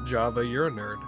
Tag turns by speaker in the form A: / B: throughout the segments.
A: Java, you're a nerd.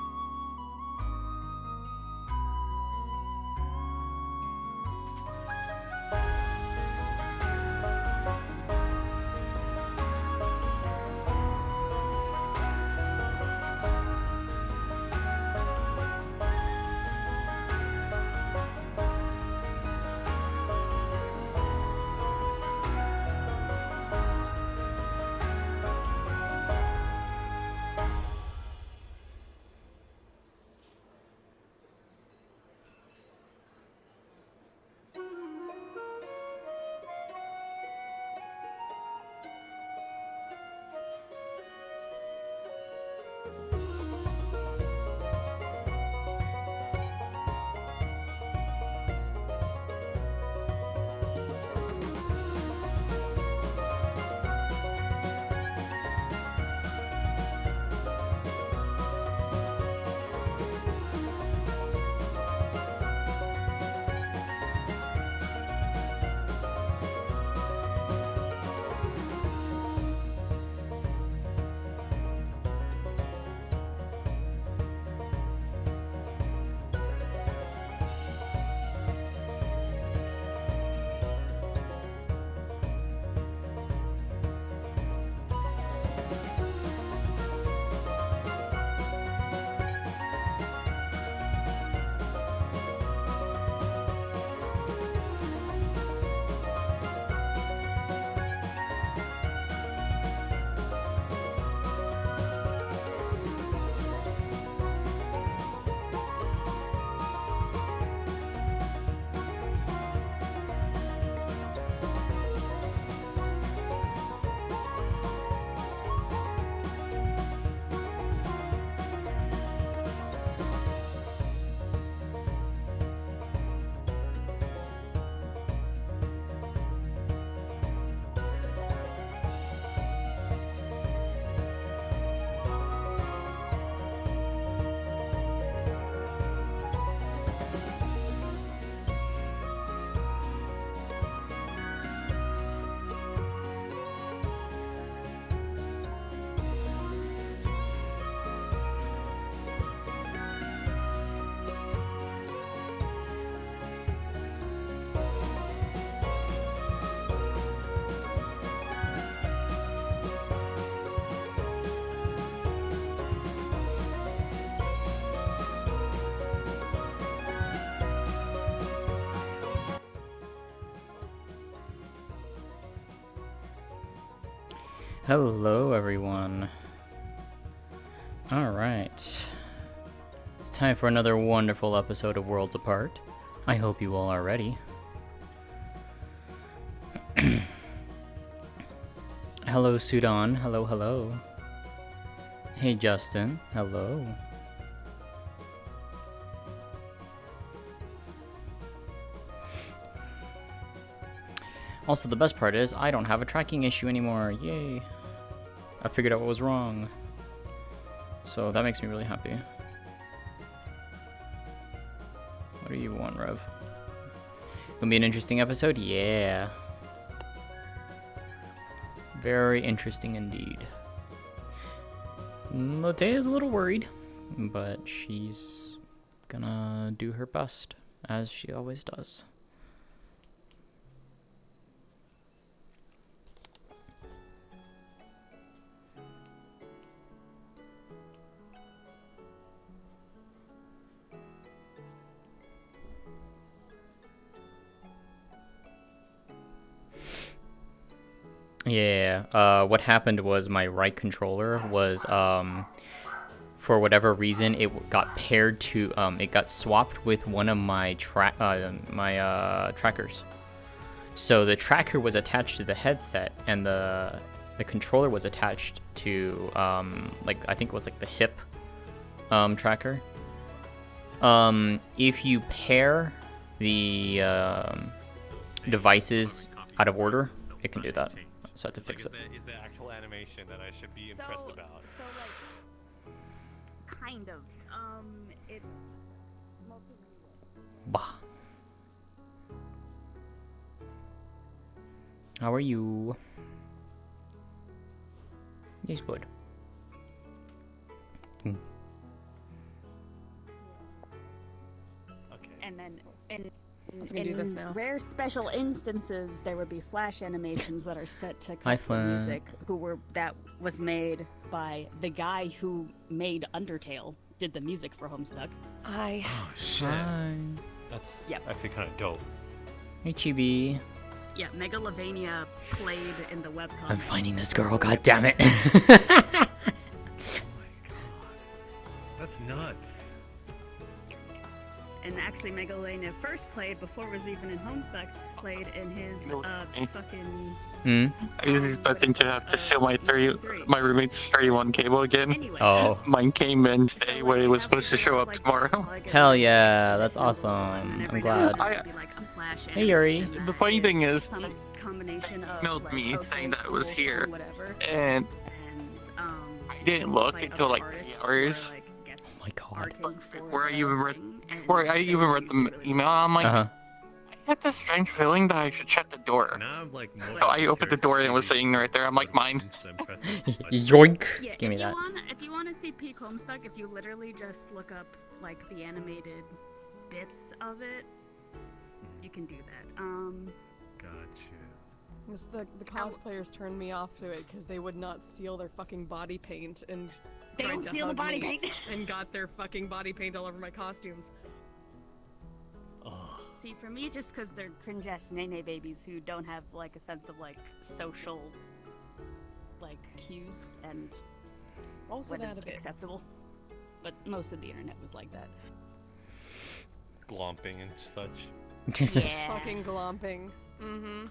B: Hello, everyone. Alright. It's time for another wonderful episode of Worlds Apart. I hope you all are ready. Hello, Sudan. Hello, hello. Hey, Justin. Hello. Also, the best part is, I don't have a tracking issue anymore. Yay. I figured out what was wrong. So that makes me really happy. What do you want, Rev? Gonna be an interesting episode? Yeah. Very interesting indeed. Lótëa is a little worried, but she's gonna do her best, as she always does. Yeah, what happened was my right controller was, for whatever reason, it got paired to, it got swapped with one of my trackers. So the tracker was attached to the headset, and the controller was attached to, like, I think it was like the hip, tracker. If you pair the, devices out of order, it can do that. So I have to fix it.
C: Is the actual animation that I should be impressed about?
D: So like, kind of. It's multilingual.
B: Bah. How are you? He's good.
C: Okay.
D: And then
A: was gonna do this now.
D: rare special instances, there would be flash animations that are set to
B: Hi,
D: custom
B: Flint.
D: music. That was made by the guy who made Undertale. Did the music for Homestuck.
A: I
C: Oh shit.
B: Hi.
C: That's
D: Yep.
C: actually kind of dope.
B: Hey, Chibi.
D: Yeah, Megalovania played in the webcomic.
B: I'm finding this girl. God damn it.
E: Oh my god. That's nuts.
D: And actually, Megalovania first played before it was even in Homestuck. Played in his fucking.
B: Hmm.
F: I was expecting to have to steal my roommate's 31 cable again.
D: Anyway.
B: Oh.
F: Mine came in today
D: So,
F: when
D: like,
F: it was
D: have
F: supposed to
D: like,
F: show up
D: like,
F: tomorrow.
D: like, a,
B: Hell
D: like,
B: yeah, that's
D: exhibition
B: awesome.
D: and
B: I'm
D: every
B: glad.
D: now and then there'd be, like, a flash
B: Hey, Yuri.
D: animation
F: The
D: that
F: funny thing is,
D: some combination of,
F: emailed
D: like,
F: me
D: okay,
F: saying that it was
D: cool,
F: here.
D: whatever,
F: And
D: and
F: I didn't look
D: like,
F: until
D: other
F: like 3
D: artists
F: hours.
D: were, like, guest
B: Oh my god.
D: arting for
F: Before I
D: the
F: even read,
D: thing, and
F: before I
D: they
F: even
D: were
F: read the
D: usually really
F: email, I'm like,
B: Uh-huh.
F: I had this strange feeling that I should shut the door.
E: Now I'm like more
F: So I opened the door and it was sitting right there. I'm like, mine.
B: Yoink.
D: Yeah,
B: Give me
D: if
B: that.
D: you want to see peak Homestuck, if you literally just look up like the animated bits of it, you can do that.
E: Gotcha.
A: Just the cosplayers turned me off to it because they would not seal their fucking body paint and
D: They
A: tried
D: don't
A: to
D: seal the
A: hug
D: body
A: me
D: paint.
A: and got their fucking body paint all over my costumes.
C: Oh.
D: See, for me, just because they're cringe-ass nene babies who don't have like a sense of like social like cues and
A: Also
D: what
A: that
D: is
A: a bit.
D: acceptable. But most of the internet was like that.
C: Glomping and such.
D: Yeah.
A: Fucking glomping. Mm-hmm.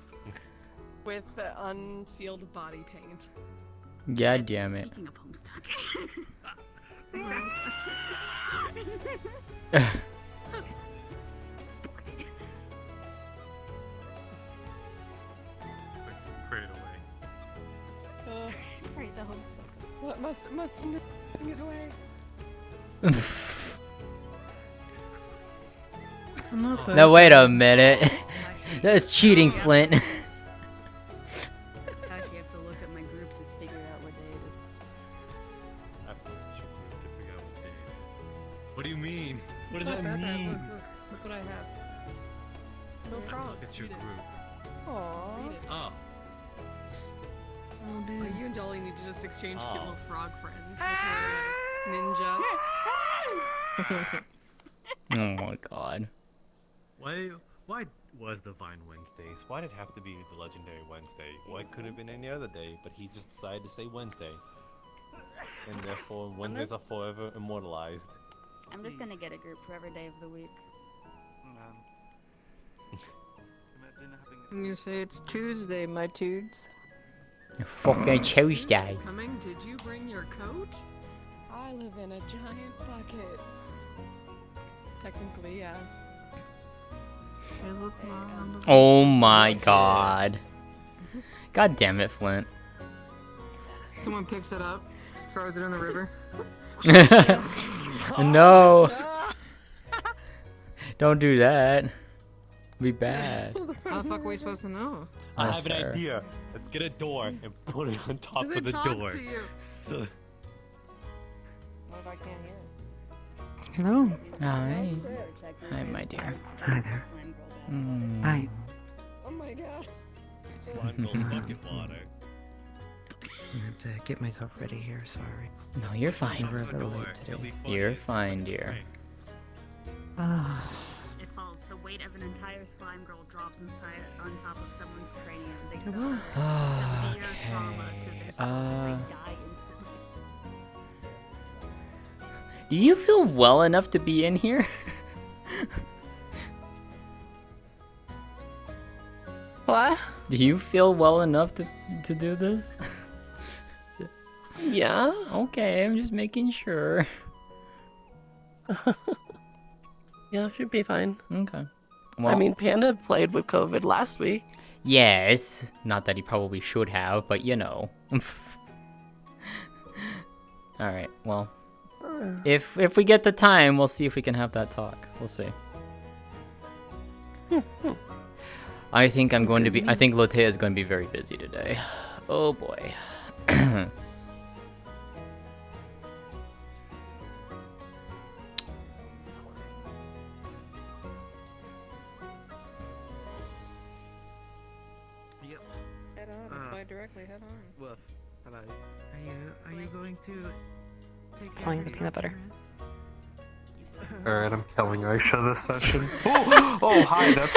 A: With the unsealed body paint.
B: God damn it.
D: Speaking of Homestuck. Sport it.
E: Pray it away.
D: Right, the Homestuck.
A: What must bring it away.
B: Now wait a minute. That's cheating, Flint.
D: I actually have to look at my group to figure out what day it is.
C: I have to look at your group to figure out what day it is.
E: What do you mean? What does
A: It's
E: that
A: not bad,
E: mean?
A: Look what I have. No
E: I have to
A: frog.
E: look at your
A: Read it.
E: group.
A: Aww. Read it.
E: Oh.
A: You and Dolly need to just exchange cute
C: Oh.
A: little frog friends with your ninja.
B: Oh my god.
E: Why was the Vine
C: Wednesdays. Why'd it have to be the legendary Wednesday? Why could have been any other day? But he just decided to say Wednesday. And therefore, Wednesdays are forever immortalized.
D: I'm just gonna get a group for every day of the week.
G: You say it's Tuesday, my dudes.
B: Fucking Tuesday.
A: Is coming. Did you bring your coat? I live in a giant bucket. Technically, yes.
G: Hey, look, Mom, on the
B: Oh my god. God damn it, Flint.
G: Someone picks it up, throws it in the river.
B: No. Don't do that. Be bad.
G: How the fuck are we supposed to know?
C: I
B: That's
C: have an
B: fair.
C: idea. Let's get a door and put it on top
A: Because
C: of
A: it
C: the
A: talks
C: door.
A: to you.
C: So,
A: What if I can't hear?
G: No.
B: Alright. Hi, my dear.
G: Hi there.
B: Mm.
G: Hi.
A: Oh my god.
C: slime gold bucket water.
G: I have to get myself ready here, sorry.
B: No, you're fine.
G: We're a
E: Open the
G: little
E: door.
G: late
E: It'll be
G: today.
E: funny
B: You're
E: if
B: fine,
E: it's
B: dear.
E: prank.
G: Ah,
D: It falls. The weight of an entire slime girl drops inside on top of someone's cranium. They
G: it
D: suffer
G: will.
D: severe trauma to their skull. They die instantly.
B: Do you feel well enough to be in here?
H: What?
B: Do you feel well enough to do this?
H: Yeah?
B: Okay, I'm just making sure.
H: Yeah, should be fine.
B: Okay.
H: I mean, Panda played with COVID last week.
B: yes. Not that he probably should have, but you know. Alright, well. If we get the time, we'll see if we can have that talk. We'll see. I think I'm going to be. I think Lótëa is going to be very busy today. Oh boy.
A: directly head on.
I: Woof. Hello.
E: Are you going to take care
H: Playing
E: of
H: the
E: your
H: peanut butter.
E: Chris?
F: Alright, I'm killing Aisha this session. Oh, hi, that's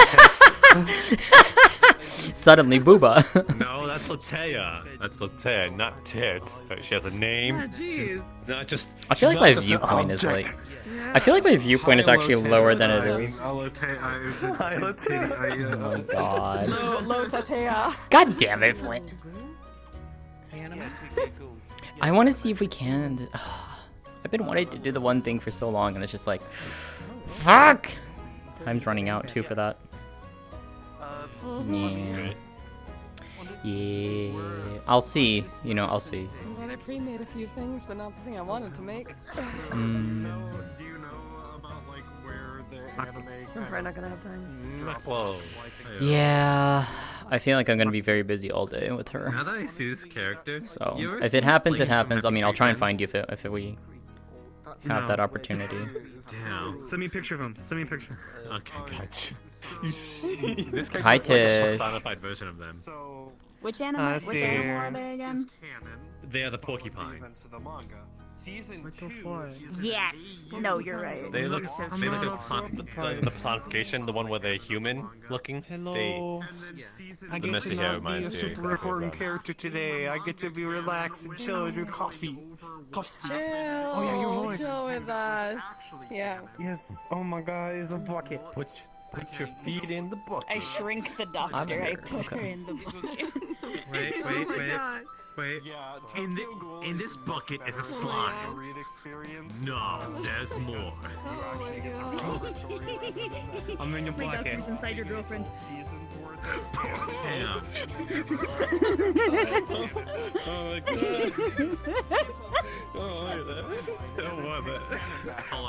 F: Tess.
B: Suddenly, Booba.
E: No, that's Lótëa.
C: That's Lótëa, not Tits. She has a name.
A: Ah, jeez.
E: Not just.
B: I feel like
E: not
B: my
E: just an
B: viewpoint is
E: object.
B: like. I feel like my viewpoint is actually lower than it is.
F: Oh
B: Oh my god.
A: Lótëa.
B: God damn it, Flint.
I: Yeah, okay, cool.
B: I want to see if we can. I've been wanting to do the one thing for so long, and it's just like, fuck. Time's running out too for that. Yeah. Yeah. I'll see. You know, I'll see.
A: I'm glad I pre-made a few things, but not the thing I wanted to make.
F: Do you know about like where the anime
A: I'm probably not gonna have time.
C: Whoa.
B: Yeah. I feel like I'm gonna be very busy all day with her.
E: Now that I see this character,
B: So
E: you ever
B: if it
E: seen
B: happens, it
E: Flame from
B: happens. I
E: Happy
B: mean, I'll
E: Tree
B: try and
E: Friends?
B: find you if we have
E: No.
B: that opportunity.
E: Damn. Send me a picture of him. Send me a picture. Okay, gotcha.
C: You see? This character
B: Hi,
C: looks like a
B: Tish.
E: Personified version of them.
F: So,
D: Which
F: I
D: animal? Which
F: see.
D: animal are they again?
F: canon.
E: They are the porcupine.
F: Events of the manga. Season
A: Like
F: 2
A: before.
F: is
D: Yes. No, you're right.
C: They look,
D: So
C: they
D: true.
C: look at the personification, the one where they're human looking.
F: Hello. And then season
C: The messy hair reminds you.
F: important character today. I get to be relaxed and chill and drink coffee. Coffee.
A: Chill.
F: Oh yeah, your voice.
A: Chill with us. Yeah.
F: Yes. Oh my god, it's a bucket.
C: Put your feet in the bucket.
D: I shrink the doctor. I
B: there,
D: put her
B: okay.
D: in the bucket.
E: Wait.
F: Yeah.
E: In this bucket is a slime. No, there's more. I'm in your
D: My
E: bucket.
D: doctor's inside your girlfriend.
F: Seasons worth
E: Damn.
C: Oh my god. Oh, look at that. I love it.
E: Hold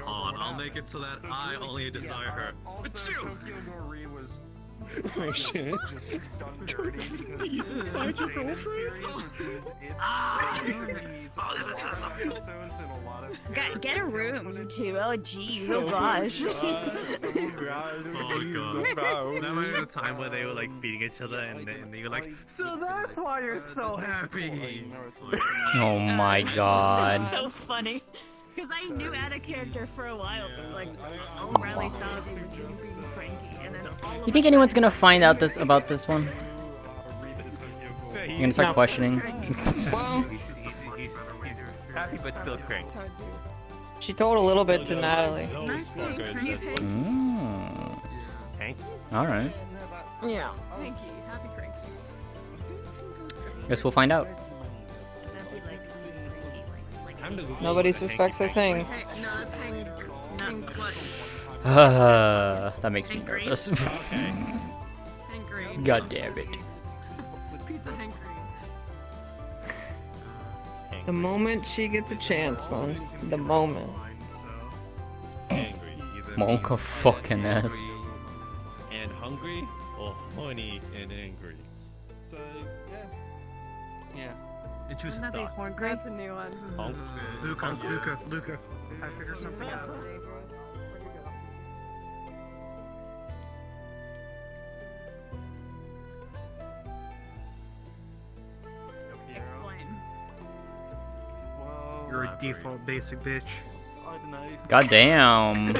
E: on, I'll make it so that I only desire her. Achoo!
C: Oh shit.
F: He's
E: inside your girlfriend?
D: Get a room, you two. Oh, geez. Oh, gosh.
E: Oh god. That might be the time where they were like feeding each other and they were like, so that's why you're so happy.
B: Oh my god.
D: So funny. Because I knew Ada character for a while, but like, Riley saw me being cranky, and then all of
B: You think anyone's gonna find out about this one? You're gonna start questioning.
C: Happy but still cranky.
A: That's how I do.
H: She told a little bit to Natalie.
A: He's Hanky.
B: Mm.
C: Hanky?
B: Alright.
H: Yeah.
A: Hanky. Happy cranky.
B: Guess we'll find out.
C: Time to Google
H: Nobody
C: what a
H: suspects a
C: hanky
H: thing.
A: Hey, no, it's Hank.
B: That makes me nervous.
A: Hank Green.
B: God damn it.
A: Pizza Hank Green.
H: The moment she gets a chance, man. The moment.
C: Angry. Either
B: Monka fucking ass.
C: and hungry, or horny and angry.
I: So, yeah. Yeah.
E: Intrusive
D: That'd be
E: thoughts.
D: horn
A: That's a new one.
C: Honk.
E: Luca. I figured something out.
D: Explain.
I: Well,
E: You're a default basic bitch.
I: I don't know.
B: God damn.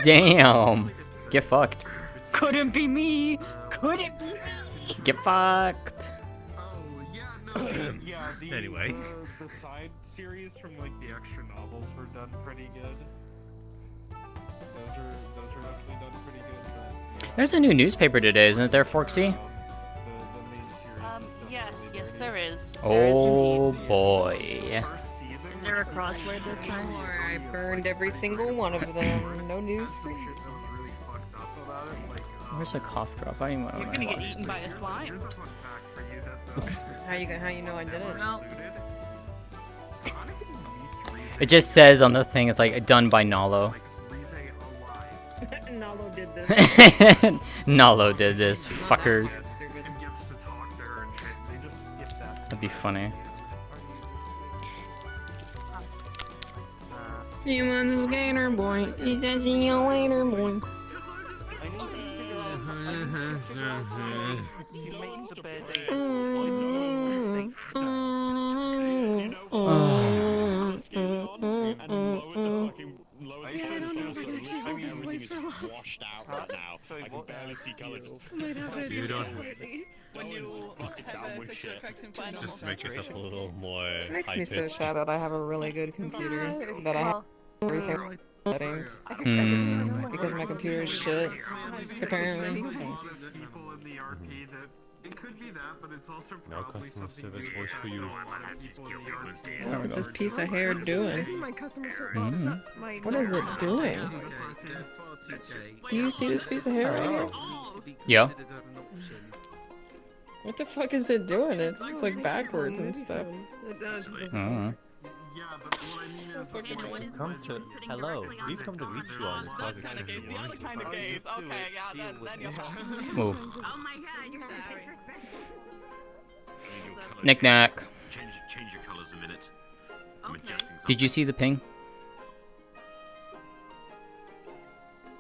B: Damn. Get fucked.
D: Couldn't be me. Couldn't be me.
B: Get fucked.
F: Yeah,
E: Anyway.
F: the side series from like the extra novels were done pretty good. Those are definitely done pretty good. But,
B: There's a new newspaper today, isn't there, Forksy?
F: the main series
J: Yes,
F: is
J: yes,
F: definitely
J: there is.
B: Oh boy.
F: First season
D: Is there a crossword this time?
H: I burned every single one of them. No news for
F: some
H: you.
F: shit that was really fucked up about it. Like,
B: Where's a cough drop? I don't even want
J: You're
B: to
J: gonna
B: know.
J: get eaten by a slime.
F: here's a fun fact for you that
H: How you know I did it?
A: Well,
B: It just says on the thing, it's like done by Nalo.
H: Nalo did this.
B: Nalo did this, fuckers.
F: and gets to talk to her and shit. They just skip that.
B: That'd be funny.
H: You want a skater boy? You just see you later, boy.
I: I need to figure out You make the bed
F: Are you sure it's
A: don't know if I can
F: just
A: actually hold this voice for long.
J: washed out right now. I can barely see colours.
A: Might have to
E: You
A: adjust
E: don't-
A: it slightly.
J: When you have a sexual attraction plan,
E: Just make yourself a little more
H: It makes
E: high
H: me so
E: pitched.
H: sad that I have a really good computer that I have everything settings because my computer is shit. Apparently.
F: People in the RP that it could be that, but it's also
C: No
F: probably
C: customer
F: something
C: service
F: we
C: voice for you.
F: a lot of people in the RP.
H: Oh, what's this piece of hair doing?
A: This is my customer service. It's not my
H: What is it doing? Do you see this piece of hair right here?
B: Yeah.
H: What the fuck is it doing? It's like backwards and stuff.
F: Yeah, but what I mean is,
C: Come to hello. We've come to reach you on cause
J: kind of gaze. The other kind of gaze. Okay, yeah, then you're fine.
B: Move.
D: Oh my god, you're sorry.
B: Knick knack.
E: Change your colors a minute. I'm
D: Okay.
E: adjusting something.
B: Did you see the ping?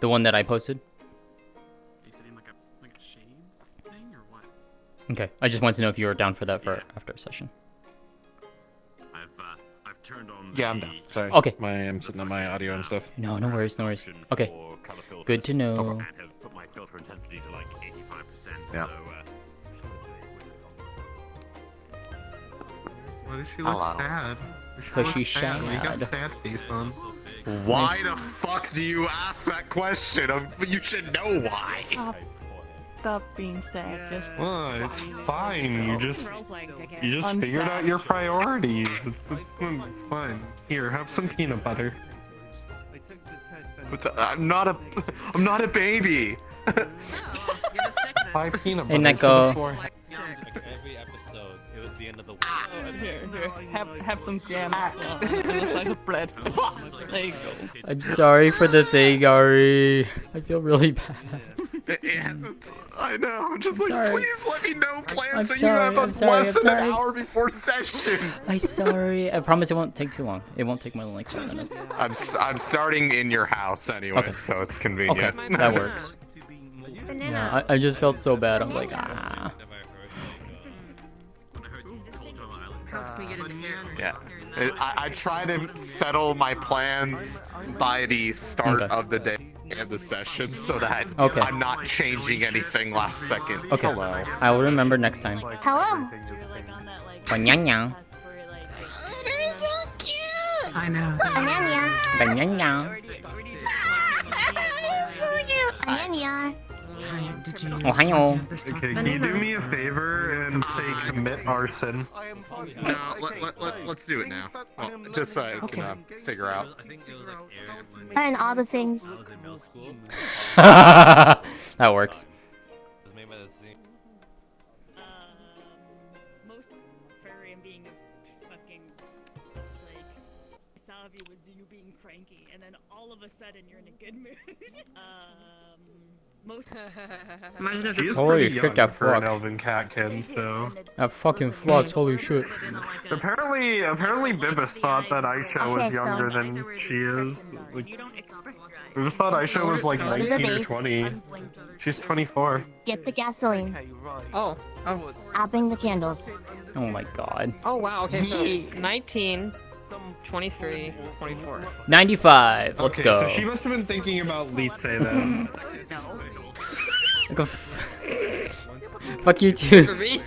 B: The one that I posted?
E: Are you setting like a shades thing or what?
B: Okay. I just wanted to know if you were down for that for after session.
E: I've turned on.
I: Yeah, I'm down. Sorry.
B: Okay.
I: I'm sitting on my audio and stuff.
B: No, no worries, no worries. Okay. Good to know.
E: And have put my filter intensity to like 85%.
I: Yeah.
E: So.
F: why does she look sad?
B: Cause she's
F: You got
B: sad.
F: sad face on.
I: Why the fuck do you ask that question? You should know why.
K: Stop being sad. Just
F: Well, it's fine. You just
K: I'm
F: figured
K: sad.
F: out your priorities. It's fine. Here, have some peanut butter.
I: I'm not a baby.
G: Get a sick then.
F: Buy peanut
B: Hey,
F: butter.
B: Neko.
C: Like every episode, it was the end of the week.
K: here. Have some jam as well. And a slice of bread. There you go.
B: I'm sorry for the thing, Ari. I feel really bad.
I: Yeah, I know. I'm just
B: I'm
I: like,
B: sorry.
I: please let me know plans
B: I'm
I: so you
B: sorry,
I: have
B: I'm sorry,
I: less
B: I'm
I: than an
B: sorry.
I: hour before session.
B: I'm sorry. I promise it won't take too long. It won't take more than like 5 minutes.
I: I'm starting in your house anyway,
B: Okay.
I: so it's convenient.
B: Okay, that works. Yeah, I just felt so bad. I was like, ah.
G: Helps me get into character.
I: Yeah. I try to settle my plans by the start
B: Okay.
I: of the day and the session so that
B: Okay.
I: I'm not changing anything last second.
B: Okay.
I: Hello.
B: I will remember next time.
A: Hello.
B: Banyanya.
G: I know.
B: Banyanya.
G: Did you?
B: Oh, hi, all.
F: Okay, can you do me a favor and say commit arson?
I: No, let's do it now. Well, just so I can figure out.
A: And all the things.
C: I was in middle school.
B: That works.
C: It was made by the same.
K: Most furry and being a fucking like saw of you was you being cranky, and then all of a sudden you're in a good mood. Most
G: Imagine if
F: She is
G: this.
B: Holy
F: pretty
B: shit,
F: young
B: that
F: for an
B: fuck.
F: elven catkin, so...
B: That fucking flux, holy shit.
F: Apparently Bibis thought that Aisha was younger than she is. Like,
D: You don't express
F: Bibis thought Aisha was like 19 or 20. She's 24.
A: Get the gasoline.
H: Oh.
A: I'll bring the candles.
B: Oh my god.
H: Oh wow. Okay, so 19, 23, 24.
B: 95. Let's
F: Okay,
B: go.
F: so she must have been thinking about Litze then.
B: Go fuck you too.
H: For me?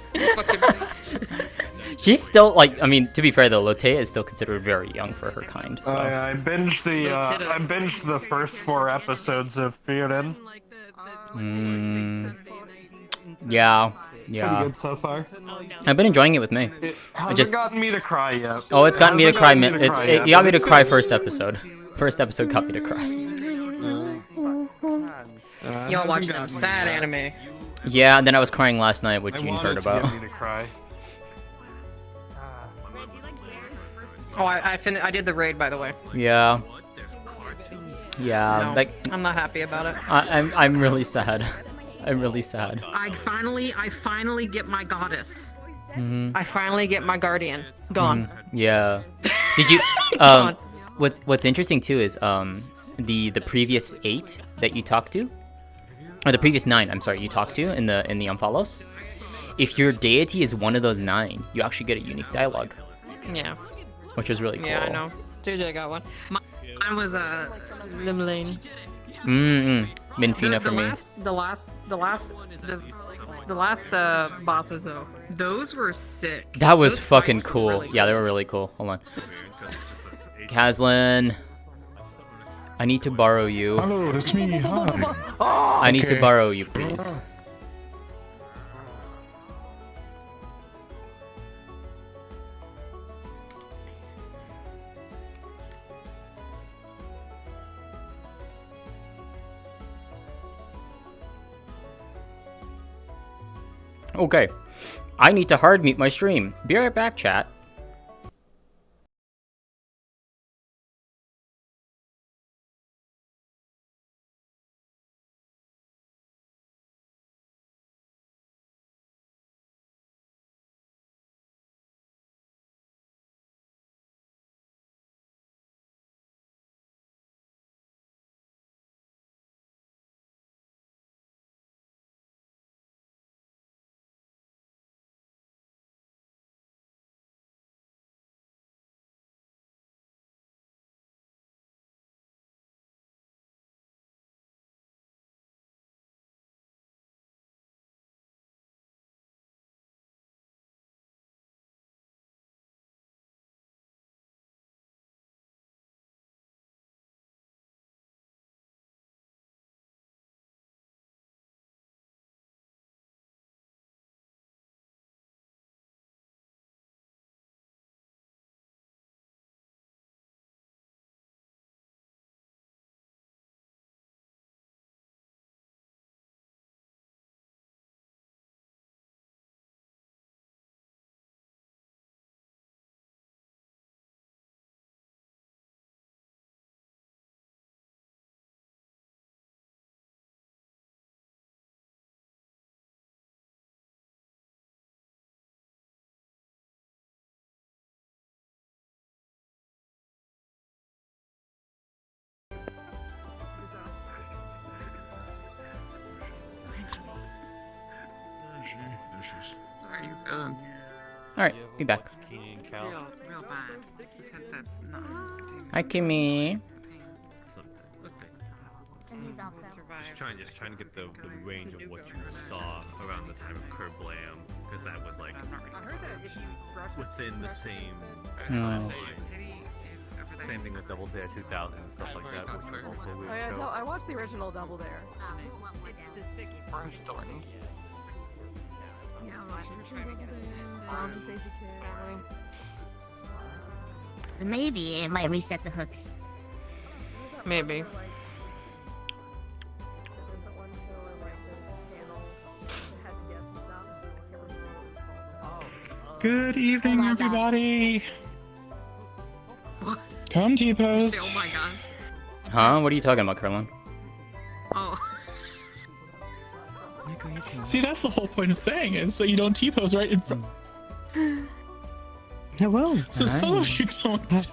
B: She's still like. I mean, to be fair though, Lótëa is still considered very young for her kind. So.
F: I binged the first 4 episodes of Frieren.
B: Yeah.
F: Pretty
B: Yeah.
F: good so far.
B: I've been enjoying it with me.
F: It hasn't
B: just-
F: gotten me to cry yet.
B: Oh, it's gotten me to
F: Hasn't
B: cry.
F: gotten me to
B: It
F: yet,
B: got
F: but
B: me to
F: it's
B: cry
F: good.
B: first episode. First episode got me to cry.
H: Y'all watching them sad anime.
B: Yeah, and then I was crying last night, which
F: I
B: you
F: wanted
B: heard
F: to
B: about.
F: get me to cry.
H: Oh, I did the raid by the way.
B: Yeah. Yeah.
H: No,
B: Like
H: I'm not happy about it.
B: I'm really sad. I'm really sad.
G: I finally get my goddess.
B: Mm-hmm.
H: I finally get my guardian. Gone.
B: Yeah. Did you?
H: Gone.
B: What's interesting too is the previous 8 that you talked to. or the previous 9, I'm sorry, you talked to in the unfollows, if your deity is one of those 9, you actually get a unique dialogue.
H: Yeah.
B: Which is really cool.
H: Yeah, I know. JJ got one. Mine was Limlane.
B: Minfina for me.
H: The last bosses though, those were sick.
B: That was
H: Those
B: fucking
H: fights were
B: cool.
H: really
B: Yeah, they were really cool. Hold on. Kazlan, I need to borrow you.
I: Hello, it's me. Hi.
B: I need to
I: Okay.
B: borrow you, please. Okay. I need to hard mute my stream. Be right back, chat. Alright, be back.
H: Real bad. This headset's not.
B: Hi, Kimmy.
E: Just trying to get the range of what you saw around the time of Curb Blam, because that was like within the same timeline.
C: Same thing with Double Dare 2000 and stuff like that, which was also a weird
A: Oh yeah,
C: show.
A: I watched the original Double Dare. Yeah, I watched the original Double Dare. Basic Kid.
L: Maybe it might reset the hooks.
H: Maybe.
M: Good evening, everybody. Come T-pose.
H: Oh my god.
B: Huh? What are you talking about, Carlin?
H: Oh.
M: See, that's the whole point of saying it, so you don't T-pose right in front.
N: Hello.
M: So some of you don't.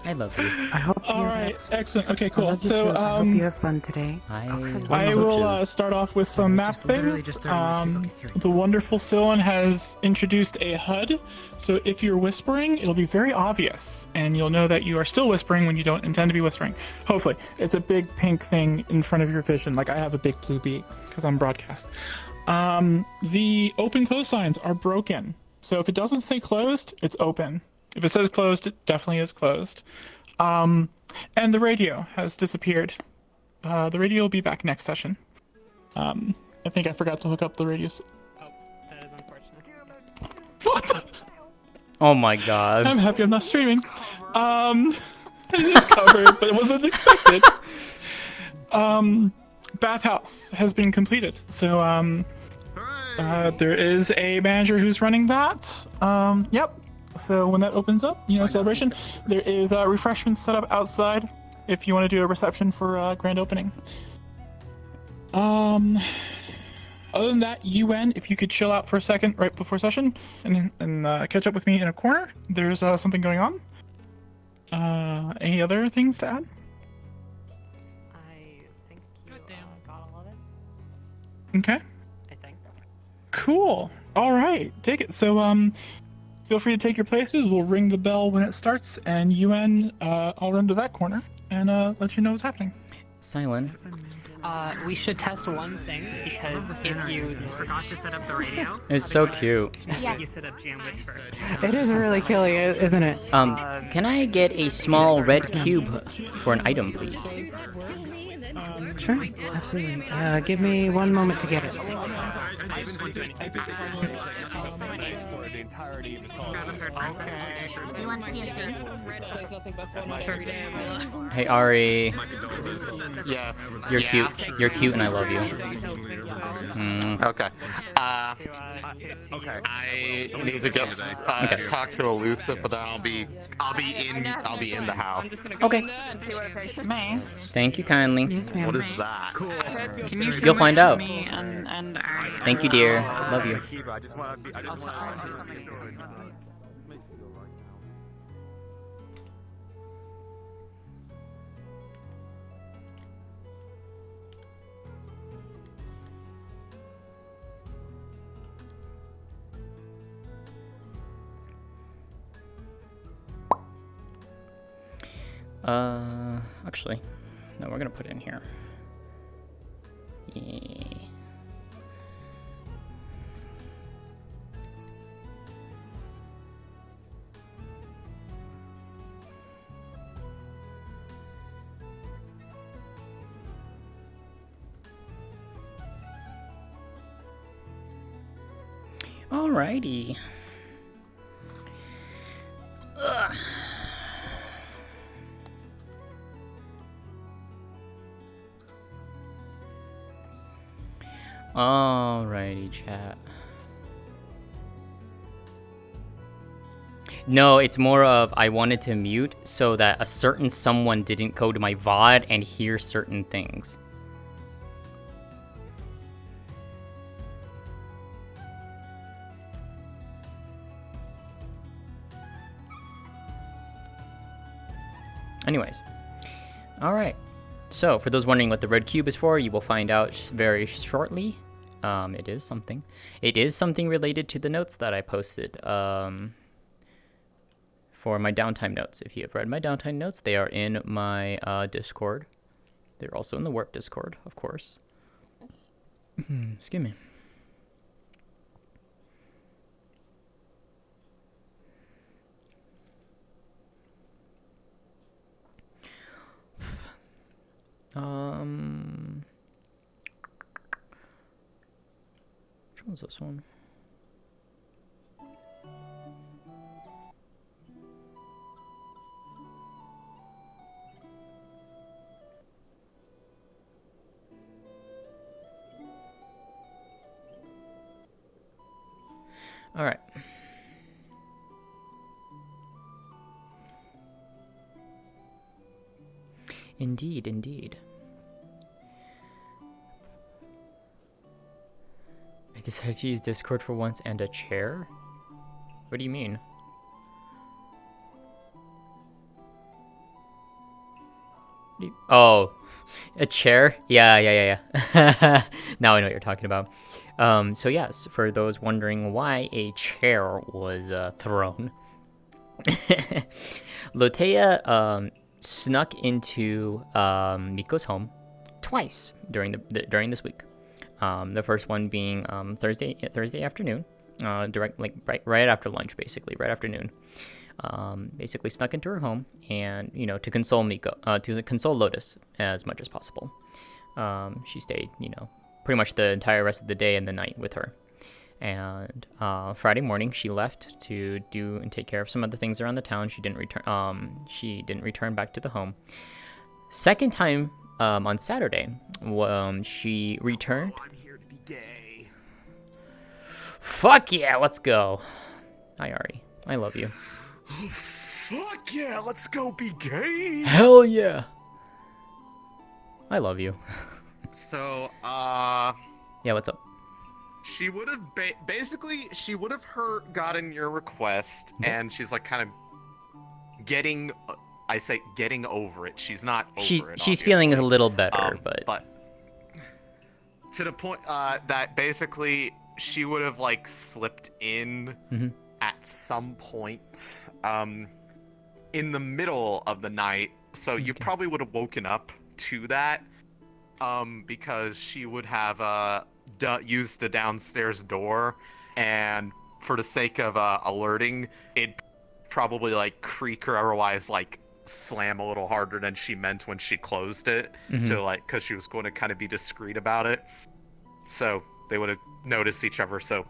B: I love you.
N: I hope you
M: All right, excellent. Okay,
N: I
M: cool.
N: love you
M: So
N: too. I hope you have fun today.
M: I will start off with some map things. The wonderful Sylvan has introduced a HUD, so if you're whispering, it'll be very obvious, and you'll know that you are still whispering when you don't intend to be whispering. Hopefully, it's a big pink thing in front of your vision, like I have a big blue bee because I'm broadcast. The open close signs are broken, so if it doesn't say closed, it's open. If it says closed, it definitely is closed. And the radio has disappeared. The radio will be back next session. I think I forgot to hook up the radio.
F: Oh, that is unfortunate.
M: What?
B: Oh my god.
M: I'm happy I'm not streaming. It is covered, but it wasn't expected. Bathhouse has been completed. So, there is a manager who's running that. Yep. So when that opens up, celebration, there is refreshments set up outside if you want to do a reception for grand opening. Other than that, UN, if you could chill out for a second right before session and catch up with me in a corner, there's something going on. Any other things to add?
J: I think you got all of it.
M: Okay.
N: I think.
M: Cool. All right, take it. So, feel free to take your places. We'll ring the bell when it starts, and UN, I'll run to that corner and let you know what's happening.
B: Silent.
N: We should test one thing, because if you forgot to set up the radio...
B: It's so cute.
N: Yeah. You set up Jam Whisper.
H: It is really killing, isn't it?
B: Can I get a small red cube for an item, please?
H: Sure, absolutely. Give me 1 moment to get it.
L: Do you want to see a thing?
B: Hey Ari.
I: Yes.
B: You're
I: Yeah.
B: cute. You're cute, and I love you.
I: Okay. I need to get talk to Elusive, but then I'll be in the house.
B: Okay. Thank you kindly.
I: What is that?
H: Can you
B: You'll find out.
H: me and
B: Thank you, dear. Love you. Actually, no, we're gonna put it in here. Yeah. Alrighty. Ugh. Alrighty, chat. No, it's more of I wanted to mute so that a certain someone didn't go to my VOD and hear certain things. Anyways. Alright. So, for those wondering what the red cube is for, you will find out very shortly. It is something. It is something related to the notes that I posted for my downtime notes. If you have read my downtime notes, they are in my Discord. They're also in the work Discord, of course. Excuse me. Which one's this one? All right. Indeed, indeed. I decided to use Discord for once and a chair? What do you mean? Oh, a chair? Yeah. Now I know what you're talking about. So yes, for those wondering why a chair was thrown, Lótëa snuck into Miko's home twice during this week. The first one being Thursday afternoon, right after lunch, basically right after noon. Basically snuck into her home and to console Miko, to console Lotus as much as possible. She stayed pretty much the entire rest of the day and the night with her. And Friday morning, she left to do and take care of some other things around the town. She didn't return back to the home. Second time on Saturday, she returned.
I: I'm here to be gay.
B: Fuck yeah, let's go. Hi Ari, I love you.
I: Oh, fuck yeah, let's go be gay.
B: Hell yeah. I love you.
I: So,
B: yeah, what's up?
I: She would have she would have gotten your request, and she's like kind of getting over it. She's not over it.
B: She's feeling a little better, but
I: to the point that basically she would have like slipped in at some point in the middle of the night. So you probably would have woken up to that because she would have used the downstairs door, and for the sake of alerting, it probably like creak or otherwise like slam a little harder than she meant when she closed it to like, because she was going to kind of be discreet about it. So they would have noticed each other. So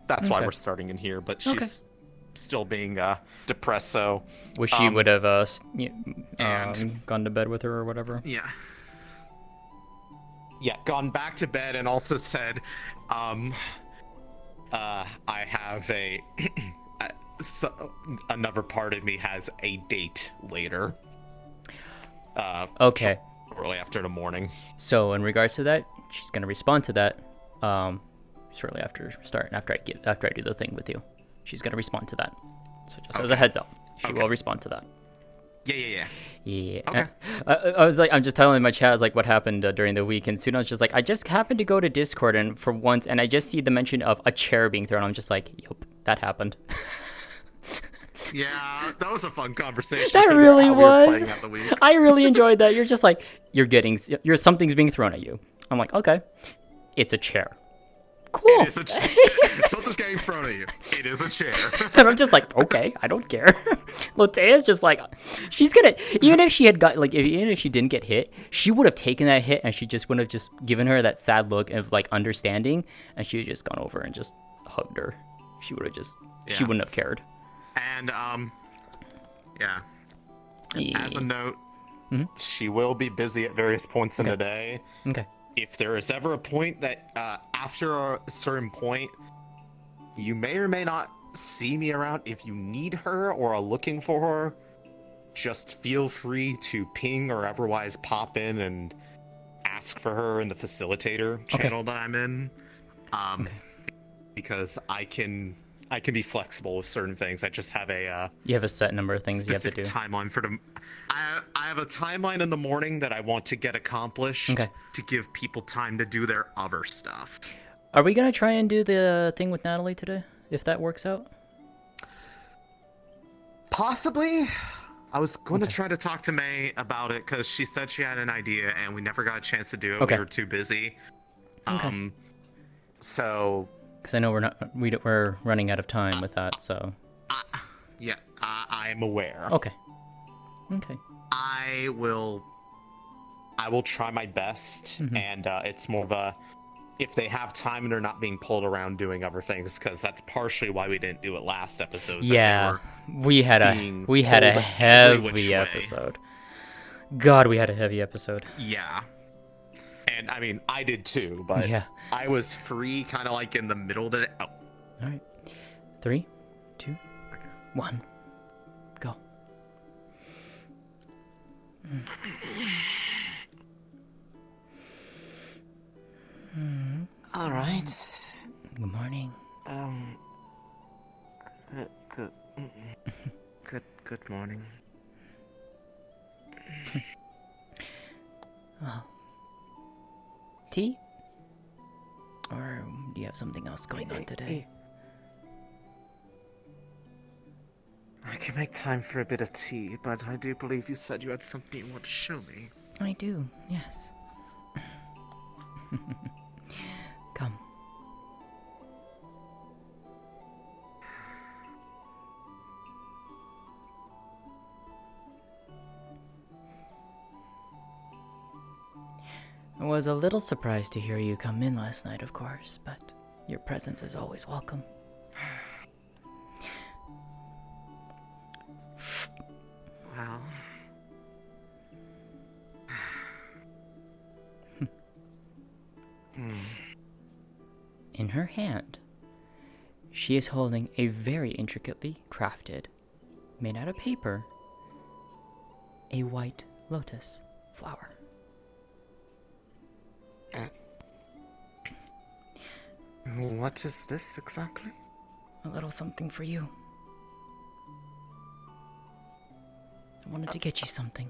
I: that's why we're starting in here. But she's still being depressed. So
B: wish she would have gone to bed with her or whatever.
I: Yeah, gone back to bed and also said, I have a another part of me has a date later.
B: Okay.
I: Shortly after the morning.
B: So in regards to that, she's gonna respond to that shortly after I do the thing with you. She's gonna respond to that. So just as a heads up, she will respond to that.
I: Yeah.
B: Okay. I was like, I'm just telling my chat, I was like, what happened during the week, and Suna was just like, I just happened to go to Discord and for once, and I just see the mention of a chair being thrown. I'm just like, yep, that happened.
I: Yeah, that was a fun conversation.
B: That really was. I really enjoyed that. You're just like, something's being thrown at you. I'm like, okay, it's a chair. Cool.
I: It is a chair. Something's getting thrown at you. It is a chair.
B: And I'm just like, okay, I don't care. Lótëa's just like, she's gonna, even if she didn't get hit, she would have taken that hit and she just would have just given her that sad look of like understanding, and she would have just gone over and just hugged her. She would have just, she wouldn't have cared.
I: And as a note, she will be busy at various points in the day.
B: Okay.
I: If there is ever a point that after a certain point, you may or may not see me around. If you need her or are looking for her, just feel free to ping or otherwise pop in and ask for her in the facilitator channel that I'm in. Because I can be flexible with certain things. I just have
B: you have a set number of things you have to do.
I: Timeline for them. I have a timeline in the morning that I want to get accomplished to give people time to do their other stuff.
B: Are we gonna try and do the thing with Natalie today, if that works out?
I: Possibly. I was going to try to talk to May about it because she said she had an idea and we never got a chance to do it. We were too busy. So.
B: Because I know we're running out of time with that, so.
I: I am aware.
B: Okay.
I: I will try my best, and it's more of a, if they have time and they're not being pulled around doing other things, because that's partially why we didn't do it last episode.
B: Yeah, we had a heavy episode. God, we had a heavy episode.
I: Yeah. And I mean, I did too, but I was free kind of like in the middle of the day. Oh.
B: All right. 3, 2, 1, go.
I: All right.
B: Good morning.
I: Good morning.
B: Well. Tea? Or do you have something else going on today?
I: I can make time for a bit of tea, but I do believe you said you had something you want to show me.
B: I do, yes. Come. I was a little surprised to hear you come in last night, of course, but your presence is always welcome.
I: Well...
B: In her hand, she is holding a very intricately crafted, made out of paper, a white lotus flower.
I: What is this exactly?
B: A little something for you. I wanted to get you something.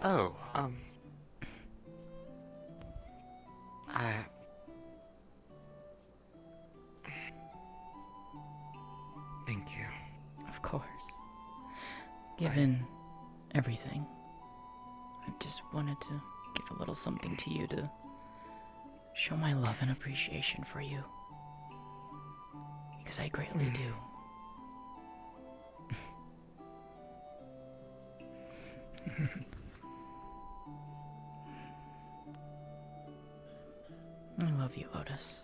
B: given everything, I just wanted to give a little something to you to show my love and appreciation for you. Because I greatly do. I love you, Lotus.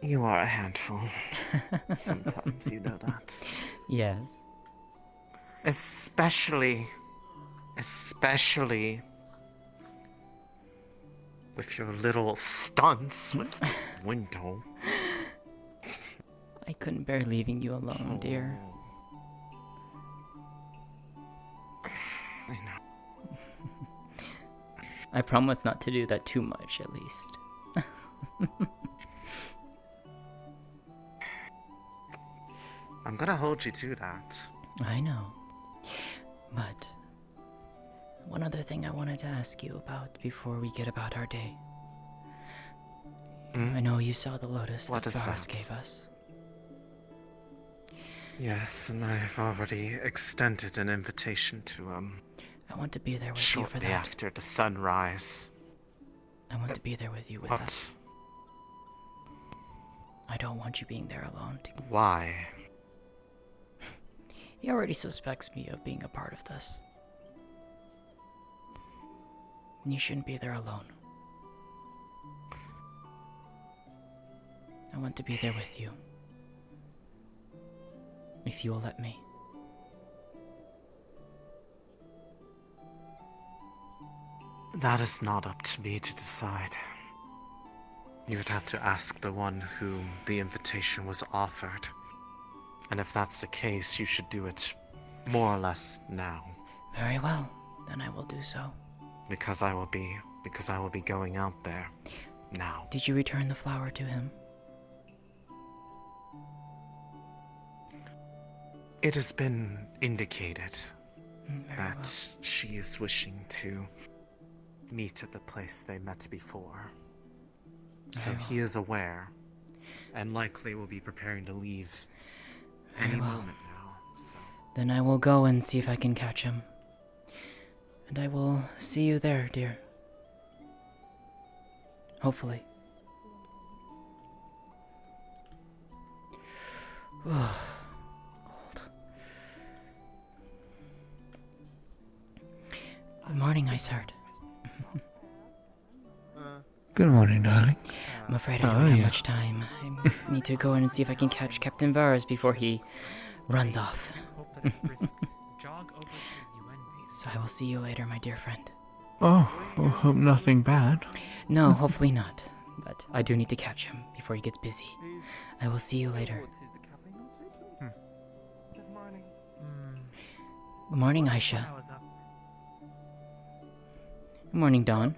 I: You are a handful. Sometimes you know that.
B: Yes.
I: Especially with your little stunts with the window.
B: I couldn't bear leaving you alone, dear.
I: I know.
B: I promise not to do that too much, at least.
I: I'm gonna hold you to that.
B: I know. But one other thing I wanted to ask you about before we get about our day. I know you saw the lotus that Varus gave us.
I: Yes, and I've already extended an invitation to
B: I want to be there with you for
I: shortly
B: that.
I: after the sunrise.
B: I want to be there with you with
I: What?
B: that. I don't want you being there alone.
I: Why?
B: He already suspects me of being a part of this. And you shouldn't be there alone. I want to be there with you. If you will let me.
I: That is not up to me to decide. You would have to ask the one whom the invitation was offered. And if that's the case, you should do it more or less now.
B: Very well, then I will do so.
I: Because I will be going out there now.
B: Did you return the flower to him?
I: It has been indicated
B: Very
I: that
B: well.
I: she is wishing to meet at the place they met before. So
B: Very
I: he is aware, and likely will be preparing to leave
B: Very
I: any
B: well.
I: moment now. So
B: Then I will go and see if I can catch him. And I will see you there, dear. Hopefully. Cold. Good morning, Iceheart.
O: Good morning, darling.
B: I'm afraid I don't have much time. I need to go in and see if I can catch Captain Varus before he runs off. So I will see you later, my dear friend.
O: Oh, well, hope nothing bad.
B: No, hopefully not. But I do need to catch him before he gets busy. I will see you later.
F: Good morning.
B: Good morning, Aisha. Good morning, Dawn.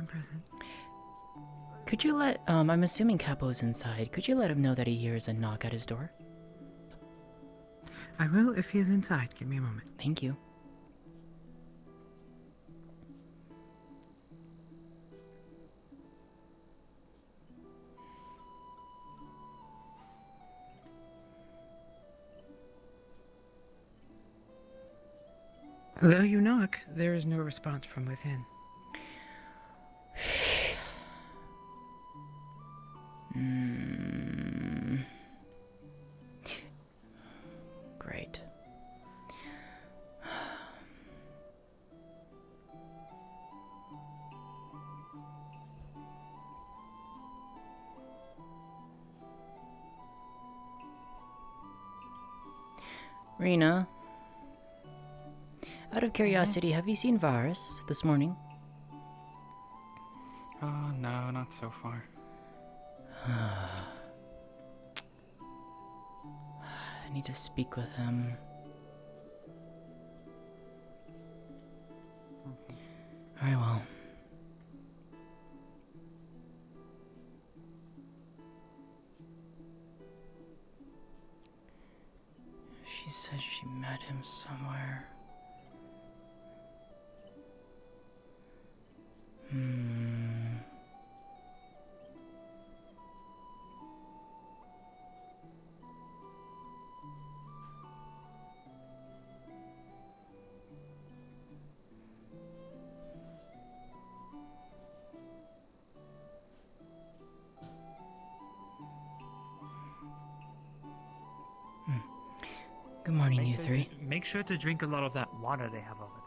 N: Present.
B: Could you let, I'm assuming Capo's inside. Could you let him know that he hears a knock at his door?
N: I will if he is inside. Give me a moment.
B: Thank you.
P: Though you knock, there is no response from within.
B: Great. Rena, out of curiosity, have you seen Varus this morning?
Q: No, not so far.
B: I need to speak with him. Very well. She said she met him somewhere. Good morning, you three.
R: Make sure to drink a lot of that water they have over there.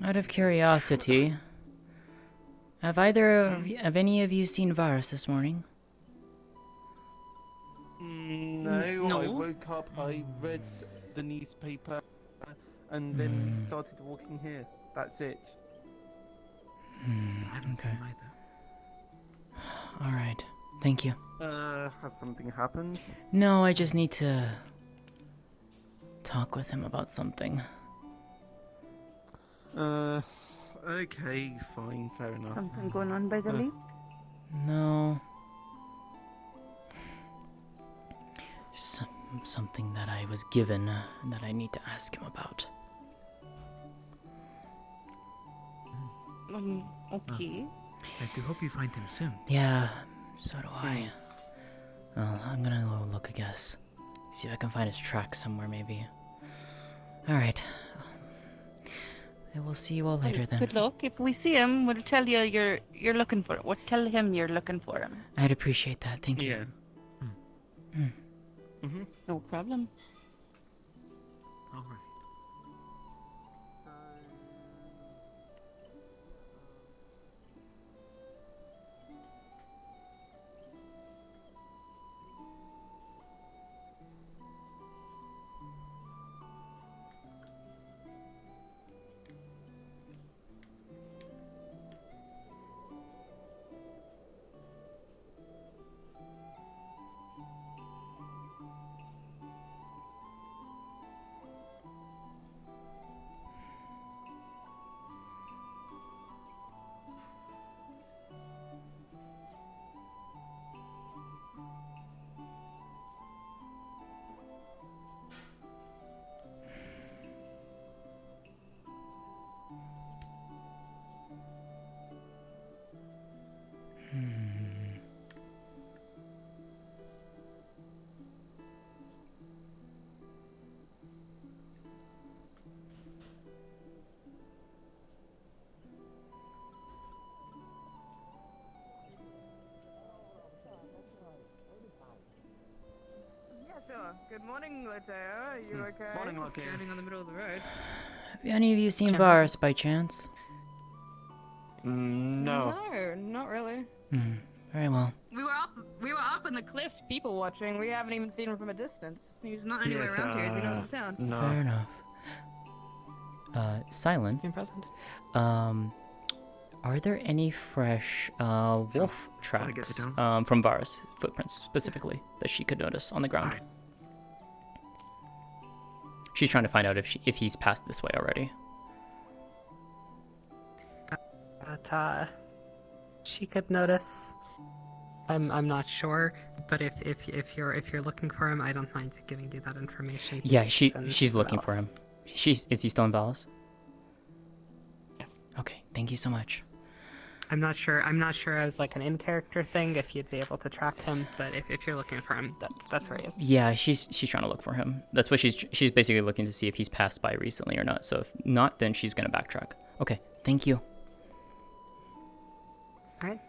R: Out of curiosity, have any of you seen Varus this morning?
S: No, I woke up, I read the newspaper, and then we started walking here. That's it.
R: I haven't seen him either.
B: Alright, thank you.
S: Has something happened?
B: No, I just need to talk with him about something.
S: Okay, fine, fair enough.
T: Something going on by the lake?
B: No. Something that I was given that I need to ask him about.
T: Okay.
R: I do hope you find him soon.
B: Yeah, so do I. Well, I'm gonna go look, I guess. See if I can find his tracks somewhere, maybe. Alright. I will see you all later then.
T: Good luck. If we see him, we'll tell you you're looking for it. We'll tell him you're looking for him.
B: I'd appreciate that, thank you.
S: Yeah.
T: No problem.
R: All right.
A: Good morning, Lótëa. Are you okay?
G: Morning, Lótëa. Standing on the middle of the road.
R: Have any of you seen Varus by chance?
G: No.
A: No, not really.
R: Very well.
G: We were up in the cliffs.
A: People watching. We haven't even seen him from a distance.
G: He's not anywhere around here. Is he not in town?
E: No.
R: Fair enough. Silent.
G: Present.
R: Are there any fresh wolf tracks from Varus footprints specifically that she could notice on the ground? She's trying to find out if he's passed this way already.
N: But she could notice. I'm not sure, but if you're looking for him, I don't mind giving you that information.
R: Yeah, she's looking for him. Is he still in Valis?
N: Yes.
R: Okay, thank you so much.
N: I'm not sure as like an in-character thing if you'd be able to track him, but if you're looking for him, that's where he is.
R: Yeah, she's trying to look for him. That's what she's basically looking to see if he's passed by recently or not. So if not, then she's gonna backtrack. Okay, thank you.
N: All right.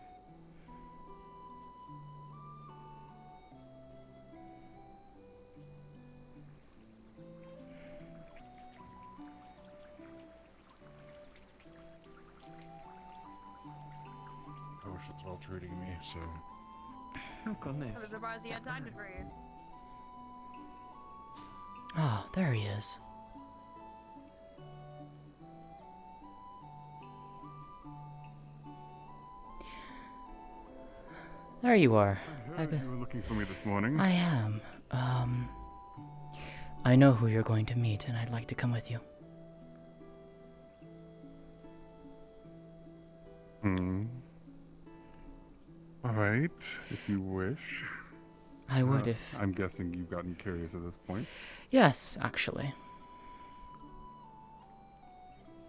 U: I wish it's all treating me, so...
E: Oh, goodness.
A: I'm surprised he had time to read.
R: Oh, there he is. There you are.
U: You were looking for me this morning.
R: I am. I know who you're going to meet, and I'd like to come with you.
U: Alright, if you wish.
R: I would if...
U: I'm guessing you've gotten curious at this point.
R: Yes, actually.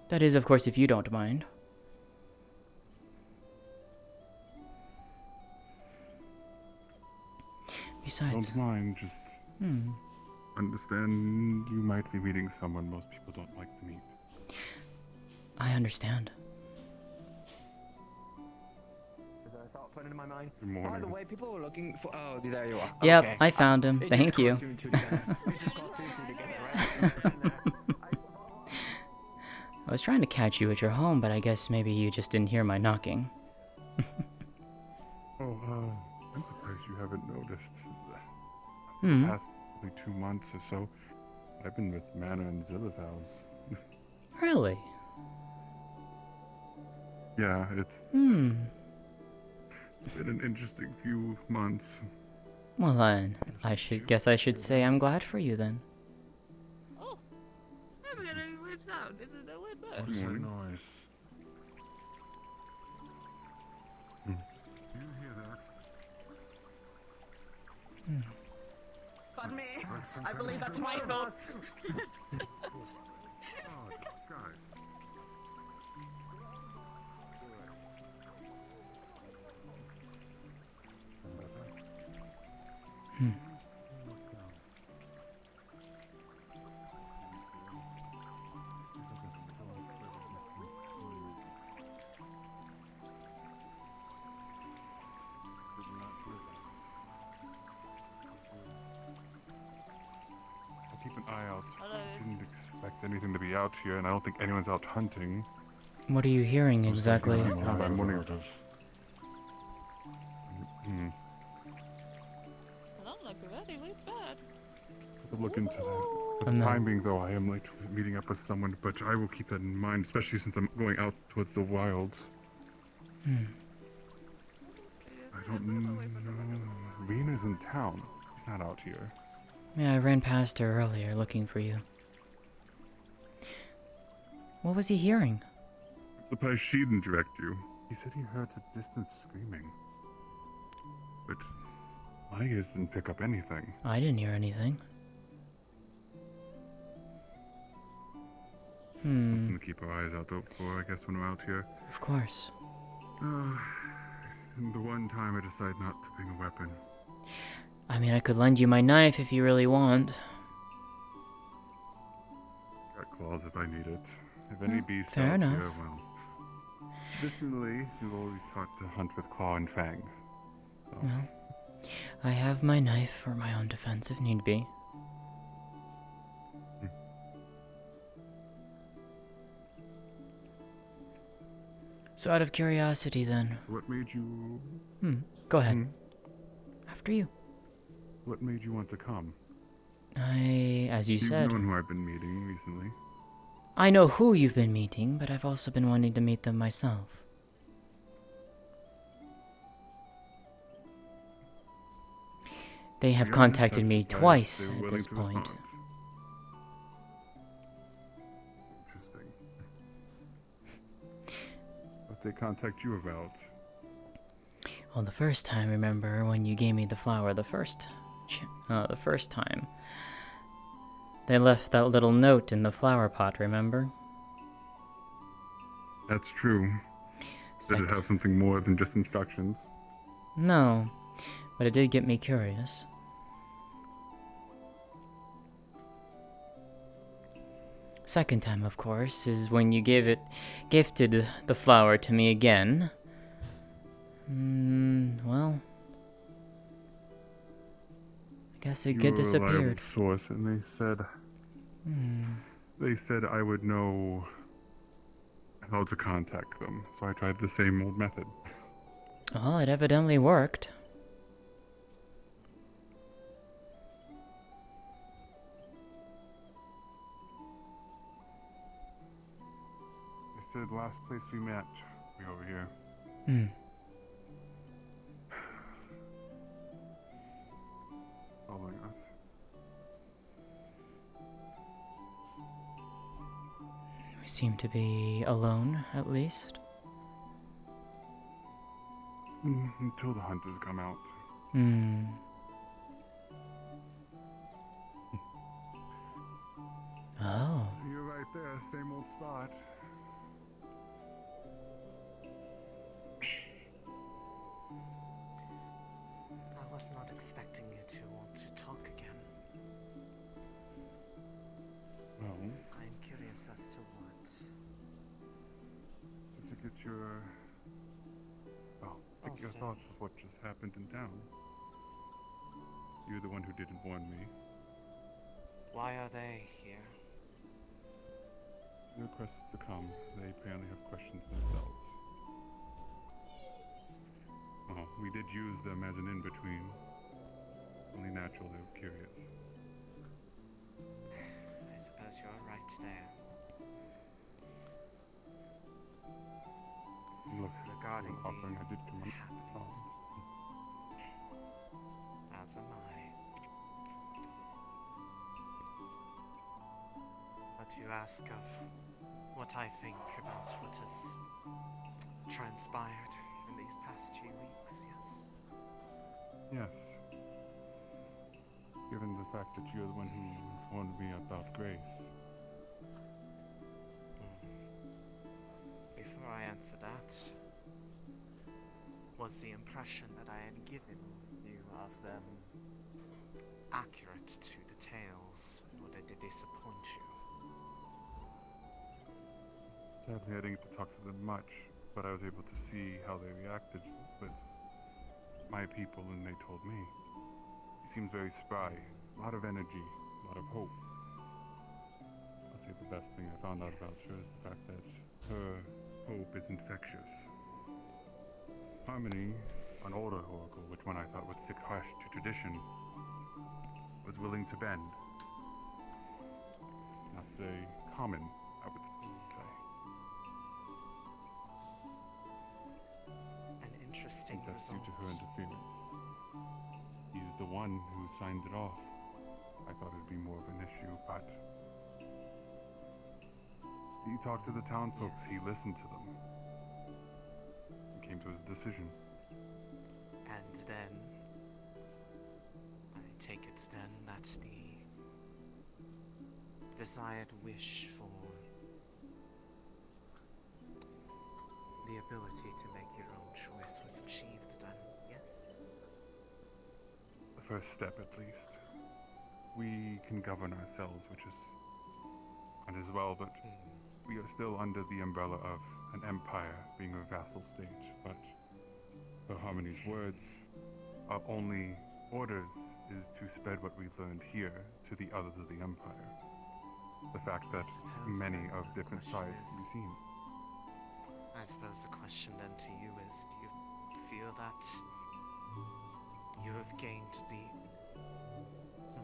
R: That is, of course, if you don't mind. Besides...
U: Don't mind, just... Understand you might be meeting someone most people don't like to meet.
R: I understand.
V: Put it in my mind.
U: Good morning.
V: By the way, people were looking for. Oh, there you are.
R: Yep,
V: Okay.
R: I found him. Thank you.
V: It just cost 2 together, right?
R: I was trying to catch you at your home, but I guess maybe you just didn't hear my knocking.
U: I'm surprised you haven't noticed.
R: Hmm.
U: The past 2 months or so, I've been with Mana and Zilla's house.
R: Really?
U: Yeah, it's been an interesting few months.
R: Well then, I should say I'm glad for you then.
K: Oh, I'm gonna weird sound. Is it a weird bird?
U: What is that noise? You hear that?
A: Pardon me. I believe that's my fault.
U: Keep an eye out. I didn't expect anything to be out here, and I don't think anyone's out hunting.
R: What are you hearing exactly?
U: I'm wondering.
K: Not like a very late bird.
U: To look into that. For the time being, though, I am late meeting up with someone, but I will keep that in mind, especially since I'm going out towards the wilds. I don't know. Rena's in town. She's not out here.
R: Yeah, I ran past her earlier looking for you. What was he hearing?
U: I'm surprised she didn't direct you. He said he heard a distant screaming. But my ears didn't pick up anything.
R: I didn't hear anything.
U: Something to keep our eyes out for, I guess, when we're out here.
R: Of course.
U: And the one time I decide not to bring a weapon.
R: I mean, I could lend you my knife if you really want.
U: Got claws if I need it. If any beast
R: fair
U: out
R: enough.
U: here, well. Traditionally, we've always taught to hunt with claw and fang. So.
R: Well, I have my knife for my own defense if need be. So out of curiosity then.
U: So what made you...
R: Go ahead. After you.
U: What made you want to come?
R: As you said...
U: You've known who I've been meeting recently.
R: I know who you've been meeting, but I've also been wanting to meet them myself. They have contacted me twice at this point.
U: Interesting. What they contact you about?
R: Well, the first time, remember, when you gave me the flower the first time. They left that little note in the flower pot, remember?
U: That's true. Did it have something more than just instructions?
R: No, but it did get me curious. Second time, of course, is when you gifted the flower to me again. Well, I guess it disappeared.
U: You were a reliable source, and they said I would know how to contact them, so I tried the same old method.
R: Well, it evidently worked.
U: They said last place we met, we over here. Following us.
R: We seem to be alone, at least.
U: Until the hunters come out.
R: Oh.
U: You're right there, same old spot.
I: I was not expecting you to want to talk again.
U: Well,
I: I'm curious as to what.
U: To get your... Well, take your thoughts of what just happened in town. You're the one who didn't warn me.
I: Why are they here?
U: They requested to come. They apparently have questions themselves. Oh, we did use them as an in-between. Only natural they were curious.
I: I suppose you're right there.
U: Look,
I: regarding the
U: offering I did come up.
I: happenings. As am I. But you ask of what I think about what has transpired in these past few weeks, yes?
U: Yes. Given the fact that you're the one who informed me about Grace.
I: Before I answer that, was the impression that I had given you of them accurate to the tales, or did they disappoint you?
U: Sadly, I didn't get to talk to them much, but I was able to see how they reacted with my people, and they told me. He seems very spry, a lot of energy, a lot of hope. I'll say the best thing I found out about her is the fact that her hope is infectious. Harmony, an older oracle, which one I thought would stick harsh to tradition, was willing to bend. Not say common, I would say.
I: An interesting
U: That's due
I: result.
U: to her interference. He's the one who signed it off. I thought it'd be more of an issue, but he talked to the townsfolk. He listened to them. He came to his decision.
I: And then, I take it then that's the desired wish for the ability to make your own choice was achieved then, yes?
U: The first step, at least. We can govern ourselves, which is fine as well, but we are still under the umbrella of an empire being a vassal state. But per Harmony's words, our only orders is to spread what we've learned here to the others of the empire. The fact that many of different sides can be seen.
I: I suppose the question then to you is, do you feel that you have gained the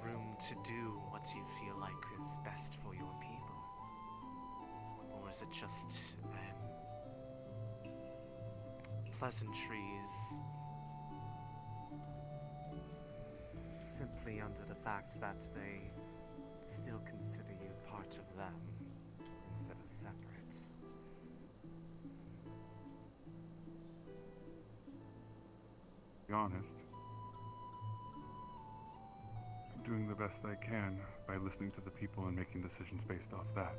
I: room to do what you feel like is best for your people? Or is it just pleasantries simply under the fact that they still consider you part of them instead of separate?
U: To be honest, I'm doing the best I can by listening to the people and making decisions based off that.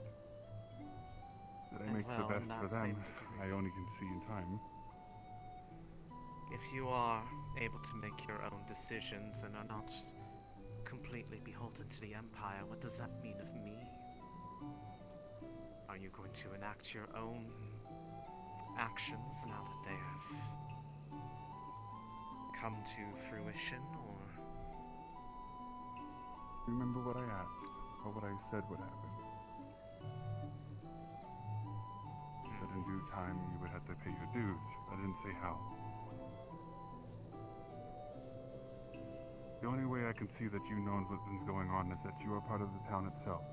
U: That I make the
I: well, in
U: best
I: that
U: for
I: same
U: them,
I: degree,
U: I only can see in time.
I: if you are able to make your own decisions and are not completely beholden to the Empire, what does that mean of me? Are you going to enact your own actions now that they have come to fruition, or?
U: Remember what I asked, or what I said would happen. I said in due time you would have to pay your dues. I didn't say how. The only way I can see that you know what's been going on is that you are part of the town itself.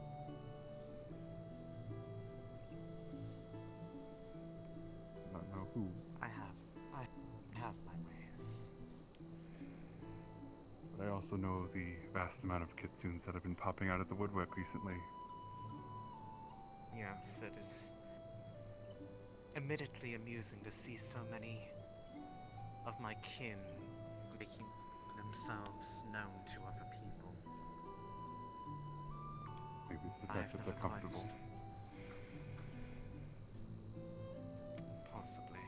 U: I don't know who.
I: I have my ways.
U: But I also know the vast amount of kitsunes that have been popping out of the woodwork recently.
I: Yes, it is admittedly amusing to see so many of my kin making themselves known to other people.
U: Maybe it's the fact that they're comfortable.
I: Possibly.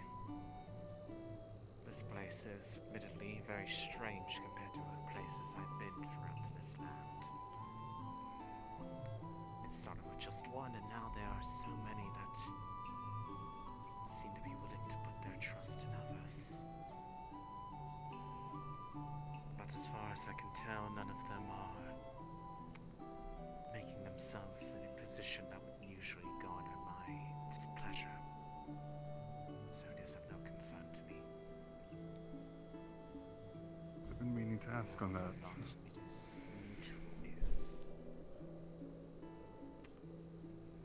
I: This place is admittedly very strange compared to other places I've been throughout this land. It started with just one, and now there are so many that seem to be willing to put their trust in others. But as far as I can tell, none of them are making themselves in a position that would usually garner my displeasure. So it is of no concern to me.
U: I've been meaning to ask on that.
I: Not it is mutual is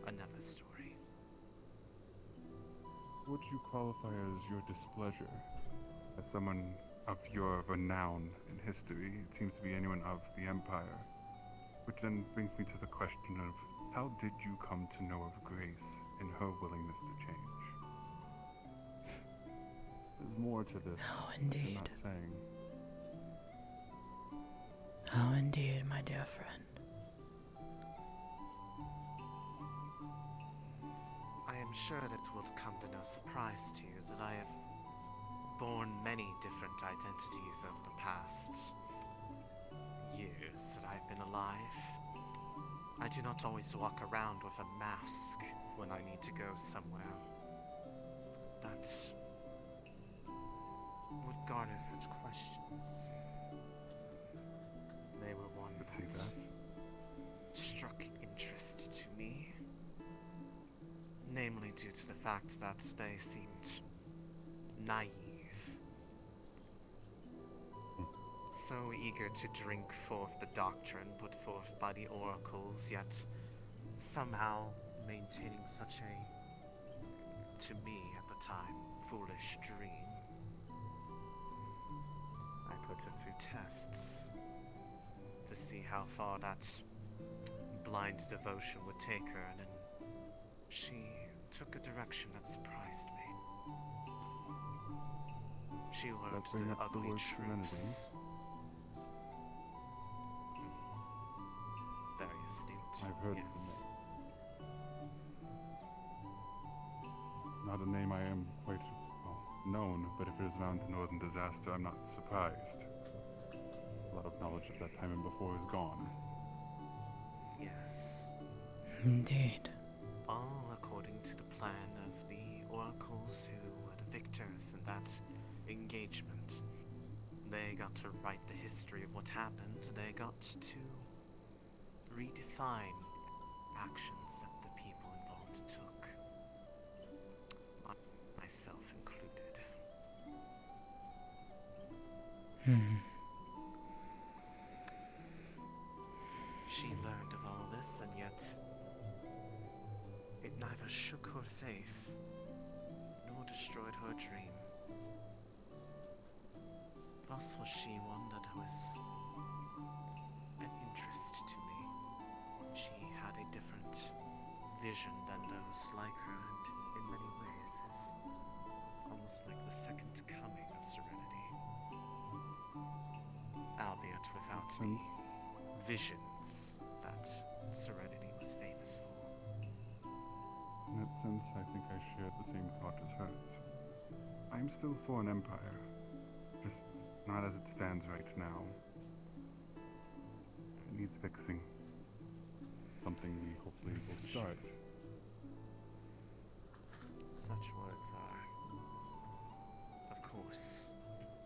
I: another story.
U: What would you qualify as your displeasure? As someone of your renown in history, it seems to be anyone of the Empire. Which then brings me to the question of, how did you come to know of Grace and her willingness to change? There's more to this.
R: Oh,
U: that
R: indeed.
U: you're not saying.
R: Oh, indeed, my dear friend.
I: I am sure that it will come to no surprise to you that I have borne many different identities over the past years that I've been alive. I do not always walk around with a mask when I need to go somewhere. That would garner such questions. They were one that struck interest to me, namely due to the fact that they seemed naive. So eager to drink forth the doctrine put forth by the oracles, yet somehow maintaining such a, to me at the time, foolish dream. I put her through tests to see how far that blind devotion would take her, and then she took a direction that surprised me. She learned
U: bring
I: the
U: up the
I: ugly
U: word
I: truths. Very astute.
U: I've heard
I: yes.
U: Not a name I am quite known, but if it is around the Northern Disaster, I'm not surprised. A lot of knowledge of that time and before is gone.
I: Yes.
R: Indeed.
I: All according to the plan of the oracles who were the victors in that engagement. They got to write the history of what happened. They got to redefine actions that the people involved took. My She learned of all this, and yet it neither shook her faith nor destroyed her dream. Thus was she one that was an interest to me. She had a different vision than those like her, and in many ways is almost like the second coming of Serenity. Albeit without the visions that Serenity was famous for.
U: In that sense, I think I shared the same thought as hers. I'm still for an empire, just not as it stands right now. It needs fixing. Something we hopefully will start.
I: Such words are, of course,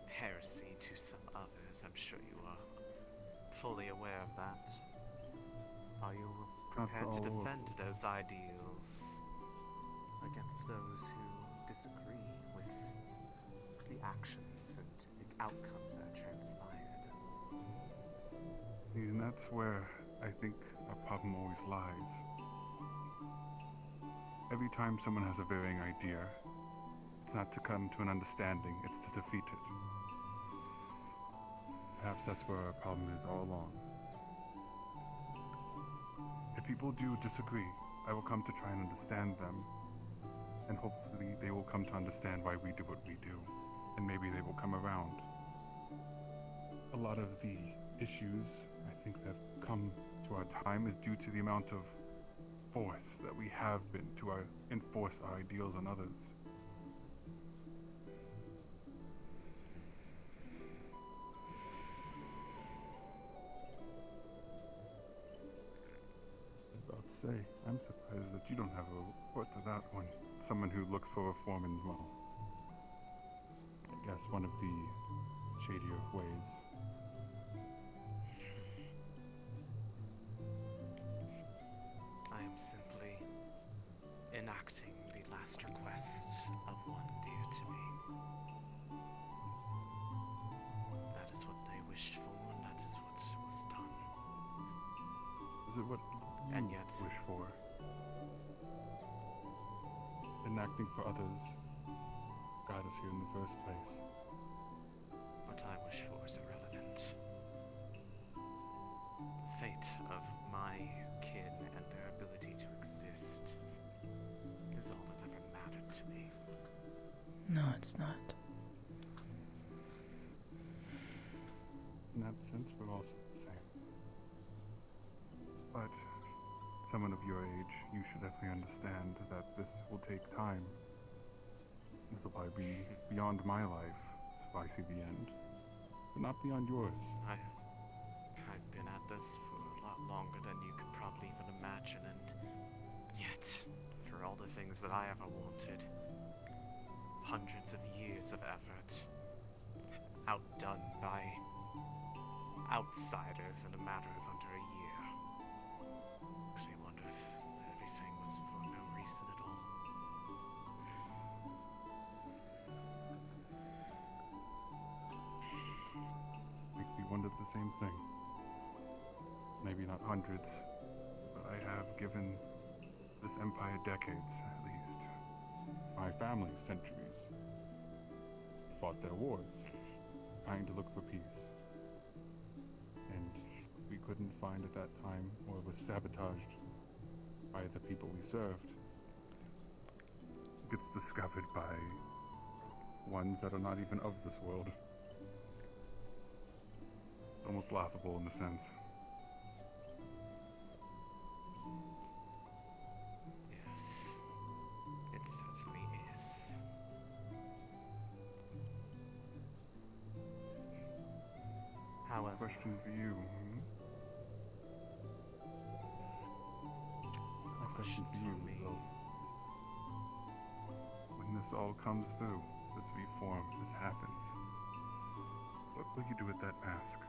I: heresy to some others. I'm sure you are fully aware of that. Are you prepared to defend those ideals against those who disagree with the actions and the outcomes that transpired?
U: And that's where I think our problem always lies. Every time someone has a varying idea, it's not to come to an understanding, it's to defeat it. Perhaps that's where our problem is all along. If people do disagree, I will come to try and understand them, and hopefully they will come to understand why we do what we do, and maybe they will come around. A lot of the issues, I think, that come to our time is due to the amount of force that we have been to enforce our ideals on others. About to say, I'm surprised that you don't have a report to that one. Someone who looks for reform in, well, I guess one of the shadier ways.
I: I am simply enacting the last request of one dear to me. That is what they wished for, and that is what was done.
U: Is it what
I: and
U: you
I: yet,
U: wish for? Enacting for others got us here in the first place.
I: what I wish for is irrelevant. The fate of my kin and their ability to exist is all that ever mattered to me.
R: No, it's not.
U: In that sense, we're also the same. But someone of your age, you should definitely understand that this will take time. This will probably be beyond my life, if I see the end, but not beyond yours.
I: I've been at this for a lot longer than you could probably even imagine, and yet, for all the things that I ever wanted, hundreds of years of effort, outdone by outsiders in a matter of under a year. Makes me wonder if everything was for no reason at all.
U: Makes me wonder the same thing. Maybe not hundreds, but I have given this empire decades, at least. My family, centuries. Fought their wars, trying to look for peace. And we couldn't find at that time, or was sabotaged by the people we served. It gets discovered by ones that are not even of this world. Almost laughable in a sense.
I: Yes, it certainly is. However,
U: question for you. A question for you, though. When this all comes through, this reform, this happens, what will you do with that mask?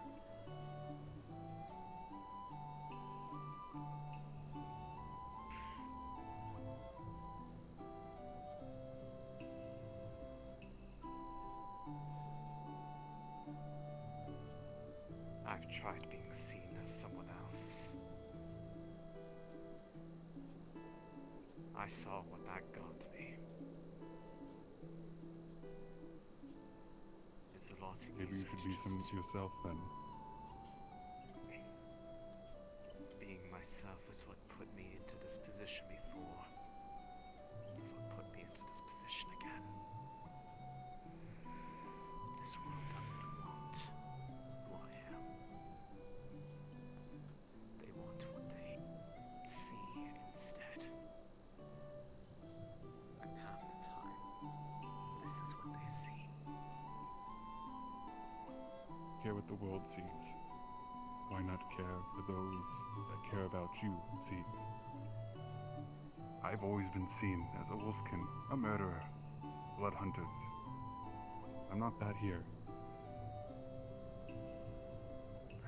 I: tried being seen as someone else. I saw what that got me. It's a lot
U: Maybe
I: easier
U: you should
I: to
U: be
I: just...
U: some yourself then.
I: Being myself is what put me into this position before. It's what put me into this position again. This world doesn't want who I am. They want what they see instead. And half the time, this is what they see.
U: Care what the world sees. Why not care for those that care about you sees? I've always been seen as a wolfkin, a murderer, blood hunters. I'm not that here.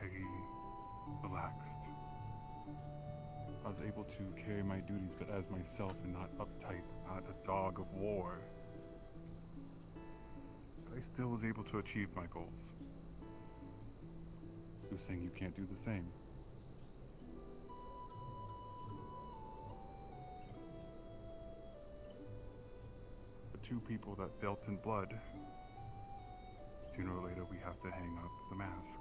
U: I relaxed. I was able to carry my duties, but as myself and not uptight, not a dog of war. But I still was able to achieve my goals. You're saying you can't do the same. The two people that dealt in blood, sooner or later we have to hang up the mask.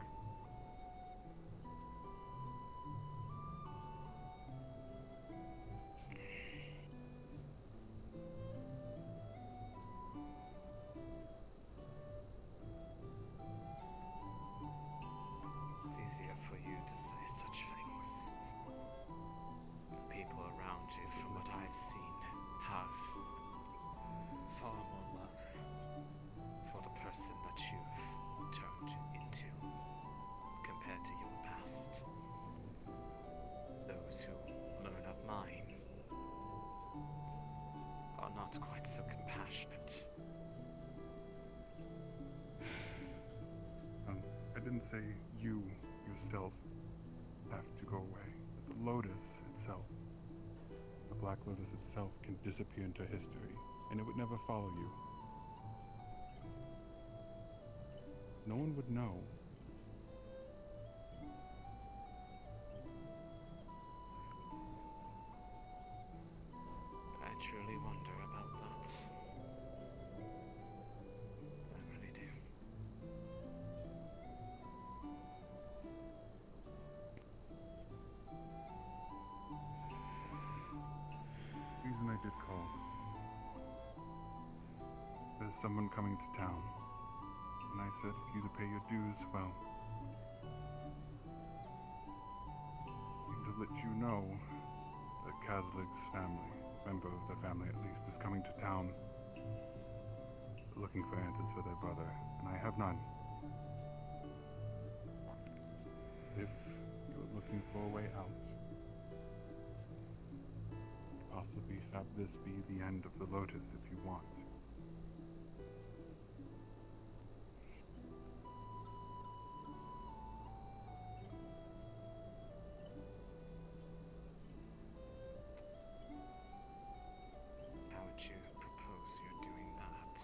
I: It's easier for you to say such things. The people around you, from what I've seen, have far more love for the person that you've turned into compared to your past. Those who learn of mine are not quite so compassionate.
U: I didn't say you yourself have to go away. But the lotus itself, the black lotus itself, can disappear into history, and it would never follow you. No one would know.
I: I truly wonder about that. I really do.
U: The reason I did call. There's someone coming to town. And I said if you to pay your dues, well, to let you know that Kazlik's family, member of the family at least, is coming to town looking for answers for their brother, and I have none. If you're looking for a way out, possibly have this be the end of the Lotus if you want.
I: How would you propose you're doing that?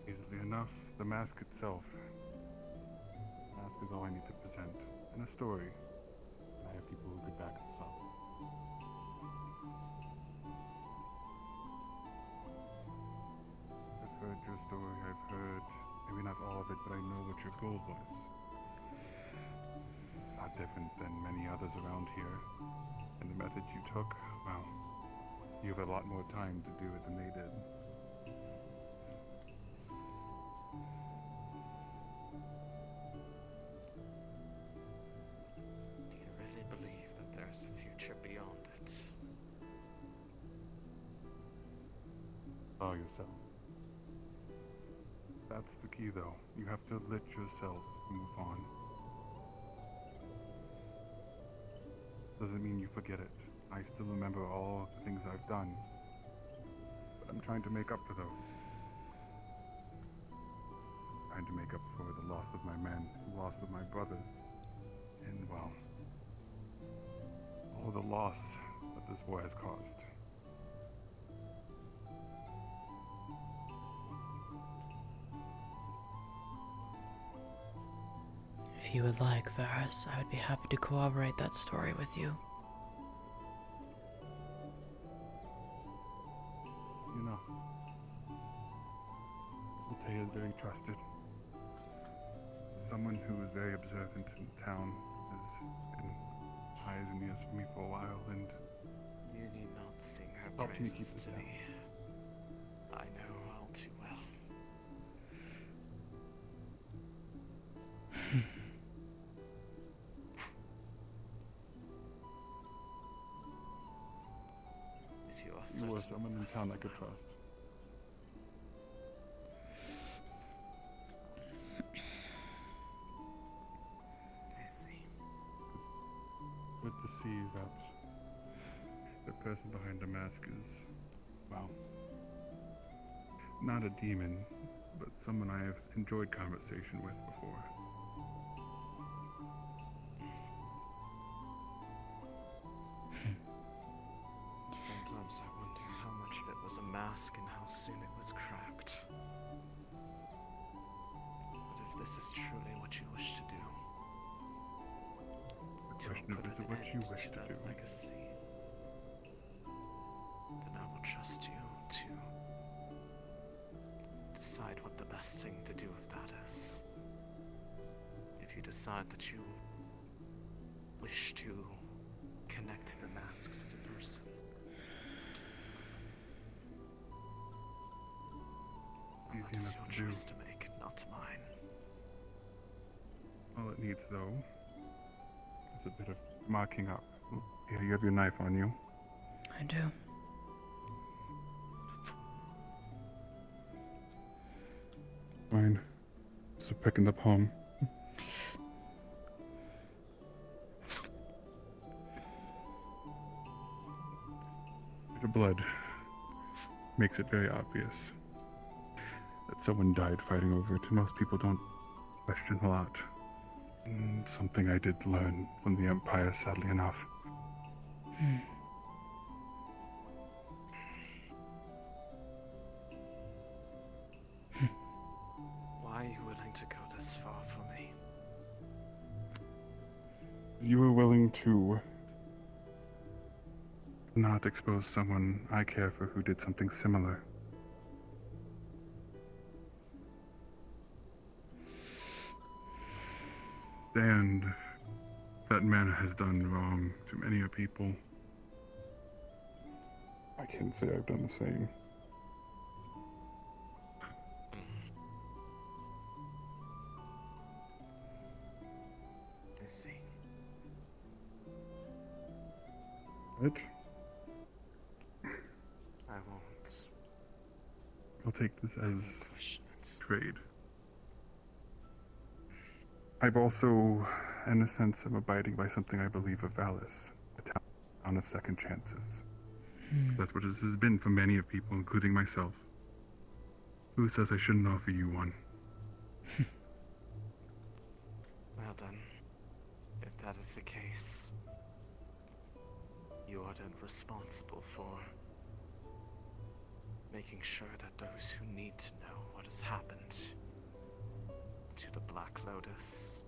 U: Easily enough, the mask itself. The mask is all I need to present, and a story. And I have people who could back this up. I've heard your story, I've heard, maybe not all of it, but I know what your goal was. It's not different than many others around here. And the method you took, well, you have a lot more time to do it than they did.
I: Do you really believe that there's a future beyond it?
U: Allow yourself. That's the key, though. You have to let yourself move on. Doesn't mean you forget it. I still remember all the things I've done. But I'm trying to make up for those. Trying to make up for the loss of my men, the loss of my brothers. And, well, all the loss that this war has caused.
R: If you would like, Varus, I would be happy to corroborate that story with you.
U: You know, Lótëa is very trusted. Someone who is very observant in town has been eyes and ears for me for a while, and
I: You need not sing her
U: helped me keep
I: praises
U: this
I: to
U: down.
I: me. I know all too well. If you are
U: You
I: certain
U: were
I: of
U: someone in
I: this,
U: town I could trust.
I: I see.
U: Good to see that the person behind the mask is, well, not a demon, but someone I have enjoyed conversation with before.
I: Sometimes I wonder how much of it was a mask and how soon it was cracked. But if this is truly what you wish to do,
U: The question of is it what you wish to do?
I: legacy, then I will trust you to decide what the best thing to do with that is. If you decide that you wish to connect the masks to the person,
U: Easy
I: that is
U: enough
I: your
U: to do.
I: choice to make, not mine.
U: All it needs, though, is a bit of marking up. Here, you have your knife on you.
R: I do.
U: Fine. So pick in the palm. Bit of blood makes it very obvious that someone died fighting over it, and most people don't question a lot. Something I did learn from the Empire, sadly enough.
I: Why are you willing to go this far for me?
U: You were willing to not expose someone I care for who did something similar. And that man has done wrong to many a people. I can't say I've done the same.
I: I see.
U: But
I: I won't
U: I'll take this as
I: question it.
U: trade. I've also, in a sense, am abiding by something I believe of Valis, a town of second chances. 'Cause that's what this has been for many of people, including myself. Who says I shouldn't offer you one?
I: Well then, if that is the case, you are then responsible for making sure that those who need to know what has happened to the Black Lotus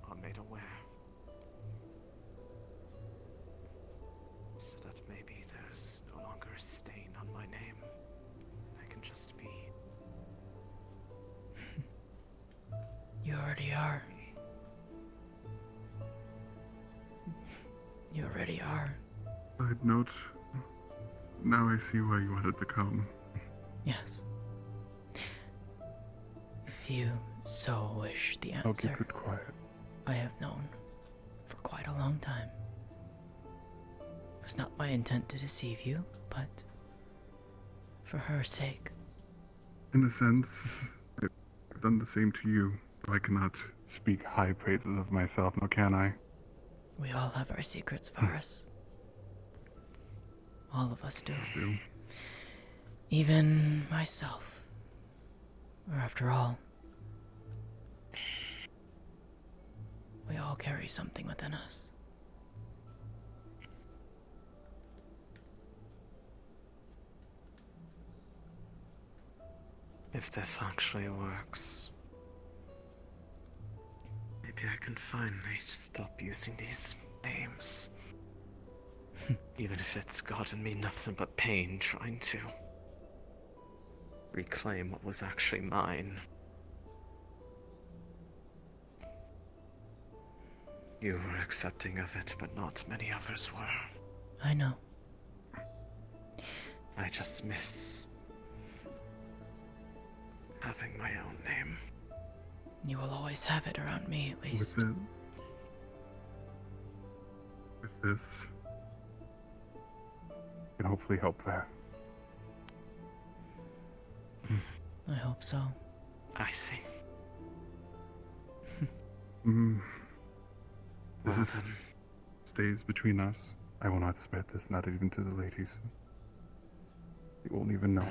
I: are made aware. So that maybe there's no longer a stain on my name. I can just be.
R: You already are. You already are.
U: Side note, now I see why you wanted to come.
R: Yes. If you so wish the
U: I'll
R: answer,
U: keep it quiet.
R: I have known for quite a long time. It was not my intent to deceive you, but for her sake.
U: In a sense, I've done the same to you. I cannot speak high praises of myself, nor can I.
R: We all have our secrets, Varus. All of us do. Even myself. Or after all, we all carry something within us.
I: If this actually works, Maybe I can finally stop using these names. Even if it's gotten me nothing but pain trying to reclaim what was actually mine. You were accepting of it, but not many others were.
R: I know.
I: I just miss having my own name.
R: You will always have it around me, at least.
U: With this, can hopefully help there.
R: I hope so.
I: I see.
U: This stays between us. I will not spread this, not even to the ladies. They won't even know.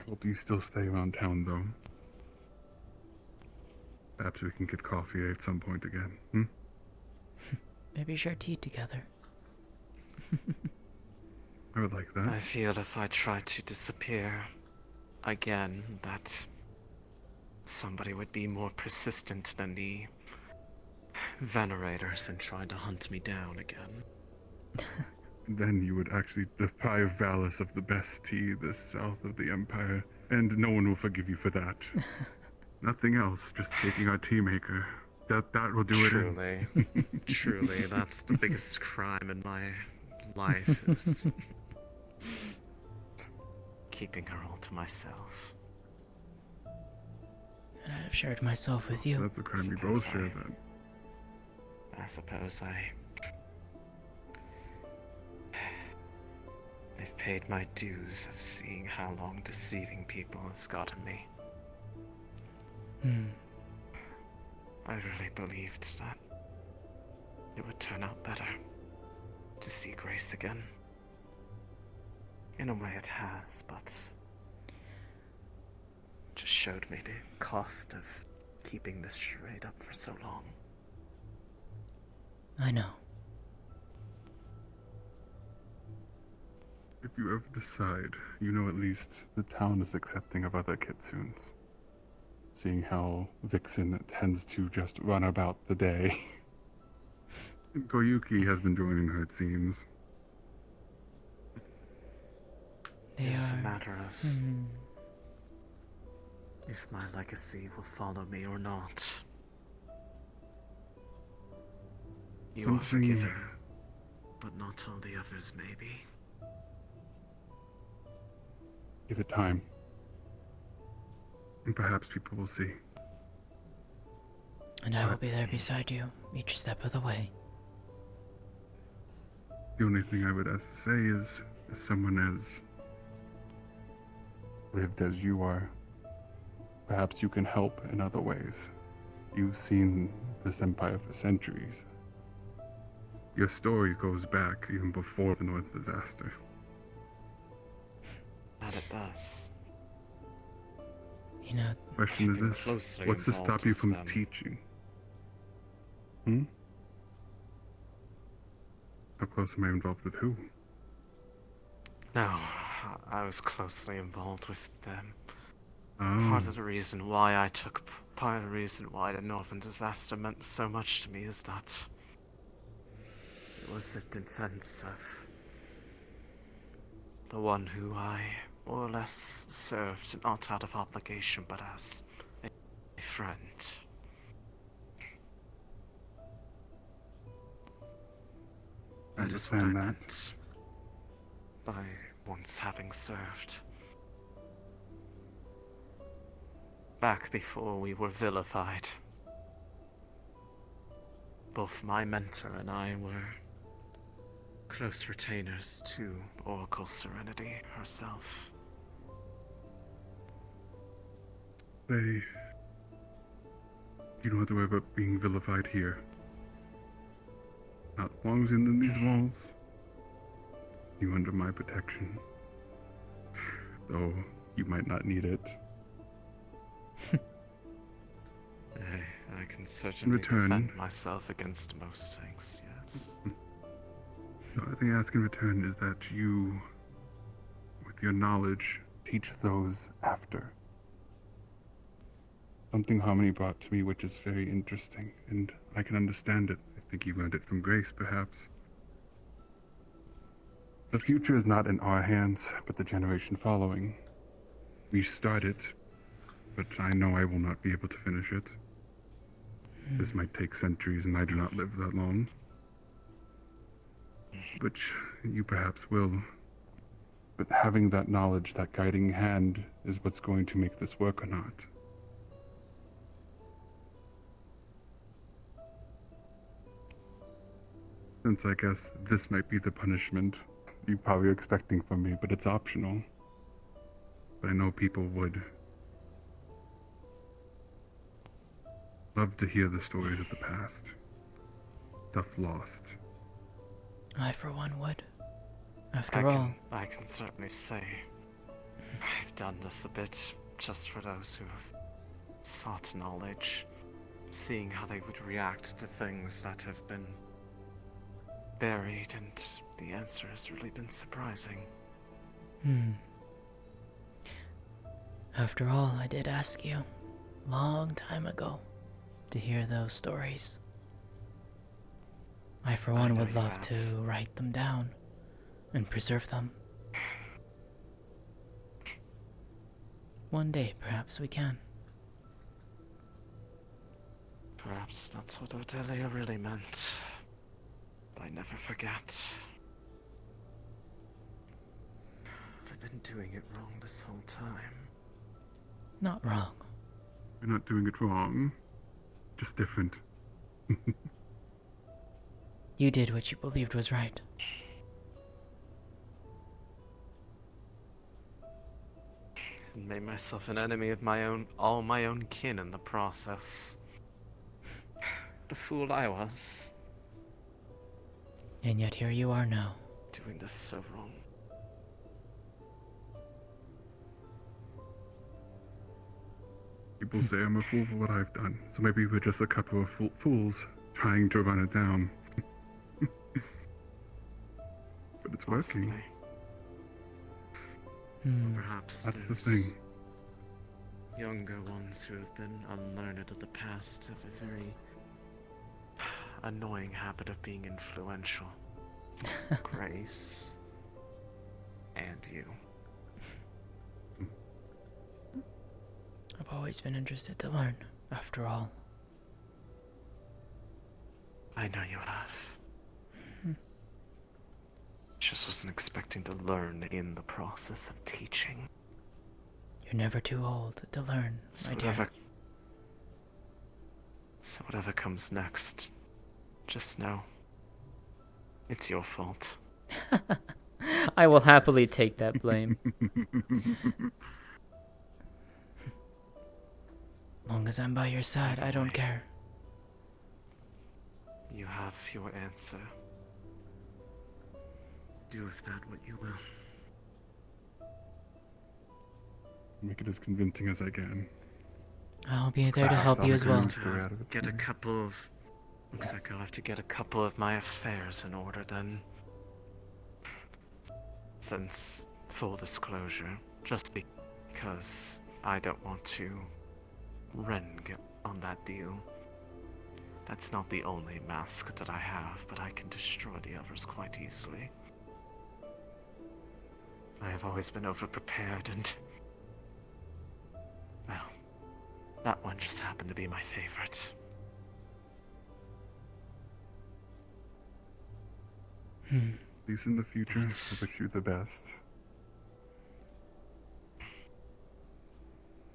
U: I hope you still stay around town, though. Perhaps we can get coffee at some point again,
R: Maybe share tea together.
U: I would like that.
I: I feel if I try to disappear again, that somebody would be more persistent than the venerators and try to hunt me down again.
U: Then you would actually deprive Valis of the best tea this south of the Empire, and no one will forgive you for that. Nothing else, just taking our tea maker. That will do
I: Truly,
U: it in.
I: truly, that's the biggest crime in my life is keeping her all to myself.
R: And I've shared myself with you.
U: That's a crime we both share then.
I: I suppose I've paid my dues of seeing how long deceiving people has gotten me. I really believed that it would turn out better to see Grace again. In a way it has, but just showed me the cost of keeping this charade up for so long.
R: I know.
U: If you ever decide, you know at least the town is accepting of other kitsunes. Seeing how Vixen tends to just run about the day. And Koyuki has been joining her, it seems.
I: It's a matter of if my legacy will follow me or not. You are forgiven, but not all the others may be.
U: Give it time. And perhaps people will see.
R: And I will be there beside you, each step of the way.
U: The only thing I would ask to say is, as someone as lived as you are, perhaps you can help in other ways. You've seen this empire for centuries. Your story goes back even before the North disaster.
I: That it does.
R: You know,
U: question is this: what's to stop you from teaching? How close am I involved with who?
I: No, I was closely involved with them.
U: Oh.
I: Part of the reason why the Northern disaster meant so much to me is that it was a defense of the one who I more or less served, not out of obligation, but as a friend.
U: I
I: That is what I
U: understand that.
I: meant by once having served. Back before we were vilified, both my mentor and I were close retainers to Oracle Serenity herself.
U: You don't have to worry about being vilified here. Not long as in these walls. You under my protection. Though you might not need it.
I: I can certainly
U: return,
I: defend myself against most things, yes.
U: The only thing I ask in return is that you, with your knowledge, teach those after. something Harmony brought to me which is very interesting, and I can understand it. I think he learned it from Grace, perhaps. The future is not in our hands, but the generation following. We start it, but I know I will not be able to finish it. This might take centuries, and I do not live that long. Which you perhaps will. But having that knowledge, that guiding hand, is what's going to make this work or not. Since I guess this might be the punishment you probably are expecting from me, but it's optional. But I know people would love to hear the stories of the past. Stuff lost.
R: I, for one, would. After all.
I: I can certainly say I've done this a bit just for those who have sought knowledge, seeing how they would react to things that have been buried, and the answer has really been surprising.
R: After all, I did ask you, long time ago, to hear those stories. I, for one, would love to write them down and preserve them. One day, perhaps we can.
I: Perhaps that's what Lótëa really meant. I never forget. I've been doing it wrong this whole time.
R: Not wrong.
U: You're not doing it wrong. Just different.
R: You did what you believed was right.
I: And made myself an enemy of all my own kin in the process. What a fool I was.
R: And yet here you are now.
I: Doing this so wrong.
U: People say I'm a fool for what I've done, so maybe we're just a couple of fools trying to run it down. But it's working.
I: Perhaps
U: that's the
I: those
U: thing.
I: Younger ones who have been unlearned of the past have a very annoying habit of being influential. Grace. And you.
R: I've always been interested to learn, after all.
I: I know you have. Just wasn't expecting to learn in the process of teaching.
R: You're never too old to learn, my dear.
I: So whatever comes next, just know it's your fault.
B: I will happily take that blame.
R: Long as I'm by your side, I don't care.
I: You have your answer. Do with that what you will.
U: Make it as convincing as I can.
R: I'll be there to help you as well.
I: Get a couple of... Looks like I'll have to get a couple of my affairs in order then. Since, full disclosure, just because I don't want to get on that deal. That's not the only mask that I have, but I can destroy the others quite easily. I have always been overprepared and... well, that one just happened to be my favorite.
U: At least in the future, I wish you the best.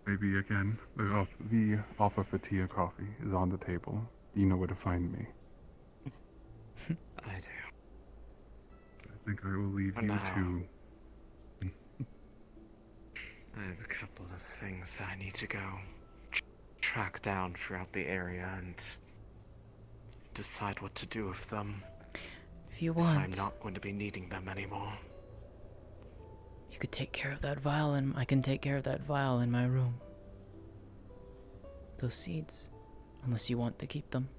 U: Maybe again, the offer for tea or coffee is on the table. You know where to find me.
I: I do.
U: I think I will leave
I: For
U: you
I: now.
U: to...
I: I have a couple of things that I need to go track down throughout the area and decide what to do with them.
R: If you want,
I: I'm not going to be needing them anymore.
R: you could take care of that vial, and I can take care of that vial in my room. Those seeds, unless you want to keep them.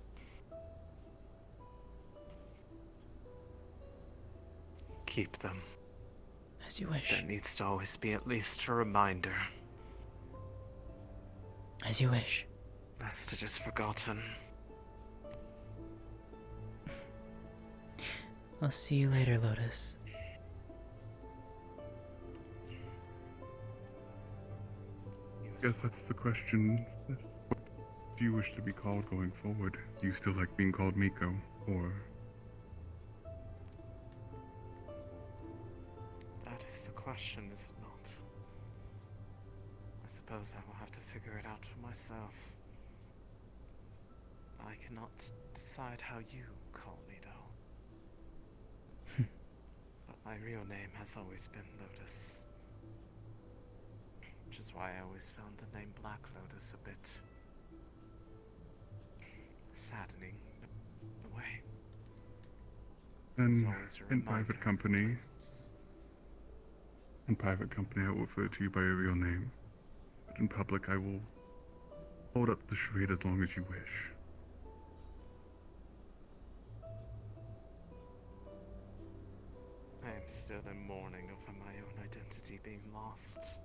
I: Keep them.
R: As you wish.
I: There needs to always be at least a reminder.
R: As you wish.
I: Message is forgotten.
R: I'll see you later, Lotus.
U: Guess that's the question. What do you wish to be called going forward? Do you still like being called Miko, or...
I: That is the question, is it not? I suppose I will have to figure it out for myself. I cannot decide how you call me, though. But my real name has always been Lotus. Which is why I always found the name Black Lotus a bit saddening in a way.
U: And in private company, I will refer to you by your real name. But in public, I will hold up the charade as long as you wish.
I: I am still in mourning over my own identity being lost.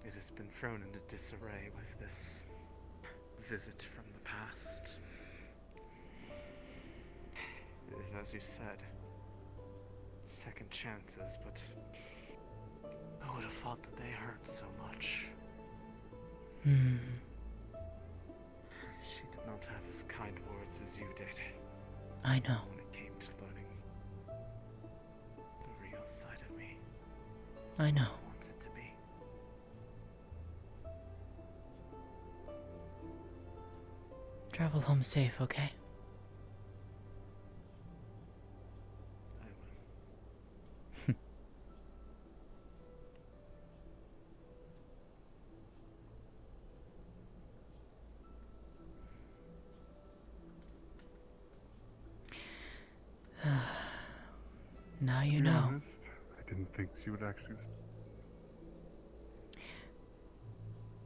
I: It has been thrown into disarray with this visit from the past. It is as you said, second chances, but I would have thought that they hurt so much. She did not have as kind words as you did.
R: I know.
I: When it came to learning the real side of me.
R: I know.
I: I want it to be.
R: Travel home safe, okay? Now you know.
U: Honest, I didn't think she would actually...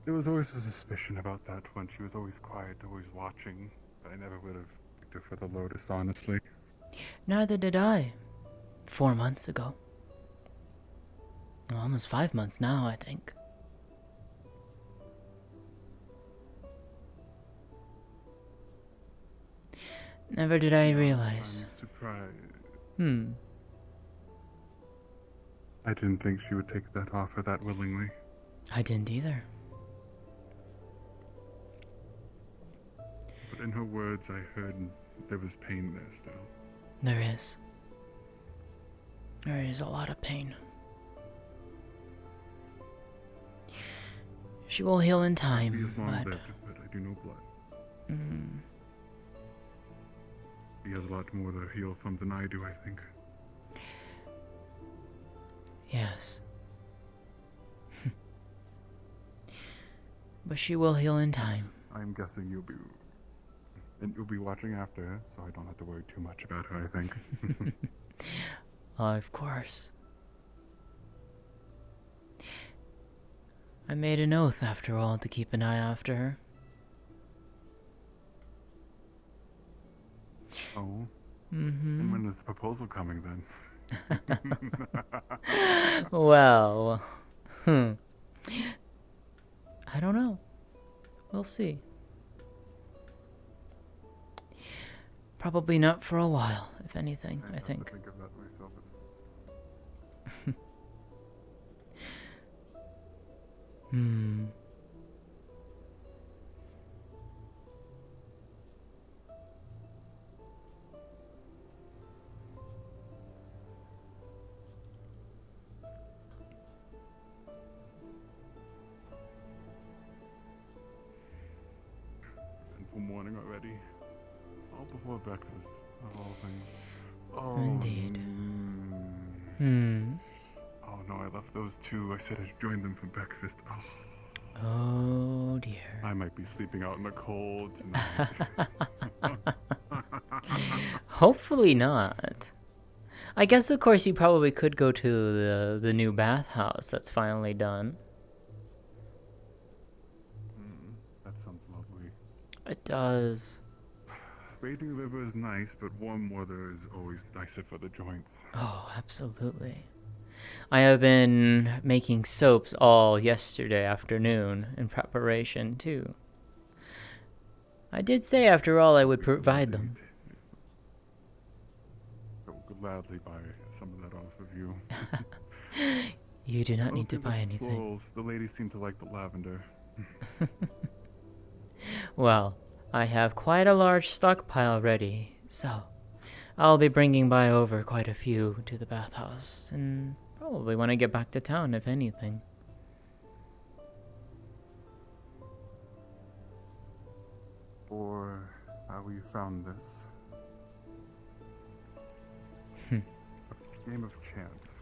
U: There was always a suspicion about that one. She was always quiet, always watching. But I never would have picked her for the Lotus, honestly.
R: Neither did I. 4 months ago. Well, almost 5 months now, I think. Never did I realize.
U: I'm surprised. I didn't think she would take that offer that willingly.
R: I didn't either.
U: But in her words, I heard there was pain there still.
R: There is. There is a lot of pain. She will heal in time,
U: He is long
R: but...
U: lived, but I do know blood. He has a lot more to heal from than I do, I think.
R: Yes. But she will heal in time.
U: I'm guessing you'll be watching after her, so I don't have to worry too much about her, I think.
R: Of course. I made an oath, after all, to keep an eye after her.
U: Oh? And when is the proposal coming, then?
R: Well, I don't know. We'll see. Probably not for a while, if anything, I think.
U: I think of that myself. For morning already. All before breakfast, of all things. Oh,
R: Indeed.
U: Oh no, I left those two. I said I'd join them for breakfast. Oh.
R: Oh dear.
U: I might be sleeping out in the cold tonight.
R: Hopefully not. I guess, of course, you probably could go to the new bathhouse that's finally done.
U: That sounds lovely.
R: It does.
U: Bathing the river is nice, but warm water is always nicer for the joints.
R: Oh, absolutely. I have been making soaps all yesterday afternoon in preparation, too. I did say, after all, I would provide them.
U: I will gladly buy some of that off of you.
R: You do not need to
U: Mostly
R: buy
U: the
R: anything.
U: florals. The ladies seem to like the lavender.
R: Well, I have quite a large stockpile ready, so I'll be bringing by over quite a few to the bathhouse, and probably when I get back to town, if anything.
U: Or how you found this. A game of chance.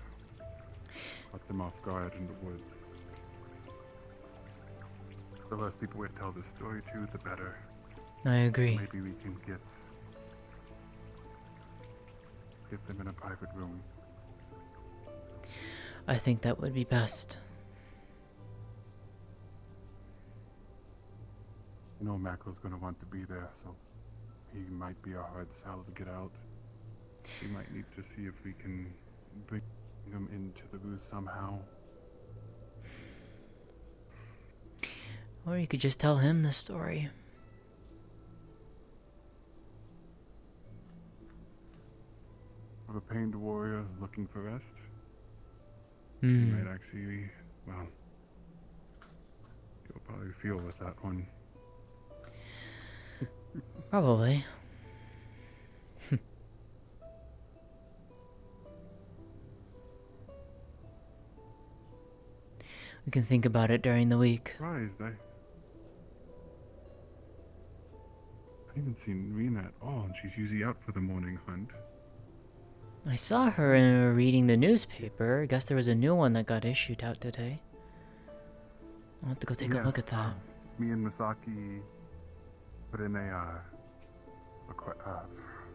U: Caught them off guard in the woods. The less people we tell this story to, the better.
R: I agree.
U: Maybe we can get them in a private room.
R: I think that would be best.
U: You know Macro's gonna want to be there, so he might be a hard sell to get out. We might need to see if we can bring him into the ruse somehow.
R: Or you could just tell him the story.
U: Of a pained warrior looking for rest. He
R: Hmm.
U: might actually, well, you'll probably feel with that one.
R: Probably. We can think about it during the week.
U: Surprised, I haven't seen Rena at all, and she's usually out for the morning hunt.
R: I saw her reading the newspaper. I guess there was a new one that got issued out today. I'll have to go take a look at that.
U: Me and Misaki put in an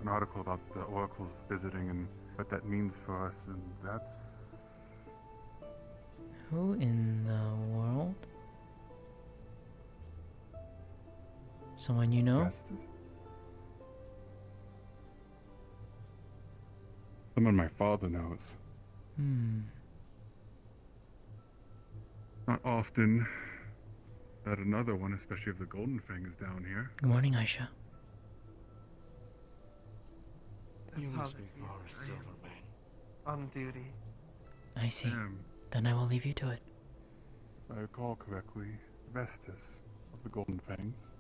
U: article about the oracles visiting and what that means for us, and that's...
R: Who in the world? Someone you know?
U: Someone my father knows. Not often that another one, especially if the Golden Fang is down here.
R: Good morning, Aisha.
C: You must be Forrest Silverman.
F: On duty.
R: I see. Then I will leave you to it.
U: If I recall correctly, Vestus of the Golden Fangs.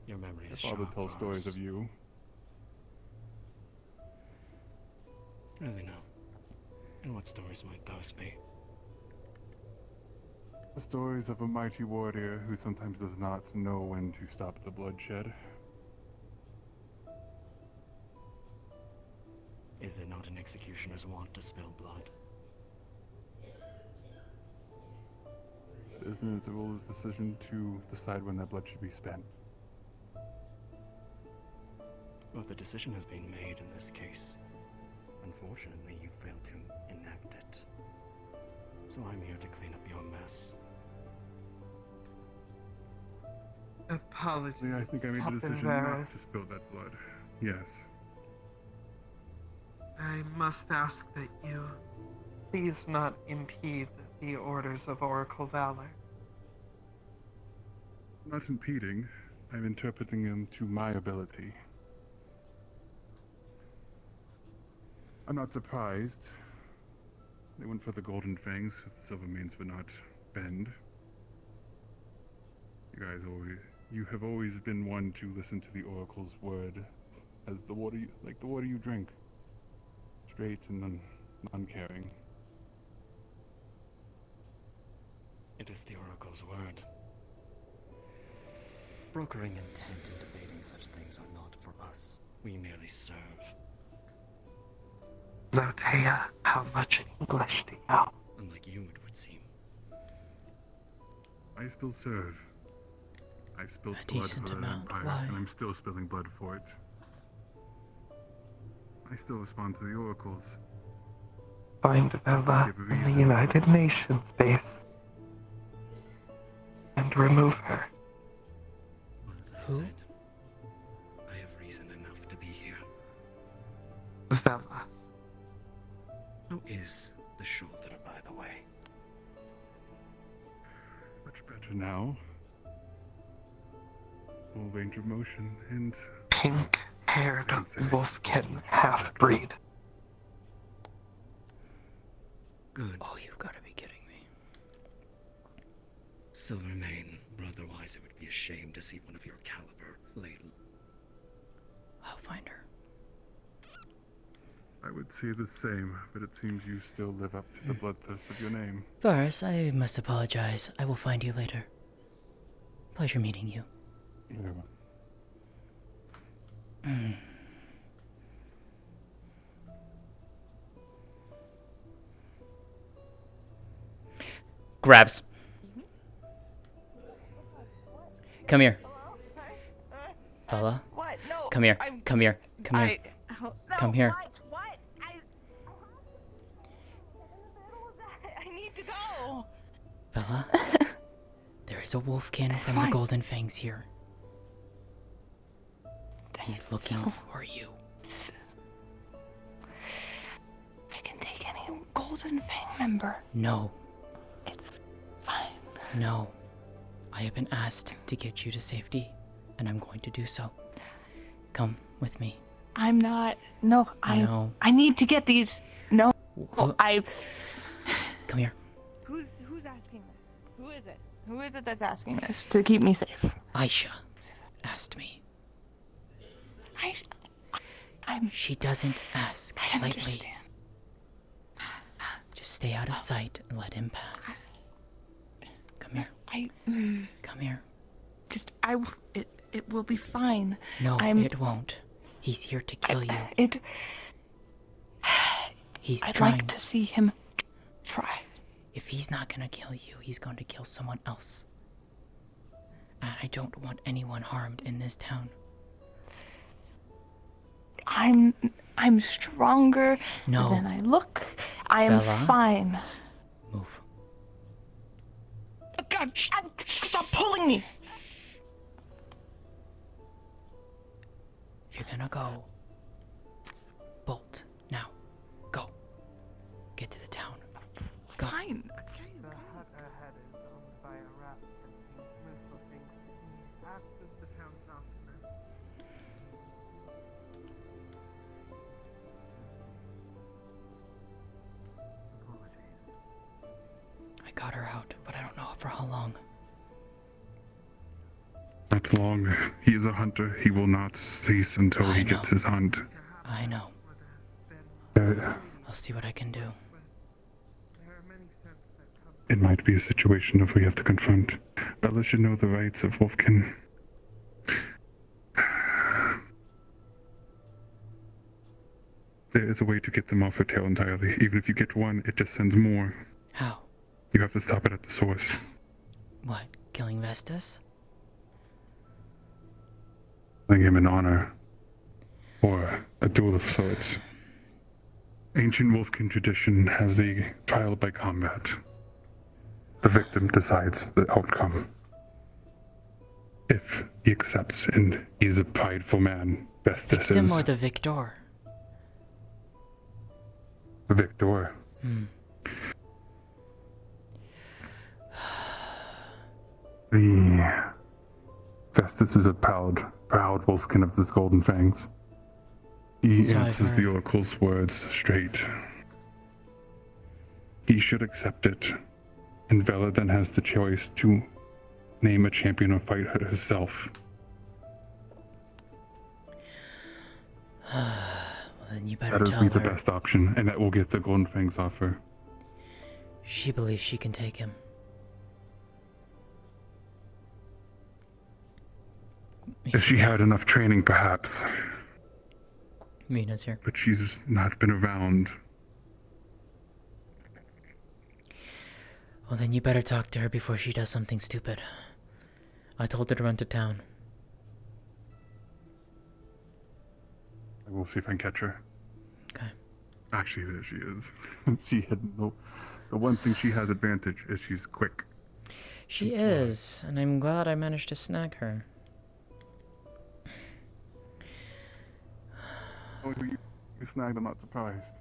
C: Your memory
U: My
C: is
U: father
C: sharp,
U: tells stories
C: Forrest.
U: of you.
C: Really no. And what stories might those be?
U: The stories of a mighty warrior who sometimes does not know when to stop the bloodshed.
C: Is it not an executioner's want to spill blood?
U: Isn't it the ruler's decision to decide when that blood should be spent?
C: Well, the decision has been made in this case. Unfortunately, you failed to enact it. So I'm here to clean up your mess.
F: Apologies.
U: I think I made the
F: Captain
U: decision not
F: Varus.
U: to spill that blood. Yes.
F: I must ask that you please not impede the orders of Oracle Valor.
U: I'm not impeding. I'm interpreting them to my ability. I'm not surprised. They went for the Golden Fangs if the Silvermanes would not bend. You have always been one to listen to the Oracle's word as the water you drink. Straight and non-caring.
C: It is the Oracle's word. Brokering intent and debating such things are not for us. We merely serve.
F: Lótëa, how much English do you know?
C: Unlike you, it would seem.
U: I still serve. I spilled
R: A
U: blood
R: decent
U: for that
R: amount.
U: empire,
R: Why?
U: and I'm still spilling blood for it. I still respond to the oracles.
F: Find Vela in the United Nations base and remove her.
C: As I said, I have reason enough to be here.
F: Vela.
C: How is the shoulder, by the way?
U: Much better now. full range of motion and
D: pink-haired wolfkin half-breed.
C: Good.
R: Oh, you've got to be kidding me.
C: Silvermane, otherwise it would be a shame to see one of your caliber laid.
R: I'll find her.
U: I would say the same, but it seems you still live up to the bloodthirst of your name.
R: Varus, I must apologize. I will find you later. Pleasure meeting you.
U: Very well.
B: Grabs. Come here. Fella.
T: What? No.
B: Come here. Come here. Come here. Come here.
T: What? I need to go.
R: Fella, there is a wolfkin from the Golden Fangs here. He's looking for you.
T: I can take any Golden Fang member.
R: No.
T: It's fine.
R: No. I have been asked to get you to safety, and I'm going to do so. Come with me.
T: I'm not. No,
R: No.
T: I need to get these. No.
R: What? Come here.
T: Who's asking this? Who is it? Who is it that's asking this to keep me safe?
R: Aisha asked me. She doesn't ask
T: I
R: lightly.
T: understand.
R: Just stay out of sight and let him pass. Come here. Come here.
T: It will be fine.
R: No, it won't. He's here to kill you.
T: I'd like to see him try.
R: If he's not gonna kill you, he's going to kill someone else. And I don't want anyone harmed in this town.
T: I'm stronger than I look. I am
R: Bella?
T: fine.
R: Move.
T: Oh, God, stop pulling me!
R: If you're gonna go, bolt. Now. Go. Get to the town. Go.
T: Fine.
D: The hut ahead is owned by a rat that seems most of things after the town's document.
R: I got her out, but I don't know for how long.
U: Not long. He is a hunter. He will not cease until he gets his hunt.
R: I know. I'll see what I can do.
U: It might be a situation of we have to confront. Bella should know the rights of Wolfkin. There is a way to get them off her tail entirely. Even if you get one, it just sends more.
R: How?
U: You have to stop it at the source.
R: What? Killing Vestas?
U: Killing him in honor. Or a duel of sorts. Ancient Wolfkin tradition has a trial by combat. The victim decides the outcome. If he accepts and he's a prideful man, Vestas
R: Victim
U: is
R: or the victor?
U: the victor. Vestas is a proud Wolfkin of the Golden Fangs. He
R: So I've
U: answers the
R: heard.
U: Oracle's words straight. He should accept it. And Vela then has the choice to name a champion or fight her herself.
R: Well, then you better
U: That
R: tell
U: would be
R: her.
U: the best option, and that will get the Golden Fangs off her.
R: She believes she can take him.
U: If she had enough training, perhaps.
B: Mina's here.
U: But she's not been around.
B: Well, then you better talk to her before she does something stupid. I told her to run to town.
U: I will see if I can catch her.
B: Okay.
U: Actually, there she is. She had no. The one thing she has advantage is she's quick.
B: She is, and I'm glad I managed to snag her.
U: Oh, you snagged. I'm not surprised.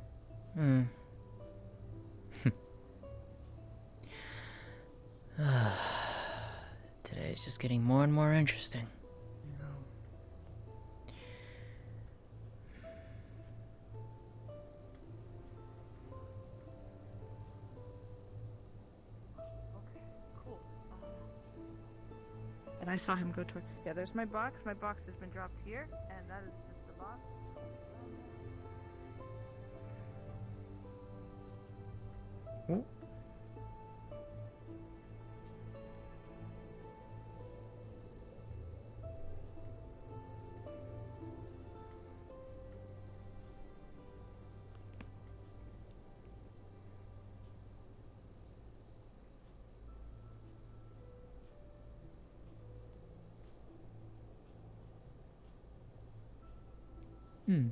B: Today is just getting more and more interesting.
D: I saw him go toward. Yeah, there's my box. My box has been dropped here, and that is just the box.
B: Ooh. Hmm.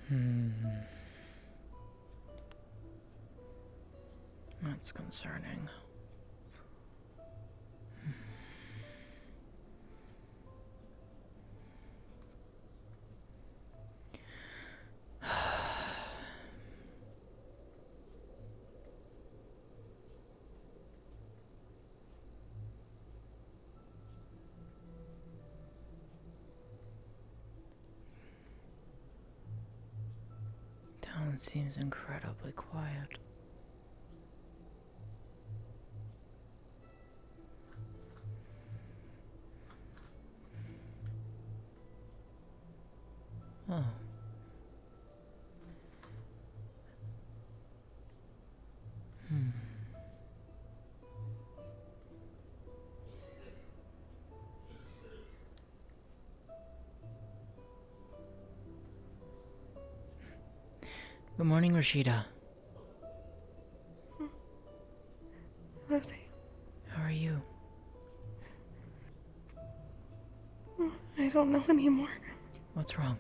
B: Hmm. That's concerning. Town seems incredibly quiet. Oh. Good morning, Rashida. How are you?
J: I don't know anymore.
B: What's wrong?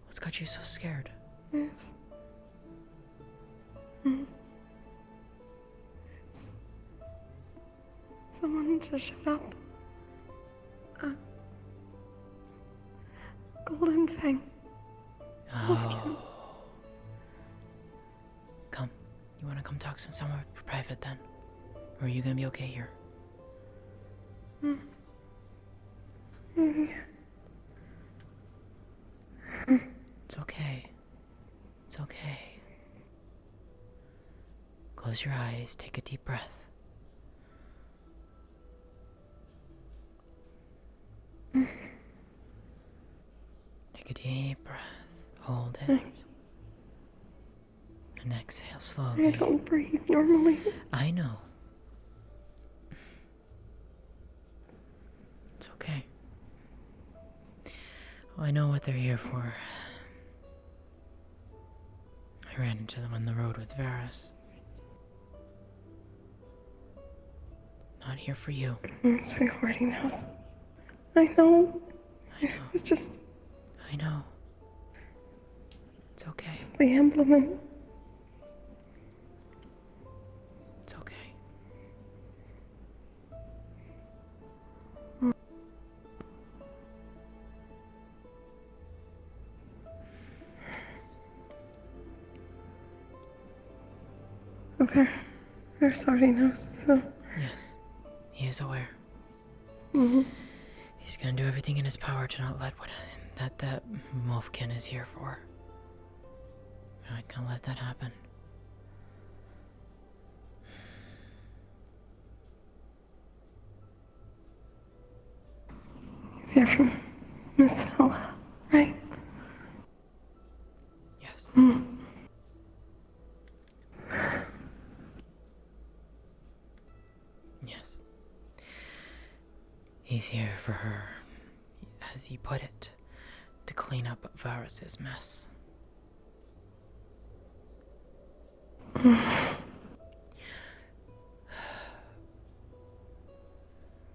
B: What's got you so scared?
J: Someone just showed up. Golden Fang.
B: Oh. Come. You want to come talk somewhere private then? Or are you gonna be okay here? It's okay. It's okay. Close your eyes, take a deep breath. Take a deep breath. Hold it. And exhale slowly.
J: I don't breathe normally.
B: I know. It's okay. I know what they're here for. I ran into them on the road with Varys. Not here for you.
J: I'm so hoarding house. I know.
B: I know.
J: It's just.
B: I know.
R: It's okay.
J: It's the emblem.
R: It's okay.
J: Okay. There's already knows, so.
R: Yes, he is aware.
J: Mm-hmm.
R: He's gonna do everything in his power to not let that Wolfkin is here for. We're not gonna let that happen.
J: He's here from Miss Fella, right?
R: Yes. Yes. He's here for her, as he put it, to clean up Varus's mess.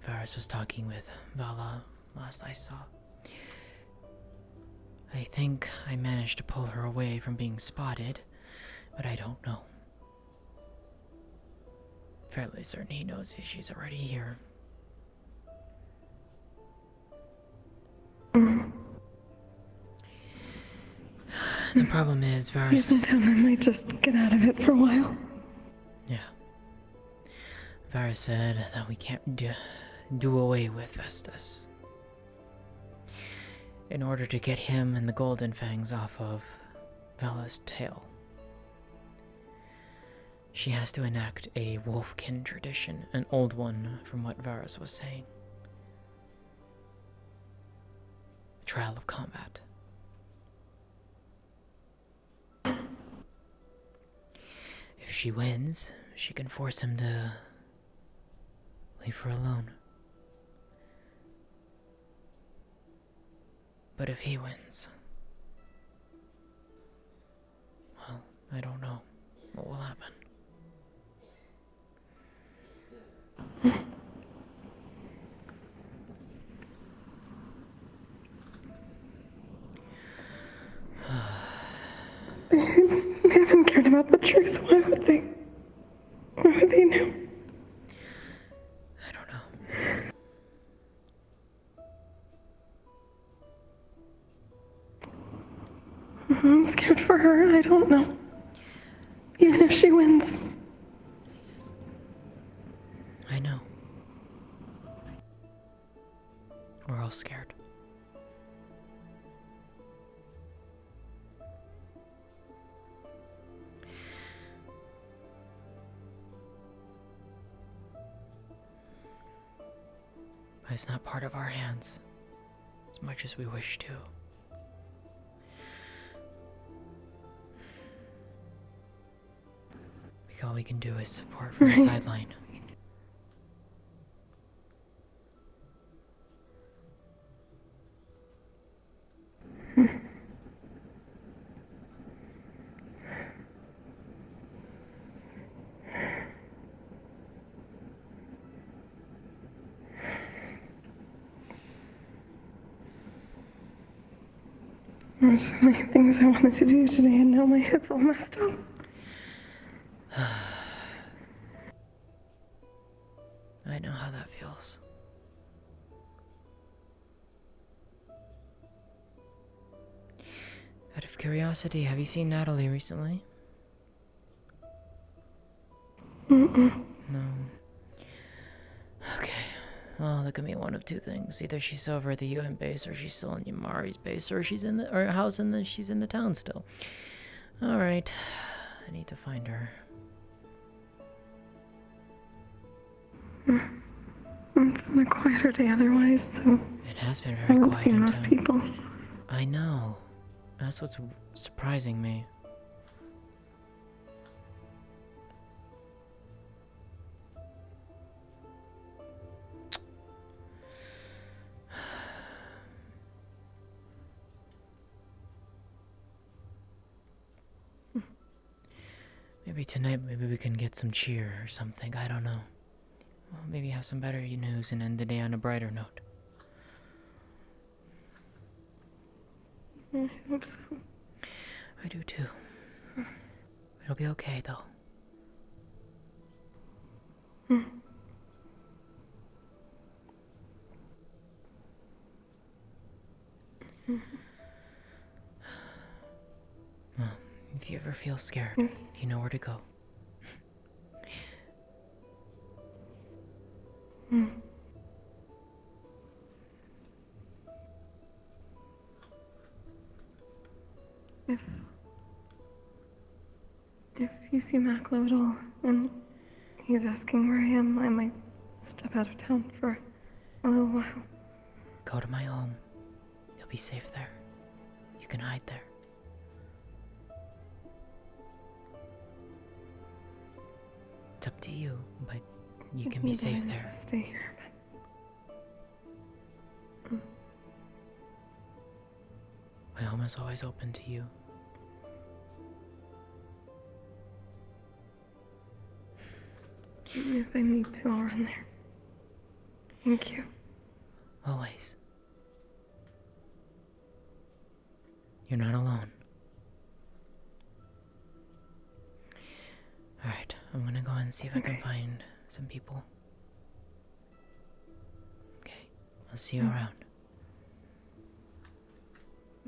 R: Varus was talking with Vala last I saw. I think I managed to pull her away from being spotted, but I don't know. Fairly certain he knows she's already here. The problem is, Varus...
J: He's in town, I might just get out of it for a while.
R: Yeah. Varus said that we can't do away with Festus. In order to get him and the Golden Fangs off of Vala's tail, she has to enact a Wolfkin tradition, an old one from what Varus was saying. A trial of combat. If she wins, she can force him to leave her alone. But if he wins, well, I don't know what will happen.
J: They haven't cared about the truth. Why would they? Why would they know?
R: I don't know.
J: I'm scared for her. I don't know. Even if she wins.
R: I know. We're all scared. But it's not part of our hands, as much as we wish to. All we can do is support from the sideline.
J: There were so many things I wanted to do today, and now my head's all messed up.
R: I know how that feels. Out of curiosity, have you seen Natalie recently?
J: Mm-mm.
R: No. Okay. Well, that could mean one of two things. Either she's over at the UN base, or she's still in Yamari's base, or she's in the house and then she's in the town still. Alright. I need to find her.
J: It's been a quieter day otherwise, so...
R: It has been
J: I
R: very
J: haven't
R: quiet
J: seen
R: in
J: most
R: town.
J: people.
R: I know. That's what's surprising me. Maybe tonight, maybe we can get some cheer or something. I don't know. Well, maybe have some better news and end the day on a brighter note.
J: I hope so.
R: I do too. It'll be okay, though. Well, if you ever feel scared, you know where to go.
J: If you see Maclo at all, and he's asking where I am, I might step out of town for a little while.
R: Go to my home. You'll be safe there. You can hide there. It's up to you, but you can be safe there.
J: Just stay here, but...
R: My home is always open to you.
J: If I need to, I'll run there. Thank you.
R: Always. You're not alone. Alright, I'm gonna go and see if I can find some people. Okay, I'll see you around.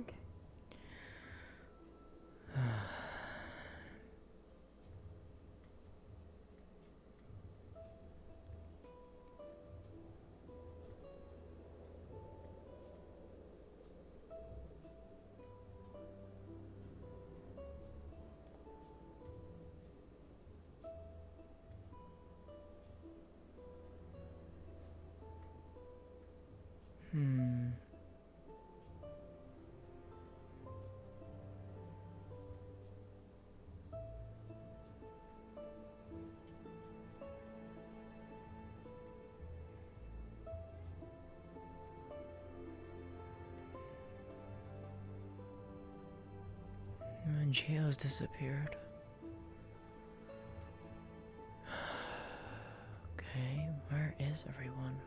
J: Okay.
R: And Gio's disappeared. Okay, where is everyone?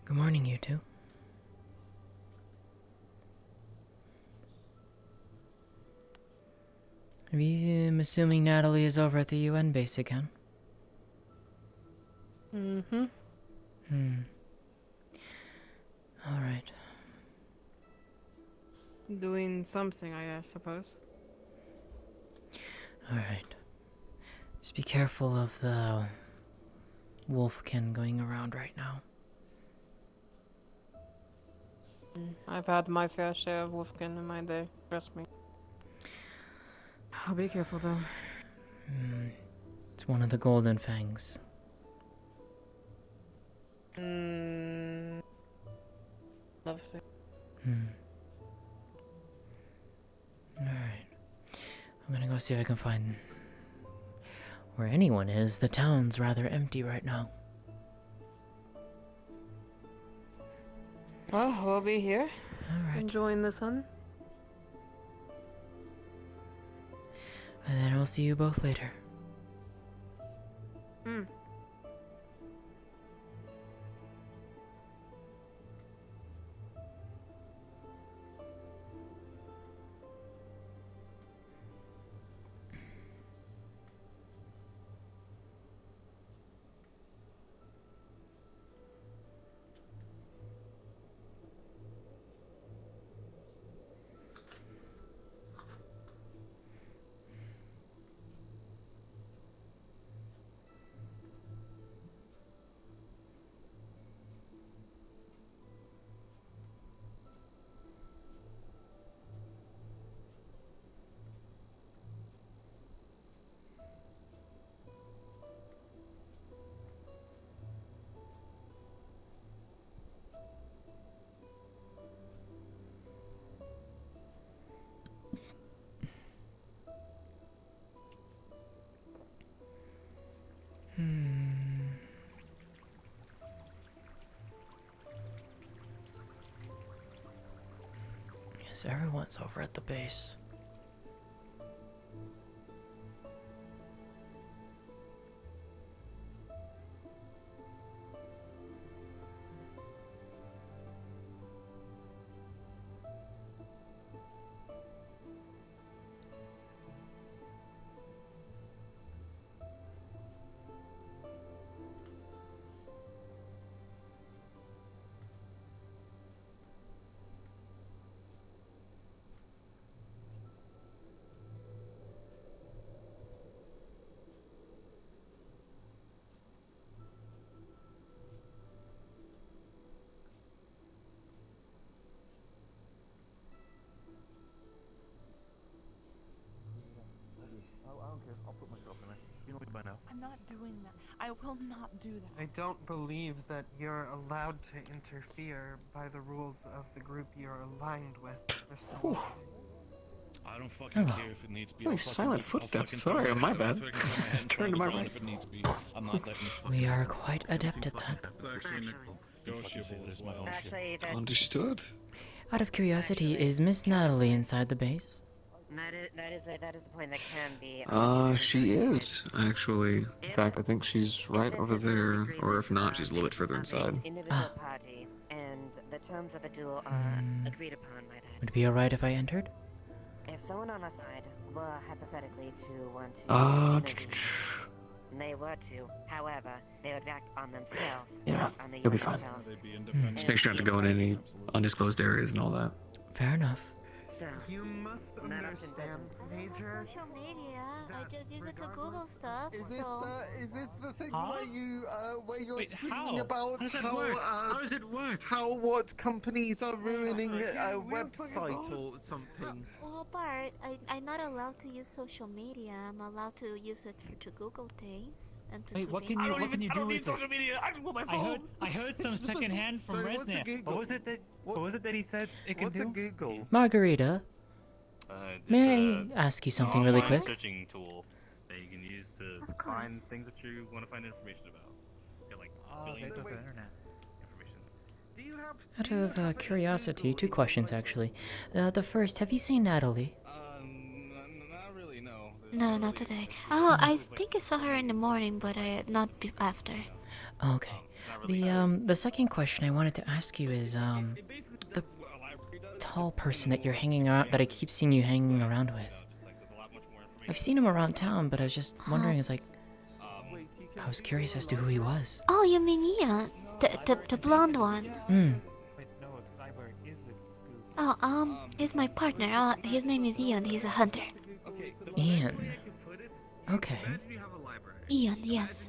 R: Good morning, you two. I'm assuming Natalie is over at the UN base again.
A: Mm-hmm.
R: Alright.
H: Doing something, I suppose.
R: Alright. Just be careful of the wolfkin going around right now.
H: I've had my fair share of wolfkin in my day, trust me. I'll be careful though.
R: It's one of the golden fangs.
H: Lovely.
R: Alright. I'm gonna go see if I can find where anyone is. The town's rather empty right now.
H: Well, we'll be here.
R: Alright.
H: Enjoying the sun.
R: And then I'll see you both later.
L: Hmm.
R: Yes, everyone's over at the base.
M: I don't care. I'll put myself in there. You know me by now.
L: I'm not doing that. I will not do that.
D: I don't believe that you're allowed to interfere by the rules of the group you're aligned with, Mr. Wolf.
W: I don't fucking
O: Hello.
W: care if it needs to be.
O: Really
W: I'll fucking
O: silent
W: I'll
O: footsteps.
W: fucking throw
O: Sorry,
W: my
O: my
W: head-
O: bad.
W: I'll fucking throw my head
O: Just
W: in
O: turned to
W: front
O: my
W: of the ground
O: right.
W: if it needs to be. I'm not letting this fucking
R: We are
W: happen.
R: quite adept at that.
W: It's actually negotiable as well.
L: Actually, that's
O: Understood.
R: Out of curiosity, is Miss Natalie inside the base?
L: that is a point that can be.
O: She is, actually. In fact, I think she's right over there, or if not, she's a little bit further inside.
L: Individual party, and the terms of the duel are agreed upon by that.
R: Would it be alright if I entered?
L: If someone on our side were hypothetically to want to intervene, they were to. However, they would act on themselves,
O: Yeah,
L: not on the
O: you'll be
L: UN
O: fine.
L: itself.
O: Just make sure not to go in any undisclosed areas and all that.
R: Fair enough.
L: So,
D: you must understand, Major.
X: Social media. I just use it to Google stuff.
S: Is this the thing
E: Huh?
S: where you're
E: Wait,
S: screaming
E: how?
S: about
E: How does that
S: how
E: work? How does it work?
S: how what companies are ruining a website or something?
X: Well, Bart, I'm not allowed to use social media. I'm allowed to use it to Google things and to.
E: Wait, what can you do with it?
D: Media. I just want my phone.
E: I heard some secondhand from
S: Sorry, what's a
E: Resnet.
S: Google?
E: What was it that he said it can
S: What's
E: do?
S: a Google?
R: Margarita, may I ask you something really quick?
E: Searching tool that you can use to find things that you want to find information about. It's got like billions of internet information.
R: Out of curiosity, two questions actually. The first, have you seen Natalie?
E: Not really, no.
X: No, not today. Oh, I think I saw her in the morning, but not after.
R: Okay. The second question I wanted to ask you is the tall person that you're hanging around, that I keep seeing you hanging around with. I've seen him around town, but I was just wondering, I was curious as to who he was.
X: Oh, you mean Ian, the blonde one?
R: Hmm.
X: Oh, he's my partner. His name is Ian. He's a hunter.
R: Ian. Okay.
X: Ian, yes.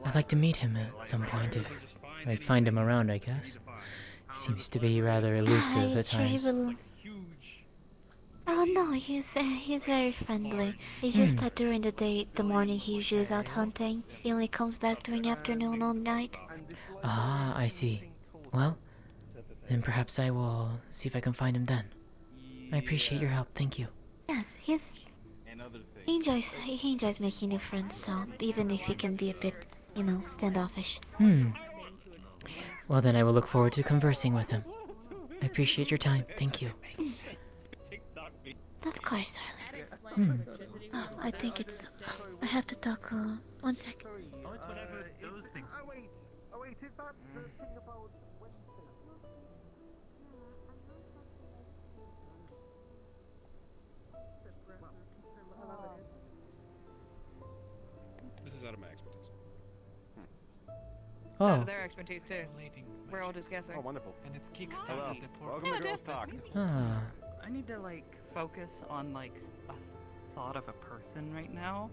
R: I'd like to meet him at some point if I find him around, I guess. Seems to be rather elusive at times.
X: Oh no, he's very friendly. It's just that during the morning he usually is out hunting. He only comes back during afternoon or night.
R: Ah, I see. Well, then perhaps I will see if I can find him then. I appreciate your help, thank you.
X: Yes, he enjoys making new friends, so even if he can be a bit, standoffish.
R: Well then I will look forward to conversing with him. I appreciate your time, thank you.
X: Of course, darling. I think it's. I have to talk. 1 second.
F: Whatever those things.
D: Oh wait, is that the thing about Wednesday?
G: This is out of my expertise.
H: It's out of their expertise too. We're all just guessing.
G: Oh, wonderful.
F: And it's
G: Hello.
F: kickstarted the portal.
G: Welcome to Girls Talk.
B: Ah.
N: I need to like focus on like a thought of a person right now.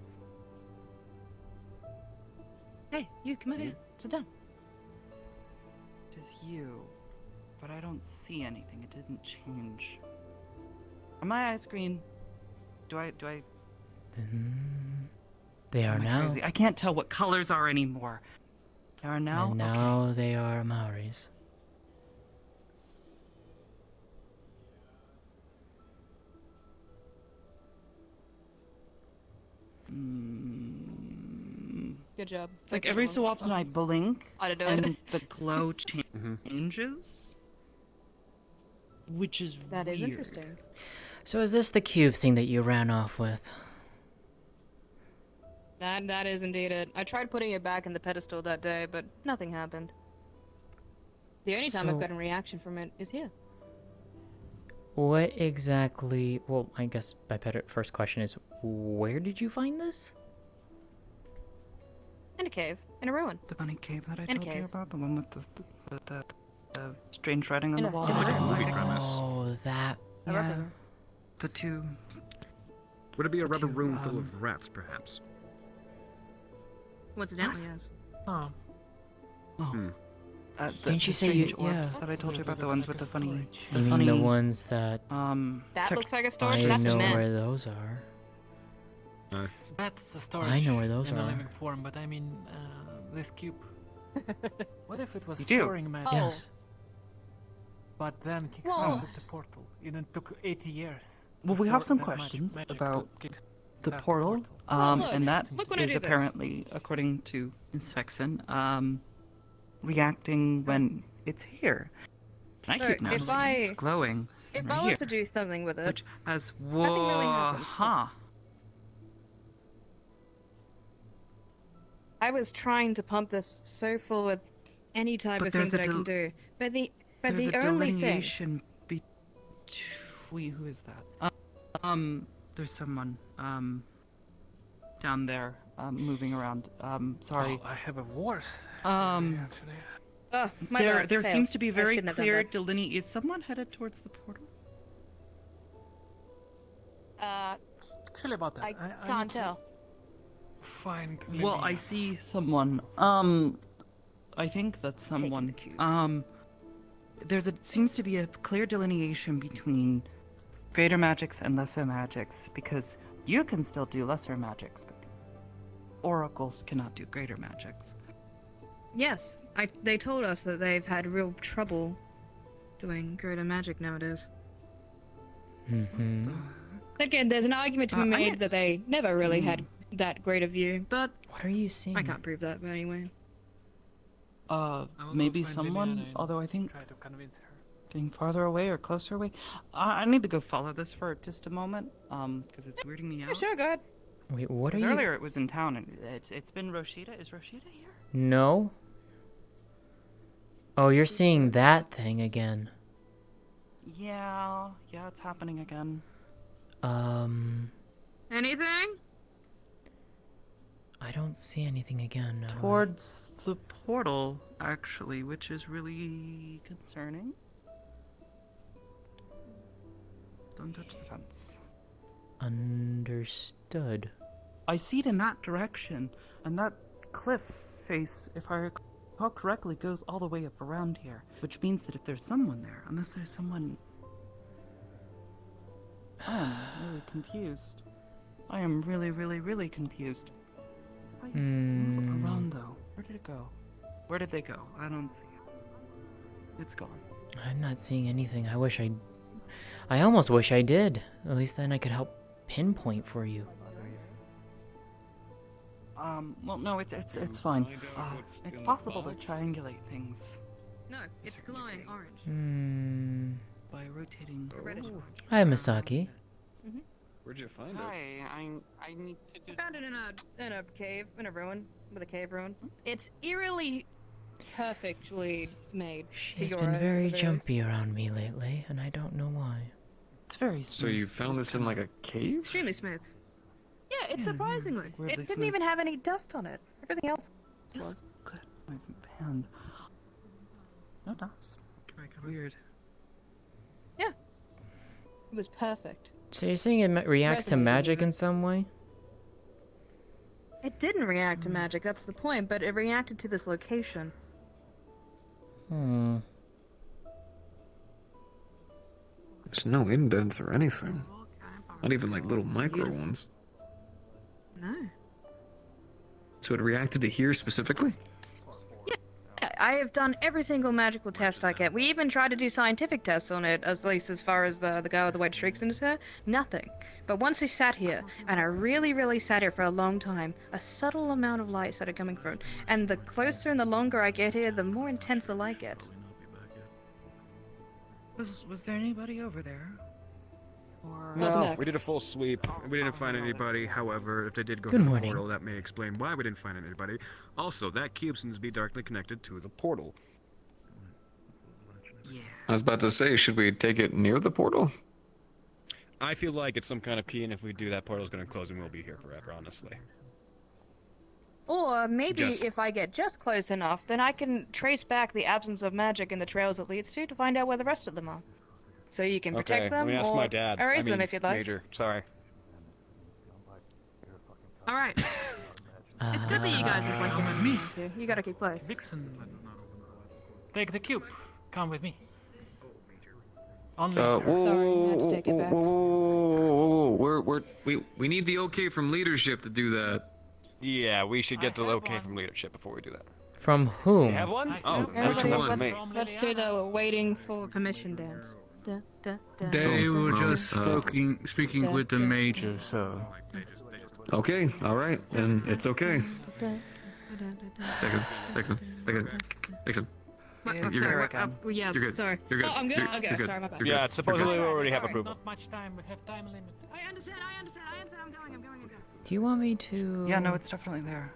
T: Hey, you come over here. Sit down.
N: It is you, but I don't see anything. It didn't change. Are my eyes green? Do I?
B: They are
N: Am I
B: now.
N: crazy? I can't tell what colors are anymore. They are now.
B: And now they are Maoris.
H: Good job.
N: It's like every so often I blink
H: I'd do
N: and
H: it.
N: the glow changes, which is
H: That is
N: weird.
H: interesting.
B: So is this the cube thing that you ran off with?
H: That is indeed it. I tried putting it back in the pedestal that day, but nothing happened. The only time I've
B: So-
H: gotten a reaction from it is here.
B: What exactly? Well, I guess my first question is, where did you find this?
H: In a cave. In a ruin.
N: The bunny cave that I
H: In a
N: told you
H: cave.
N: about, the one with the strange writing on
H: In
N: the
H: a-
N: wall.
H: Seems like a
W: movie premise.
B: Oh, that.
N: Yeah. The two.
W: Would it be a rubber room full of rats, perhaps?
H: Coincidentally, yes.
N: Oh.
W: Hmm.
B: Didn't you
N: the
B: say you-
N: strange orbs
B: yeah.
N: that I told you about? The ones with the funny.
B: You mean the ones that?
H: That looks like a storage.
B: I
H: That's
B: know
H: a
B: where
H: man.
B: those are.
F: That's the storage.
B: I know where those
F: in
B: are.
F: a living form, but I mean, this cube. What if it was
N: You do?
F: storing magic?
B: Yes.
F: But then
H: Well-
F: kickstarted the portal. It took 80 years. to
N: Well, we have
F: store
N: some
F: that
N: questions
F: magic
N: about
F: to
N: the
F: kickstart
N: portal,
H: look,
N: and that
H: look when I
N: is
H: do this.
N: apparently, according to Ms. Fexen, reacting when it's here. And I
H: So
N: keep
H: if
N: noticing it's glowing
H: If
N: right
H: I
N: here,
H: was to do something with it,
N: which has
H: nothing really happens.
N: huh.
H: I was trying to pump this so full with any type
N: But
H: of thing
N: there's a
H: that I can do. But the
N: There's a
H: only thing.
N: delineation between who is that? There's someone down there moving around. Sorry.
F: Oh, I have a worse.
H: Oh, my bad.
N: There
H: Fail.
N: seems to be
H: I
N: very
H: shouldn't have done
N: clear
H: that.
N: delineation. Is someone headed towards the portal?
F: Actually, about that,
H: I
F: I
H: can't
F: need to
H: tell.
F: Find.
N: Well, I see someone. I think that someone. Seems to be a clear delineation between greater magics and lesser magics, because you can still do lesser magics, but the oracles cannot do greater magics.
H: Yes, they told us that they've had real trouble doing greater magic nowadays.
B: Mm-hmm.
H: Again, there's an argument to be
N: I
H: made
N: get-
H: that they never really had that great a view, but
B: What are you seeing?
H: I can't prove that. But anyway,
N: Maybe
F: find
N: someone,
F: Liliana and
N: although I think
F: try to convince her.
N: getting farther away or closer away. I need to go follow this for just a moment, because it's weirding me out.
H: sure, go ahead.
B: Wait, what are
N: 'Cause
B: you?
N: earlier it was in town, and it's been Rashida. Is Rashida here?
B: No. Oh, you're seeing that thing again.
N: Yeah, it's happening again.
H: Anything?
B: I don't see anything again. No.
N: Towards the portal, actually, which is really concerning. Don't touch the fence.
B: Understood.
N: I see it in that direction, and that cliff face, if I recall correctly, goes all the way up around here, which means that if there's someone there, unless there's someone... I am really confused. I am really, really, really confused. How do you move around, though? Where did it go? Where did they go? I don't see it. It's gone.
B: I'm not seeing anything. I almost wish I did. At least then I could help pinpoint for you.
N: Well, no, it's fine. It's possible to triangulate things
H: No, it's glowing orange.
B: Hmm.
N: by rotating.
H: Reddish orange.
B: Hi, Misaki.
W: Where'd you find it?
N: Hi, I need to do...
K: I found it in a cave, in a ruin, with a cave ruin. It's eerily perfectly made.
R: She's been very jumpy around me lately, and I don't know why.
N: It's very smooth.
O: So you found this in like a cave?
K: Extremely smooth. Yeah, it's surprisingly.
N: like weirdly
K: It didn't
N: smooth.
K: even have any dust on it. Everything else was.
N: Good. My hand. No dust. Weird.
K: Yeah. It was perfect.
B: So you're saying it reacts to magic in some way?
K: It didn't react to magic, that's the point, but it reacted to this location.
B: Hmm.
O: There's no indents or anything. Not even like little micro ones.
K: No.
O: So it reacted to here specifically?
K: I have done every single magical test I get. We even tried to do scientific tests on it, at least as far as the guy with the white streaks in his hair. Nothing. But once we sat here, and I really sat here for a long time, a subtle amount of light started coming from it. And the closer and the longer I get here, the more intense the light gets.
N: Was there anybody over there? Or...
W: No, we did a full sweep. We didn't find anybody. However, if they did go
R: Good
W: to the
R: morning.
W: portal, that may explain why we didn't find anybody. Also, that cube seems to be directly connected to the portal.
O: I was about to say, should we take it near the portal?
W: I feel like it's some kind of key, and if we do, that portal's gonna close and we'll be here forever, honestly.
K: Or maybe if I get just close enough, then I can trace back the absence of magic in the trails it leads to find out where the rest of them are. So you can protect them,
W: let me ask
K: or
W: my dad.
K: erase them if you'd like.
W: Major, sorry.
K: Alright. It's good that you guys are blinking at me. You gotta keep close.
P: Vixen, take the cube. Come with me. Only.
O: We need the okay from leadership to do that.
W: Yeah, we should get the okay from leadership before we do that.
B: From whom?
W: You have one? Oh,
O: which one?
K: Let's do the waiting for permission dance.
Q: They were just speaking with the major, so.
O: Okay, alright, then it's okay. Vixen.
K: I'm
O: You're
K: sorry.
O: good.
K: Yes,
O: You're good.
K: sorry.
O: You're good.
K: Oh, I'm good.
O: You're
K: Okay,
O: good.
K: sorry, my bad.
O: You're
W: Yeah,
O: good.
W: supposedly we
O: You're good.
W: already have approval.
P: Not much time. We have time limit.
K: I understand. I'm going.
B: Do you want me to?
N: Yeah, no, it's definitely there.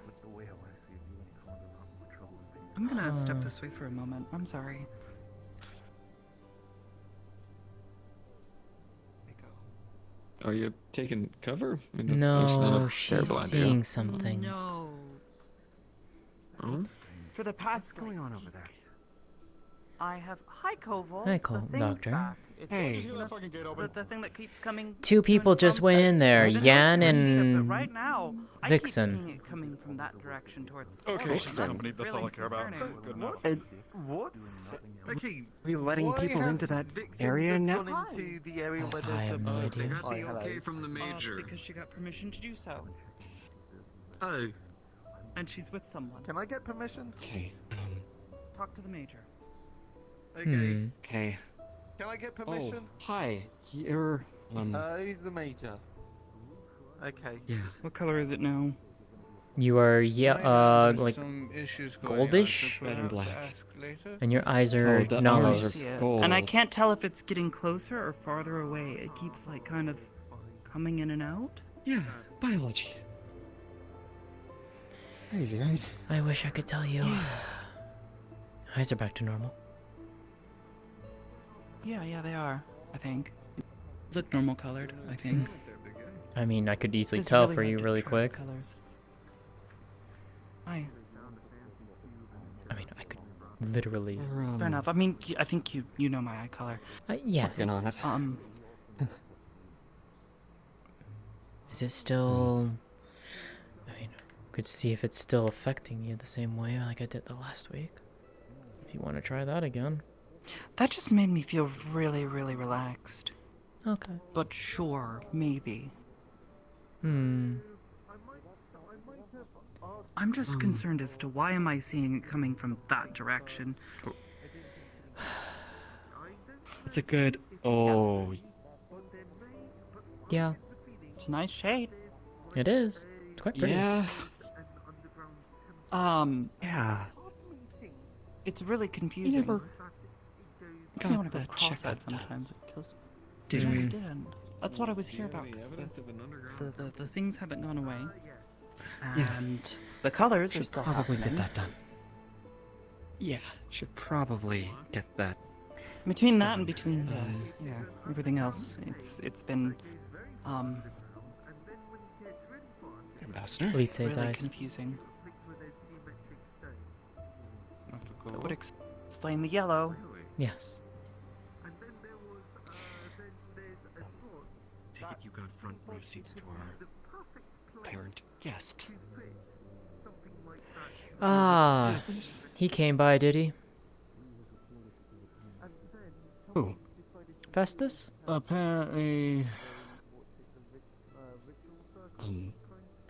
N: I'm gonna step this way for a moment. I'm sorry.
O: Are you taking cover? I mean, that's actually not
B: No,
O: a
B: she's
O: terrible idea.
B: seeing something.
N: No.
O: Oh?
N: For the
C: What's going on over there?
N: I have hi Koval.
B: Hi,
N: the thing's
B: Doctor.
N: back. It's
B: Hey.
N: the thing that keeps coming.
B: Two people just went in there, Yan
N: But
B: and
N: right now, I
B: Vixen.
N: keep seeing it coming from that direction towards.
F: Okay,
N: Vixen.
F: company, that's all I care about. Good enough.
C: What's...
F: Okay,
C: Are you letting
F: why
C: people
F: has
C: into that
F: Vixen
C: area
F: just
C: now?
F: gone into the area where
B: I
F: there's
B: have
F: the
B: no
F: birds?
B: idea.
O: Got the okay from the major.
N: Because she got permission to do so,
F: Oh,
N: and she's with someone.
F: can I get permission?
O: Okay.
N: Talk to the major.
F: Okay.
C: Okay.
F: Can I get
C: Oh,
F: permission?
C: hi. You're
F: Who's the major? Okay.
C: yeah.
N: What color is it now?
B: You are like
F: Some issues going on,
B: goldish,
F: so
C: Red and
F: perhaps
C: black.
F: ask later?
B: and your eyes are
C: Oh, the
B: nallos.
C: arms are
N: Yeah.
C: gold.
N: And I can't tell if it's getting closer or farther away. It keeps like kind of coming in and out.
C: Yeah, biology. Crazy, right?
B: I wish I could tell you. Eyes are back to normal.
N: Yeah, they are. I think. Look normal colored. I think.
B: I mean, I could easily
N: It's
B: tell
N: really
B: for
N: hard
B: you
N: to
B: really
N: track
B: quick.
N: Colors. Hi.
B: I mean, I could literally.
N: Fair enough. I mean, I think you know my eye color.
B: Yes.
C: Working on it.
B: Is it still? I mean, could see if it's still affecting you the same way like I did the last week. If you want to try that again.
N: That just made me feel really relaxed.
B: Okay.
N: But sure, maybe. I'm just concerned as to why am I seeing it coming from that direction?
C: It's a good. Oh.
B: Yeah.
N: It's a nice shade.
B: It is. It's quite pretty.
C: Yeah.
N: Yeah. It's really confusing.
C: never
N: I want to go
C: that
N: cross-eyed
C: checkup done,
N: sometimes. It kills me.
C: did
N: No,
C: we?
N: you didn't. That's what I was here about, because the things haven't gone away.
C: Yeah.
N: And the colors are
C: Should
N: still
C: probably
N: happening.
C: get that done. Yeah, should probably get that.
N: Between that and between everything else, it's been
C: Ambassador?
B: Lótëa's
N: really
B: eyes.
N: confusing. That would explain the yellow.
B: Yes.
C: Take it you got front row seats to our parent guest.
B: Ah, he came by, did he?
C: Who?
B: Festus?
Q: Apparently.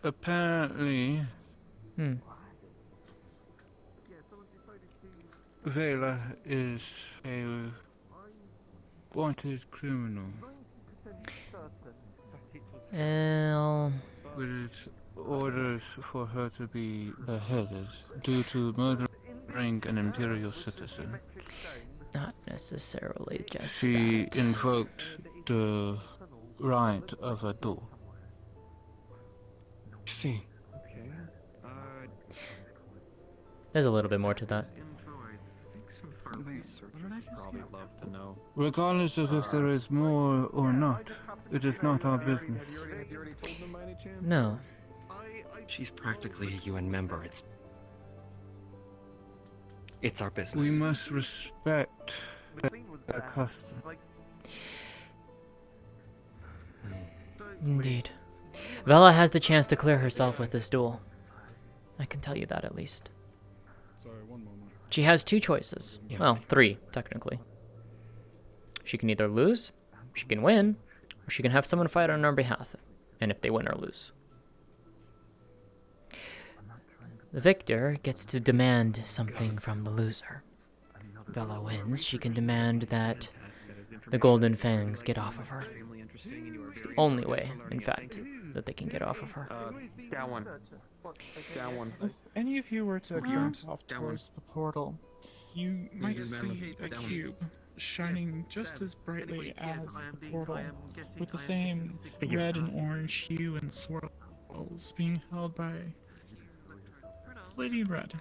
Q: Apparently. Vela is a wanted criminal. With orders for her to be beheaded due to murdering an imperial citizen.
B: Not necessarily just
Q: She
B: that.
Q: invoked the right of a duel.
C: See.
B: There's a little bit more to that.
F: Love to know.
Q: Regardless of if there is more or not, it is not our business.
B: No.
C: She's practically a UN member. It's our business.
Q: We must respect that custom.
B: Indeed. Vela has the chance to clear herself with this duel. I can tell you that at least.
Q: Sorry, one moment.
B: She has two choices.
C: Yeah.
B: Well, three, technically. She can either lose, she can win, or she can have someone fight on her behalf, and if they win or lose. The victor gets to demand something from the loser. Vela wins, she can demand that the Golden Fangs get off of her. It's the only way, in fact, that they can get off of her.
C: Down one. Down one.
S: If any of you were to bounce off
C: Down one.
S: towards the portal, you might see a cube shining just as brightly as the portal, with the same red and orange hue and swirls, being held by Lady Red.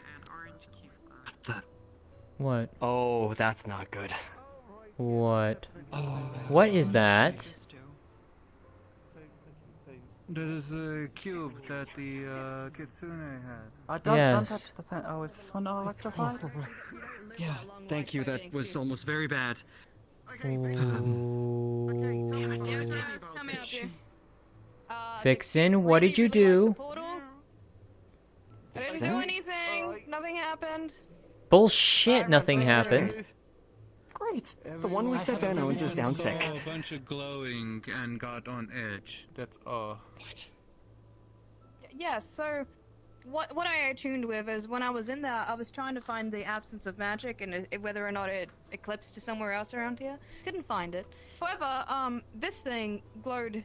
B: What?
C: Oh, that's not good.
B: What? What is that?
Q: That is the cube that the Kitsune had.
N: Don't
B: Yes.
N: touch the fan. Oh, is this one all electrified?
C: Yeah, thank you. That was almost very bad.
B: Vixen, what did you do?
K: I didn't do anything. Nothing happened.
B: Bullshit, nothing happened.
C: Great. The 1 week that Ben owns is down sick.
Q: Saw a bunch of glowing and got on edge. That's all.
C: What?
K: Yeah, so what I attuned with is when I was in there, I was trying to find the absence of magic and whether or not it eclipsed to somewhere else around here. Couldn't find it. However, this thing glowed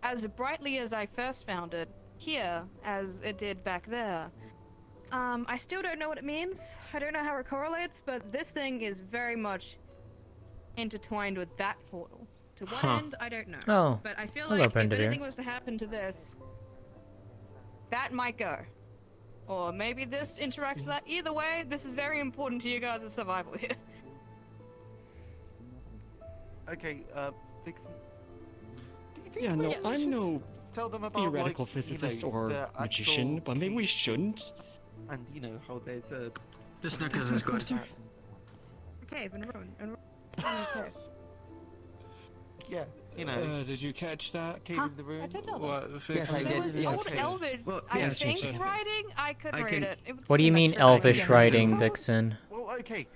K: as brightly as I first found it here as it did back there. I still don't know what it means. I don't know how it correlates, but this thing is very much intertwined with that portal. To what end, I don't know.
B: Oh,
K: but I feel
B: hello,
K: like if
B: Brenda dear.
K: anything was to happen to this, that might go. Or maybe this interacts with that. Either way, this is very important to you guys' survival here.
S: Okay, Vixen.
C: Yeah, no, I'm no
S: tell them about
C: theoretical
S: like,
C: physicist
S: you know,
C: or
S: the
C: magician,
S: actual
C: but maybe we shouldn't.
S: And you know how there's a
C: Just because it's good.
K: Okay, been ruined. Okay.
S: Yeah, you know.
Q: Did you catch that?
S: Cave in the room.
K: I did know
Q: What?
C: Yes, I
K: There
C: did.
K: was
C: Yes.
K: old Elvish,
C: Well,
K: I
C: yes,
K: think,
C: Jinx.
K: writing. I couldn't read it. It was
B: What do you
K: some
B: mean
K: extra writing.
B: elvish writing, Vixen?
S: Well, okay.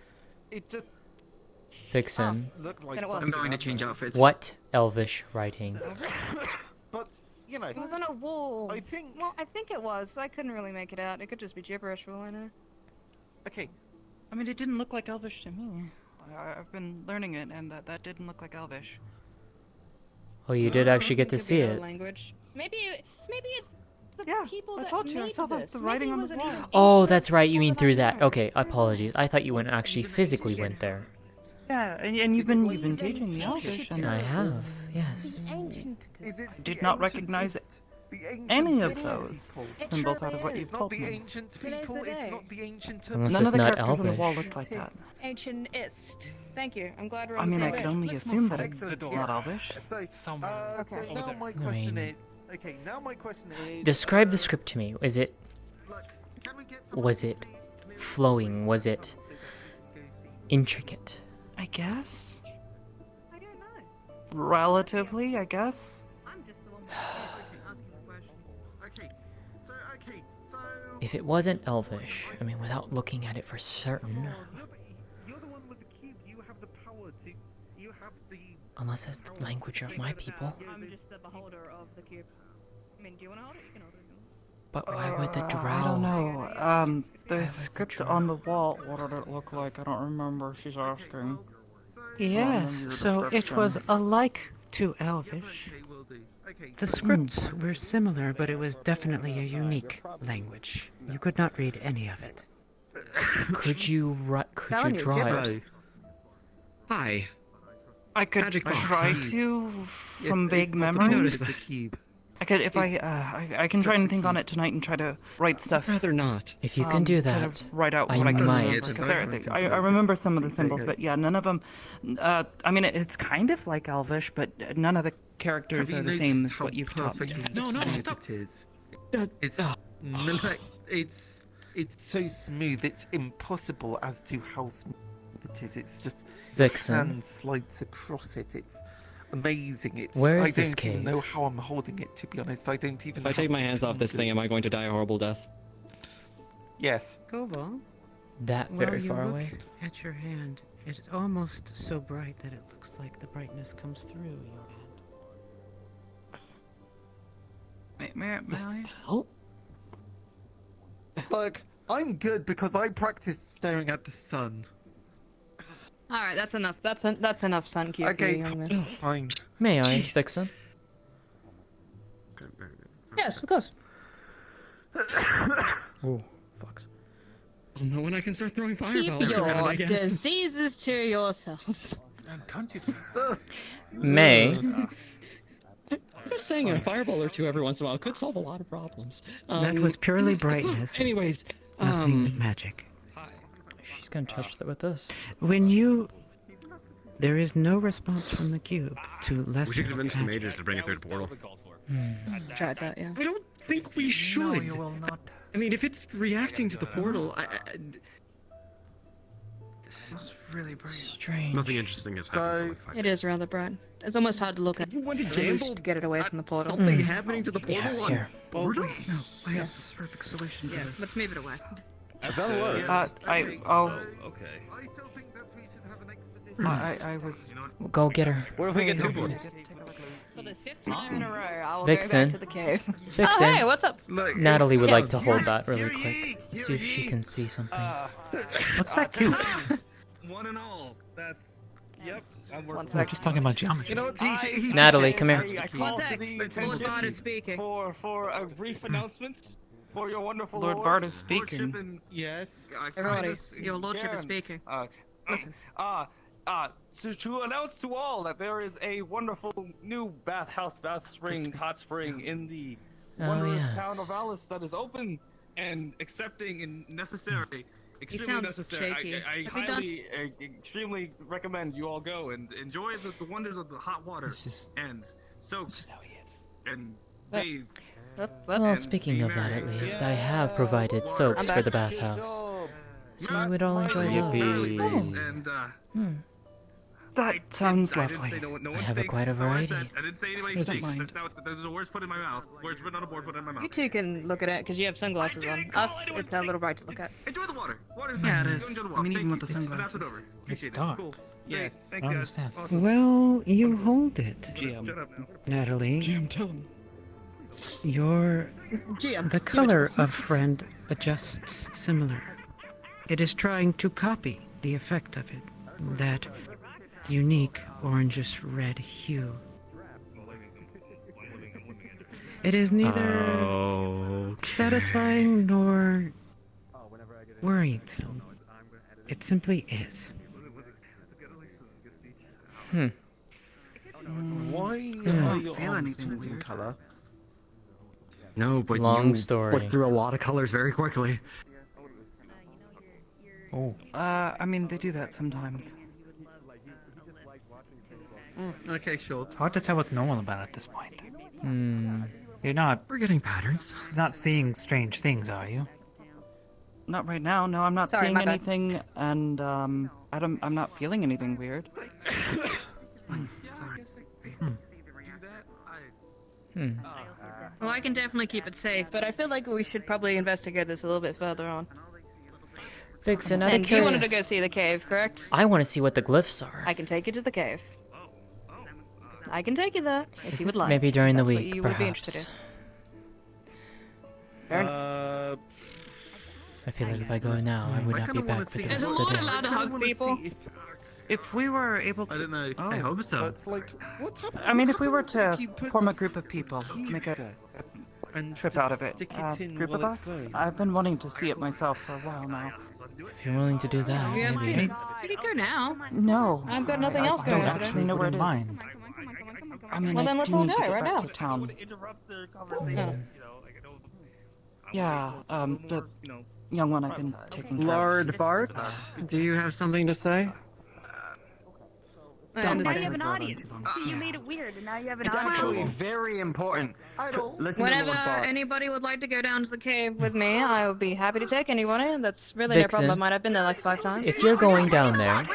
S: It just
B: Vixen.
S: looked like
K: Then it was.
C: I'm going to change outfits.
B: What elvish writing?
S: But you know,
K: It was on a wall.
S: I think.
K: Well, I think it was. I couldn't really make it out. It could just be gibberish for all I know.
S: Okay.
N: I mean, it didn't look like Elvish to me. I've been learning it, and that didn't look like Elvish.
B: Oh, you did actually get to see it.
K: Language. Maybe it's the people
N: I
K: that
N: told you, I
K: made
N: saw
K: this.
N: the writing
K: Maybe
N: on the
K: it was an
N: wall.
B: Oh, that's right, you mean through that. Okay, apologies. I thought you went actually physically went there.
N: Yeah, and you've been teaching me Elvish, and
B: I have, yes.
N: did not recognize any of those symbols out of what you've told
D: the
N: me.
D: ancient people. It's not the ancient.
B: Unless
N: None
B: it's
N: of the
B: not
N: characters on the wall
B: Elvish.
N: looked like that.
K: Ancientist. Thank you. I'm glad we're
N: I
K: on the
N: mean,
K: same
N: I could
K: page.
N: only assume that it's
D: Excellent,
N: not Elvish.
D: So,
K: Okay.
D: now my question is. Okay, now my question is.
B: Describe the script to me. Was it flowing? Was it intricate?
N: I guess. Relatively, I guess.
B: If it wasn't Elvish, I mean, without looking at it for certain. Unless that's the language of my people.
K: I'm just the beholder of the cube. I mean, do you want to hold it? You can hold it.
B: But why would the drow?
N: I don't know. The script on the wall, what did it look like? I don't remember. She's asking.
I: Yes, so it was alike to Elvish. The scripts were similar, but it was definitely a unique language. You could not read any of it.
B: Could you draw it?
O: Hi.
N: I could
O: Magic box.
N: try to from vague memories. I could if I can try and think on it tonight and try to write stuff.
O: I'd rather not.
B: If you can do
N: try
B: that,
N: to write out
B: I
N: what I can
B: might.
N: see. 'Cause I remember some of the symbols, but yeah, none of them. I mean, it's kind of like Elvish, but none of the characters are the same as what you've taught me.
D: No, stop. It is. It's so smooth. It's impossible as to how smooth it is. It's just
B: Vixen.
D: hand slides across it. It's amazing.
B: Where is
D: I
B: this
D: don't even
B: cave?
D: know how I'm holding it. To be honest, I don't even.
O: If I take my hands off this thing, am I going to die a horrible death?
D: Yes.
I: Go on.
B: That
I: Well,
B: very
I: you
B: far
I: look
B: away?
I: at your hand. It's almost so bright that it looks like the brightness comes through your hand.
N: May I?
B: Oh.
D: Look, I'm good because I practice staring at the sun.
K: All right, that's enough. That's enough, Sun Cube.
D: Okay, fine.
B: May I, Vixen?
K: Yes, of course.
B: Oh, fucks.
O: I'll know when I can start throwing
K: Keep
O: fireballs around, I
K: your
O: guess.
K: diseases to yourself.
G: Can't you?
B: May.
O: I'm just saying a fireball or two every once in a while could solve a lot of problems.
I: That was purely brightness.
O: Anyways,
I: Nothing magic.
B: She's gonna touch that with this.
I: There is no response from the cube to lesser
E: We should convince the
I: magic.
E: mages to bring it through the portal.
K: Tried that, yeah.
O: I don't think we should.
N: No, you will not.
O: I mean, if it's reacting to the portal,
N: It's really bright.
B: Strange.
E: Nothing interesting has happened.
K: It is rather bright. It's almost hard to look at.
O: You want to
K: I wish
O: gamble
K: to get it away from the portal.
O: something happening to the portal
B: Yeah,
O: on
B: here.
O: portal?
N: No, I have the perfect solution to
K: Yeah,
N: this.
K: let's move it away.
N: I'll.
E: Okay.
D: I still think that we should have an expedition.
N: I was.
B: Go get her.
E: What if we get two portals?
K: For the fifth time in a row, I will
B: Vixen.
K: go back to the cave.
B: Vixen.
K: Oh, hey, what's up?
B: Natalie would
K: Yes.
B: like to hold that really quick. See if she can see something.
N: What's that cube?
E: One and all. That's. Yep.
I: We're just talking about geometry.
D: You know what? He
B: Natalie, come here.
K: One sec. Lord Bard is speaking.
F: For a brief announcement for your wonderful
N: Lord Bard is speaking.
F: lordship and-
D: Yes.
K: Everybody,
F: Kindness
K: your lordship is
F: Karen.
K: speaking.
F: Listen. To announce to all that there is a wonderful new hot spring in the
B: Oh,
F: wondrous
B: yeah.
F: town of Alice that is open and accepting and necessary. Extremely
K: sounds
F: necessary.
K: shaky.
F: I
K: Is he
F: highly, extremely recommend you all go and enjoy the wonders of the hot water and soak and bathe.
B: Well,
F: and
B: speaking
F: be
B: of that
F: merry.
B: at least, I have provided soaps for the bathhouse. So you would all enjoy those.
N: That sounds
F: I didn't
N: lovely.
F: say no one
B: I have
F: stinks.
B: quite a
F: That's all I
B: variety.
F: said. I didn't say anybody
N: Doesn't
F: stinks.
N: mind.
F: Those are the words put in my mouth. Words written on a board put in my mouth.
K: You two can look at it because you have sunglasses on. Us, it's a little bright to look at.
F: Enjoy the water. Water's
N: Yeah,
F: nice.
N: it
F: Go
N: is.
F: enjoy the
N: I
F: water.
N: mean, even
F: Thank
N: with the
F: you.
N: sunglasses.
F: That's it over. Appreciate
I: dark.
F: it. Cool.
D: Yes.
F: Great. Thanks,
I: I
F: guys.
I: understand.
F: Awesome.
I: Well, you hold it,
F: Shut up now.
I: Natalie.
N: GM, tell him.
I: The color of friend adjusts similar. It is trying to copy the effect of it. That unique orangish red hue. It is neither satisfying nor worrisome. It simply is.
A: Why
B: Hmm.
A: are your arms changing colour?
C: No, but
B: Long
C: you
B: story.
C: flick through a lot of colors very quickly.
B: Oh.
N: I mean, they do that sometimes.
A: Okay, sure.
P: It's hard to tell what's normal about it at this point.
B: Hmm.
P: You're not.
C: We're getting patterns.
P: Not seeing strange things, are you?
N: Not right now. No, I'm not
K: Sorry,
N: seeing
K: my bad.
N: anything, and I'm not feeling anything weird.
K: Well, I can definitely keep it safe, but I feel like we should probably investigate this a little bit further on.
B: Vixen, out of
K: And you wanted to
B: curiosity,
K: go see the cave, correct?
B: I want to see what the glyphs are.
K: I can take you to the cave. I can take you there if you would like.
B: Maybe during the
K: That's what
B: week,
K: you would be interested
B: perhaps.
K: in. Fair enough.
B: I feel like if I go now, I would not be back for the rest
K: Is
B: of the
K: Lord
B: day.
K: allowed to hug people?
N: If we were able to,
A: I don't know.
N: Oh.
A: I hope so. But like,
N: I mean, if we were to form a group of people, make a
A: and
N: trip
A: just
N: out of it,
A: stick it in
N: group of
A: while it's
N: us.
A: glowing?
N: I've been wanting to see it myself for a while now.
B: If you're willing to do that,
K: You haven't seen
B: maybe.
K: it. You can go now.
N: No,
K: I've got nothing else going
N: I
K: on
N: don't
K: today.
N: actually know where it is.
P: Mind.
N: I mean,
K: Well, then
N: I
K: let's
N: do
K: all
N: need to
K: go
N: get
K: right
N: back
K: now.
N: to town.
K: Yeah.
N: Yeah, the young one I've been taking care
C: Lord
N: of.
C: Bart, do you have something to say?
K: I
J: Now
K: understand.
J: you have an audience. See, you made it weird, and now you have an
C: It's
J: audience.
C: actually very important to listen
K: Whenever
C: to Lord Bart.
K: anybody would like to go down to the cave with me, I would be happy to take anyone in. That's really no
B: Vixen,
K: problem. I might have been there like 5 times.
B: If you're going down there,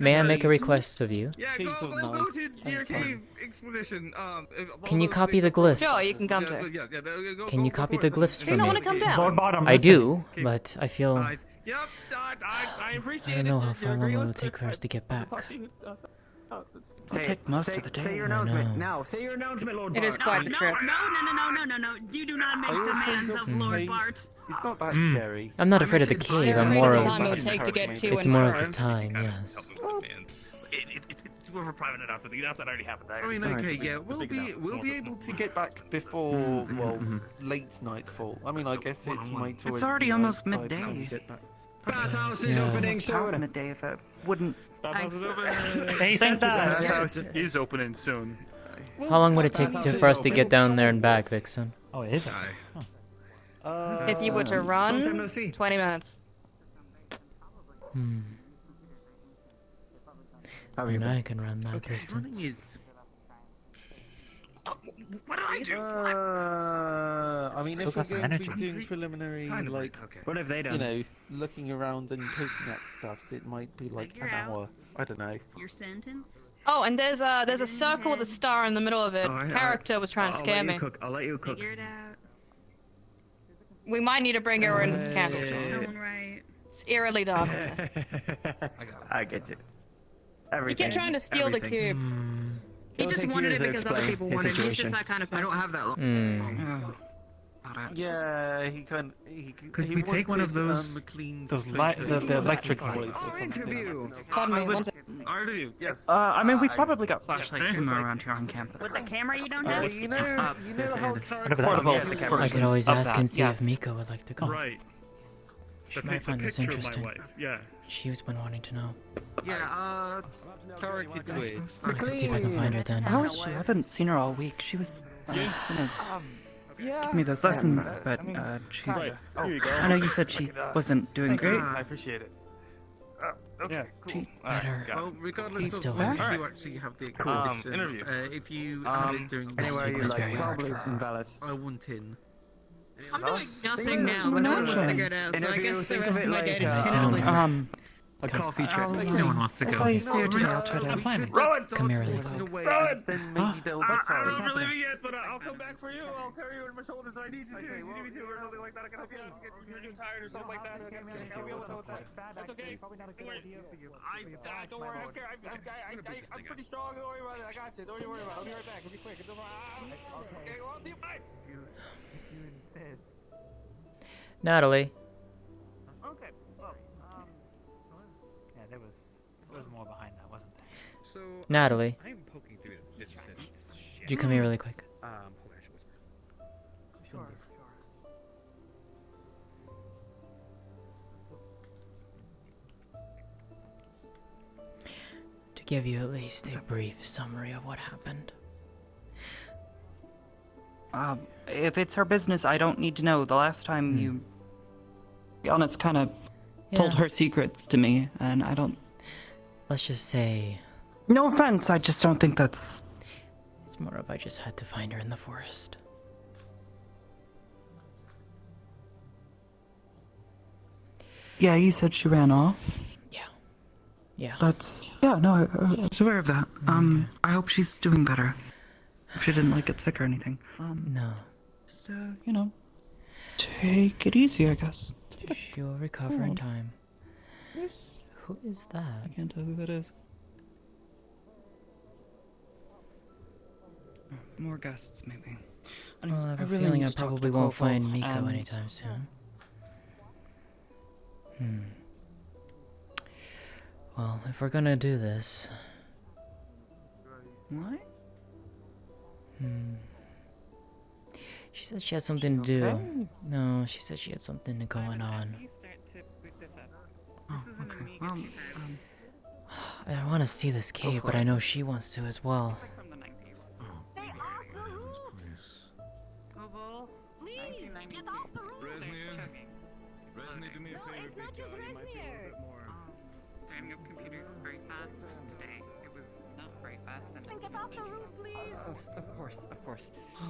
B: may I make a request of you?
E: Yeah, go to your cave expedition.
B: Can you copy the glyphs?
K: Sure, you can come to.
B: Can you copy the glyphs
K: Do
B: for
K: you not
B: me?
K: want to come down?
P: Lord Bart, I'm
B: I
P: listening.
B: do, but I feel
E: Yep, I appreciate
B: I don't know how far long it will take for us to get back.
N: It'll take most of the day.
C: Say your
B: I know.
C: announcement now. Say your announcement, Lord
K: It
C: Bart.
K: is quite the trip.
J: No. You do not make demands of Lord Bart.
A: It's not that scary.
B: I'm not afraid of the cave.
K: It's
B: I'm
K: afraid
B: more
K: of the
B: of
K: time it would take to get to
B: it's
K: and
B: more
K: from.
B: of the time, yes.
F: It's more of a private announcement. The announcement already happened.
A: I mean, okay, yeah, we'll be able to get back before late nightfall. I mean, I guess it might.
N: It's already almost
A: by the
N: midday.
A: time we get back.
C: Bathhouse is
B: Yeah.
C: opening
N: It's past
C: soon.
N: midday if it wouldn't.
P: He said that.
A: Yeah,
F: is opening soon.
B: How long would it take for us to get down there and back, Vixen?
P: Oh, it is.
K: If you were to run,
C: Long time no see.
K: 20 minutes.
B: I mean, I can run that
A: Okay, running
B: distance.
A: is.
F: What did I do?
A: I mean,
P: Still
A: if we're
P: got some
A: going to be
P: energy.
A: doing preliminary, like,
C: What have they
A: you
C: done?
A: know, looking around and poking at stuffs, it might be like an hour. I don't know.
J: Your sentence?
K: Oh, and there's a circle with a star in the middle of it.
C: Oh,
K: Character was trying to scare me.
C: I'll let you cook.
J: Figure it out.
K: We might need to bring her in candles.
J: Tone right.
K: It's eerily dark.
C: I get you.
K: He
C: Everything.
K: kept trying to steal the cube. He
C: Don't
K: just
C: take
K: wanted
C: years
K: it
C: to
K: because other
C: explain
K: people
C: his
K: wanted it. He's
C: situation.
K: just that kind of person.
C: I don't have that long.
B: Hmm.
A: Yeah, he kind.
F: Could
A: he
F: we take one of
A: wanted,
F: those-
A: McLean's
P: those
A: photo
P: the electric
A: of
P: lights.
A: or something.
C: Interview.
K: Pardon me, one
E: Interview, yes.
N: I mean, we've probably got flashlights somewhere around here on campus.
J: With the camera you don't have?
A: You know how
P: Whatever that is.
B: I could always
N: Of
B: ask
N: that,
B: and see
N: yes.
B: if Miko would like to go.
E: Right.
B: She
E: The
B: might find this
E: picture of my
B: interesting.
E: wife, yeah.
B: She's been wanting to know.
A: Yeah, Tarek is weird.
B: I can see if I can find her then.
N: How is she? I haven't seen her all week. She was gonna give me those lessons, but she's.
F: Right, here you go.
N: I know you said she wasn't doing great.
F: I appreciate it. Okay, cool.
B: Better.
A: Well, regardless
B: He's
A: of
B: still
A: when
B: there.
A: you actually have the
F: Cool.
A: expedition,
F: Interview.
A: If you have it during
B: This
C: Anywhere
B: week
C: you
B: was
C: like,
B: very hard
C: probably
B: for her.
C: invalid.
A: I want in.
K: I'm doing nothing
C: Yeah,
K: now, but no one wants to
N: nothing.
K: go down, so I
C: Interview,
K: guess the
C: think
K: rest
C: of
K: of
C: it
K: my
C: like,
K: day to
B: I
K: just
B: found
K: hit
B: her.
C: A coffee trip.
N: No one
P: wants to
N: If
P: go.
N: I see her today, I'll try to.
A: We could
P: Rowan!
A: just
B: Come
A: start
B: here really
A: walking
B: quick.
A: away, and then maybe they'll
E: I
A: decide.
E: don't believe it yet, but I'll come back for you. I'll carry you on my shoulders. I need you to. You need me to, or something like that. I can help you out. If you're getting tired or something like that. I can help you with that. That's okay.
P: Probably not a good idea for you.
E: Don't worry. I'm pretty strong. Don't worry about it. I got you. Don't you worry about it. I'll be right back. It'll be quick. It's over. Okay, well, see you. Bye.
B: Natalie.
P: Okay. Well, yeah, there was more behind that, wasn't there?
G: So,
B: Natalie.
G: I'm poking through this.
B: Could you come here really quick?
G: Hold on, I should whisper.
D: Sure.
B: Do
R: to give you at least a brief summary of what happened.
N: If it's her business, I don't need to know. The last time you, to be honest, kind of told her secrets to me, and I don't...
R: Let's just say...
N: No offense, I just don't think that's...
R: It's more of I just had to find her in the forest.
N: Yeah, you said she ran off.
R: Yeah.
N: That's... Yeah, no, I was aware of that. I hope she's doing better. Hope she didn't, like, get sick or anything.
R: No.
N: Just, you know, take it easy, I guess.
R: She'll recover in time. Who is that?
N: I can't tell who that is. More guests, maybe. Anyways,
R: Well, I have a
N: really
R: feeling
N: need
R: I
N: to talk
R: probably
N: to
R: won't
N: Koval,
R: find Miko
N: and-
R: anytime soon. Well, if we're gonna do this...
N: What?
R: She said she had something to do.
N: okay?
R: No, she said she had something going on.
N: Oh, okay. Well,
R: I want to see this cave, but I know she wants to as well.
J: Do me a favor, big guy. You might be a little bit more.
D: Damn, your computer is very fast today. It was not very fast.
J: Get off the roof, please.
N: of course. I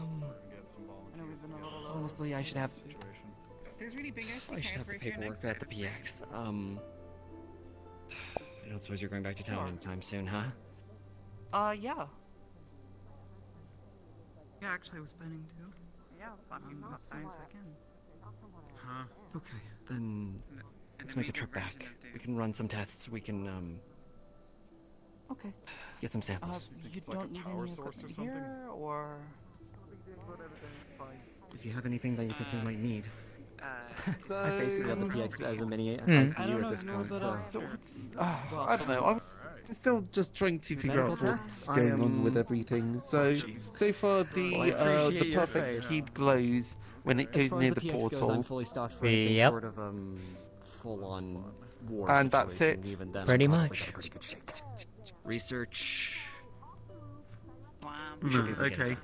N: know we've been a little... Honestly, I should have...
D: There's really big
O: I should have the paperwork for at the PX. I don't suppose you're going back to town anytime soon, huh?
N: Yeah. Yeah, actually, I was planning to.
D: Yeah,
N: as soon as I can.
O: Huh? Okay, then let's make a trip back. We can run some tests. We can,
N: Okay.
O: get some samples.
N: You don't need any equipment here, or...
O: If you have anything that you think we might need.
A: So,
O: I basically have the PX as a mini
A: I
O: ICU
A: don't
O: at this
A: know
O: point,
A: that
O: so...
A: I don't know. I'm still just trying to figure out
O: Medical
A: what's
O: tests? I
A: going on
O: am-
A: with everything. So far the perfect cube glows when it
O: As
A: goes
O: far
A: near
O: as
A: the
O: PX goes,
A: portal.
O: I'm fully stocked for anything
R: Yep.
O: short of full-on war
A: And that's
O: situation.
A: it.
O: Even then,
R: Pretty
O: I'm probably
R: much.
O: in pretty good shape. Research.
D: Wow.
O: We should be able to get it
A: Okay.
O: done.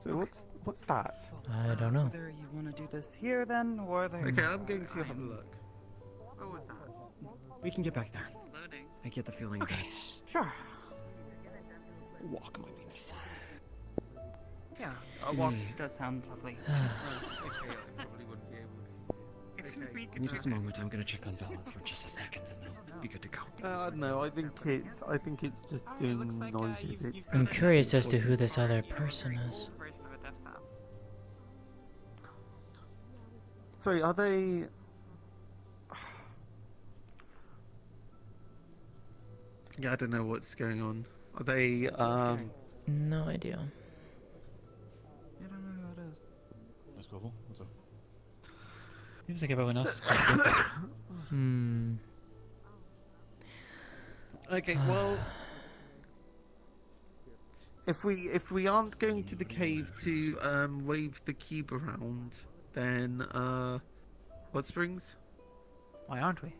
A: So what's that?
R: I don't know.
N: Whether you want to do this here, then, or there...
A: Okay, I'm going to have a look. What was that?
O: We can get back there. I get the feeling that
N: Sure.
O: a walk might be nice.
N: Yeah, a walk does sound lovely.
O: Give me just a moment. I'm gonna check on Vala for just a second, and then be good to go.
A: No, I think it's just doing noises.
R: I'm curious as to who this other person is.
A: Sorry, are they? Yeah, I don't know what's going on. Are they?
R: No idea.
N: I don't know who it is.
Q: Let's go. What's up?
P: Seems like everyone else.
A: Okay, well, if we aren't going to the cave to wave the cube around, then what springs?
P: Why aren't we?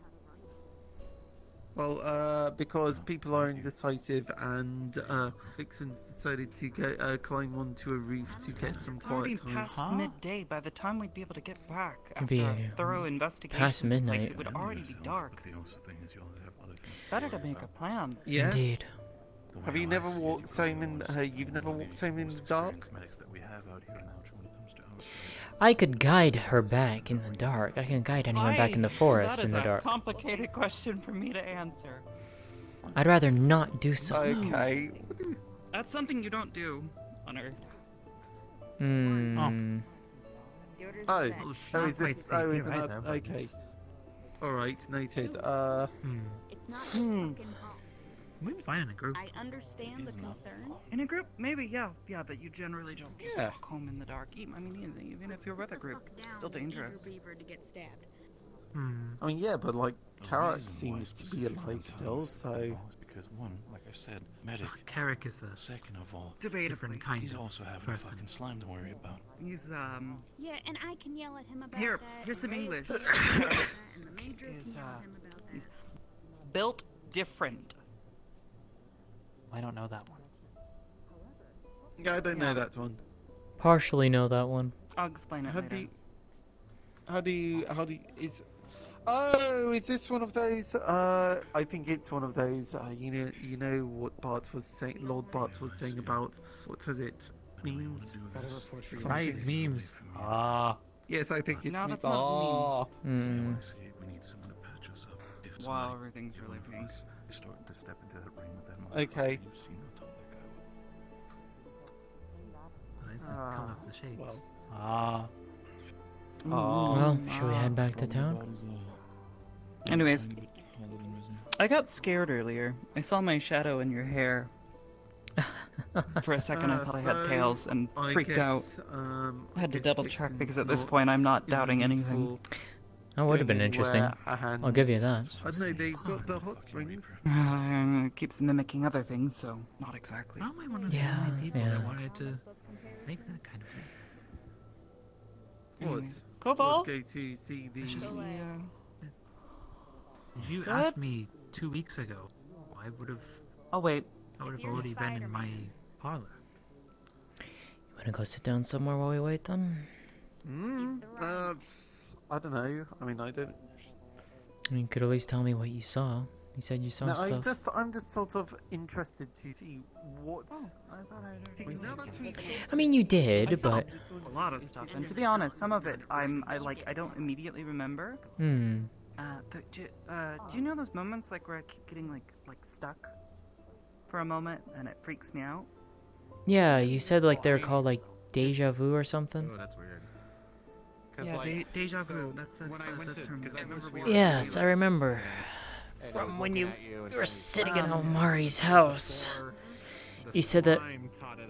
A: Well, because people are indecisive, and Vixen's decided to go climb onto a roof to get some
N: It's already
A: quiet time.
N: past midday. By the time we'd be able to get back after
R: Be
N: a thorough investigation,
R: past
N: of the place,
R: midnight.
N: it would already be dark. It's better to make a plan.
A: Yeah.
R: Indeed.
A: Have you never walked home in? You've never walked home in the dark?
R: I could guide her back in the dark. I can guide anyone back in the forest in the
N: That is
R: dark.
N: a complicated question for me to answer.
R: I'd rather not do so.
A: Okay.
N: That's something you don't do on Earth.
R: Hmm.
A: Oh,
P: it's
A: oh,
P: not
A: is
P: quite
A: this?
P: safe
A: Oh,
P: here
A: is
P: either,
A: that?
P: but
A: Okay.
P: it's-
A: All right, noted.
J: It's not fucking home.
P: We'd be fine in a group.
J: I understand the concern.
N: In a group, maybe, yeah, but you generally don't just
A: Yeah.
N: walk home in the dark. I mean, even if you're with a group, it's still dangerous.
J: Beaver to get stabbed.
A: I mean, yeah, but like, Carrot seems to be alive still, so.
Q: Because one, like I said, medic.
P: Carrick is a
Q: Second of all,
P: different kind
Q: he's
P: of
Q: also having
P: person.
Q: fucking slime to worry about.
N: He's
J: Yeah, and I can yell at him about
N: Here,
J: that.
N: here's some
J: and
N: English.
J: and the major can
N: Is,
J: yell at him about that.
N: he's built different.
P: I don't know that one.
A: Yeah, I don't know that one.
B: Partially know that one.
N: I'll explain it later.
A: How do you, is... Oh, is this one of those, I think it's one of those, you know what Bart was saying, Lord Bart was saying about, what was it, memes?
P: Right, memes. Ah.
A: Yes, I think it's
N: No,
A: memes.
N: that's not
B: Hmm.
N: Wow, everything's really pink.
A: Okay.
E: Nice the color of the shades.
A: Well.
P: Ah.
B: Well, should we head back to town?
N: Anyways, I got scared earlier. I saw my shadow in your hair. For a second, I thought I had tails and freaked out. I had to double check because at this point, I'm not doubting anything.
B: That would have been interesting. I'll give you that.
A: I don't know, they've got the hot springs.
N: It keeps mimicking other things, so not exactly.
E: I'm like one of the only people that wanted to make that kind of thing.
A: What?
N: Koval?
A: Go to see the...
E: If you asked me 2 weeks ago, I would have...
N: Oh, wait.
E: I would have already been in my parlor.
B: You wanna go sit down somewhere while we wait then?
A: I don't know. I mean, I don't...
B: I mean, you could at least tell me what you saw. You said you saw
A: No,
B: stuff.
A: I'm just sort of interested to see what...
B: I mean, you did, but...
N: A lot of stuff, and to be honest, some of it, I don't immediately remember.
B: Hmm.
N: But do you know those moments like where I keep getting like stuck for a moment and it freaks me out?
B: Yeah, you said like they're called like deja vu or something.
E: Oh, that's weird.
N: Yeah, deja vu. That's the term.
B: Yes, I remember. From when you were sitting in Omari's house. You said that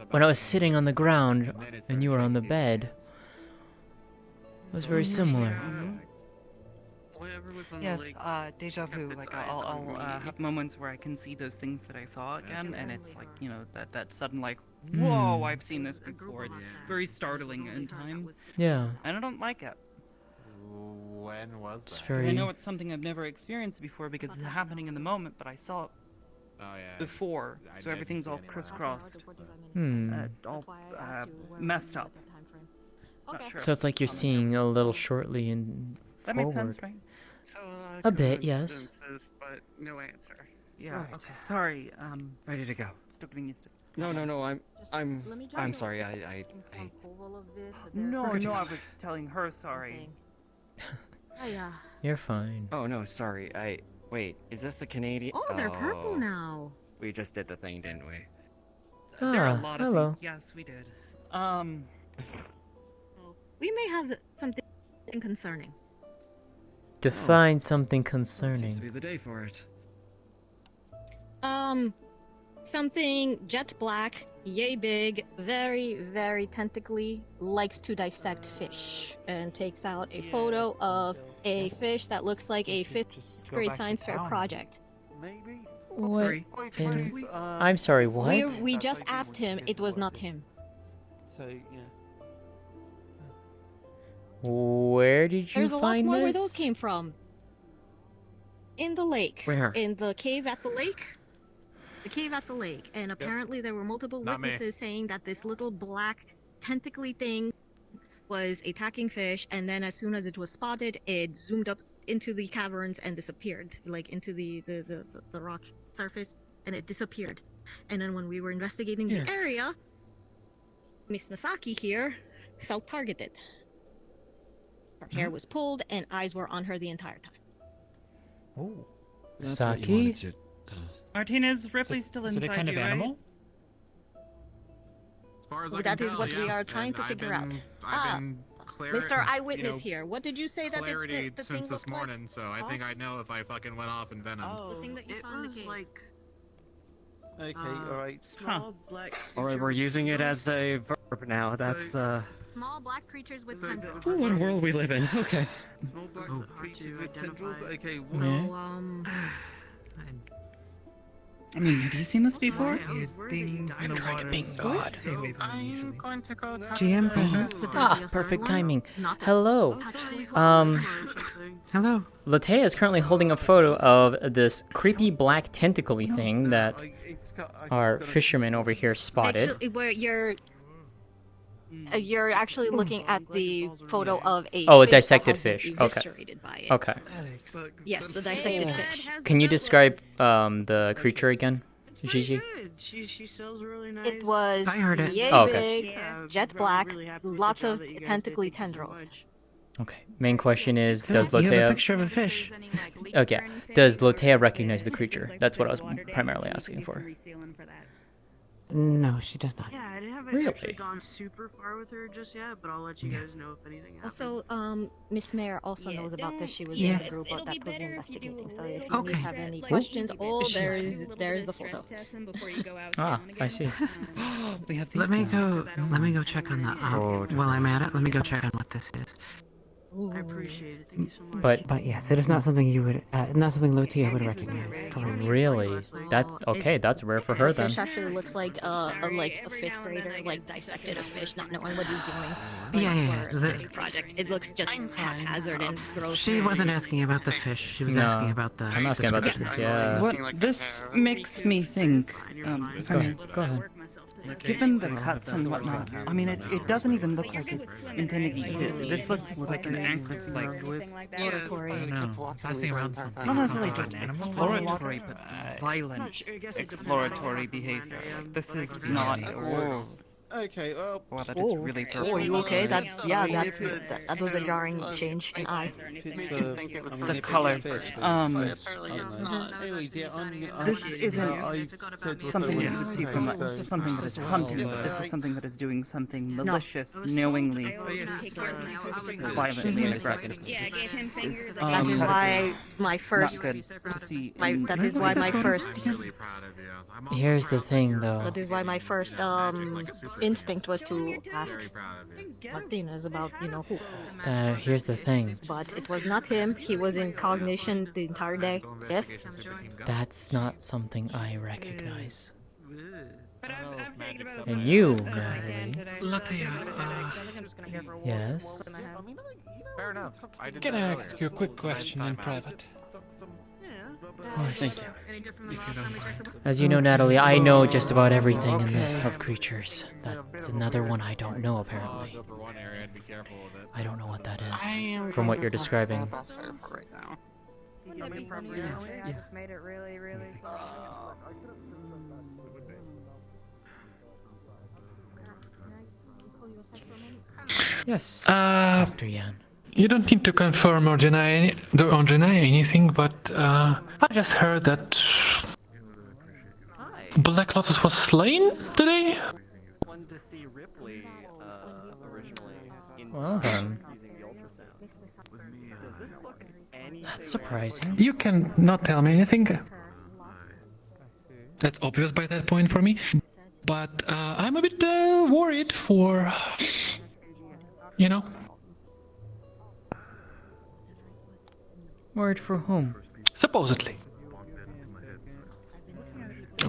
B: when I was sitting on the ground and you were on the bed, it was very similar.
N: Yes, deja vu. Like I'll have moments where I can see those things that I saw again, and it's like, you know, that sudden like, whoa, I've seen this before. It's very startling in times.
B: Yeah.
N: And I don't like it.
L: When was that?
B: It's very...
N: I know it's something I've never experienced before because it's happening in the moment, but I saw it before, so everything's all crisscrossed, all messed up. Not sure.
B: So it's like you're seeing a little shortly and
N: That
B: forward.
N: makes sense, right?
H: So,
B: A bit, yes.
H: But no answer.
N: Yeah.
L: Right.
N: Okay. Sorry.
L: Ready to go.
N: Still getting used to.
L: No. I'm sorry.
N: No, I was telling her sorry.
B: You're fine.
L: Oh no, sorry. Wait. Is this a Canadian?
M: Oh, they're purple now.
L: We just did the thing, didn't we?
N: There are a lot of
B: hello.
N: things. Yes, we did.
M: We may have something concerning.
B: Define something
L: Seems to
B: concerning.
L: be the day for it.
M: Something jet black, yay big, very, very tentacly, likes to dissect fish, and takes out a photo of a fish that looks like a 5th grade science fair project.
A: Maybe?
B: What?
A: Sorry.
B: I'm sorry, what?
M: We just asked him, it was not him.
A: So, yeah.
B: Where did you
M: There's a lot
B: find
M: more
B: this?
M: where those came from. In the lake.
B: Where?
M: In the cave at the lake. The cave at the lake. And apparently there were multiple
E: Not me.
M: witnesses saying that this little black tentacly thing was attacking fish, and then as soon as it was spotted, it zoomed up into the caverns and disappeared, like into the rock surface, and it disappeared. And then when we were investigating the area, Miss Masaki here felt targeted. Her hair was pulled, and eyes were on her the entire time.
B: Oh.
L: That's what you
B: Saki?
L: wanted to-
N: Martinez, Ripley's still
P: Is it
N: inside
P: a kind
N: you,
P: of
N: right?
P: animal?
E: As far as I
M: Well,
E: can
M: that is
E: tell,
M: what we
E: yes,
M: are trying to
E: and
M: figure out.
E: I've been
M: Mr. Eyewitness here, what did you say that
E: clarity
M: the thing
E: since this
M: looked like?
E: morning, so I think I know if I fucking went off and venomed.
M: The thing that you saw in the cave.
E: like...
A: Okay, alright.
H: Small black.
L: Alright, we're using it as a verb now. That's
M: Small black creatures with tendrils.
L: What a world we live in. Okay.
A: Small black creatures with tendrils? Okay, what?
M: No,
N: I mean, have you seen this before?
F: Things in the water.
B: God.
H: I'm going to go talk
B: GM
H: to
B: present.
M: The
B: Ah,
M: Dahlia
B: perfect
M: Sargon?
B: timing.
M: Not that-
B: Hello.
M: Actually,
I: Hello.
B: Lótëa is currently holding a photo of this creepy black tentacle-y thing that our fisherman over here spotted.
T: Actually, where you're actually looking at the photo of a
B: Oh, a
T: fish
B: dissected
T: that has
B: fish.
T: been
B: Okay.
T: eviscerated by it.
B: Okay.
T: Yes, the dissected fish.
B: Can you describe the creature again, Gigi?
H: She sells really nice.
T: It was
I: I heard it.
T: yay
B: Oh, okay.
T: big, jet black, lots of tentacly tendrils.
B: Okay. Main question is, does
I: You have a
B: Lótëa?
I: picture of a fish.
B: Okay. Does Lótëa recognize the creature? That's what I was primarily asking for.
I: No, she does not.
H: Yeah, I haven't
B: Really?
H: actually gone super far with her just yet, but I'll let you guys know if anything happens.
T: Also, Miss Mayor also knows about this. She was
I: Yes.
T: in the group that was investigating. So if
I: Okay.
T: you have any questions, there's the photo.
B: Ah, I see.
N: We have
I: Let
N: these
I: me
N: now.
I: go. Let me go check on the. While I'm at it, let me go check on what this is.
H: I appreciate it. Thank you so much.
I: But yes, it is not something you would. Not something Lótëa would recognize. Totally.
B: Really? That's okay. That's rare for her
T: The
B: then.
T: fish actually looks like a fifth grader like dissected a fish, not knowing what he's doing.
I: Yeah.
T: For a study project. It looks just haphazard and gross.
I: She wasn't asking about the fish. She was
B: No,
I: asking about the.
B: I'm asking about the
I: description.
B: yeah.
N: What this makes me think, if I may,
B: Go ahead.
N: given the cuts and whatnot, I mean, it doesn't even look like it's intended to eat it. This looks like an active, like,
T: exploratory.
P: Passing around something.
N: not necessarily just exploratory, but violent exploratory behavior. Like, this is not.
A: Okay, well.
N: Wow, that is really
T: Oh, are you okay? That
A: If
T: that was a jarring change in eye.
N: The colors.
A: Anyways, yeah,
N: This isn't
A: I've said what
N: something
A: I
N: that
A: wanted
N: you
A: to
N: see
A: say,
N: from
A: so-
N: something that is hunting. This is something that is doing something malicious, knowingly, violently, and aggressively.
T: That is why my first.
N: Not good to see.
T: That is why my first.
B: Here's the thing, though.
T: That is why my first instinct was to ask Martinez about who.
B: Here's the thing.
T: But it was not him. He was in cognition the entire day. Yes.
B: That's not something I recognize. And you, Natalie.
I: Lótëa,
B: Yes.
F: Fair enough.
I: can I ask you a quick question in private?
B: Of course.
I: Thank you. If you don't mind.
B: As you know, Natalie, I know just about everything of creatures. That's another one I don't know, apparently. I don't know what that is, from what you're describing. Yes, Dr. Yan.
I: You don't need to confirm or deny anything, but I just heard that Black Lotus was slain today.
B: Well then, that's surprising.
I: You can not tell me anything. That's obvious by that point for me. But I'm a bit worried for,
B: Word for whom?
I: Supposedly.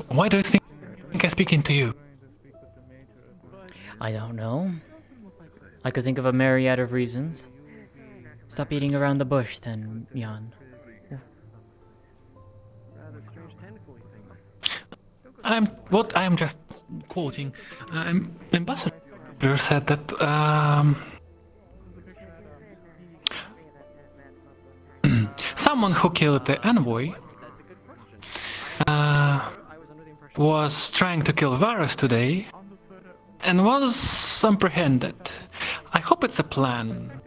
I: Why do you think I'm speaking to you?
B: I don't know. I could think of a myriad of reasons. Stop beating around the bush, then, Jan.
I: I'm just quoting. Ambassador said that someone who killed the envoy was trying to kill Varus today and was apprehended. I hope it's a plan.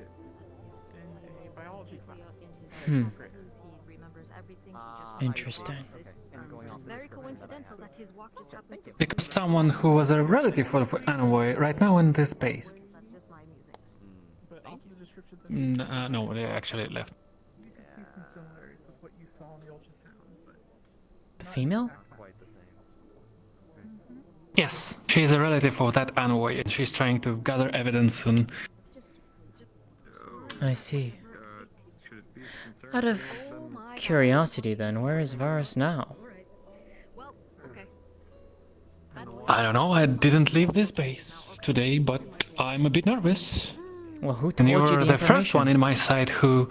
B: Interesting.
I: Because someone who was a relative of envoy right now in this base. No, they actually left.
B: The female?
I: Yes, she is a relative of that envoy, and she's trying to gather evidence and...
B: I see. Out of curiosity, then, where is Varus now?
I: I don't know, I didn't leave this base today, but I'm a bit nervous.
B: Well, who
I: And
B: told you
I: you're
B: the
I: the first
B: information?
I: one in my side who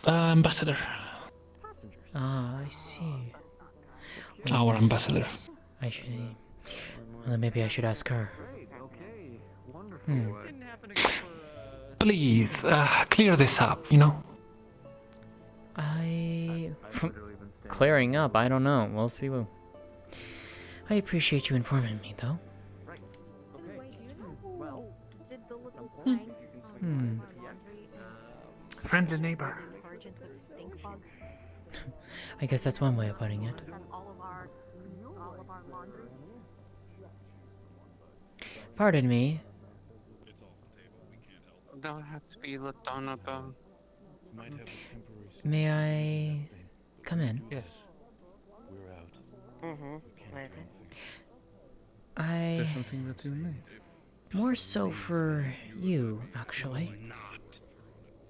S: Ambassador.
R: Ah, I see.
S: Our ambassador.
R: I should. Well, maybe I should ask her. Hmm.
S: Please, clear this up, you know?
B: Clearing up, I don't know. We'll see. I appreciate you informing me, though. Hmm.
S: Friendly neighbor.
R: I guess that's one way of putting it. Pardon me.
Q: They'll have to be looked on about.
R: May I come in?
Q: Yes. Is there something that you need?
R: More so for you, actually.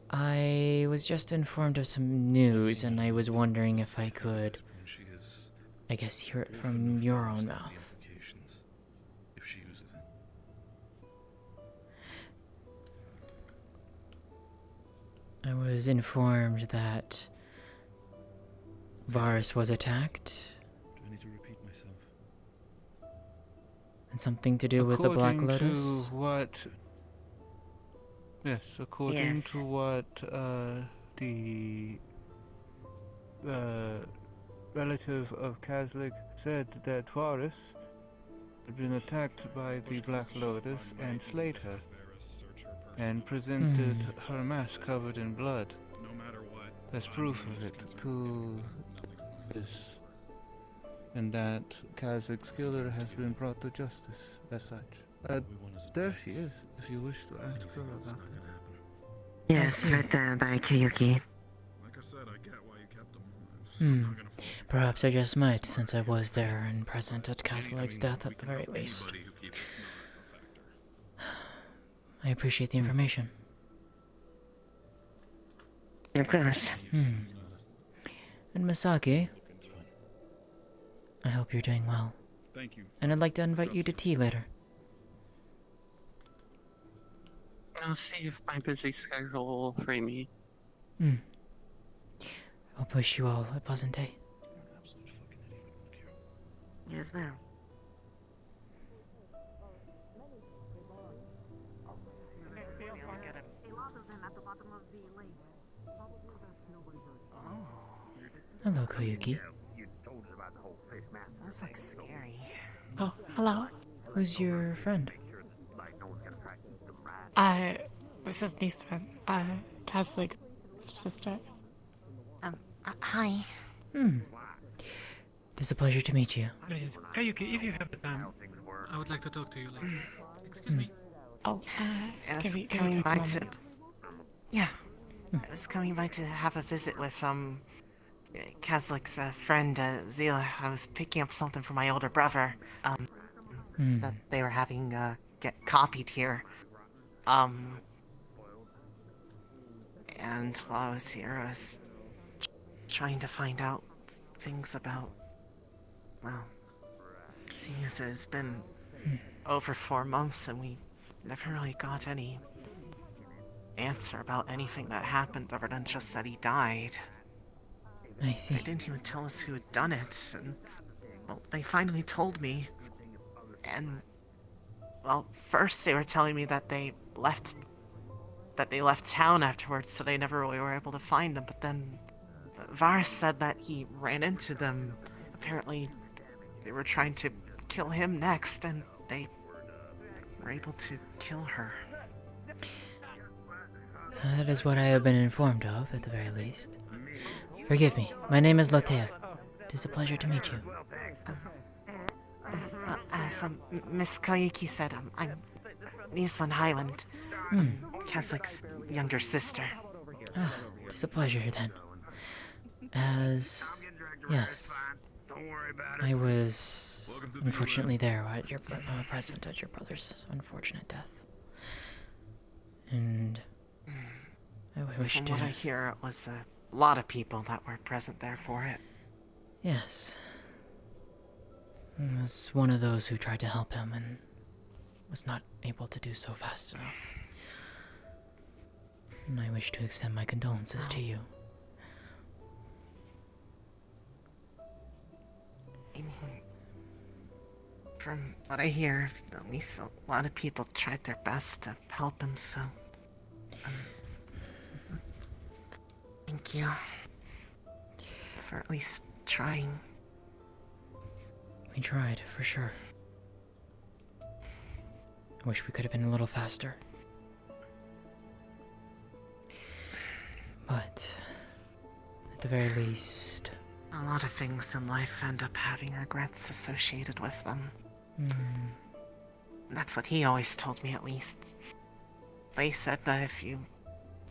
R: I was just informed of some news, and I was wondering if I could, I guess, hear it from your own mouth. I was informed that Varus was attacked.
C: Do I need to repeat myself?
R: And something to do with the Black Lotus?
Q: According to what the relative of Kazlik said, that Varus had been attacked by the Black Lotus and slayed her, and presented her mask covered in blood as proof of it to this, and that Kazak's killer has been brought to justice as such. There she is, if you wish to ask her about it.
U: Yes, right there by Kiyuki.
C: Like I said, I get why you kept them.
R: Perhaps I just might, since I was there and present at Kazlik's death at the very least. I appreciate the information.
U: Of course.
R: And Misaki, I hope you're doing well.
C: Thank you.
R: And I'd like to invite you to tea later.
Q: I'll see if my busy schedule will free me.
R: I'll wish you all a pleasant day.
U: You as well.
R: Hello, Koyuki.
U: That's like scary.
I: Oh, hello.
R: Who's your friend?
I: This is Nisman. Kazlik's sister.
U: Hi.
R: It's a pleasure to meet you.
P: Please, Kayuki, if you have the time, I would like to talk to you later. Excuse me.
I: Oh,
U: I was
I: can
U: coming
I: we
U: by
I: talk a
U: to...
I: moment?
U: Yeah. I was coming by to have a visit with, Kazlik's friend, Zila. I was picking up something for my older brother, that they were having, get copied here. And while I was here, I was trying to find out things about, well, seeing as it's been over 4 months and we never really got any answer about anything that happened other than just that he died.
R: I see.
U: They didn't even tell us who had done it, and, well, they finally told me. And, well, first they were telling me that they left town afterwards, so they never really were able to find them, but then Varus said that he ran into them. Apparently, they were trying to kill him next, and they were able to kill her.
R: That is what I have been informed of, at the very least. Forgive me, my name is Lótëa. It is a pleasure to meet you.
U: As Miss Kayuki said, I'm Nissan Highland, Kazlik's younger sister.
R: Ah, it is a pleasure then. Yes, I was unfortunately there at your present at your brother's unfortunate death, and I wish
U: From
R: to.
U: what I hear, it was a lot of people that were present there for it.
R: Yes, I was one of those who tried to help him and was not able to do so fast enough. And I wish to extend my condolences to you.
U: from what I hear, at least a lot of people tried their best to help him, so... thank you. For at least trying.
R: We tried, for sure. I wish we could have been a little faster. But, at the very least...
U: A lot of things in life end up having regrets associated with them. That's what he always told me, at least. But he said that if you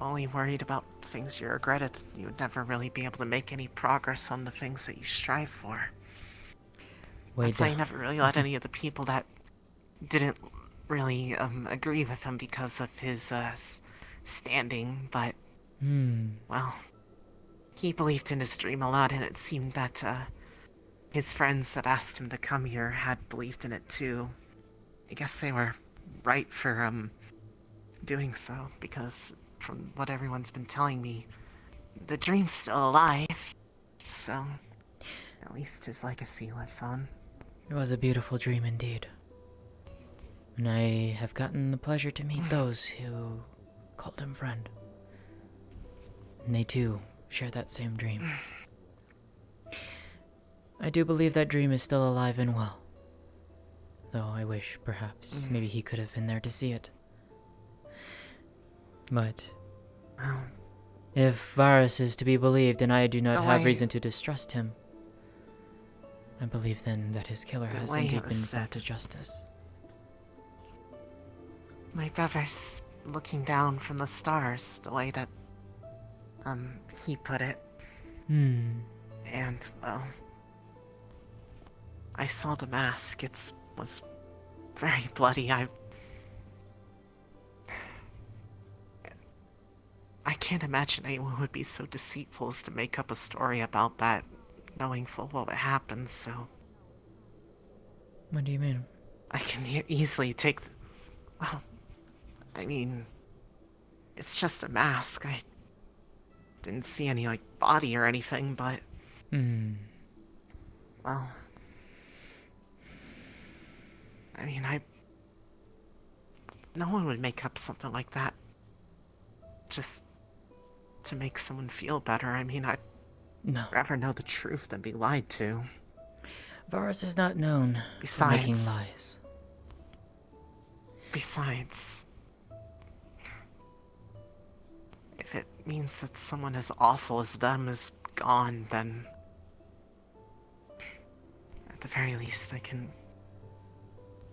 U: only worried about things you regretted, you would never really be able to make any progress on the things that you strive for. That's why he never really let any of the people that didn't really agree with him because of his standing, but well, he believed in his dream a lot, and it seemed that his friends that asked him to come here had believed in it too. I guess they were right for doing so, because from what everyone's been telling me, the dream's still alive, so at least his legacy lives on.
R: It was a beautiful dream indeed. And I have gotten the pleasure to meet those who called him friend. And they too share that same dream. I do believe that dream is still alive and well. Though I wish, perhaps, maybe he could have been there to see it. But if Varus is to be believed and I do not have reason to distrust him, I believe then that his killer has indeed been brought to justice.
U: My brother's looking down from the stars, the way that, he put it. And, well, I saw the mask. It was very bloody. I can't imagine anyone would be so deceitful as to make up a story about that, knowing full well what happened, so...
R: What do you mean?
U: I can easily take... Well, I mean... It's just a mask. I didn't see any, like, body or anything, but... Well... I mean, no one would make up something like that just to make someone feel better. I mean, I'd rather know the truth than be lied to.
R: Varus is not known for making lies.
U: Besides, if it means that someone as awful as them is gone, then at the very least I can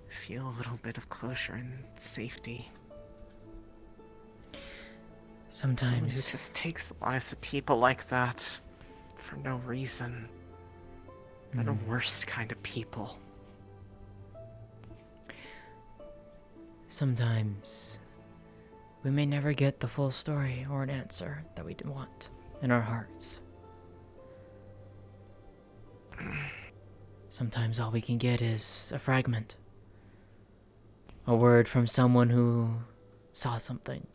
U: feel a little bit of closure and safety.
R: Sometimes...
U: Someone who just takes the lives of people like that for no reason. They're the worst kind of people.
R: Sometimes we may never get the full story or an answer that we want in our hearts. Sometimes all we can get is a fragment. A word from someone who saw something.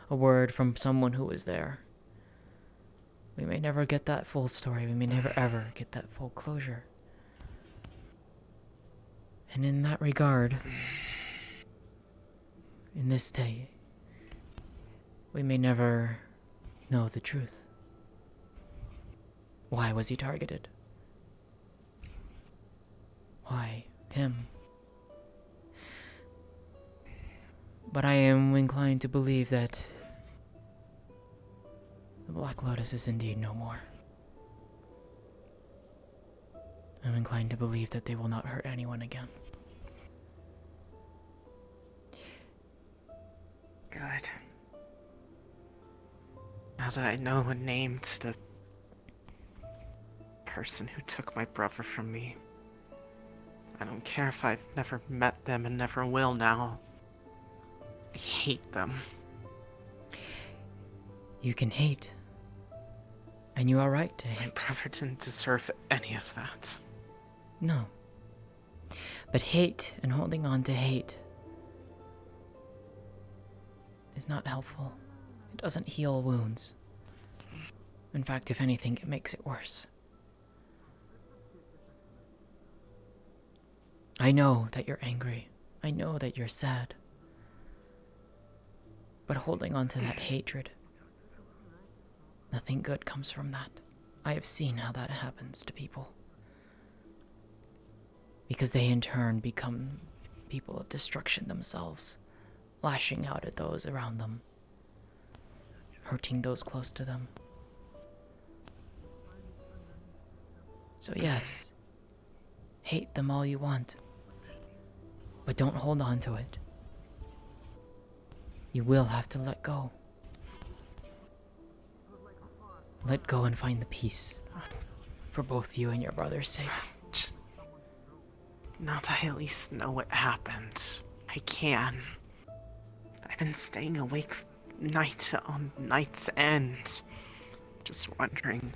R: A word from someone who was there. We may never get that full story. We may never ever get that full closure. And in that regard, in this day, we may never know the truth. Why was he targeted? Why him? But I am inclined to believe that the Black Lotus is indeed no more. I'm inclined to believe that they will not hurt anyone again.
U: Good. Now that I know and named the person who took my brother from me, I don't care if I've never met them and never will now. I hate them.
R: You can hate. And you are right to hate.
U: My brother didn't deserve any of that.
R: No. But hate and holding on to hate is not helpful. It doesn't heal wounds. In fact, if anything, it makes it worse. I know that you're angry. I know that you're sad. But holding on to that hatred, nothing good comes from that. I have seen how that happens to people. Because they in turn become people of destruction themselves, lashing out at those around them, hurting those close to them. So yes, hate them all you want, but don't hold on to it. You will have to let go. Let go and find the peace for both you and your brother's sake.
U: Now that I at least know what happened, I can. I've been staying awake night on night's end, just wondering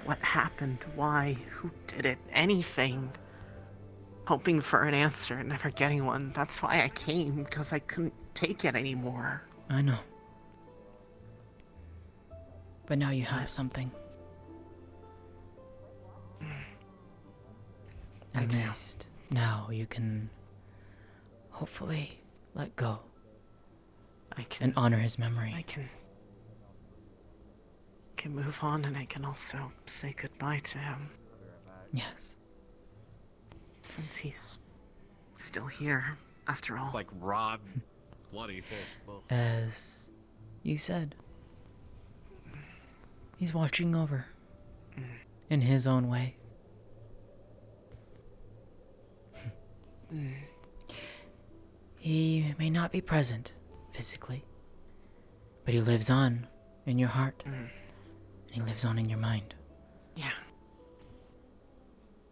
U: what happened, why, who did it, anything. Hoping for an answer and never getting one. That's why I came, because I couldn't take it anymore.
R: I know. But now you have something. At least now you can hopefully let go and honor his memory.
U: I can move on, and I can also say goodbye to him.
R: Yes.
U: Since he's still here, after all.
E: Like Rod, bloody.
R: As you said, he's watching over in his own way. He may not be present physically, but he lives on in your heart, and he lives on in your mind.
U: Yeah.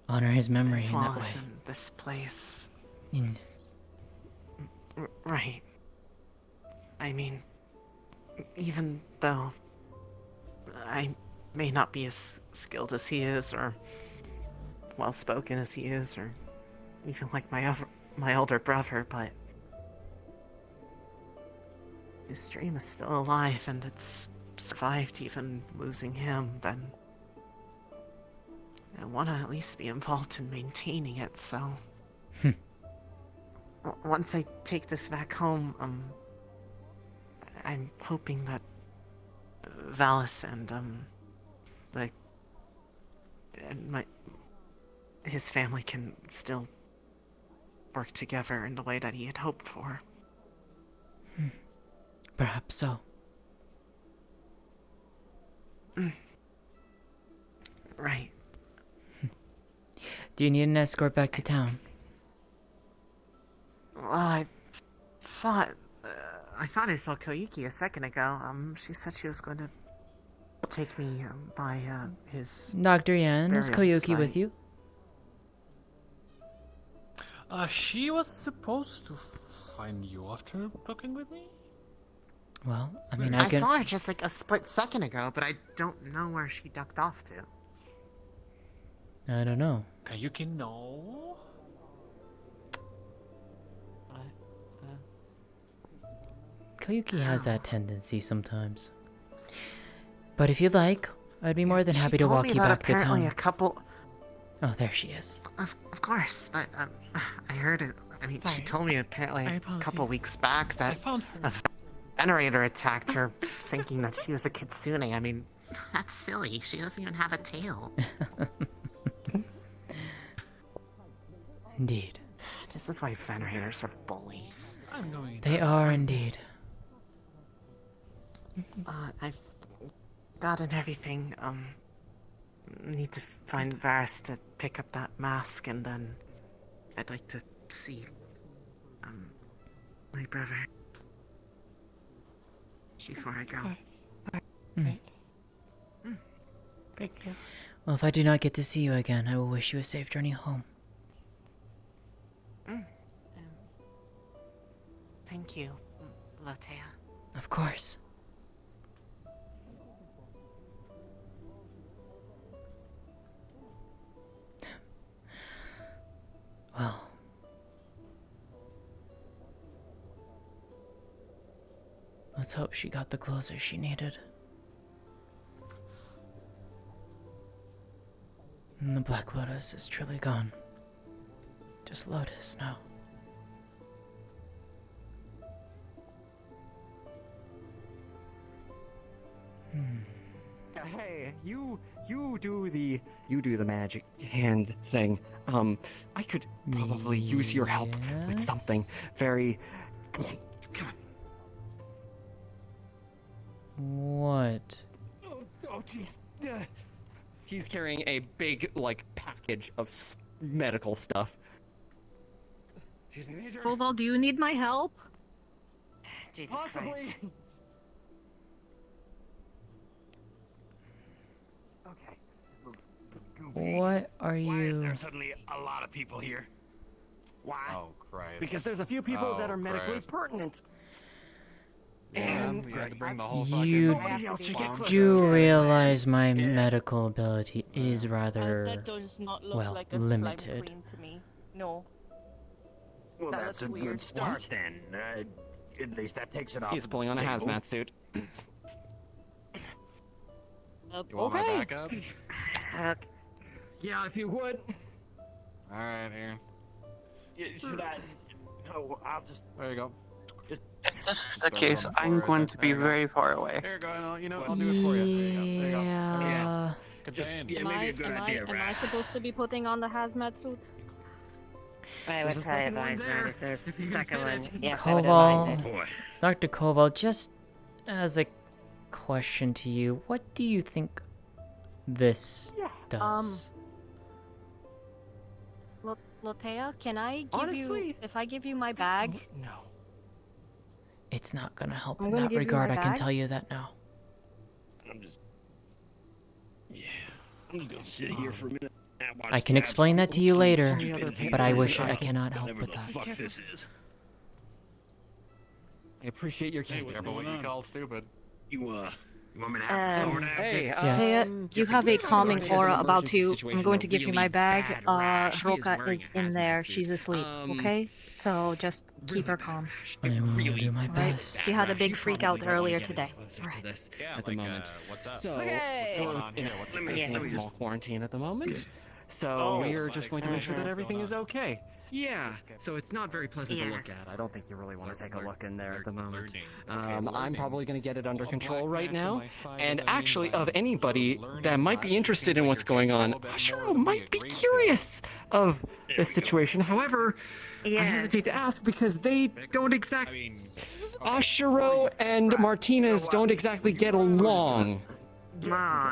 R: Honor his memory
U: As
R: in
U: well
R: that
U: as
R: way.
U: in this place.
R: In this.
U: Right. I mean, even though I may not be as skilled as he is, or well-spoken as he is, or even like my older brother, but his dream is still alive, and it's survived even losing him, then I want to at least be involved in maintaining it, so once I take this back home, I'm hoping that Valis and his family can still work together in the way that he had hoped for.
R: Perhaps so.
U: Right.
R: Do you need an escort back to town?
U: Well, I thought I saw Koyuki a second ago. She said she was going to take me by his.
R: Dr. Yan, is
U: burial
R: Koyuki with
U: site.
R: you?
P: She was supposed to find you after talking with me?
R: Well, I mean,
U: I
R: I can.
U: saw her just like a split second ago, but I don't know where she ducked off to.
R: I don't know.
P: Kayuki, no.
R: Koyuki has that tendency sometimes. But if you'd like, I'd be more than happy to walk you back to town.
U: A couple.
R: Oh, there she is.
U: Of course, I heard it. I mean, she
I: Sorry.
U: told me apparently
I: My
U: a couple
I: apologies.
U: weeks back that
I: I found her.
U: a venerator attacked her, thinking that she was a kitsune. I mean, that's silly. She doesn't even have a tail.
R: Indeed.
U: This is why venerators are bullies.
P: I'm going.
R: They are indeed.
U: I've gotten everything. Need to find Varys to pick up that mask, and then I'd like to see, my brother before I go.
I: Right. Thank you.
R: Well, if I do not get to see you again, I will wish you a safe journey home.
U: Thank you, Lótëa.
R: Of course. Well. Let's hope she got the closure she needed. And the Black Lotus is truly gone. Just Lotus, no.
L: Hey, you do the magic hand thing. I could probably use your help with something very. Come on.
R: What?
L: Oh, jeez. He's carrying a big, like, package of medical stuff. Excuse me, Major.
M: Koval, do you need my help?
U: Jesus
L: Possibly.
U: Christ.
R: What are you?
K: Why is there suddenly a lot of people here? Why?
F: Oh, Christ.
L: Because there's a few people that are medically
F: Christ.
L: pertinent.
F: Yeah,
L: And
F: you had to bring the whole
R: You
F: fucking
R: do realize my medical ability is rather,
V: That does not look
R: well,
V: like a
R: limited.
V: slime queen to me. No.
K: Well,
V: That
K: that's a
V: looks
K: good
V: weird.
K: start then. At least that takes it off.
L: He's
K: the
L: pulling on a
K: table.
L: hazmat suit.
F: You want my
V: Okay.
F: backup?
L: Yeah, if you would.
F: All right, here.
K: Should I? No, I'll just.
F: There you go.
K: Just.
W: If this is the case, I'm going to be very far away.
F: Here you go. I'll do it for you. There you go. There you go.
R: Yeah.
F: Contained.
K: Yeah, maybe a good idea,
T: am I supposed to be putting on the hazmat suit?
U: I would probably advise that if there's a second one. Yes, I would advise it.
R: Koval, Dr. Koval, just as a question to you, what do you think this does?
T: Lótëa, can I give
L: Honestly,
T: you, if I give you my bag?
L: No.
R: It's not gonna help
T: I'm
R: in
T: gonna
R: that
T: give you
R: regard,
T: my
R: I can
T: bag.
R: tell you that now.
K: I'm just. Yeah. I'm just gonna sit here for a minute. and watch
R: I can
K: the
R: explain that to you
K: absolute
R: later,
K: stupidity
R: but I
K: of
R: wish
K: this
R: I cannot help
K: whatever
R: with
K: the
R: that.
K: fuck this is.
L: I appreciate your
F: Hey,
L: candor.
F: careful what you call stupid.
K: You want me to have the sword out
L: Hey,
K: this?
T: Lótëa, you have a calming
L: Just
T: aura
L: an
T: about
L: emergency
T: you.
L: situation,
T: I'm going
L: a
T: to give you
L: really
T: my bag.
L: bad rash. He is
T: Roka
L: wearing
T: is
L: a
T: in
L: hazmat
T: there.
L: suit.
T: She's asleep. Okay? So just keep her calm.
R: I will do my
T: Right?
R: best.
T: She had a big
L: You
T: freak
L: probably
T: out
L: don't wanna
T: earlier
L: get
T: today.
L: closer
T: Alright.
L: to this
F: Yeah,
L: at the moment.
F: what's up?
L: So
T: Okay.
L: we're in a small quarantine at the moment. So we're just going to make sure that everything is okay. Yeah, so it's not very pleasant to look at. I don't think you really want to take a look in there at the moment. I'm probably going to get it under control right now. And actually, of anybody that might be interested in what's going on, Ashiro might be curious of this situation. However, I hesitate to ask because they don't exactly. Ashiro and Martinez don't exactly get along.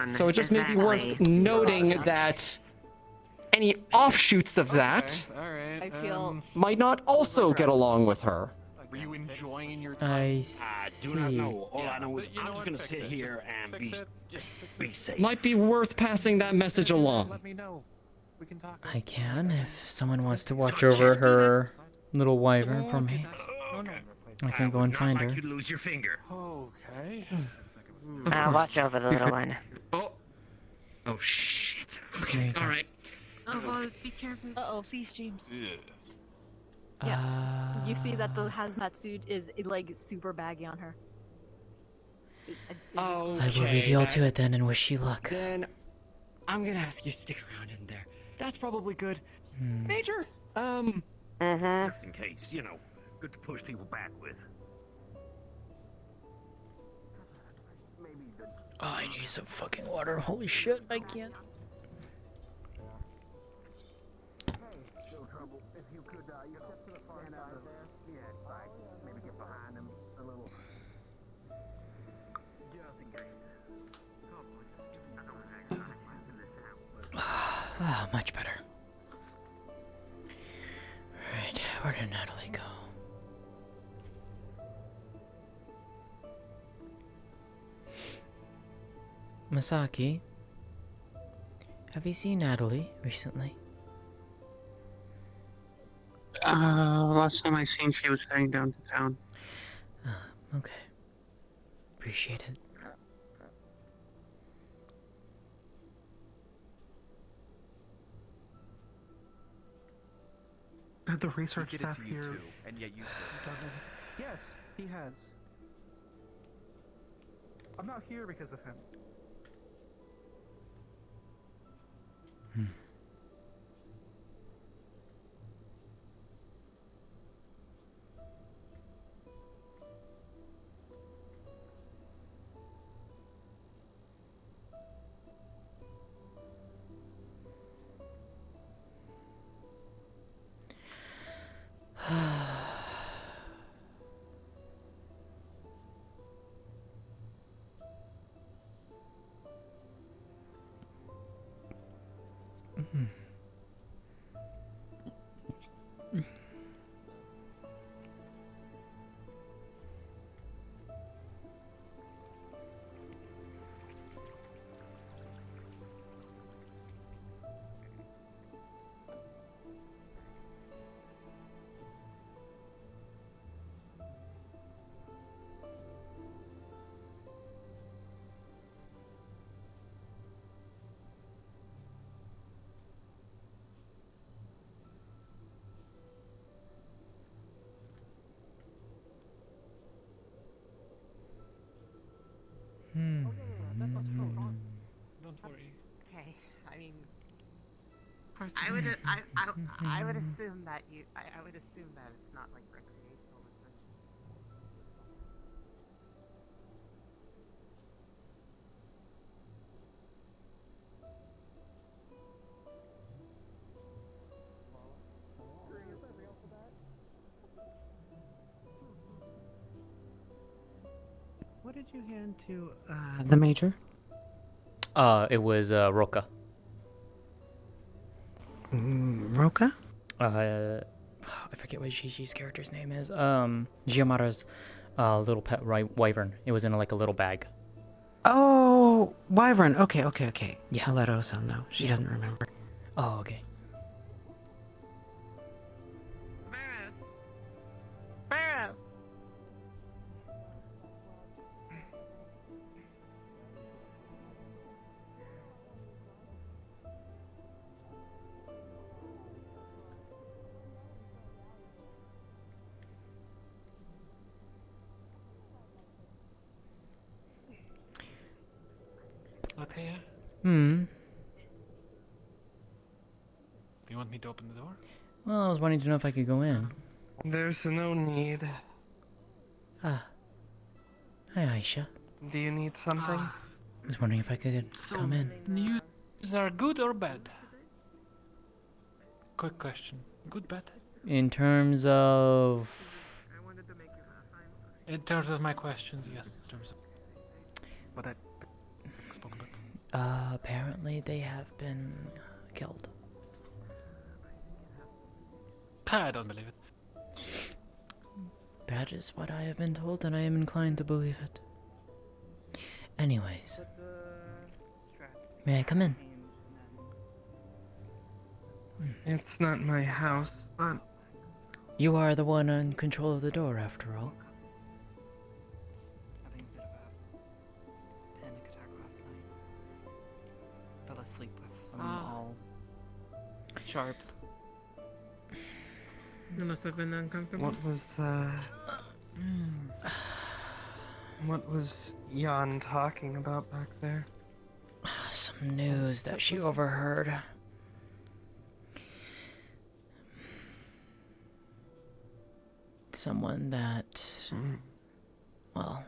L: So it just may be worth noting that any offshoots of that
T: I feel
L: might not also get along with her.
F: Were you enjoying your
R: I
K: do not
R: see.
K: know. All I know is I'm just gonna sit here and be safe.
L: Might be worth passing that message along.
F: Let me know. We can talk.
R: I can if someone wants to watch over her little wyvern for me. I can go and find her.
K: You lose your finger.
F: Okay.
U: I'll watch over the little one.
L: Oh shit.
R: There
L: Okay,
R: you go.
L: alright.
M: Oh, well, be careful.
V: Uh-oh, please, James.
T: Yeah. You see that the hazmat suit is like super baggy on her.
R: I will leave you all to it then and wish you luck.
L: Then I'm gonna ask you to stick around in there. That's probably good. Major,
K: Just in case, good to push people back with.
R: Oh, I need some fucking water. Holy shit, I can't. Ah, much better. Alright, where did Natalie go? Masaki, have you seen Natalie recently?
W: Last time I seen she was heading down to town.
R: Okay. Appreciate it.
Q: The research staff here.
G: Too, and yet you.
Q: Yes, he has. I'm not here because of him.
P: Don't worry.
U: Okay, I mean, I would assume that I would assume that it's not like recreational.
I: What did you hand to the Major?
B: It was Roka.
I: Roka?
B: I forget what Gigi's character's name is. Giamara's little pet wyvern. It was in like a little bag.
I: Oh, Wyvern. Okay.
B: Yeah.
I: I'll let Osa know. She doesn't remember.
B: Oh, okay.
U: Barris.
P: Lótëa,
B: Hmm.
P: do you want me to open the door?
B: Well, I was wanting to know if I could go in.
D: There's no need.
B: Ah. Hi, Aisha.
D: Do you need something?
B: I was wondering if I could come in.
P: News are good or bad? Quick question. Good, bad?
B: In terms of...
P: In terms of my questions, yes. In terms of what I spoke about.
B: Apparently they have been killed.
P: I don't believe it.
B: That is what I have been told, and I am inclined to believe it. Anyways. May I come in?
D: It's not my house, but
B: You are the one in control of the door, after all.
N: Having a bit of a panic attack last night. Fell asleep with them all sharp.
D: it must have been uncomfortable. What was Jan talking about back there?
B: Some news that she overheard. Someone that... Well...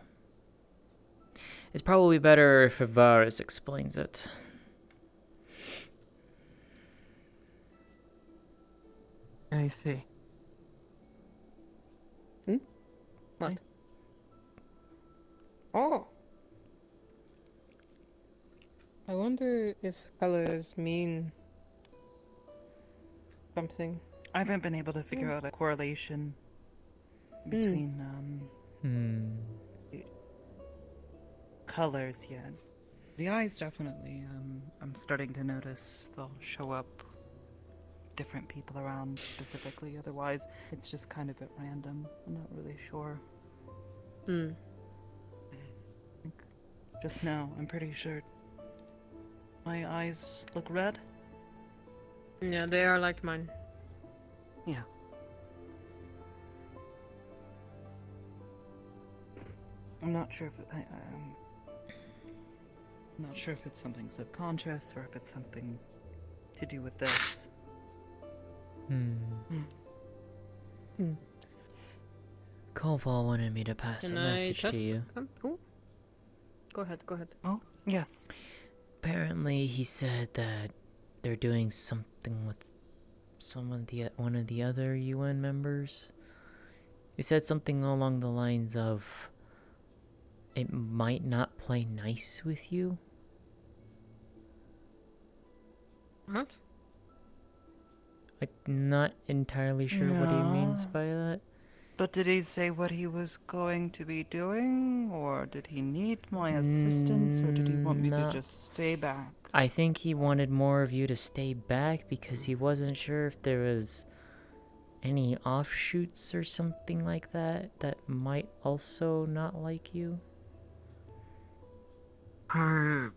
B: It's probably better if Avaris explains it.
D: I see.
U: What?
D: Oh. I wonder if colors mean something.
N: I haven't been able to figure out a correlation between colors yet. The eyes definitely. I'm starting to notice they'll show up different people around specifically. Otherwise, it's just kind of at random. I'm not really sure. Just now, I'm pretty sure my eyes look red.
D: Yeah, they are like mine.
N: Yeah. I'm not sure if I'm not sure if it's something subconscious or if it's something to do with this.
B: Koval wanted me to pass a message to you.
D: Oh. Go ahead.
N: Oh, yes.
B: Apparently, he said that they're doing something with one of the other UN members. He said something along the lines of, it might not play nice with you.
D: What?
R: I'm not entirely sure what he means
N: Yeah.
R: by that.
N: But did he say what he was going to be doing? Or did he need my assistance? Or did he want me to
R: No.
N: just stay back?
R: I think he wanted more of you to stay back because he wasn't sure if there was any offshoots or something like that that might also not like you.
D: Are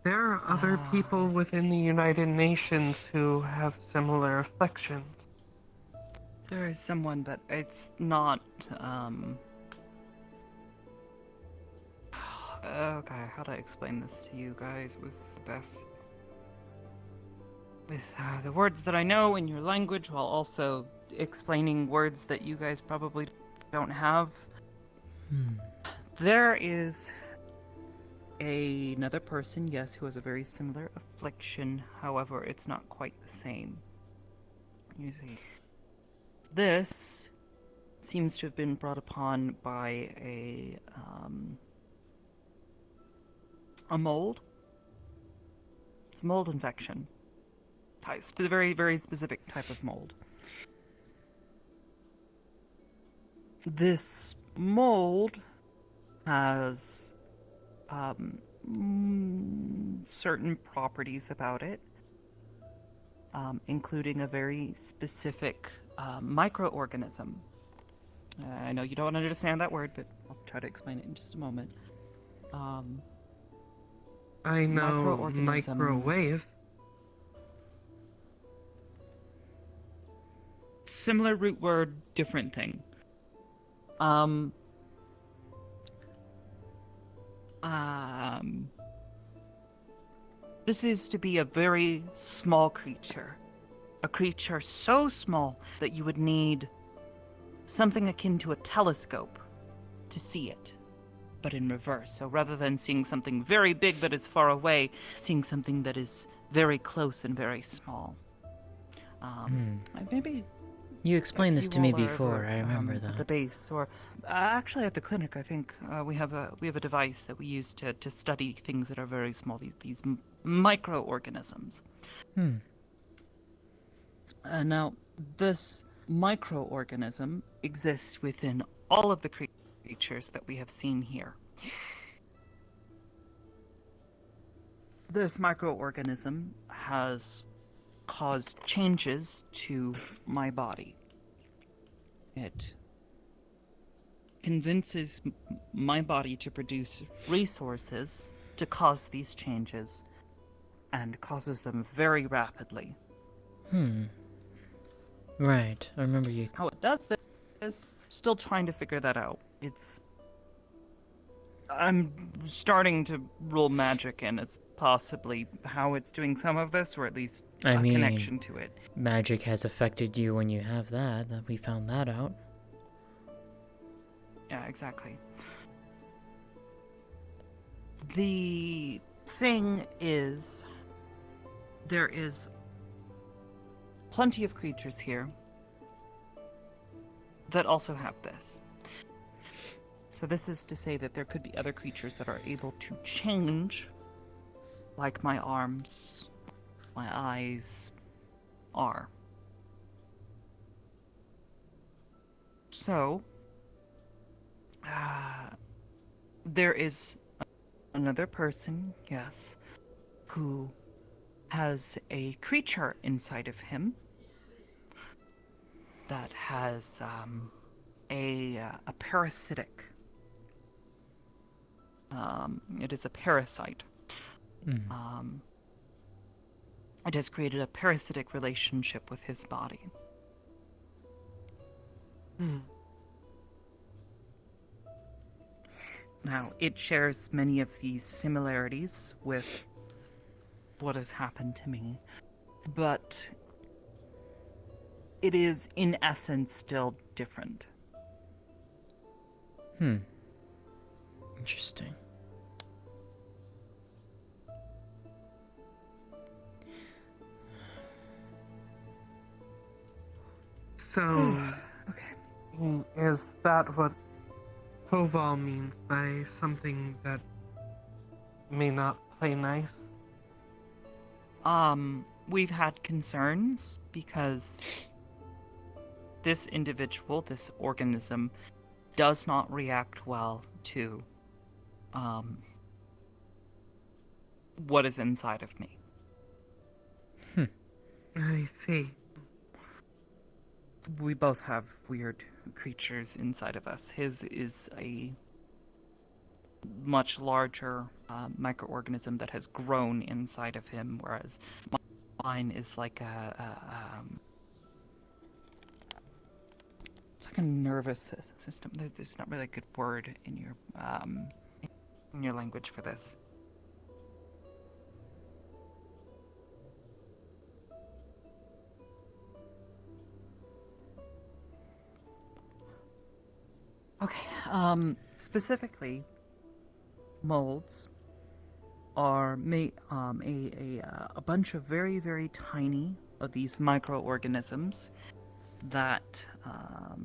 D: there other people within the United Nations who have similar afflictions?
N: There is someone, but it's not, okay, how do I explain this to you guys with the best... With the words that I know in your language, while also explaining words that you guys probably don't have. There is another person, yes, who has a very similar affliction. However, it's not quite the same. You see, this seems to have been brought upon by a mold. It's a mold infection. A very, very specific type of mold. This mold has certain properties about it, including a very specific microorganism. I know you don't understand that word, but I'll try to explain it in just a moment.
D: I know
N: Microorganism.
D: microwave.
N: Similar root word, different thing. This is to be a very small creature. A creature so small that you would need something akin to a telescope to see it, but in reverse. So rather than seeing something very big that is far away, seeing something that is very close and very small. Maybe
R: You explained this to me
N: you all are
R: before,
N: ever,
R: I remember
N: at the
R: that.
N: base, or actually at the clinic, I think we have a device that we use to study things that are very small. These microorganisms. Now, this microorganism exists within all of the creatures that we have seen here. This microorganism has caused changes to my body. It convinces my body to produce resources to cause these changes, and causes them very rapidly.
R: Right, I remember you.
N: How it does this is still trying to figure that out. I'm starting to rule magic in as possibly how it's doing some of this, or at least
R: I mean,
N: connection to it.
R: Magic has affected you when you have that we found that out.
N: Yeah, exactly. The thing is, there is plenty of creatures here that also have this. So this is to say that there could be other creatures that are able to change, like my arms, my eyes are. So, there is another person, yes, who has a creature inside of him that has a parasitic. It is a parasite. It has created a parasitic relationship with his body. Now, it shares many of these similarities with what has happened to me, but it is, in essence, still different.
R: Interesting.
D: So, is that what Koval means by something that may not play nice?
N: we've had concerns because this individual, this organism, does not react well to what is inside of me.
D: I see.
N: We both have weird creatures inside of us. His is a much larger microorganism that has grown inside of him, whereas mine is like it's like a nervous system. There's not really a good word in your language for this. Okay. Specifically, molds are a bunch of very, very tiny of these microorganisms that how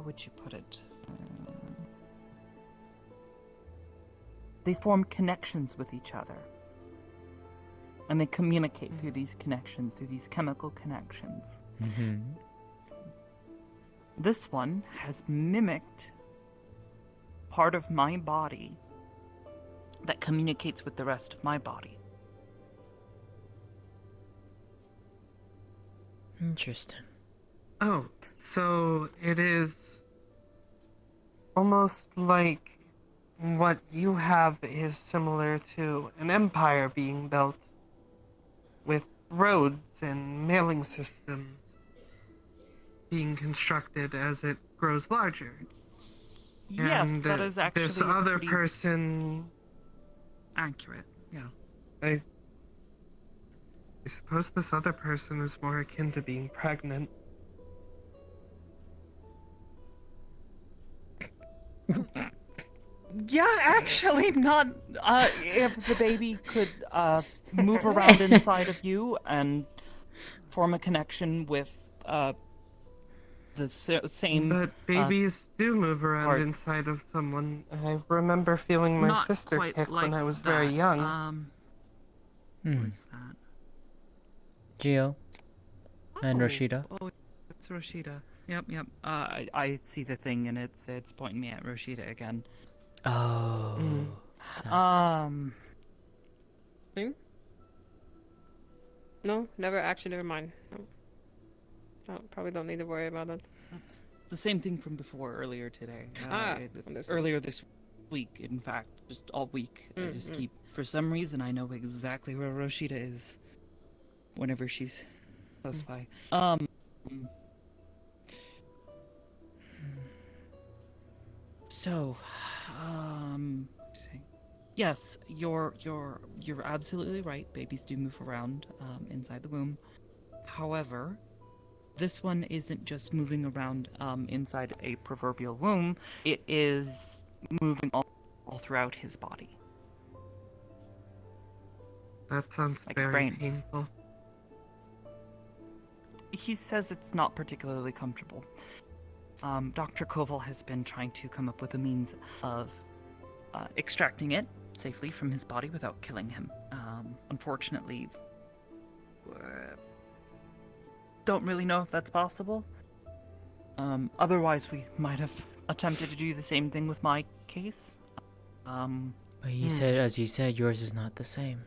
N: would you put it? They form connections with each other, and they communicate through these connections, through these chemical connections.
B: Mm-hmm.
N: This one has mimicked part of my body that communicates with the rest of my body.
R: Interesting.
D: Oh, so it is almost like what you have is similar to an empire being built with roads and mailing systems being constructed as it grows larger.
N: Yes,
D: And
N: that is actually
D: this other
N: pretty
D: person...
N: accurate, yeah.
D: I suppose this other person is more akin to being pregnant.
N: Yeah, actually, not. If the baby could move around inside of you and form a connection with the same.
D: But babies do move around
N: parts.
D: inside of someone. I remember feeling my
N: Not
D: sister
N: quite
D: kick
N: like
D: when I was
N: that.
D: very young.
N: What's that?
B: Gio and Rashida.
N: Oh, it's Rashida. Yep. I see the thing, and it's pointing me at Rashida again.
B: Oh.
H: Thing? No, never. Actually, never mind. No, probably don't need to worry about it.
N: The same thing from before, earlier today.
H: This
N: Earlier this week, in fact, just all week. I just keep, for some reason, I know exactly where Rashida is whenever she's close by. So, let's see. Yes, you're absolutely right. Babies do move around inside the womb. However, this one isn't just moving around inside a proverbial womb. It is moving all throughout his body.
D: That sounds
N: Like his
D: very
N: brain.
D: painful.
N: He says it's not particularly comfortable. Dr. Koval has been trying to come up with a means of extracting it safely from his body without killing him. Unfortunately, don't really know if that's possible. Otherwise, we might have attempted to do the same thing with my case.
R: But you said, as you said, yours is not the same.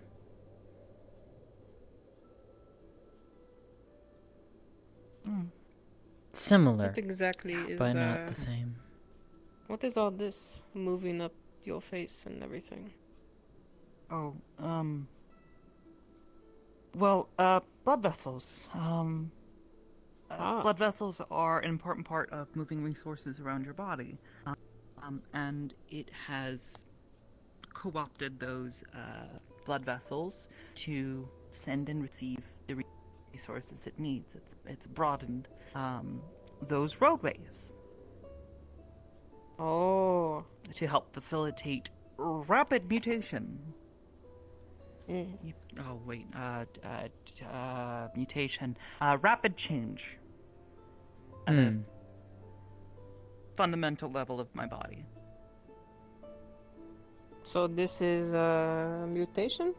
R: Similar,
H: What exactly is
R: but not the same.
H: What is all this moving up your face and everything?
N: Oh, well, blood vessels. Blood vessels are an important part of moving resources around your body. And it has co-opted those blood vessels to send and receive the resources it needs. It's broadened those roadways.
H: Oh.
N: To help facilitate rapid mutation. Mutation. Rapid change. At a fundamental level of my body.
H: So this is a mutation?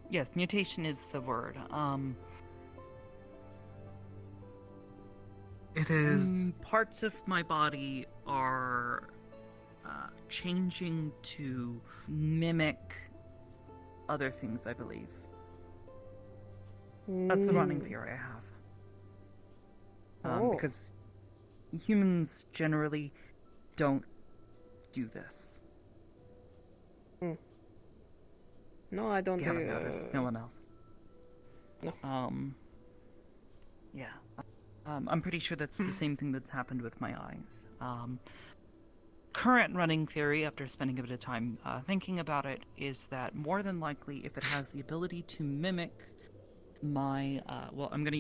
N: Yes, mutation is the word.
D: It is.
N: Parts of my body are changing to mimic other things, I believe. That's the running theory I have. Because humans generally don't do this.
H: No, I don't
N: You haven't noticed. No one else.
H: No.
N: Yeah. I'm pretty sure that's the same thing that's happened with my eyes. Current running theory, after spending a bit of time thinking about it, is that more than likely, if it has the ability to mimic my, well, I'm gonna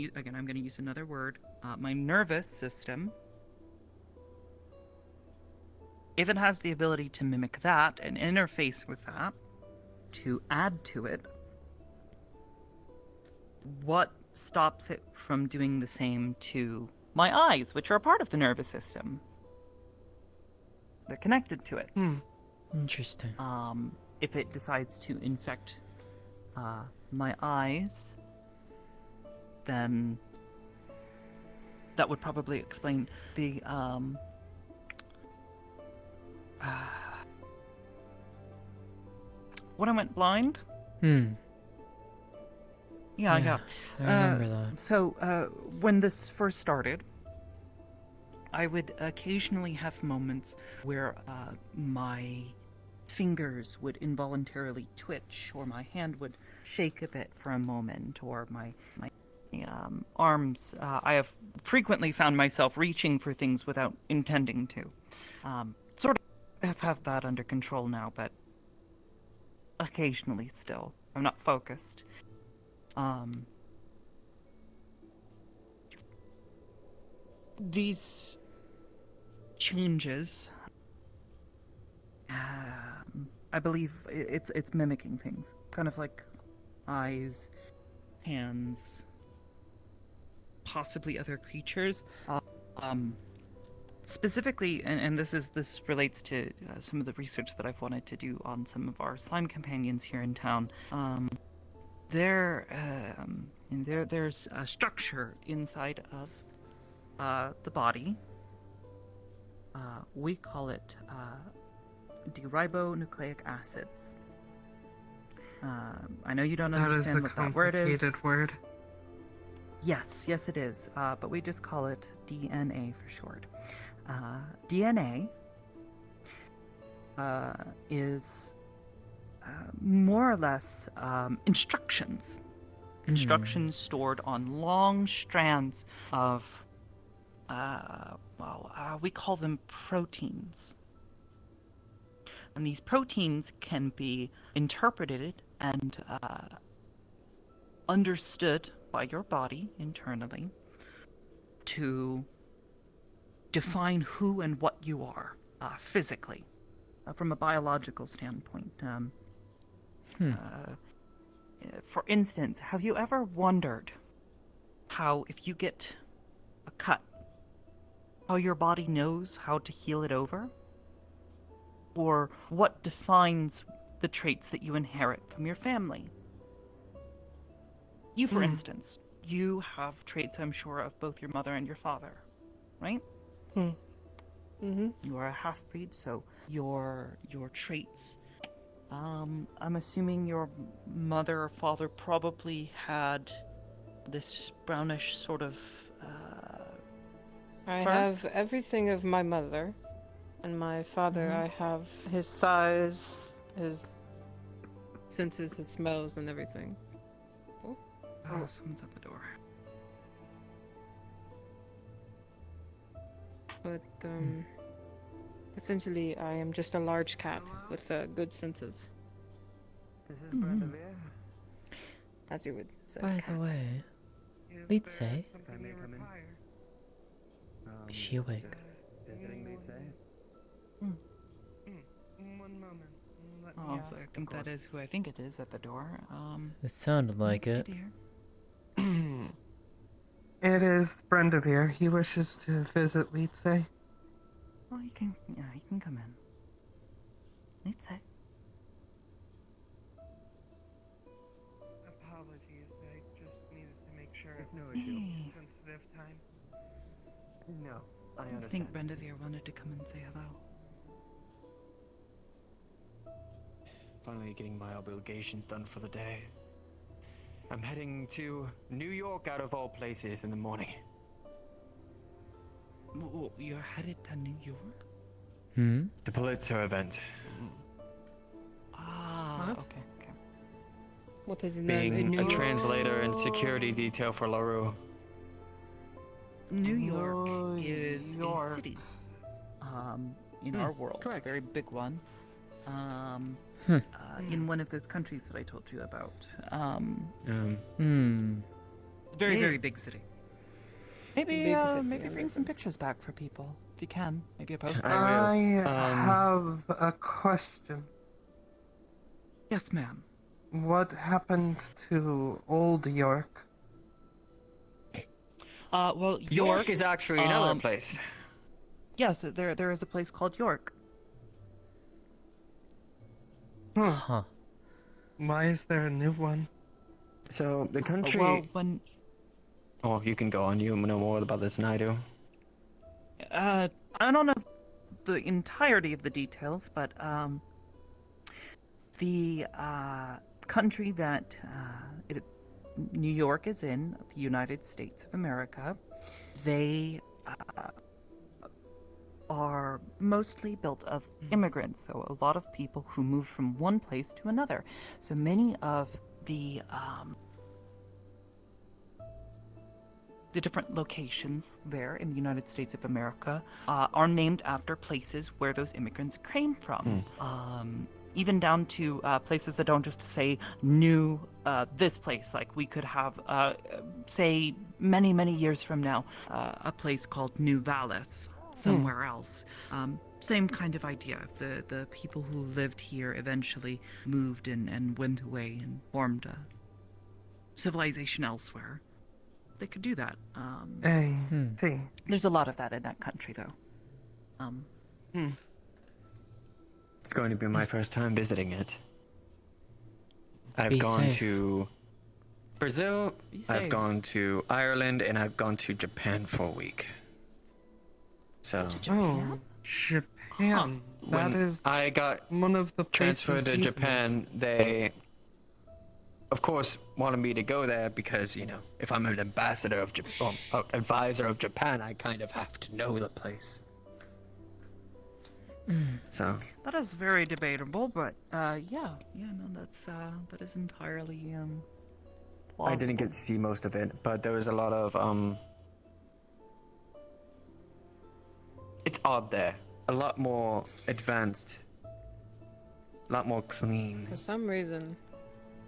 N: use another word, my nervous system. If it has the ability to mimic that and interface with that, to add to it, what stops it from doing the same to my eyes, which are a part of the nervous system? They're connected to it.
R: Interesting.
N: If it decides to infect my eyes, then that would probably explain the when I went blind. Yeah.
R: I remember that.
N: So, when this first started, I would occasionally have moments where my fingers would involuntarily twitch, or my hand would shake a bit for a moment, or my arms. I have frequently found myself reaching for things without intending to. Sort of have that under control now, but occasionally still. I'm not focused. These changes, I believe it's mimicking things, kind of like eyes, hands, possibly other creatures. Specifically, and this relates to some of the research that I've wanted to do on some of our slime companions here in town. There's a structure inside of the body. We call it deribonucleic acids. I know you don't understand what that word is.
D: That is a complicated word.
N: Yes, it is. But we just call it DNA for short. DNA is more or less instructions. Instructions stored on long strands of, we call them proteins. And these proteins can be interpreted and understood by your body internally to define who and what you are physically, from a biological standpoint. For instance, have you ever wondered how, if you get a cut, how your body knows how to heal it over? Or what defines the traits that you inherit from your family? You, for instance, you have traits, I'm sure, of both your mother and your father, right? You are a half-breed, so your traits... I'm assuming your mother or father probably had this brownish sort of,
H: I
N: fur?
H: have everything of my mother, and my father, I have his size, his senses, his smells, and everything.
N: Oh, someone's at the door.
H: But, essentially, I am just a large cat with good senses. As you would say.
R: By the way, Lótëa, is she awake?
D: One moment. Let me
N: Oh,
D: ask
N: I think that is who I think it is at the door.
R: It sounded like it.
D: It is Brendavere. He wishes to visit Lótëa.
N: Oh, he can come in. Lótëa.
D: sensitive time.
L: No, I
N: I
L: understand.
N: think Brendavere wanted to come and say hello.
L: Finally getting my obligations done for the day. I'm heading to New York out of all places in the morning.
N: You're headed to New York?
L: The Pulitzer event.
N: Ah, okay.
H: What is it?
L: Being a translator and security detail for LaRue.
N: New York is a city. In our world, a very big one. In one of those countries that I told you about. Very, very big city. Maybe,
H: Big city,
N: maybe bring some pictures back for people if you can. Maybe a postcard.
D: I have a question.
N: Yes, ma'am.
D: What happened to Old York?
N: Well,
L: York is actually another place.
N: Yes, there is a place called York.
D: Huh. Why is there a new one?
L: So the country.
N: Well, when
L: Oh, you can go on. You know more about this than I do.
N: I don't know the entirety of the details, but the country that New York is in, the United States of America, they are mostly built of immigrants, so a lot of people who move from one place to another. So many of the different locations there in the United States of America are named after places where those immigrants came from. Even down to places that don't just say new this place. Like we could have, say, many, many years from now, a place called New Vallis somewhere else. Same kind of idea. The people who lived here eventually moved and went away and formed a civilization elsewhere. They could do that.
D: See.
N: There's a lot of that in that country, though.
L: It's going to be my first time visiting it. I've
R: Be
L: gone
R: safe.
L: to Brazil,
N: Be
L: I've
N: safe.
L: gone to Ireland, and I've gone to Japan for a week. So
D: Oh, Japan. That
L: when
D: is
L: I got
D: one of the
L: transferred to
D: places
L: Japan, they, of course, wanted me to go there because, you know, if I'm an ambassador of Japan, advisor of Japan, I kind of have to know the place. So
N: That is very debatable, but yeah, no, that is entirely plausible.
L: I didn't get to see most of it, but there was a lot of it's odd there. A lot more advanced. A lot more clean.
H: For some reason,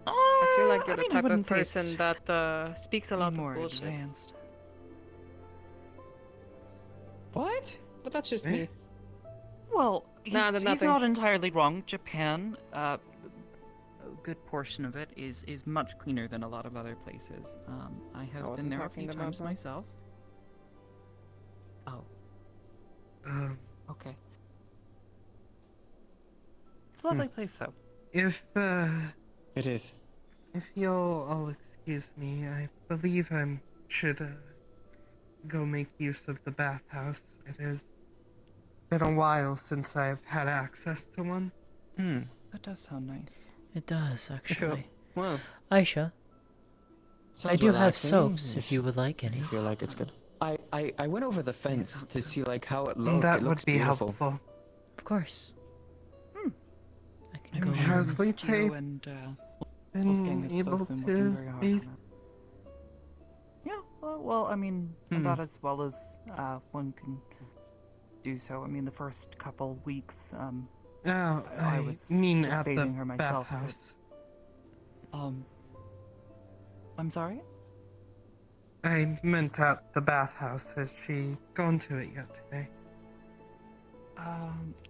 H: I feel like you're the type of
N: wouldn't say
H: person that speaks a lot of
N: more
H: bullshit.
N: advanced.
L: What?
H: But that's just me.
N: Well, he's
H: Nothing.
N: not entirely wrong. Japan, a good portion of it is much cleaner than a lot of other places. I have been
H: wasn't
N: there a
H: talking
N: few
H: about
N: times
H: that.
N: myself. Oh, okay. It's a lovely place, though.
D: If
L: It is.
D: if you'll all excuse me, I believe I should go make use of the bathhouse. It has been a while since I've had access to one.
N: That does sound nice.
R: It does, actually.
L: Well,
R: Aisha, I
L: sounds
R: do have
L: relaxing.
R: soaps if you would like any.
L: I feel like it's good. I went over the fence to see like how it looked.
D: That
L: It looks
D: would be
L: beautiful.
D: helpful.
R: Of course. I can
N: I'm
R: go
N: sure
D: Has we
N: Stu and Wolfgang have
D: able
N: both been
D: to
N: working very hard
D: be
N: on it. Yeah, well, I mean, about as well as one can do so. I mean, the first couple weeks,
D: Oh,
N: I was
D: mean
N: just
D: at the
N: bathing her myself.
D: bathhouse.
N: I'm sorry?
D: I meant at the bathhouse. Has she gone to it yet today?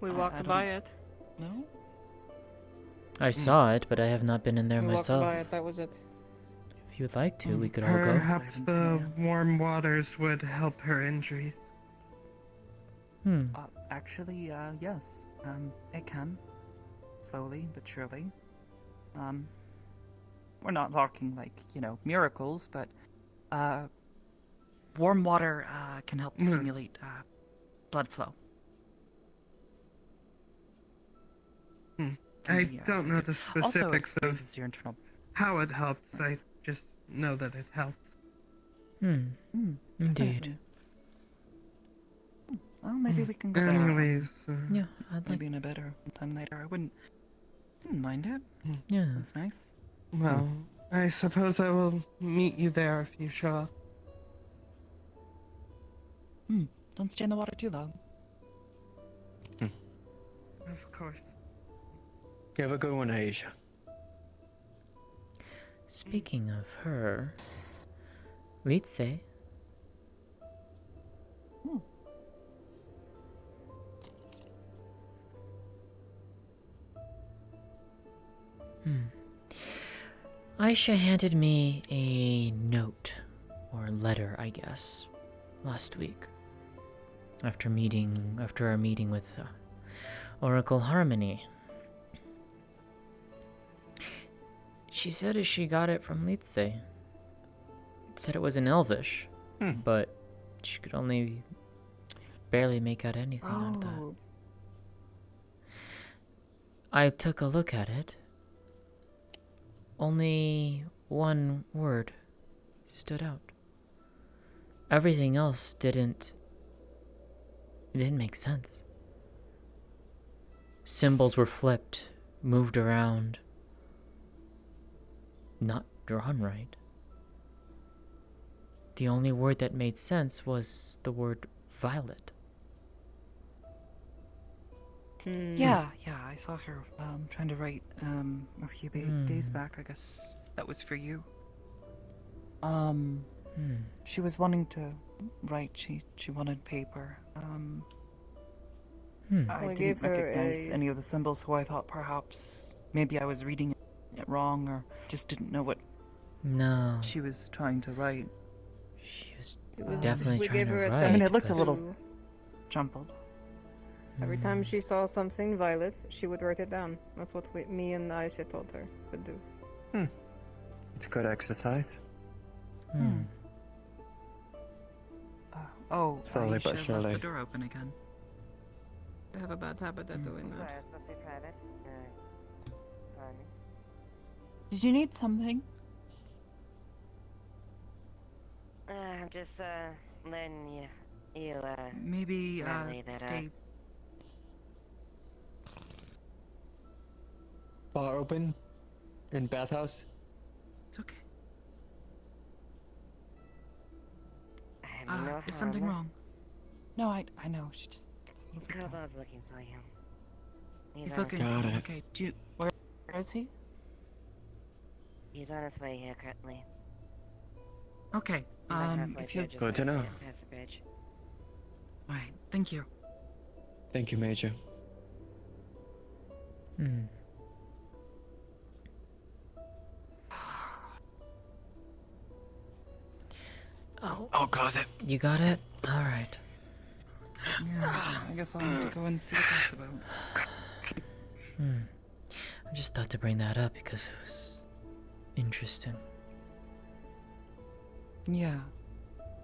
H: We
N: I
H: walked
N: don't-
H: by it.
N: No?
R: I saw it, but I have not been in there
H: We walked
R: myself.
H: by it. That was it.
R: If you would like to, we could all go.
D: Perhaps the warm waters would help her injuries.
N: Actually, yes. It can. Slowly but surely. We're not talking like, miracles, but warm water can help stimulate blood flow.
D: I don't know the specifics
N: also,
D: of
N: your internal...
D: how it helps. I just know that it helps.
R: Indeed.
N: Definitely. Well, maybe we can go there.
D: Anyways,
R: yeah, I'd
N: maybe in a bit or sometime later. I wouldn't mind it.
R: Yeah,
N: that's nice.
D: Well, I suppose I will meet you there if you show up.
N: Don't stay in the water too long.
D: Of course.
K: Have a good one, Aisha.
R: Speaking of her, Litze. Aisha handed me a note, or letter, I guess, last week. After our meeting with Oracle Harmony. She said she got it from Litze. It said it was in Elvish, but she could only barely make out anything out of that. I took a look at it. Only one word stood out. Everything else didn't make sense. Symbols were flipped, moved around, not drawn right. The only word that made sense was the word violet.
N: Yeah, I saw her trying to write a few days back. I guess that was for you. She was wanting to write. She wanted paper. I
H: We
N: didn't
H: gave her
N: recognize any of the symbols, so I thought perhaps maybe I was reading it wrong, or just didn't know what she was trying to write.
R: She was definitely trying to write.
N: I mean, it looked a little jumbled.
H: Every time she saw something violet, she would write it down. That's what me and Aisha told her to do.
K: It's good exercise. Slowly
N: Aisha
K: but surely.
N: left the door open again.
H: I have a bad habit of doing that.
N: Did you need something?
A: I'm just letting you
N: Maybe
A: relay that
N: stay.
K: Bar open? In bathhouse?
N: It's okay.
A: no
N: Is something
A: harm.
N: wrong? No, I know. She just gets a little bit.
A: Kobo's looking for you.
N: He's
A: on
N: looking.
A: his way.
N: Okay. Where is he?
A: He's on his way here currently.
N: Okay.
A: He's like halfway
N: If you.
A: through, just
K: Good to
A: like
K: know.
A: past the bridge.
N: Right. Thank you.
K: Thank you, Major.
R: Oh.
K: I'll close it.
R: You got it? Alright.
N: Yeah. I guess I'll need to go and see what that's about.
R: I just thought to bring that up because it was interesting.
N: Yeah.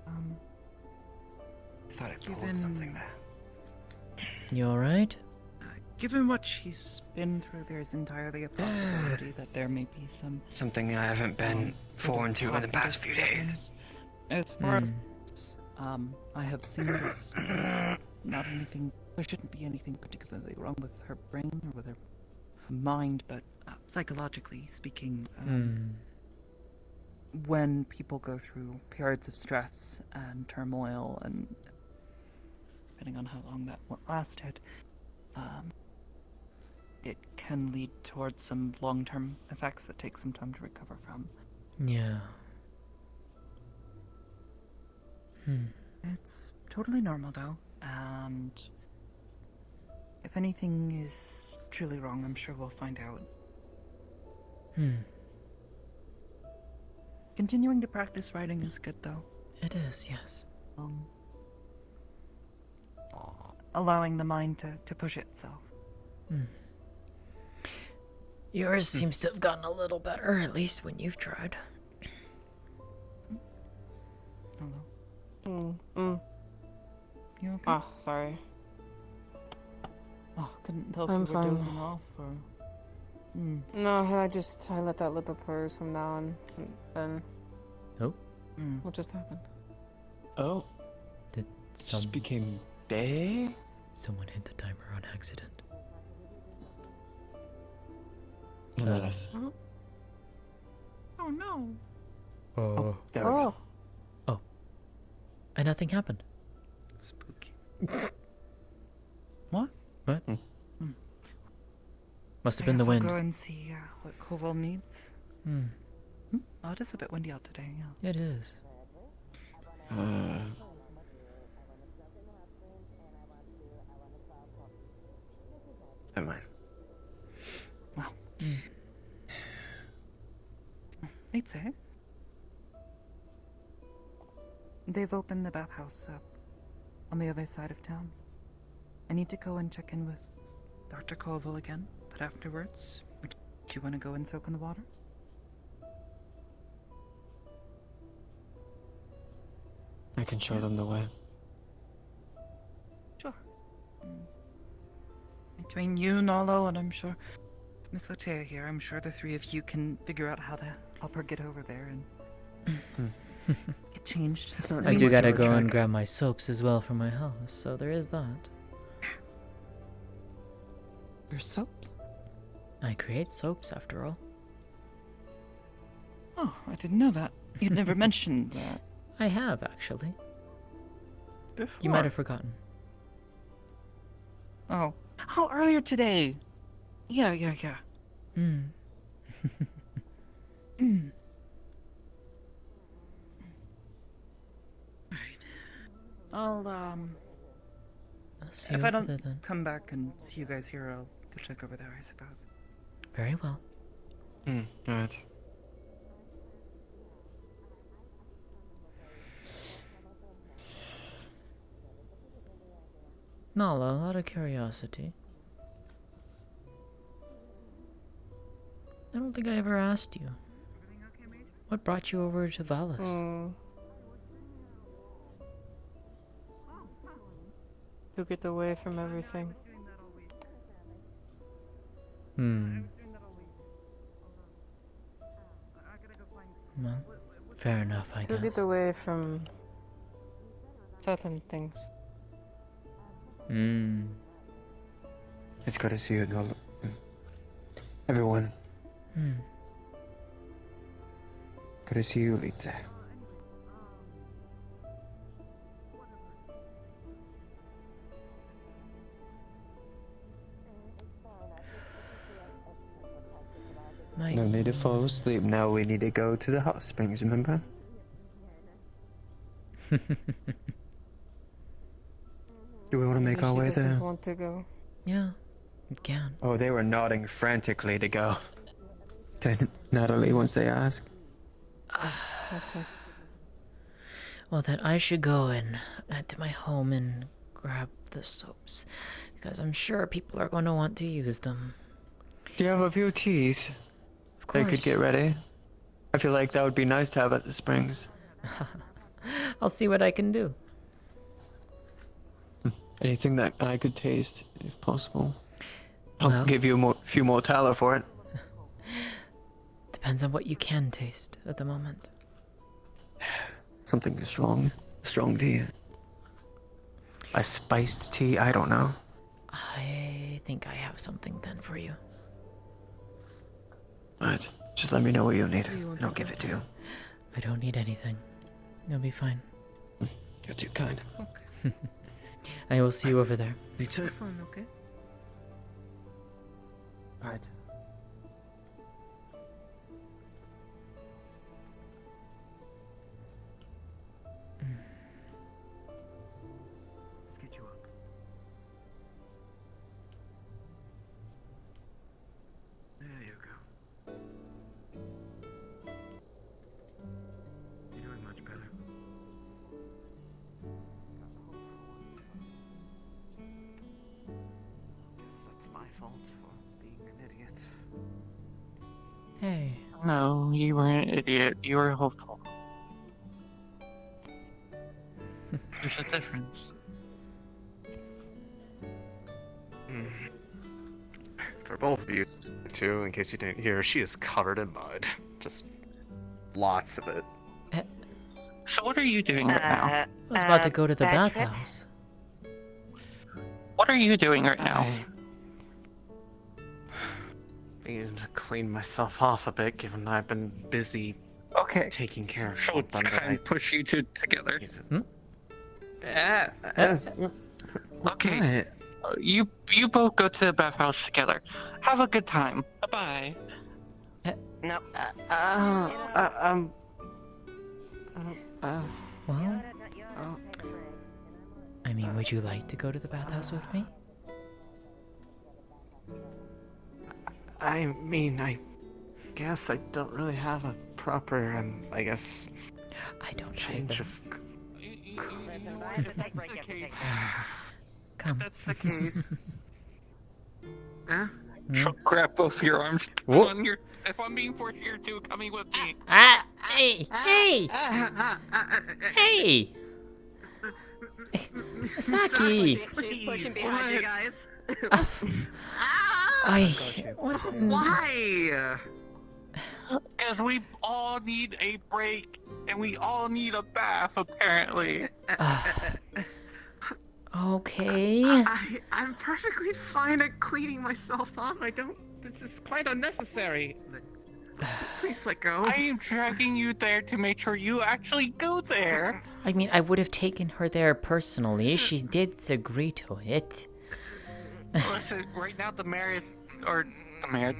K: I thought I pulled something there.
R: You alright?
N: Given what she's been through, there's entirely a possibility that there may be
K: something I haven't been foreign to in the past few days.
N: As far as I have seen, there's not anything. There shouldn't be anything particularly wrong with her brain or with her mind, but psychologically speaking, when people go through periods of stress and turmoil, and depending on how long that lasted, it can lead towards some long-term effects that take some time to recover from.
R: Yeah.
N: It's totally normal though, and if anything is truly wrong, I'm sure we'll find out. Continuing to practice writing is good though.
R: It is, yes.
N: Allowing the mind to push itself.
R: Yours seems to have gotten a little better, at least when you've tried.
N: You okay?
H: Ah, sorry.
N: Oh, couldn't tell if
H: I'm
N: you were
H: fine.
N: dozing off or.
H: No, I let out little purrs from now on. Then.
B: Oh.
H: What just happened?
L: Oh.
B: Did
L: Just became day?
B: someone hit the timer on accident?
L: Nonetheless.
N: Oh no.
B: Oh.
L: There we go.
B: Oh. And nothing happened.
N: What?
B: What? Must have
N: I
B: been the
N: guess I'll
B: wind.
N: go and see what Koval needs. Oh, it is a bit windy out today, yeah.
B: It is.
L: Never mind.
N: Well. They'd say. They've opened the bathhouse up on the other side of town. I need to go and check in with Dr. Koval again, but afterwards, would you want to go and soak in the waters?
L: I can show them the way.
N: Sure. Between you, Nolo, and I'm sure Miss Lótëa here, I'm sure the three of you can figure out how to help her get over there and get changed.
B: I do gotta go and grab my soaps as well from my house, so there is that.
N: Your soaps?
B: I create soaps, after all.
N: Oh, I didn't know that. You'd never mentioned that.
B: I have, actually.
N: Before.
B: You might have forgotten.
N: Oh. How earlier today? Yeah. I'll
B: see you
N: if I
B: over
N: don't
B: there, then.
N: come back and see you guys here, I'll go check over there, I suppose.
B: Very well.
L: Alright.
B: Nala, out of curiosity. I don't think I ever asked you. What brought you over to Valis?
H: To get away from everything.
B: Well, fair enough, I
H: To
B: guess.
H: get away from certain things.
L: It's good to see you, Nolo. Everyone. Good to see you, Lótëa. No need to fall asleep. Now we need to go to the hot springs, remember? Do we want to make our way there?
H: Want to go?
B: Yeah, we can.
L: Oh, they were nodding frantically to go. To Natalie, once they ask.
H: Okay.
B: Well, then I should go and head to my home and grab the soaps, because I'm sure people are going to want to use them.
L: Do you have a few teas?
B: Of course.
L: They could get ready. I feel like that would be nice to have at the springs.
B: I'll see what I can do.
L: Anything that I could taste, if possible. I'll
B: Well,
L: give you a few more Tyler for it.
B: Depends on what you can taste at the moment.
L: Something strong. Strong tea. A spiced tea, I don't know.
B: I think I have something then for you.
L: Alright, just let me know what you need, and I'll give it to you.
B: I don't need anything. You'll be fine.
L: You're too kind.
N: Okay.
B: I will see you over there.
L: Me too.
N: Fun, okay?
L: Right.
N: Let's get you up. There you go. You're doing much better.
U: Guess that's my fault for being an idiot.
B: Hey.
W: No, you were an idiot. You were hopeful. There's a difference.
L: For both of you, too, in case you didn't hear, she is covered in mud. Just lots of it.
W: So what are you doing right now?
R: I was about to go to the
U: bad trip?
R: bathhouse.
W: What are you doing right now?
U: I needed to clean myself off a bit, given I've been busy taking care of
W: So
U: something that
W: try and push you two together.
U: Okay.
W: You both go to the bathhouse together. Have a good time. Bye.
A: No.
R: Well, I mean, would you like to go to the bathhouse with me?
U: I mean, I guess I don't really have a proper, I guess,
R: I don't
U: change of...
R: Come.
W: That's the case.
U: Huh?
W: She'll grab both your arms.
R: Whoa.
W: If I'm being forced, you're two coming with me.
R: Hey! Hey! Saki!
M: She's pushing behind you guys.
U: Why?
W: Because we all need a break, and we all need a bath, apparently.
R: Okay.
U: I'm perfectly fine at cleaning myself off. This is quite unnecessary. Please let go.
W: I am dragging you there to make sure you actually go there.
R: I mean, I would have taken her there personally. She did agree to it.
W: Listen, right now the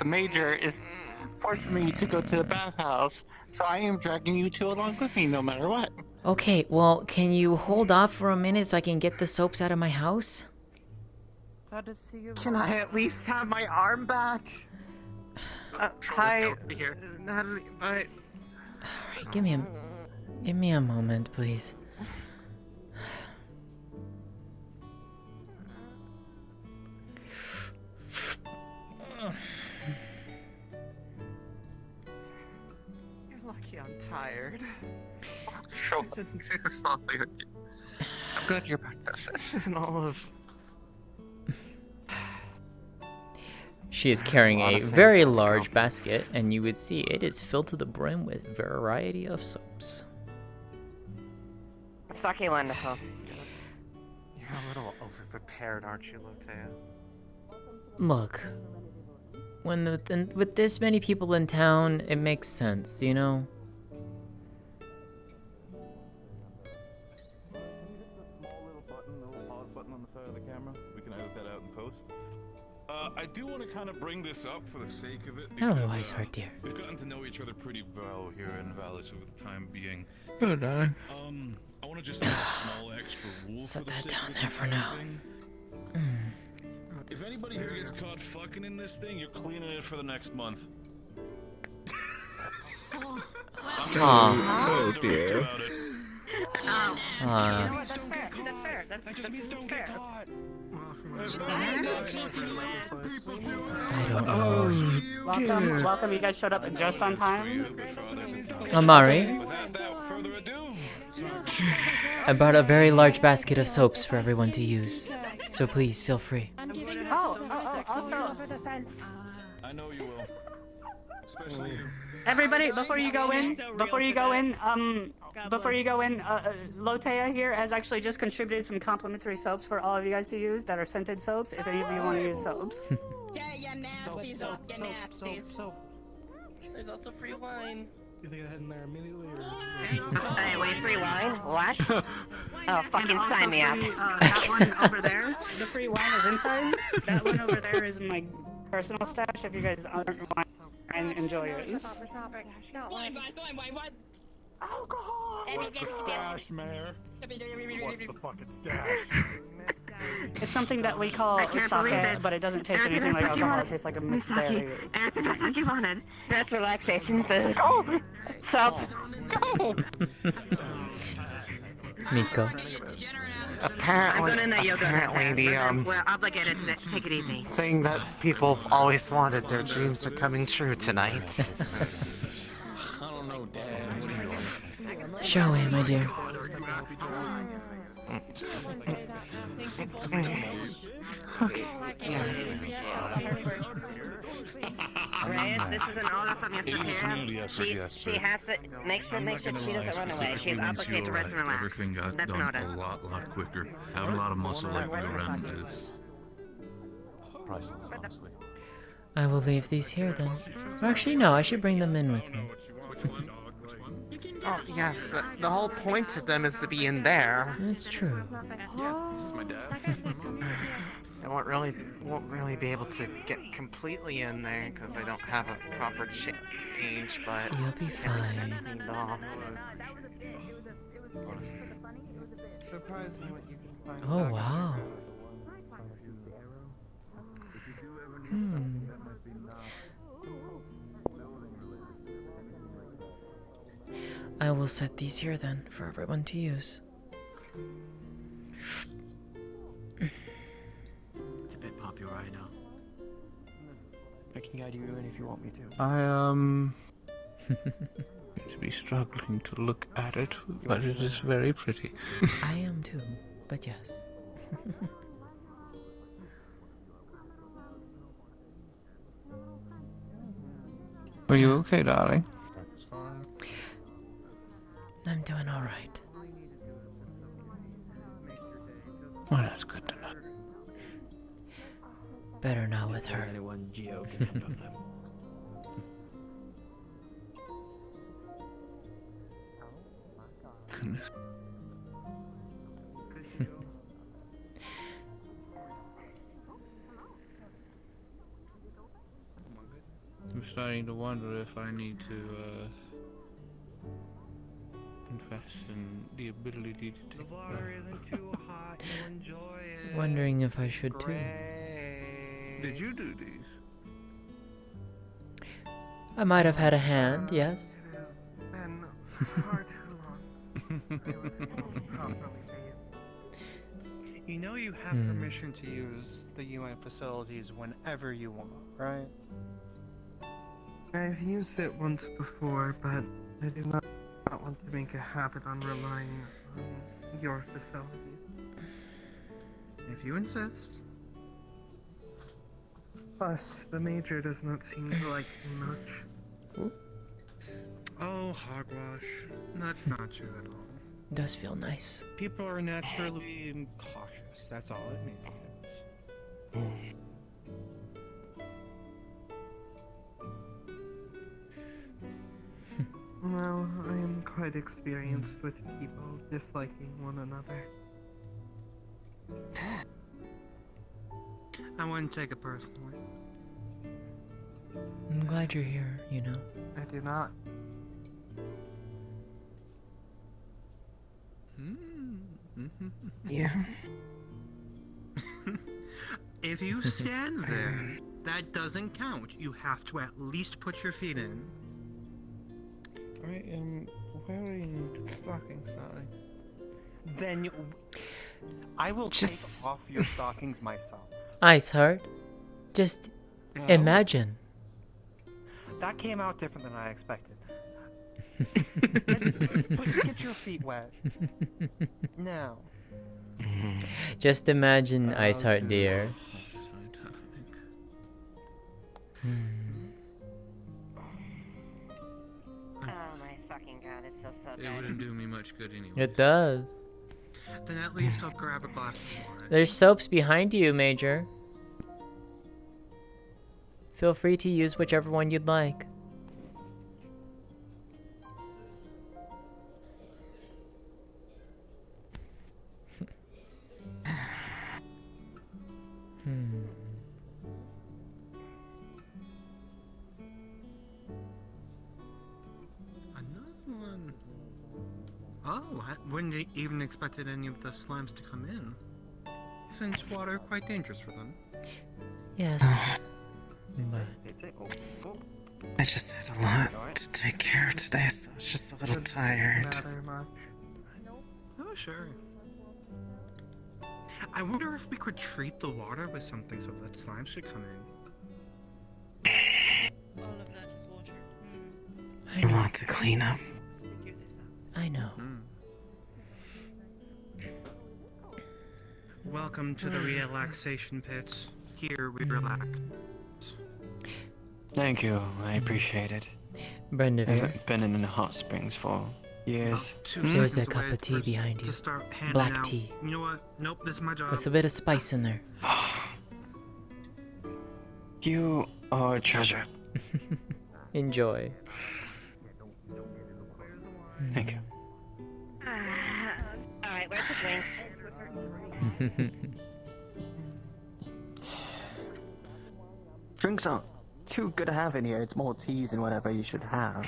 W: major is forcing me to go to the bathhouse, so I am dragging you two along with me no matter what.
R: Okay, well, can you hold off for a minute so I can get the soaps out of my house?
U: Can I at least have my arm back? Hi, Natalie, bye.
R: Alright, give me a moment, please.
U: You're lucky I'm tired.
W: Sure. I'm glad you're back.
U: And all of...
R: She is carrying a very large basket, and you would see it is filled to the brim with a variety of soaps.
A: Fucking wonderful.
U: You're a little overprepared, aren't you, Lótëa?
R: Look, with this many people in town, it makes sense, you know?
J: I do want to kind of bring this up for the sake of it.
R: Hello, Ice Heart dear.
J: We've gotten to know each other pretty well here in Valis over the time being.
Q: Good eye.
J: I want to just add a small extra rule
R: Set
J: for the
R: that
J: sake
R: down
J: of
R: there
J: this
R: for now.
J: thing. If anybody here gets caught fucking in this thing, you're cleaning it for the next month.
R: Oh
J: dear.
A: That's fair. That's fair.
R: I don't know.
P: Welcome. You guys showed up just on time.
R: Amari, I brought a very large basket of soaps for everyone to use, so please feel free.
P: Also,
J: I know you will. Especially you.
P: everybody, before you go in, Lótëa here has actually just contributed some complimentary soaps for all of you guys to use that are scented soaps. If any of you want to use soaps.
V: Yeah, you nasties, you nasties. There's also free wine.
F: You think I head in there immediately, or?
A: Hey, wait, free wine? What? Oh, fucking
P: And also
A: sign me up.
P: free, that one over there, the free wine is inside. That one over there is in my personal stash. If you guys aren't wine and enjoy yours.
V: Wine. Alcohol!
O: What's the stash, Mayor? What's the fucking stash?
P: It's something that we call sake, but it doesn't taste anything like alcohol. It tastes like a mixed berry.
A: Anything I fucking wanted. That's relaxation boost. Oh, soap.
R: Miko.
U: Apparently,
A: We're obligated to take it easy.
U: thing that people have always wanted, their dreams are coming true tonight.
R: Show him, my dear.
A: Reyes, this is an order from your superior. She has to make sure she doesn't run away. She's obligated to rest and relax.
J: Everything got
A: That's an
J: done
A: order.
J: a lot quicker. Having a lot of muscle like we around is priceless, honestly.
R: I will leave these here then. Or actually, no, I should bring them in with me.
U: Oh, yes, the whole point of them is to be in there.
R: That's true.
U: I won't really be able to get completely in there because I don't have a proper change, but
R: You'll be fine.
U: cleaned off.
R: Oh, wow. I will set these here then for everyone to use.
L: It's a bit popular, I know. I can guide you in if you want me to.
Q: I to be struggling to look at it, but it is very pretty.
R: I am too, but yes.
Q: Are you okay, darling?
R: I'm doing alright.
Q: Well, that's good to know.
R: Better not with her.
L: Anyone Geo can handle them.
Q: Goodness. I'm starting to wonder if I need to invest in the ability to take
D: The water isn't too hot. You enjoy it.
R: Wondering if I should too.
Q: Did you do these?
R: I might have had a hand, yes.
D: Been far too long. You know you have permission to use the UN facilities whenever you want, right? I've used it once before, but I do not want to make a habit on relying on your facilities. If you insist. Plus, the Major does not seem to like me much. Oh, hogwash. That's not true at all.
R: Does feel nice.
D: People are naturally cautious. That's all it means. Well, I am quite experienced with people disliking one another. I wouldn't take it personally.
R: I'm glad you're here, you know.
D: I do not. Yeah. If you stand there, that doesn't count. You have to at least put your feet in.
Q: I am wearing stockings, darling.
D: Then I will take off your stockings myself.
R: Ice Heart, just imagine.
D: That came out different than I expected. Please get your feet wet. Now.
B: Just imagine, Ice Heart dear.
A: Oh my fucking god, it feels so
Q: It
A: good.
Q: wouldn't do me much good anyway.
B: It does.
D: Then at least I'll grab a glass of water.
B: There's soaps behind you, Major. Feel free to use whichever one you'd like.
D: Another one. Oh, I wouldn't even expected any of the slimes to come in. Isn't water quite dangerous for them?
R: Yes. But
U: I just had a lot to take care of today, so I was just a little tired.
D: Oh, sure. I wonder if we could treat the water with something so that slimes should come in.
V: All of that is water.
U: A lot to clean up.
R: I know.
D: Welcome to the relaxation pit. Here we relax.
L: Thank you, I appreciate it.
B: Brenda,
L: I've been in hot springs for years.
B: There's a cup of tea behind you. Black tea.
D: You know what? Nope, this is my job.
B: With a bit of spice in there.
L: You are a treasure.
B: Enjoy.
L: Thank you.
A: Alright, where's the drinks?
L: Drinks aren't too good to have in here. It's more teas and whatever you should have.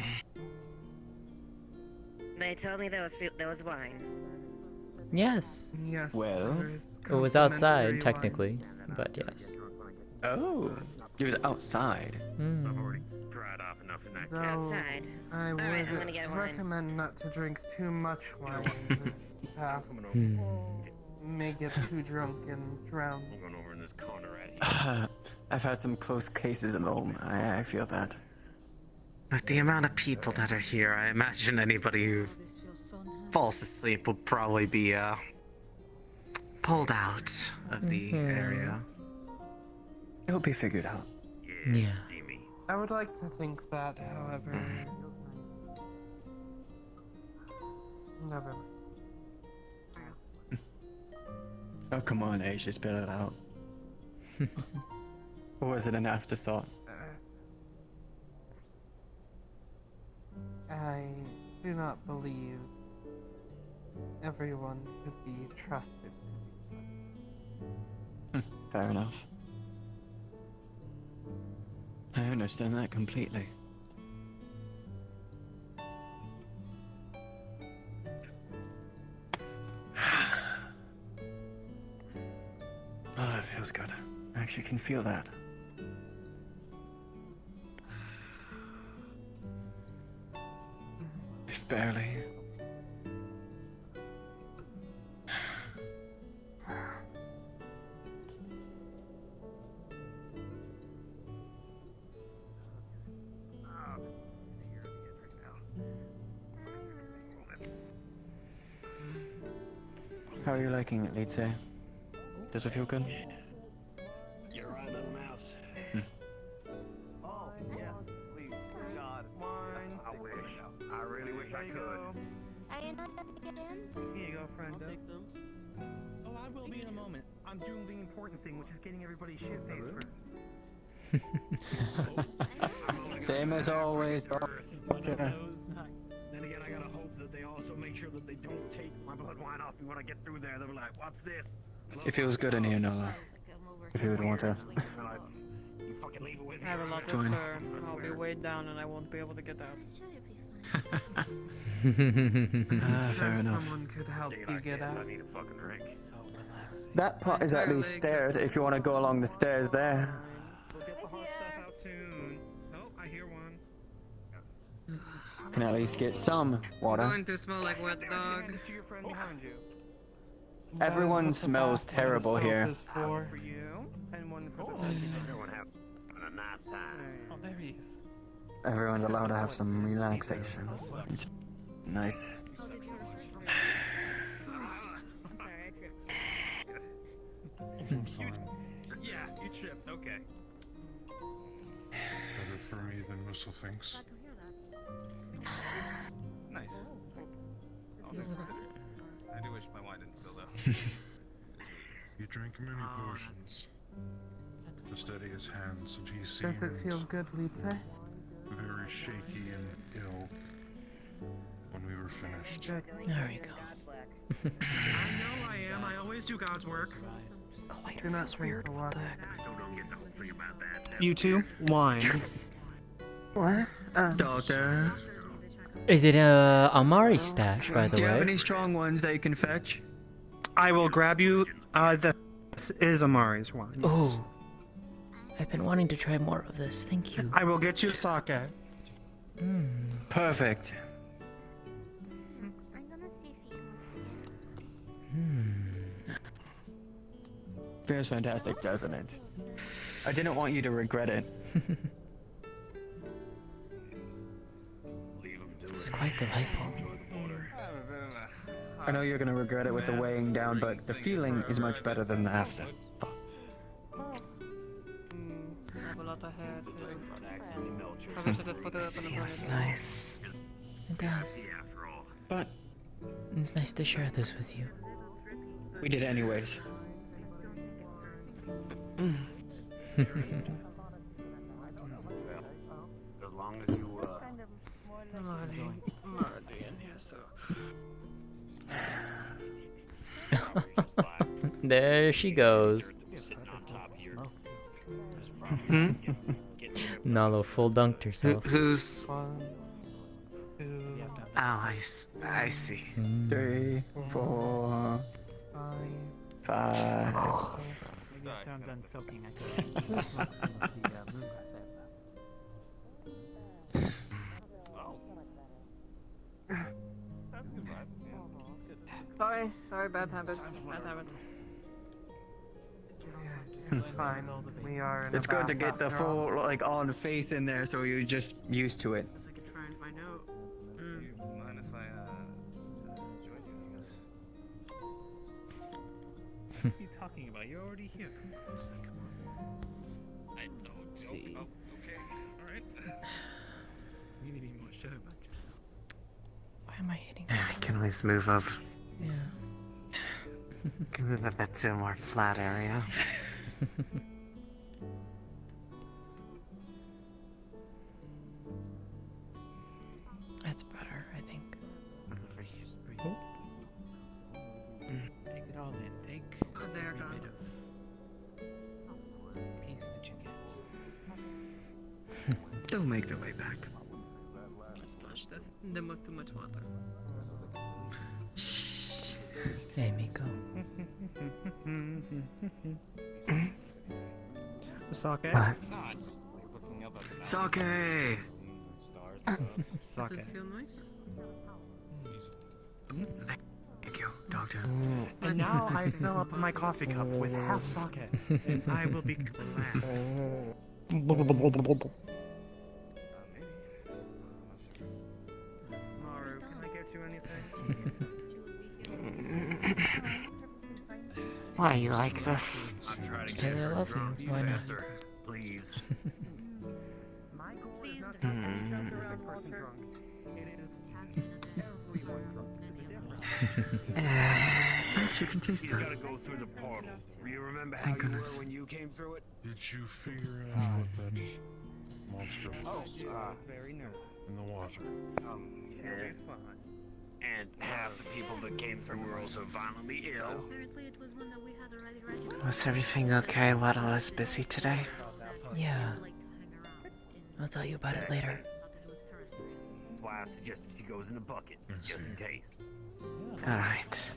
A: They told me there was wine.
B: Yes.
D: Yes.
L: Well,
B: It was outside, technically, but yes.
L: Oh, you was outside.
K: Dried off enough in that
D: Though,
A: Outside.
D: I would
A: Alright, I'm gonna get wine.
D: recommend not to drink too much wine. Half may get too drunk and drown.
K: I'm going over in this corner right here.
L: I've had some close cases alone. I feel that.
U: With the amount of people that are here, I imagine anybody who falls asleep will probably be pulled out of the area.
L: It'll be figured out.
B: Yeah.
D: I would like to think that, however. Never mind.
L: Oh, come on, Asia, spill it out. Or was it an afterthought?
D: I do not believe everyone could be trusted.
L: Fair enough. I understand that completely. Oh, that feels good. I actually can feel that. If barely. How are you liking it, Lótëa? Does it feel good?
K: You're right, little mouse.
C: Oh, yes, please. God. I wish. I really wish I could.
V: Are you not going to get in?
C: Here you go, friend. Oh, I will be in a moment. I'm doing the important thing, which is getting everybody's shit paid for.
L: Same as always.
C: Then again, I gotta hope that they also make sure that they don't take my blood wine off me when I get through there. They'll be like, what's this?
L: It feels good in here, Nola. If you would want to.
C: You fucking leave it with
H: I have a lot of
L: Join.
H: fur. I'll be weighed down and I won't be able to get out.
L: Fair enough.
D: Someone could help you get out.
C: I need a fucking drink.
L: That part is at least stairs if you want to go along the stairs there.
C: We'll get the hot stuff out soon. Oh, I hear one.
L: Can at least get some water.
H: Going to smell like wet dog.
C: To your friend behind you.
L: Everyone smells terrible here.
C: For you, and one for the everyone having a nice time. Oh, there he is.
L: Everyone's allowed to have some relaxation. It's nice.
C: Yeah, you tripped. Okay.
O: Better for me than Whistle thinks.
F: Nice. I do wish my wine didn't spill though.
O: You drank many potions to steady his hands, and he seemed
D: Does it feel good, Lótëa?
O: very shaky and ill when we were finished.
B: There we go.
D: I know I am. I always do God's work.
B: Collider
D: not
B: feels weird.
D: the
B: What
D: water.
B: the heck?
C: You
D: two, wine.
U: What?
L: Doctor,
B: Is it a Amari stash, by the
L: do you have
B: way?
L: any strong ones that you can fetch?
D: I will grab you. This is Amari's wine.
B: Oh. I've been wanting to try more of this. Thank you.
D: I will get you sake.
L: Perfect. Feels fantastic, doesn't it? I didn't want you to regret it.
B: It's quite delightful.
F: I have a bit of a
E: I know you're gonna regret it with the weighing down, but the feeling is much better than the after.
H: I have a lot of hair too. Probably should have put it
U: This
H: up in a
U: feels
H: ponytail.
U: nice.
R: It does.
E: But
R: It's nice to share this with you.
E: we did it anyways.
K: As long as you,
H: Marty in here, so.
B: There she goes. Nalo full dunked herself.
U: Who's... I see.
E: 3, 4, 5.
I: Maybe after I'm done soaking, I could smoke some of the moongrass
H: Sorry, bad habit. Bad habit.
D: It's fine. We are in
E: It's
D: a
E: good to
D: bath
E: get the
D: after all.
E: full, like, on face in there so you're just used to it.
C: I could try and find out. Mind if I join you, I guess? What are you talking about? You're already here. Come on. I don't see. Oh, okay. Alright. You need to be more sure about yourself.
R: Why am I hitting
U: I can always move up.
R: Yeah.
U: Can move a bit to a more flat area.
R: That's better, I think.
N: Take it all in. Take
H: There,
N: every
H: God.
N: bit of peace that you get.
E: They'll make their way back.
H: I splashed them with too much water.
R: Hey, Miko.
E: Sake?
U: What?
E: Sake!
H: Does
E: Sake.
H: it feel nice?
E: Thank you, Doctor.
L: And now I fill up my coffee cup with half sake, and I will be glad.
C: Maru, can I get you anything?
U: Why are you like this?
R: Hey, I love you. Why not?
K: Please.
C: My goal is not to get each other around Walter. It is everyone drunk to the
E: You can taste
K: You
E: that.
K: gotta go through the portal. You remember how
E: Thank
K: you
E: goodness.
K: were when you came through it?
O: Did you figure out what that monster was
C: very nervous.
O: in the water?
K: Yeah. And half the people that came through were also violently ill.
U: Was everything okay while I was busy today?
R: Yeah. I'll tell you about it later.
K: That's why I suggested she goes in a bucket, just in case.
U: Alright.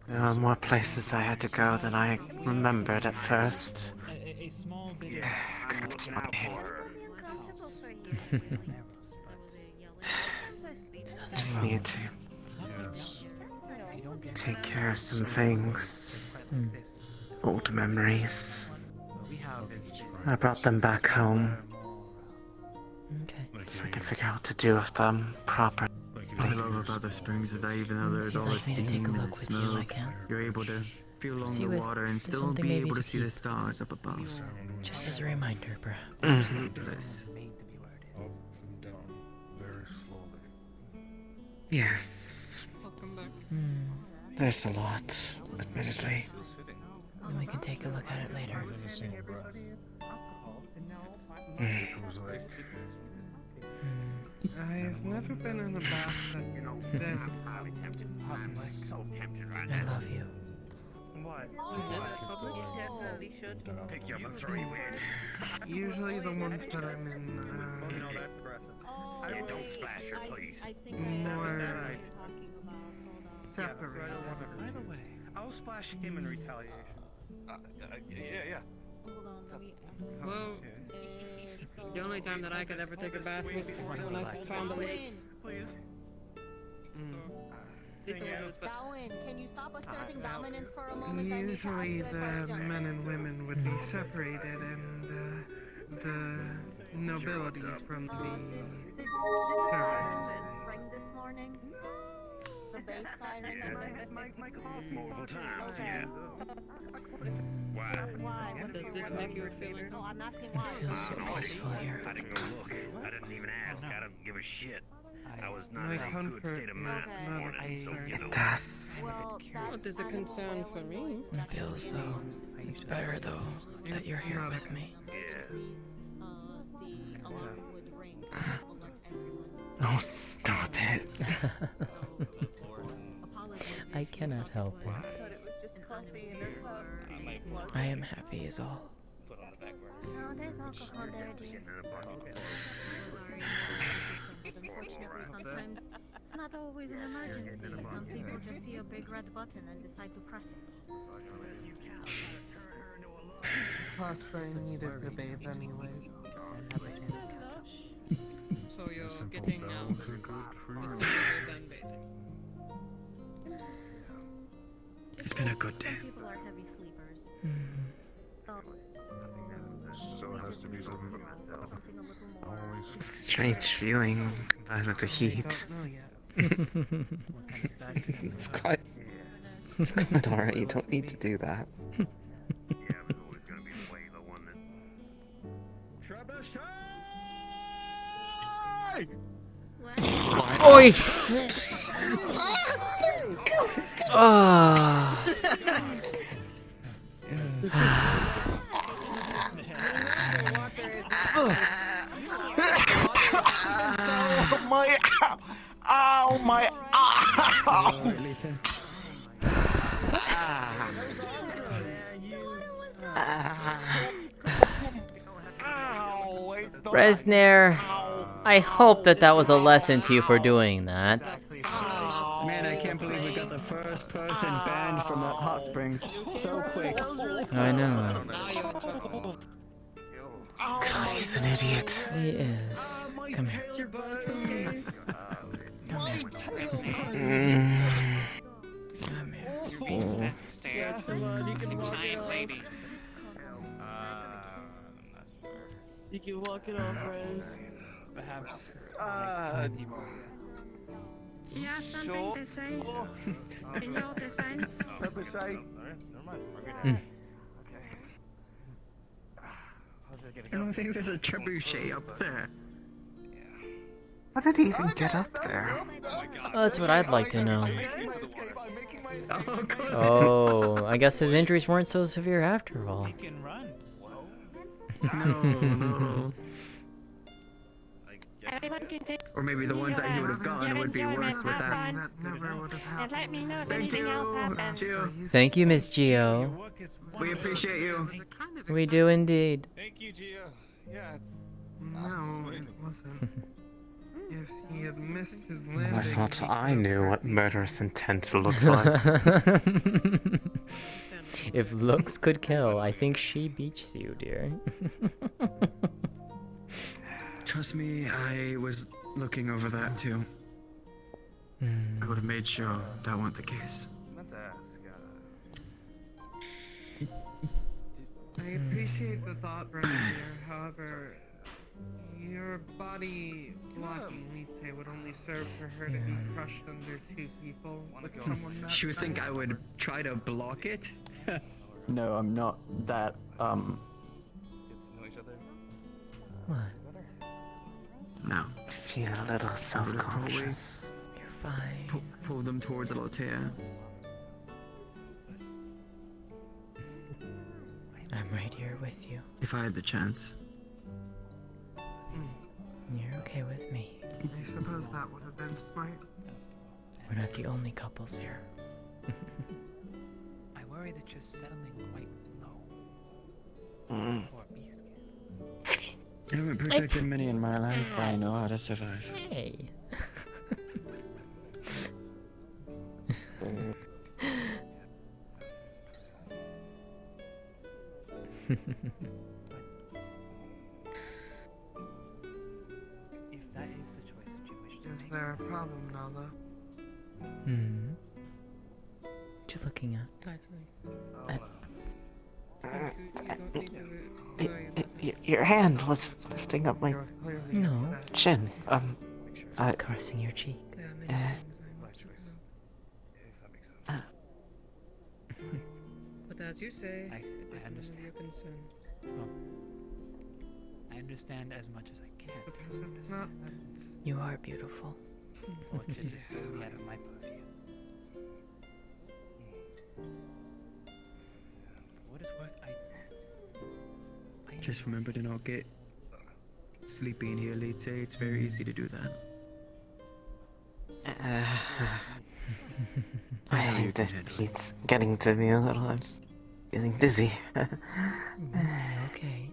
U: There are more places I had to go than I remembered at first.
N: A small bit
K: Yeah, I'm looking out for her.
U: Just need to take care of some things. Old memories. I brought them back home.
R: Okay.
U: So I can figure out what to do with them properly.
E: What I love about the springs is that even though there's all
R: If
E: the
R: you'd like me to take
E: steam
R: a
E: and
R: look with you, I
E: smoke,
R: can.
E: you're able to feel along
R: See
E: the
R: if
E: water and
R: there's
E: still
R: something
E: be
R: maybe
E: able to
R: to
E: see the
R: keep.
E: stars up above.
R: Just as a reminder, perhaps.
E: Absolute bliss.
O: Up and down, very slowly.
U: Yes.
H: Welcome back.
U: There's a lot, admittedly.
R: And we can take a look at it later.
O: It was like
D: I've never been in a bath that's this public.
R: I love you.
C: What?
H: This public?
C: Definitely should.
K: Pick you up and throw you in.
D: Usually the ones that I'm in,
C: No, that's aggressive.
K: Yeah, don't splash her, please.
D: more
C: Yeah,
D: separate.
C: by the way, I'll splash him in retaliation.
K: Yeah.
H: Well, the only time that I could ever take a bath was when I found the leak.
C: Please.
S: Darwin, can you stop asserting dominance for a moment?
D: Usually the men and women would be separated and the nobility from the service.
S: Ring this morning? the bass side,
K: Multiple times, yeah.
S: Why? What
H: Does this make you feel like?
S: No, I'm asking
R: It
S: why.
R: feels so peaceful here.
K: I didn't go look. I didn't even ask. I don't give a shit. I was not
D: My
K: in a good
D: comfort
K: state of mind this
D: is not
K: morning, so you know.
U: It does.
S: Well,
H: What is a concern for me?
R: It feels though. It's better though that you're here with me.
U: Oh, stop it.
R: I cannot help it. I am happy is all.
S: No, there's alcohol there, dear. Unfortunately, sometimes it's not always an emergency. Some people just see a big red button and decide to press it.
D: Plus, I needed to bathe anyways.
H: So you're getting as soon as you're done bathing.
U: It's been a good day.
S: Some people are heavy sleepers.
O: So it has to be something always.
U: Strange feeling about the heat. It's quite alright. You don't need to do that.
R: Oi! Ah.
U: Oh my! Ow my! Ow!
R: Resner, I hope that was a lesson to you for doing that.
E: Man, I can't believe we got the first person banned from the hot springs so quick.
R: I know.
U: God, he's an idiot.
R: He is. Come here. Come here. Come here.
H: Yes, come on, you can walk it off. You can walk it off, Rez.
C: Perhaps.
G: Do you have something to say in your defense?
E: I don't think there's a trebuchet up there.
U: How did he even get up there?
R: Oh, that's what I'd like to know. Oh, I guess his injuries weren't so severe after all.
E: No.
G: Everyone can take
E: Or maybe the ones that he would have gotten would be worse with that.
G: and let me know if anything else happens.
E: Gio.
R: Thank you, Miss Gio.
E: We appreciate you.
R: We do indeed.
C: Thank you, Gio. Yeah, it's.
D: No, it wasn't. If he had missed his landing...
U: I thought I knew what murderous intent looked like.
R: If looks could kill, I think she beats you, dear.
E: Trust me, I was looking over that too. I would have made sure that wasn't the case.
D: I appreciate the thought, right here. However, your body blocking Lótëa would only serve for her to be crushed under two people. With someone that
E: She would think I would try to block it?
U: No, I'm not that,
R: What?
E: No.
U: I feel a little self-conscious.
R: You're fine.
E: Pull them towards Lótëa.
R: I'm right here with you.
E: If I had the chance.
R: You're okay with me.
D: I suppose that would have been smart.
R: We're not the only couples here.
N: I worry that you're settling quite low.
U: Mm.
N: Poor beast.
U: I haven't protected many in my life, but I know how to survive.
R: Hey.
N: If that is the choice that you wish to
D: Is
N: make,
D: there a problem, Nala?
R: What you looking at?
U: Your hand was lifting up my
R: No.
U: chin.
R: Caressing your cheek.
H: As you say,
N: I
H: it is none of
N: understand.
H: your concern.
N: Well, I understand as much as I can.
R: You are beautiful.
N: Fortunately, certainly out of my purview. For what it's worth, I
E: Just remember to not get sleepy in here, Lótëa. It's very easy to do that.
U: It's getting to me a little. I'm feeling dizzy.
R: Okay.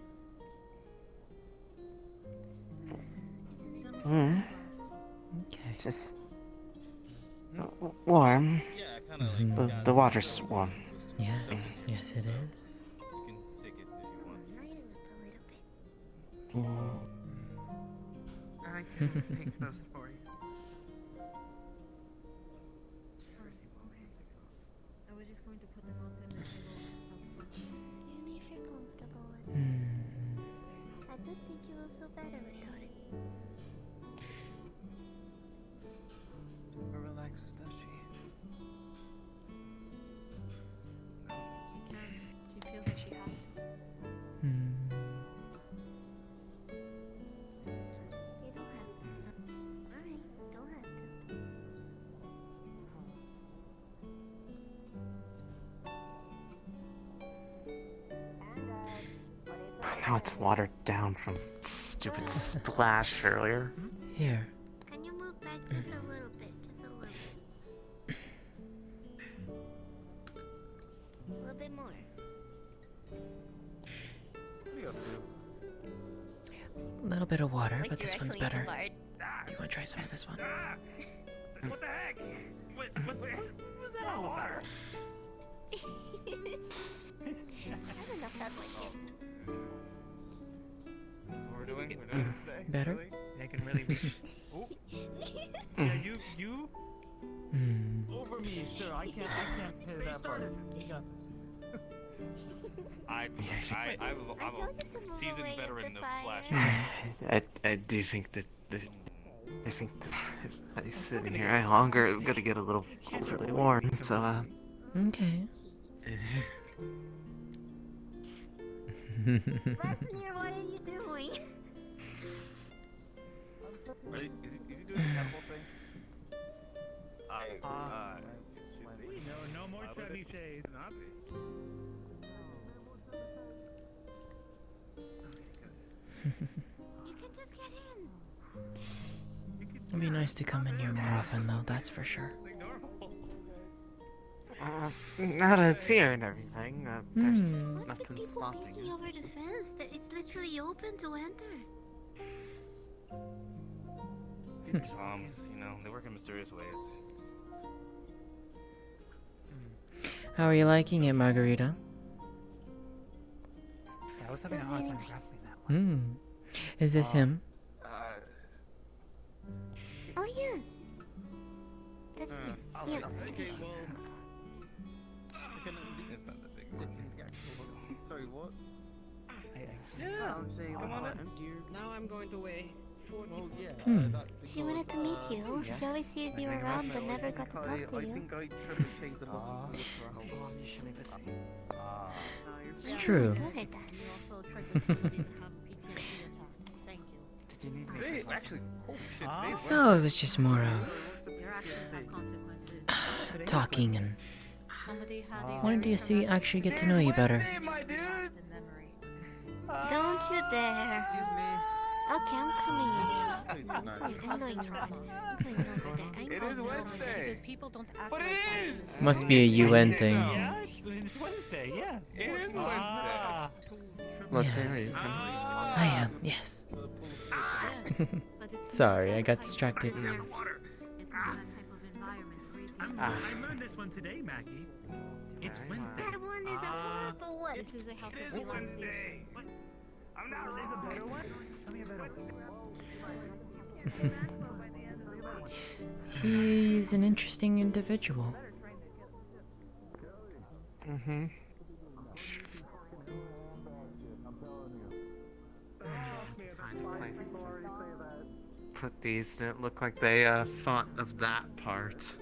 R: Okay.
U: Just warm.
K: Yeah, kind of like
U: The water's warm.
R: Yes, yes it is.
K: You can take it if you want.
D: I can take those for you.
S: I was just going to put them on the table.
M: Only if you're comfortable with it. I do think you will feel better without it.
Q: Never relaxes, does she?
S: She feels like she has to.
M: You don't have to. Alright, don't have
U: Now it's watered down from stupid splash earlier.
R: Here.
M: Can you move back just a little bit? Just a little bit. A little bit more.
R: A little bit of water,
M: Like
R: but this
M: you're
R: one's
M: actually
R: better.
M: smart.
R: Do you want to try some of this one?
C: What the heck? What was that all about?
M: I don't know if that's like it.
C: We're doing this today?
R: Better?
C: Really? They can really be. Oh. Yeah, you. Over me, sure. I can't hit that part. You got this. I'm a seasoned veteran of Slash.
U: I do think that I think that if I sit in here any longer, I'm gonna get a little overly warm. So
R: Okay.
M: Rasnir, what are you doing?
C: Is he doing the edible thing? No more trebuchets. Not me.
M: You can just get in.
R: It'd be nice to come in here more often, though, that's for sure.
U: now that it's here and everything, there's
M: Must
U: nothing
M: be people
U: stopping
M: making
U: it.
M: over the fence. It's literally open to enter.
K: Moms, they work in mysterious ways.
R: How are you liking it, Margarita?
N: I was having a hard time grasping that one.
R: Is this him?
M: Oh yes. That's it. Yeah.
K: Okay, well.
F: It's not that big. Sorry, what?
H: Yeah. Now I'm going to weigh 40.
F: Well, yeah.
M: She wanted to meet you. She always sees you around but never got to talk to
F: I
M: you.
F: think I tried to change the bottom to look for a house.
R: It's true.
M: Go ahead, Dad.
S: You also triggered somebody to have PTSD attack. Thank you.
F: Today, actually, holy shit, today's
R: No, it was just more of
S: Your actions have consequences.
R: talking and
S: Somebody had a
R: wanted
S: very
R: to see actually get to know you better.
M: Don't you dare. Okay, I'm coming in. I'm going over there.
F: It is Wednesday.
S: Because people don't act
F: But
S: like
F: it is!
S: that.
R: Must be a UN thing.
C: Yeah, it's Wednesday, yeah.
F: It is
C: Ah.
U: Lótëa, are you
R: I am, yes.
S: Yes, but it's
R: Sorry, I got distracted.
S: it's not that type of environment for you.
C: I learned this one today, Maggie. It's Wednesday.
M: That one is a horrible one.
S: This is a house
C: It
S: of
C: is Wednesday. I'm not really the better one. Tell me a better one.
R: He's an interesting individual.
U: Mm-hmm. Find a place to put these. Didn't look like they thought of that part.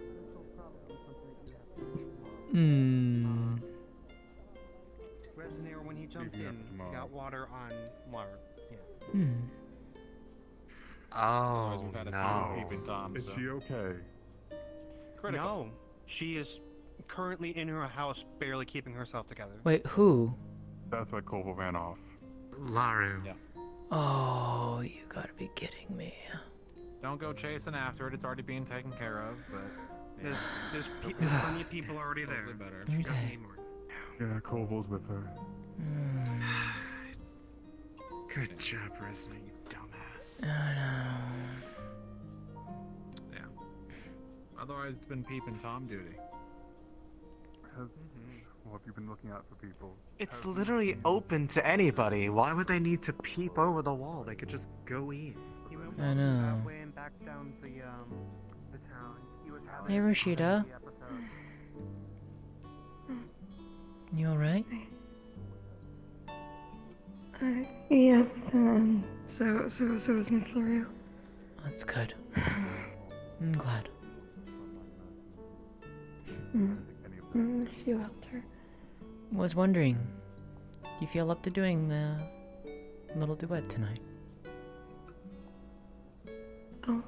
P: jumped in. We got water on water. Yeah.
B: Hmm.
U: Oh,
J: we've had a
U: no.
J: few peeping toms.
O: Is she okay?
P: Critical. No, she is currently in her house, barely keeping herself together.
B: Wait, who?
O: That's why Koval ran off.
U: Laru.
J: Yeah.
B: Oh, you gotta be kidding me.
T: Don't go chasing after it. It's already being taken care of. But
P: There's plenty of people already there. She doesn't need more.
O: Yeah, Koval's with her.
U: Good job, Resna, you dumbass.
B: I know.
T: Yeah. Otherwise, it's been peeping Tom duty.
O: What have you been looking at for people?
U: It's literally open to anybody. Why would they need to peep over the wall? They could just go in.
B: I know.
P: That way and back down the town. He was having
B: Hey, Rashida. You alright?
G: Yes, and so is Miss LaRue.
B: That's good. I'm glad.
G: You helped her.
B: Was wondering, do you feel up to doing a little duet tonight?
G: Oh.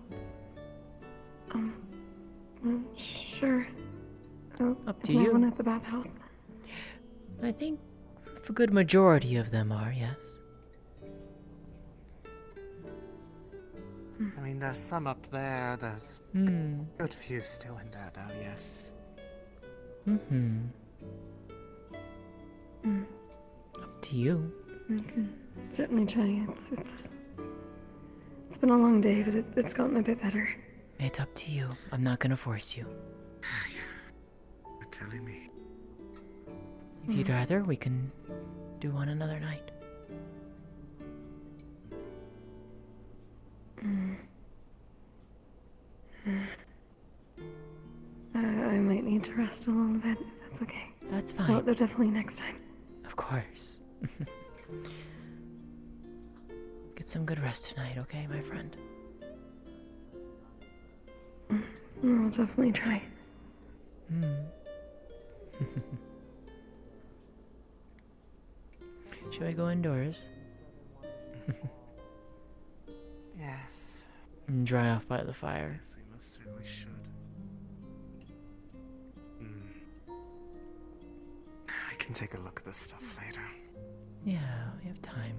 G: Sure.
B: Up to
G: is
B: you.
G: One at the bathhouse.
B: I think a good majority of them are, yes.
U: I mean, there's some up there. There's a good few still in there, though, yes.
B: Up to you.
G: I can certainly try. It's been a long day, but it's gotten a bit better.
B: It's up to you. I'm not gonna force you.
U: You're telling me.
B: If you'd rather, we can do one another night.
G: I might need to rest a little bit, if that's okay.
B: That's fine.
G: Though definitely next time.
B: Of course. Get some good rest tonight, okay, my friend?
G: I'll definitely try.
B: Shall we go indoors?
U: Yes.
B: And dry off by the fire.
U: Yes, we most certainly should. I can take a look at this stuff later.
B: Yeah, we have time.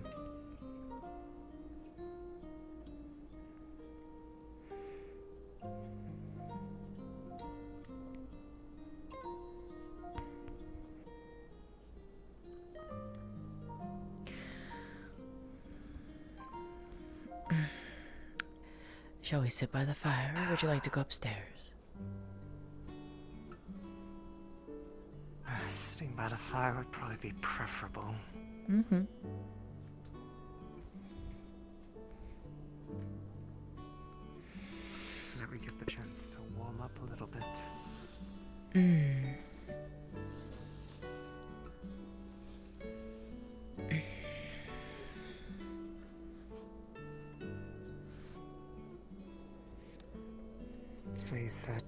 B: Shall we sit by the fire, or would you like to go upstairs?
U: Sitting by the fire would probably be preferable. So that we get the chance to warm up a little bit. So you said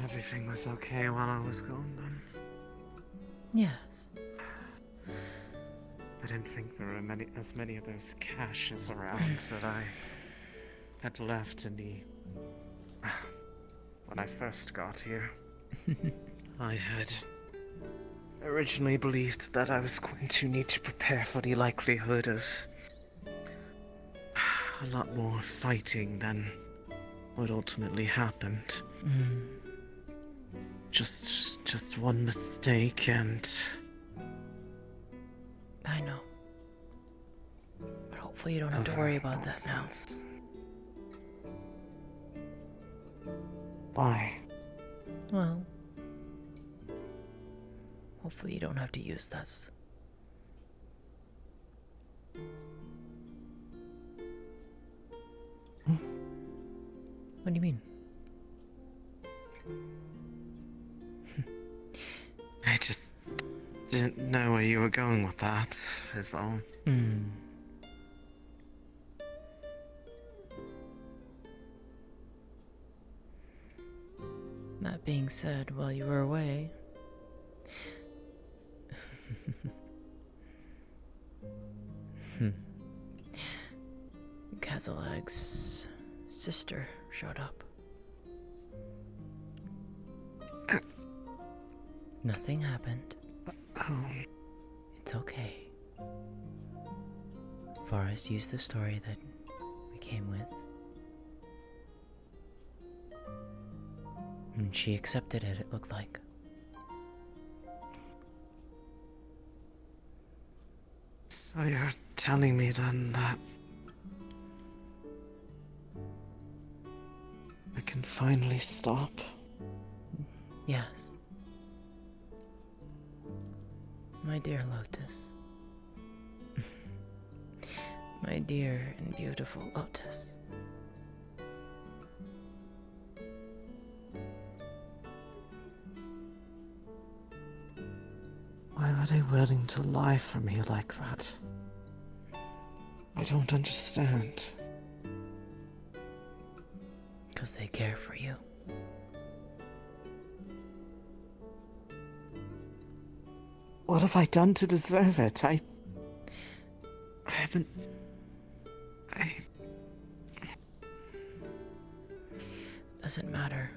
U: everything was okay while I was gone then?
B: Yes.
U: I didn't think there were as many of those caches around that I had left in the... when I first got here. I had originally believed that I was going to need to prepare for the likelihood of a lot more fighting than what ultimately happened. Just one mistake and...
B: I know. But hopefully you don't have to worry about that now.
U: Why?
B: Well, hopefully you don't have to use this. What do you mean?
U: I just didn't know where you were going with that, is all.
B: That being said, while you were away...
R: Kazalag's sister showed up. Nothing happened. It's okay. Varus used the story that we came with. And she accepted it looked like.
U: So you're telling me then that I can finally stop?
R: Yes. My dear Lotus. My dear and beautiful Lotus.
U: Why were they willing to lie for me like that? I don't understand.
R: Because they care for you.
U: What have I done to deserve it? I haven't...
R: Doesn't matter.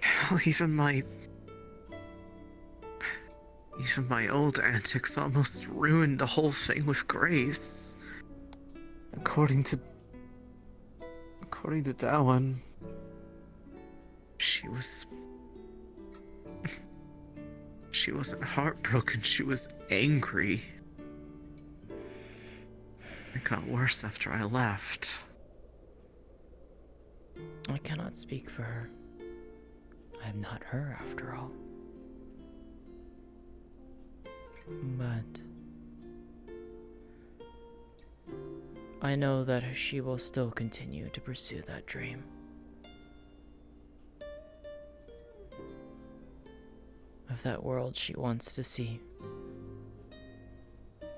U: Hell, even my old antics almost ruined the whole thing with Grace. According to Dawan, she wasn't heartbroken, she was angry. It got worse after I left.
R: I cannot speak for her. I am not her after all. But I know that she will still continue to pursue that dream. Of that world she wants to see.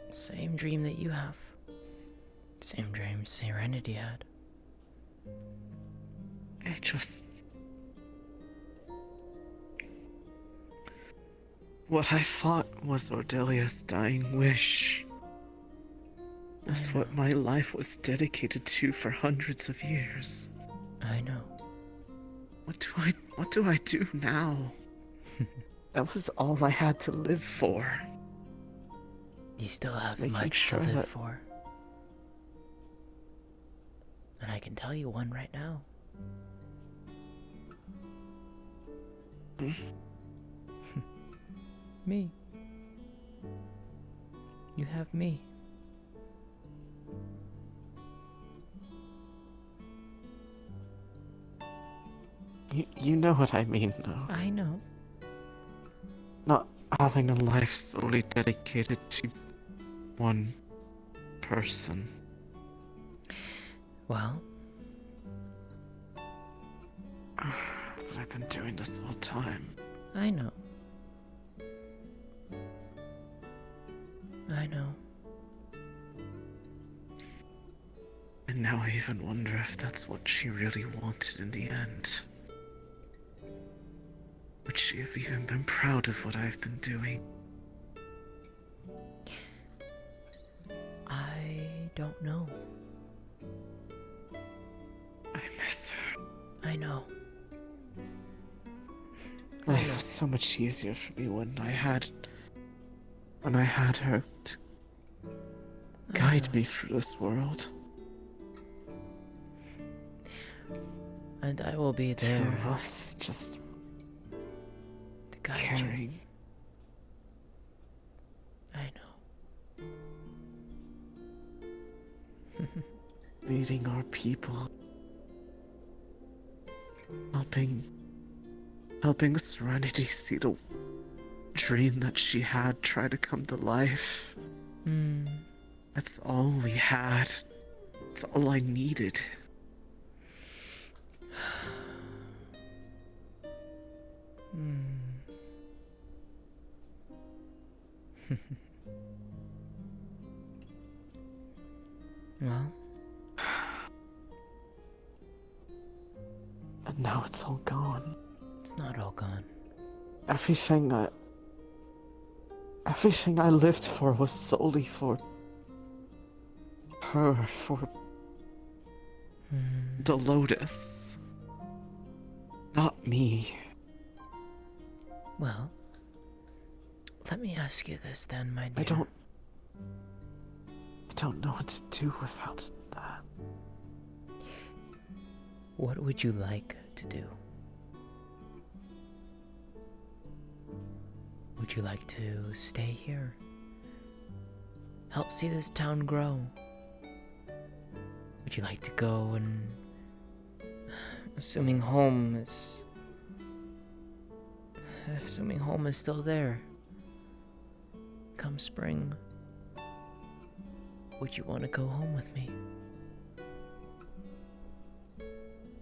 R: Same dream that you have. Same dream Serenity had.
U: What I thought was Ordelia's dying wish. That's what my life was dedicated to for hundreds of years.
R: I know.
U: What do I do now? That was all I had to live for.
R: You still have much to live for. And I can tell you one right now. Me. You have me.
U: You know what I mean, though.
R: I know.
U: Not having a life solely dedicated to one person.
R: Well,
U: that's what I've been doing this whole time.
R: I know. I know.
U: And now I even wonder if that's what she really wanted in the end. Would she have even been proud of what I've been doing?
R: I don't know.
U: I miss her.
R: I know.
U: Life was so much easier for me when I had her to guide me through this world.
R: And I will be there.
U: Two of us just caring.
R: I know.
U: Leading our people. Helping Serenity see the dream that she had try to come to life. That's all we had. That's all I needed.
R: Well.
U: And now it's all gone.
R: It's not all gone.
U: Everything Everything I lived for was solely for her, for the Lotus. Not me.
R: Well, let me ask you this then, my dear.
U: I don't know what to do without that.
R: What would you like to do? Would you like to stay here? Help see this town grow? Would you like to go and... Assuming home is still there. Come spring, would you want to go home with me?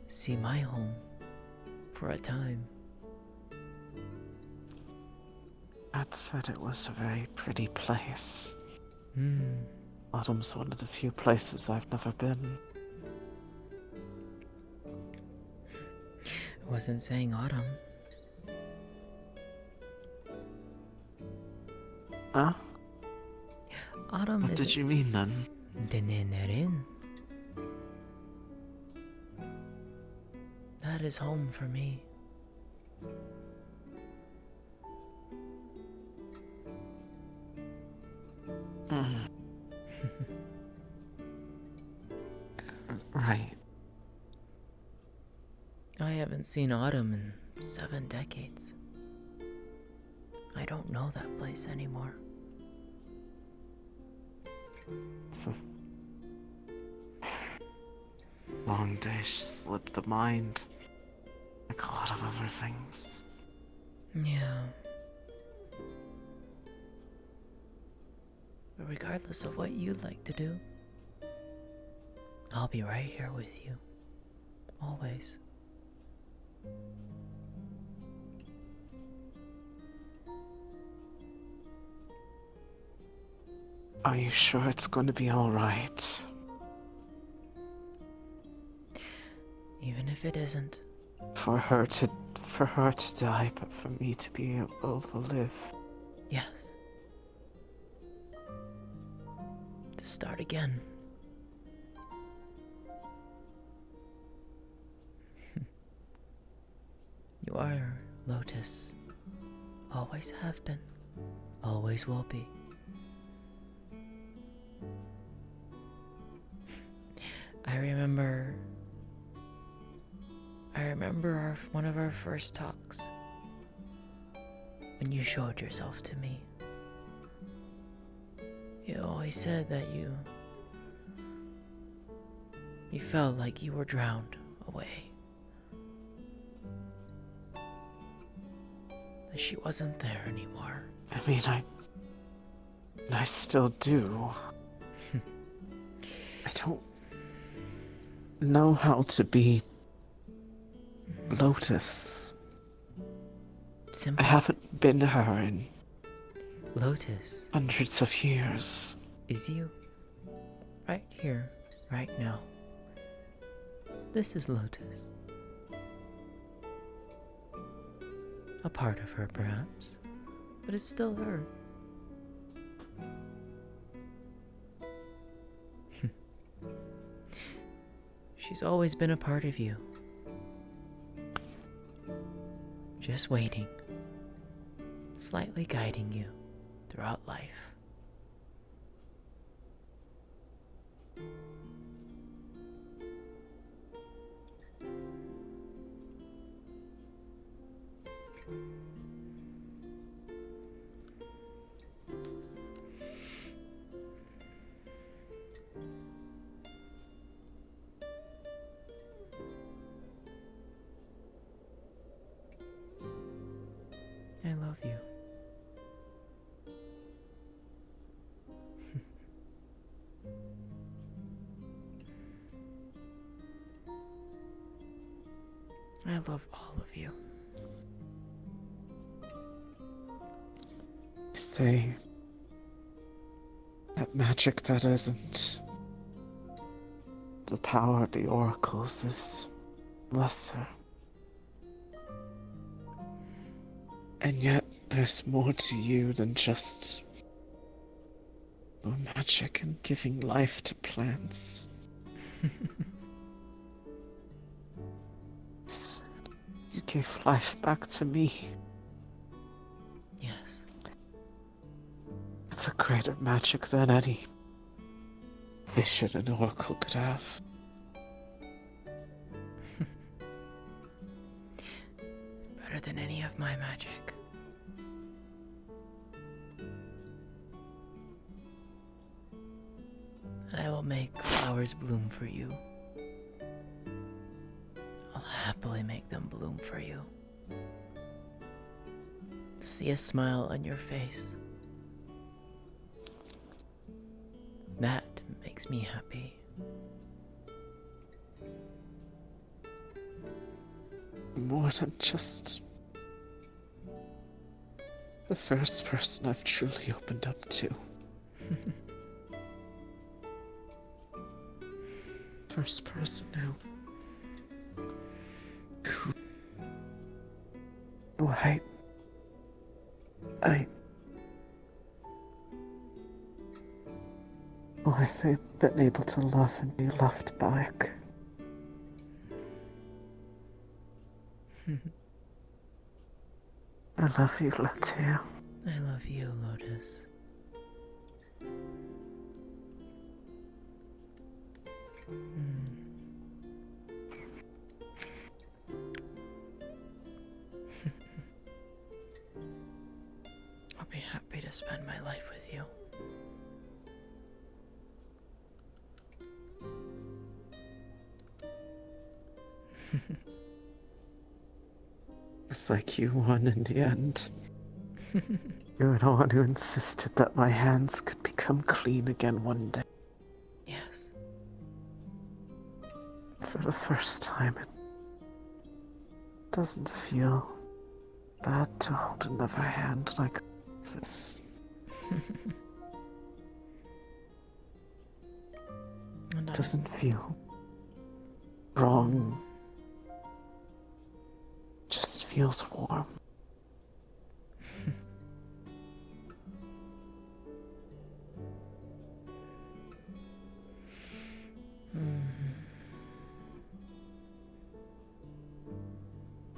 R: See my home for a time.
U: Dad said it was a very pretty place. Autumn's one of the few places I've never been.
R: I wasn't saying autumn.
U: Huh?
R: Autumn
U: What did you mean then?
R: That is home for me.
U: Right.
R: I haven't seen autumn in 7 decades. I don't know that place anymore.
U: It's a long day slipped the mind. Like a lot of other things.
R: Yeah. But regardless of what you'd like to do, I'll be right here with you. Always.
U: Are you sure it's going to be alright?
R: Even if it isn't.
U: For her to die, but for me to be able to live.
R: Yes. To start again. You are Lotus. Always have been. Always will be. I remember one of our first talks, when you showed yourself to me. You always said that you felt like you were drowned away. That she wasn't there anymore.
U: I mean, I still do. I don't know how to be Lotus.
R: Simple.
U: I haven't been her in
R: Lotus
U: hundreds of years.
R: Is you. Right here, right now. This is Lotus. A part of her, perhaps, but it's still her. She's always been a part of you. Just waiting, slightly guiding you throughout life. I love you. I love all of you.
U: Say that magic that isn't the power of the oracles is lesser. And yet,
E: there's more to you than just your magic and giving life to plants. You gave life back to me.
R: Yes.
E: It's a greater magic than any vision an oracle could have.
R: Better than any of my magic. And I will make flowers bloom for you. I'll happily make them bloom for you. To see a smile on your face. That makes me happy.
E: More than just the first person I've truly opened up to. First person who I've been able to love and be loved back. I love you, Lótëa.
R: I love you, Lotus. I'll be happy to spend my life with you.
E: It's like you won in the end. You were the one who insisted that my hands could become clean again one day.
R: Yes.
E: For the first time, it doesn't feel bad to hold another hand like this. It doesn't feel wrong. It just feels warm.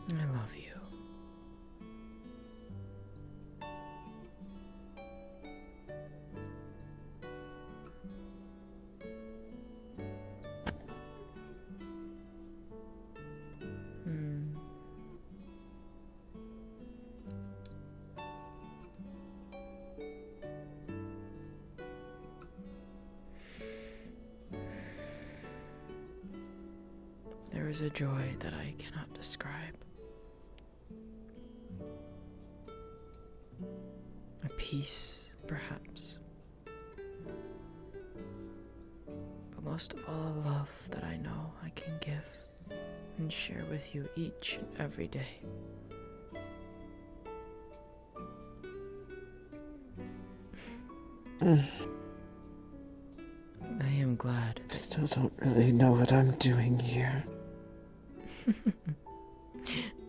R: I love you. There is a joy that I cannot describe. A peace, perhaps. But most of all, a love that I know I can give and share with you each and every day. I am glad.
E: I still don't really know what I'm doing here.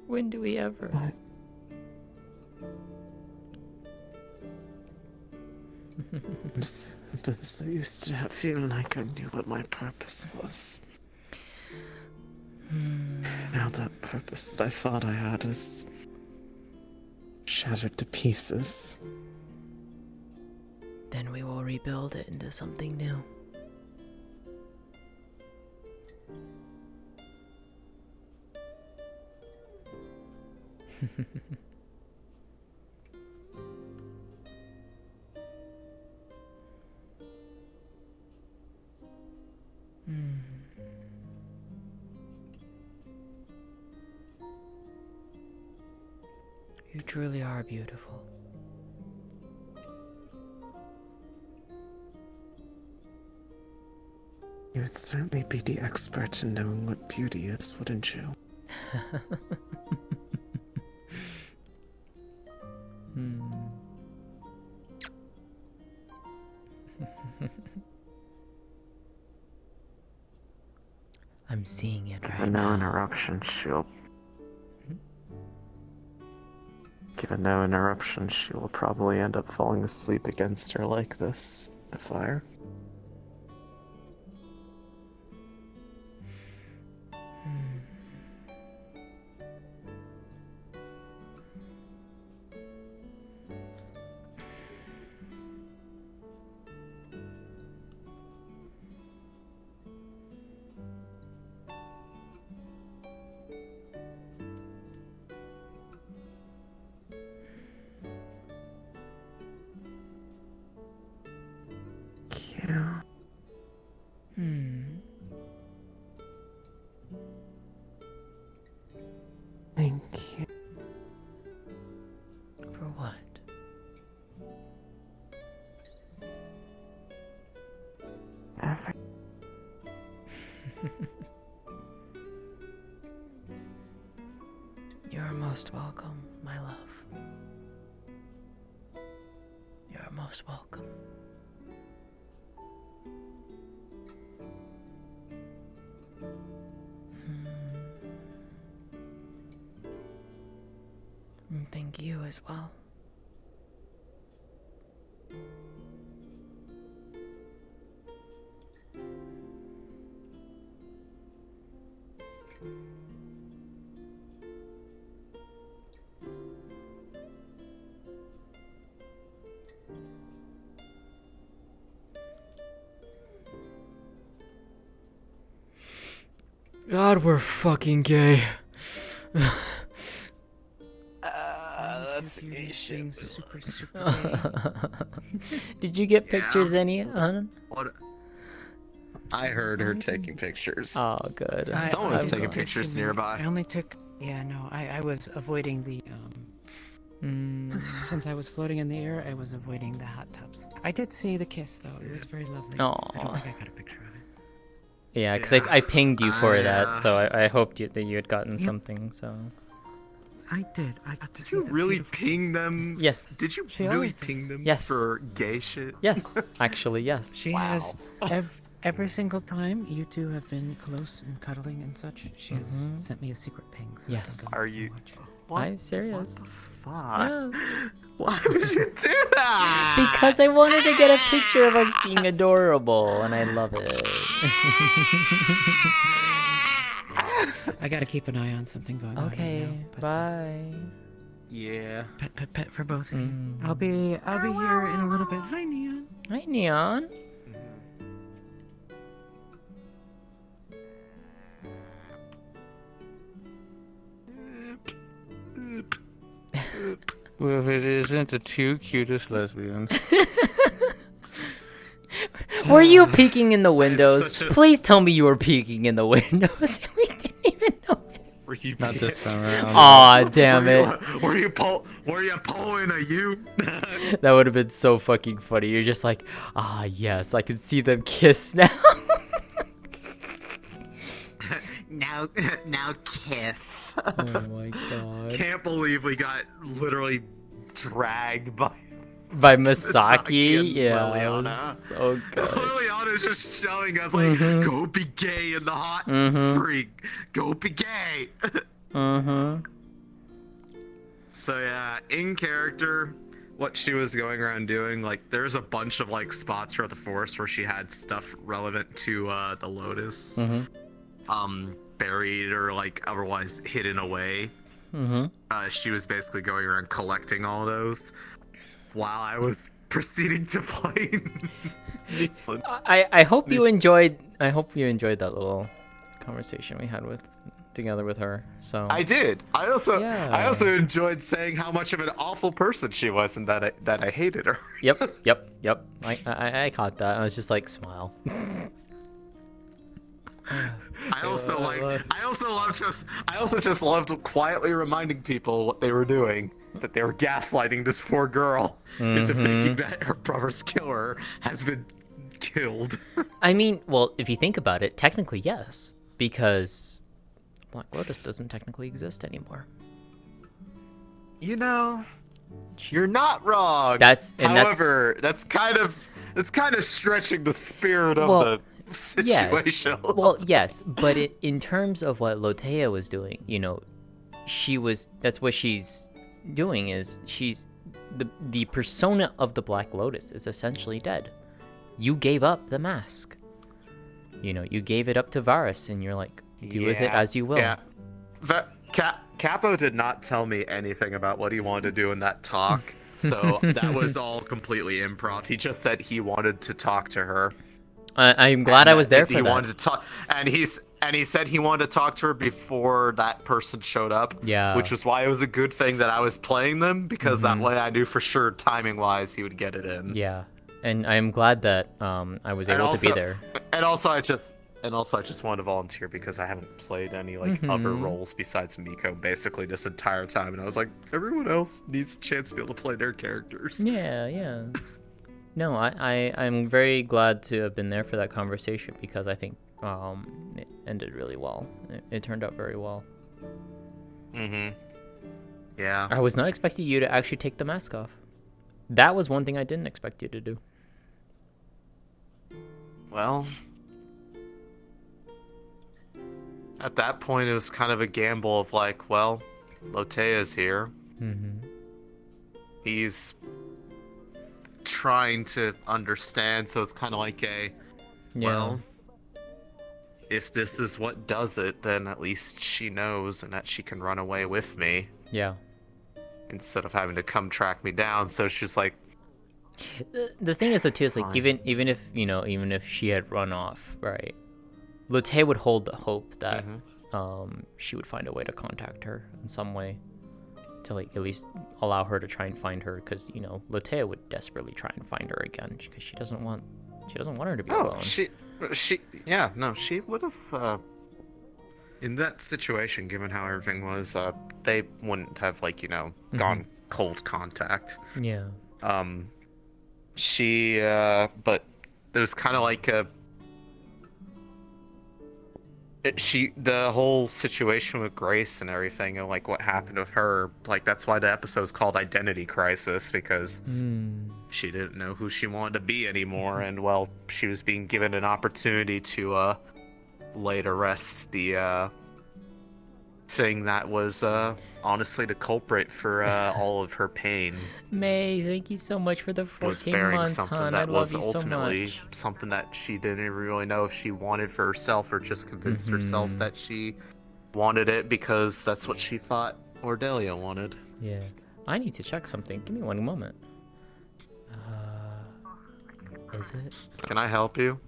R: When do we ever?
E: I've been so used to not feeling like I knew what my purpose was. Now that purpose that I thought I had is shattered to pieces.
R: Then we will rebuild it into something new. You truly are beautiful.
E: You would certainly be the expert in knowing what beauty is, wouldn't you?
R: I'm seeing it right
E: no
R: now.
E: interruption, she'll Given no interruption, she will probably end up falling asleep against her like this, the fire. Thank you.
R: For what? You're most welcome, my love. You're most welcome. Thank you as well. God, we're fucking gay.
E: That's gay shit.
R: Did you get pictures, any, hon?
E: What? I heard her taking pictures.
R: Oh, good.
E: Someone was taking
I: only took
E: pictures
I: too many-
E: nearby.
I: I only took. Yeah, no, I was avoiding the. Since I was floating in the air, I was avoiding the hot tubs. I did see the kiss, though. It was very lovely. I don't think I got a picture of it.
B: Yeah, because I pinged you for that, so I hoped that you had gotten
I: Yep.
B: something, so...
I: I did. I got to
E: Did
I: see
E: you
I: the
E: really
I: beautiful-
E: ping them?
B: Yes.
E: Did you
I: She
E: really
I: always does.
E: ping them
B: Yes.
E: for gay shit?
B: Yes, actually, yes.
I: She has every single time you two have been close and cuddling and such. She has sent me a secret ping. So
B: Yes.
I: I can go
E: Are you?
B: I'm serious.
E: Fuck.
B: Yeah.
E: Why would you do that?
B: Because I wanted to get a picture of us being adorable, and I love it.
I: I gotta keep an eye on something going on.
B: Okay,
I: right now, but,
B: bye.
E: Yeah.
I: Pet for both of you. I'll be here in a little bit. Hi, Neon.
B: Hi, Neon.
Q: Well, if it isn't the two cutest lesbians.
B: Were you peeking in the windows?
E: such a-
B: Please tell me you were peeking in the windows. We didn't even notice.
E: Were you?
Q: Not this time around.
B: Aw, damn it.
E: Were you pulling a you?
B: That would have been so fucking funny. You're just like, ah, yes, I can see them kiss now.
U: Now kiss.
B: Oh my god.
E: Can't believe we got literally dragged by
B: By Misaki,
E: and
B: yeah, it
E: Liliana.
B: was so good.
E: Liliana's just showing us like, go be gay in the hot spring. Go be gay. So yeah, in character, what she was going around doing, like there's a bunch of like spots throughout the forest where she had stuff relevant to the Lotus, buried or like otherwise hidden away. She was basically going around collecting all those while I was proceeding to play.
B: I hope you enjoyed. I hope you enjoyed that little conversation we had together with her. So
E: I did. I also
B: Yeah.
E: enjoyed saying how much of an awful person she was and that I hated her.
B: Yep. I caught that. I was just like, smile.
E: I also just loved quietly reminding people what they were doing, that they were gaslighting this poor girl into thinking that her brother's killer has been killed.
B: I mean, well, if you think about it, technically yes, because Black Lotus doesn't technically exist anymore.
E: You know, you're not wrong.
B: However,
E: that's kind of stretching the spirit of the situation.
B: Yes. Well, yes, but in terms of what Lótëa was doing, you know, that's what she's doing is the persona of the Black Lotus is essentially dead. You gave up the mask. You know, you gave it up to Varus, and you're like, do with it as you will.
E: Yeah. Capo did not tell me anything about what he wanted to do in that talk, so that was all completely improv. He just said he wanted to talk to her.
B: I'm glad I was there for
E: he
B: that.
E: Wanted to talk, and he said he wanted to talk to her before that person showed up.
B: Yeah.
E: Which was why it was a good thing that I was playing them, because that way I knew for sure timing-wise he would get it in.
B: Yeah, and I'm glad that I was able to be there.
E: And also I just wanted to volunteer because I haven't played any other roles besides Miko basically this entire time, and I was like, everyone else needs a chance to be able to play their characters.
B: Yeah. No, I'm very glad to have been there for that conversation, because I think it ended really well. It turned out very well.
E: Yeah.
B: I was not expecting you to actually take the mask off. That was one thing I didn't expect you to do.
E: Well, at that point it was kind of a gamble of like, well, Lótëa's here. He's trying to understand, so it's kind of like well, if this is what does it, then at least she knows and that she can run away with me.
B: Yeah.
E: Instead of having to come track me down, so she's like...
B: The thing is, though, too, is like, even if she had run off, right, Lótëa would hold the hope that she would find a way to contact her in some way, to like at least allow her to try and find her, because Lótëa would desperately try and find her again, because she doesn't want her to be alone.
E: She would have. In that situation, given how everything was, they wouldn't have gone cold contact.
B: Yeah.
E: But it was kind of like the whole situation with Grace and everything, and like what happened with her, like that's why the episode's called Identity Crisis, because she didn't know who she wanted to be anymore, and well, she was being given an opportunity to lay to rest the thing that was honestly the culprit for all of her pain.
B: May, thank you so much for the 14 months, hon. I love you so much.
E: Something that she didn't even really know if she wanted for herself, or just convinced herself that she wanted it because that's what she thought Ordelia wanted.
B: Yeah. I need to check something. Give me one moment. Is it?
E: Can I help you?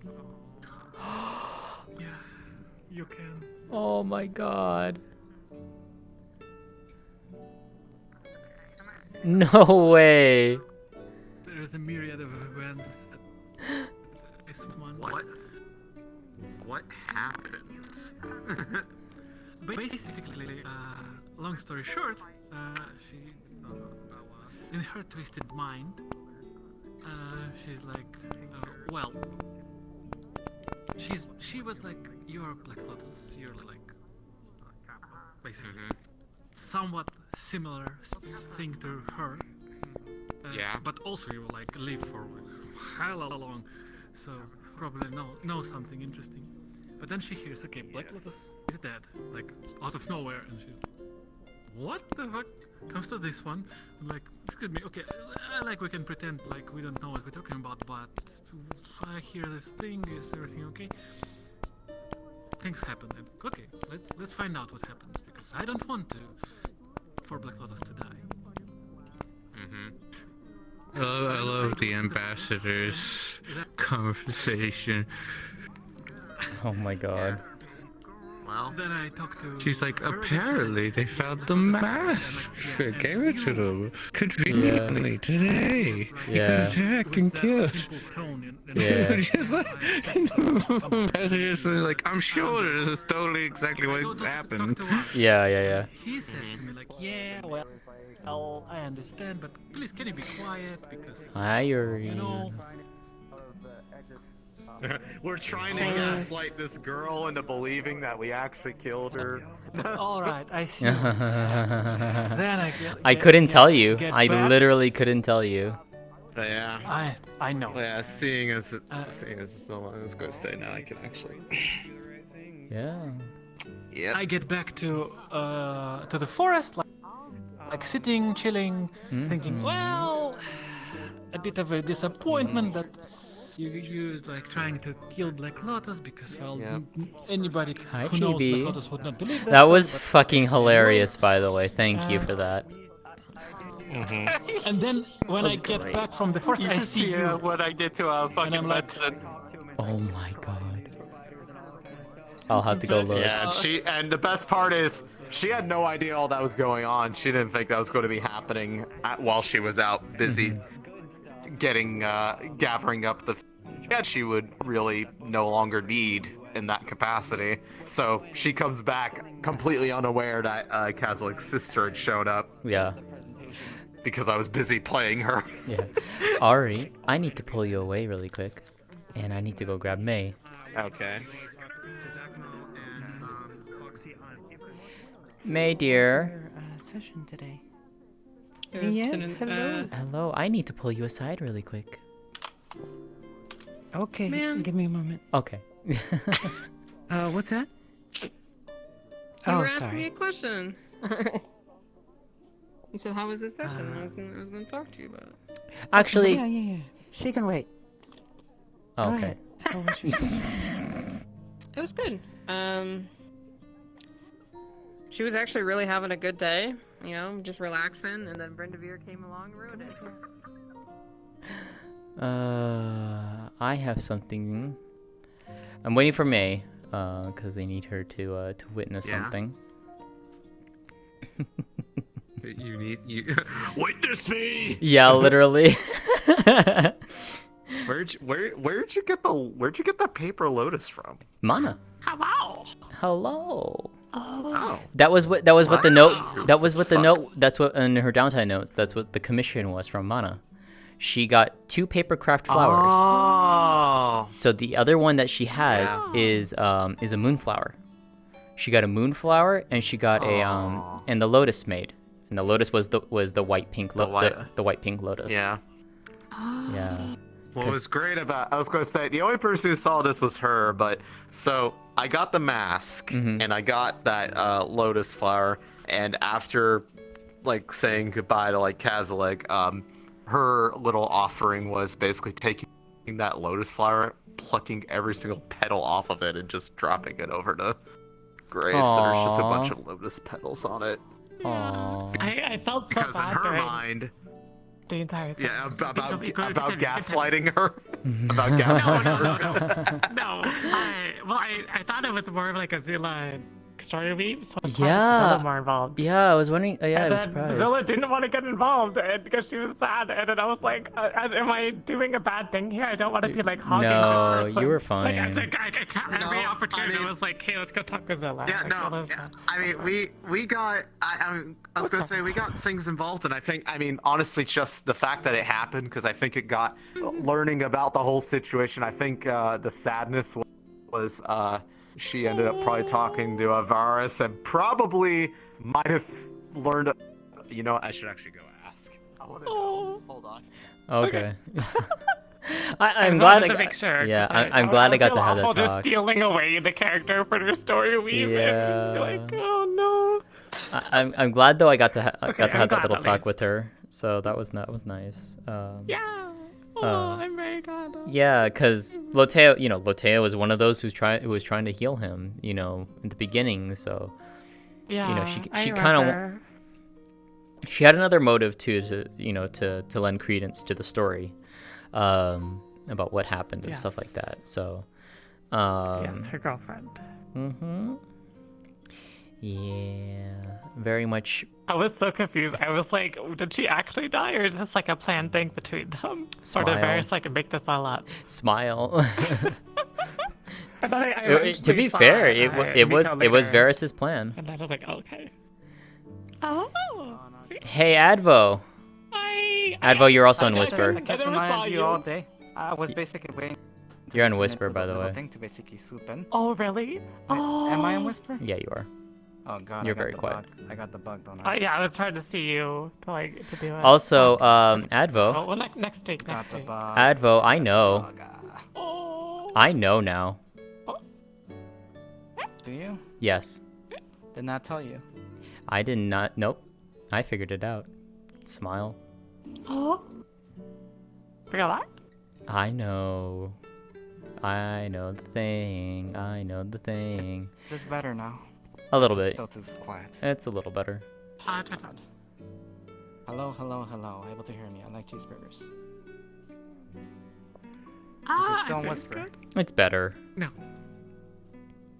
A: Yeah, you can.
B: Oh my god. No way.
A: There is a myriad of events. This one.
E: What happens?
A: Basically, long story short, she, in her twisted mind, she's like, well, she was like, you're Black Lotus, you're like, basically, somewhat similar thing to her.
E: Yeah.
A: But also you like live for hell long, so probably know something interesting. But then she hears, okay, Black Lotus is dead, like out of nowhere, and she's, what the fuck? Comes to this one, like, excuse me, okay, like we can pretend like we don't know what we're talking about, but I hear this thing, is everything okay? Things happen, and okay, let's find out what happens, because I don't want for Black Lotus to die.
Q: I love the ambassador's conversation.
B: Oh my god.
E: Well,
A: then I talked to.
Q: She's like, apparently they found the mask. Gave it to them conveniently today.
B: Yeah.
Q: You could attack and kill.
B: Yeah.
Q: Just like, I'm sure this is totally exactly what's happened.
B: Yeah.
A: He says to me like, yeah, well, I understand, but please can you be quiet, because you know.
E: We're trying to gaslight this girl into believing that we actually killed her.
A: Alright, I see. Then
B: I couldn't tell you. I literally couldn't tell you.
E: But yeah.
A: I know.
E: But yeah, seeing as it's so long, I was going to say now I can actually.
B: Yeah.
E: Yep.
A: I get back to the forest. Like, like sitting, chilling, thinking, well, a bit of a disappointment that you like trying to kill Black Lotus because, well, anybody
B: Hi,
A: who knows Black
B: Chibi.
A: Lotus would not believe
B: That
A: story,
B: was
A: but
B: fucking
A: anyway.
B: hilarious, by the way. Thank you for that.
A: And then when I get back from the force, I see you.
P: What I did to fucking
A: I'm like,
B: Oh my god. I'll have to go look.
E: Yeah, and the best part is she had no idea all that was going on. She didn't think that was going to be happening while she was out busy gathering up the that she would really no longer need in that capacity. So she comes back completely unaware that Kazlik's sister had showed up.
B: Yeah.
E: Because I was busy playing her.
B: Yeah. Ari, I need to pull you away really quick. And I need to go grab May.
E: Okay.
B: May, dear.
I: Session today.
H: Yes,
I: hello.
B: Hello, I need to pull you aside really quick.
I: Okay,
H: Man.
I: give me a moment.
B: Okay.
I: What's that?
H: You were asking me a question. You said, "How was this session?" I was gonna talk to you about it.
B: Actually,
I: Yeah. She can wait.
B: Oh, okay.
I: Alright. I'll let you
H: It was good. She was actually really having a good day, you know, just relaxing, and then Brenda Veer came along and ruined it.
B: I have something. I'm waiting for May, because they need her to witness something.
E: You witness me.
B: Yeah, literally.
E: Where'd you get that paper lotus from?
B: Mana.
E: Hello.
B: Hello.
E: Oh.
B: That was what the note. That was what the note. That's what in her downtime notes. That's what the commission was from Mana. She got 2 paper craft flowers.
E: Oh.
B: So the other one that she has is a moonflower. She got a moonflower and she got a and the lotus made. And the lotus was the white pink the white pink lotus.
E: Yeah.
B: Yeah.
E: What was great about I was going to say the only person who saw this was her, but so I got the mask and I got that lotus flower, and after like saying goodbye to like Kazalik, her little offering was basically taking that lotus flower, plucking every single petal off of it, and just dropping it over to Graves. So there's just a bunch of lotus petals on it.
B: Aww.
L: I felt so
E: Because in
L: bad
E: her
L: during
E: mind,
L: the entire thing.
E: yeah, about
L: Continue.
E: gaslighting her. About gaslighting her.
L: No, I thought it was more of like a Zilla story weave, so I was
B: Yeah.
L: more involved.
B: Yeah, I was wondering. Yeah, I
L: And
B: was
L: then
B: surprised.
L: Zilla didn't want to get involved because she was sad, and then I was like, "Am I doing a bad thing here? I don't want to be like hogging
B: No,
L: this person."
B: you were
L: Like, I
B: fine.
L: was like, I can't, every opportunity I was like, "Hey, let's go talk with Zilla."
E: Yeah,
L: Like,
E: no.
L: all this
E: Yeah,
L: stuff.
E: I mean, we got. I was gonna say we got things involved, and I think. I mean, honestly, just the fact that it happened, because I think it got learning about the whole situation. I think the sadness was she ended up probably talking to Avaris, and probably might have learned. You know, I should actually go ask. I want to know. Hold on.
B: Okay.
L: I
B: I'm
L: just
B: glad
L: wanted
B: I
L: to
B: got.
L: make sure.
B: Yeah,
L: 'cause
B: I'm glad I got
L: feel
B: to have
L: awful
B: that
L: just
B: talk.
L: stealing away the character for their story weave.
B: Yeah.
L: And you're like, oh no.
B: I'm glad though I got to have
L: I'm
B: that
L: glad
B: little
L: at
B: talk with her. So that was nice.
L: Yeah. Oh, I'm very glad.
B: Yeah, because Lótëa was one of those who was trying to heal him, in the beginning. So,
L: Yeah.
B: she kind of she had another motive to lend credence to the story, about what happened and stuff like that. So,
L: yes, her girlfriend.
B: Mm-hmm. Yeah, very much.
L: I was so confused. I was like, did she actually die, or is this like a planned thing between them? Or did Varys like make this all up?
B: Smile.
L: I thought I
B: to
L: actually
B: be
L: saw,
B: fair, it was
L: later,
B: Varys' plan.
L: And then I was like, okay. Oh. See?
B: Hey, Advo. Advo, you're also on Whisper.
L: I never saw you
V: all day. I was basically waiting.
B: You're on Whisper, by the way.
V: Thing to basically swoop in.
L: Oh, really? Oh.
V: Am I on Whisper?
B: Yeah, you are.
V: Oh god,
B: You're very quiet.
V: I got the bug, don't I?
L: Yeah, I was trying to see you to do it.
B: Also, Advo.
L: Oh, well, next week.
B: Advo, I know. I know now.
V: Do you?
B: Yes.
V: Did not tell you.
B: I did not. Nope. I figured it out. Smile.
L: Oh. Forgot that?
B: I know. I know the thing. I know the thing.
V: It's better now.
B: A little bit.
V: Still too quiet.
B: It's a little better.
V: Hello, hello, hello. Able to hear me? I like cheeseburgers.
L: It's
V: whisper?
L: good.
B: It's better.
L: No.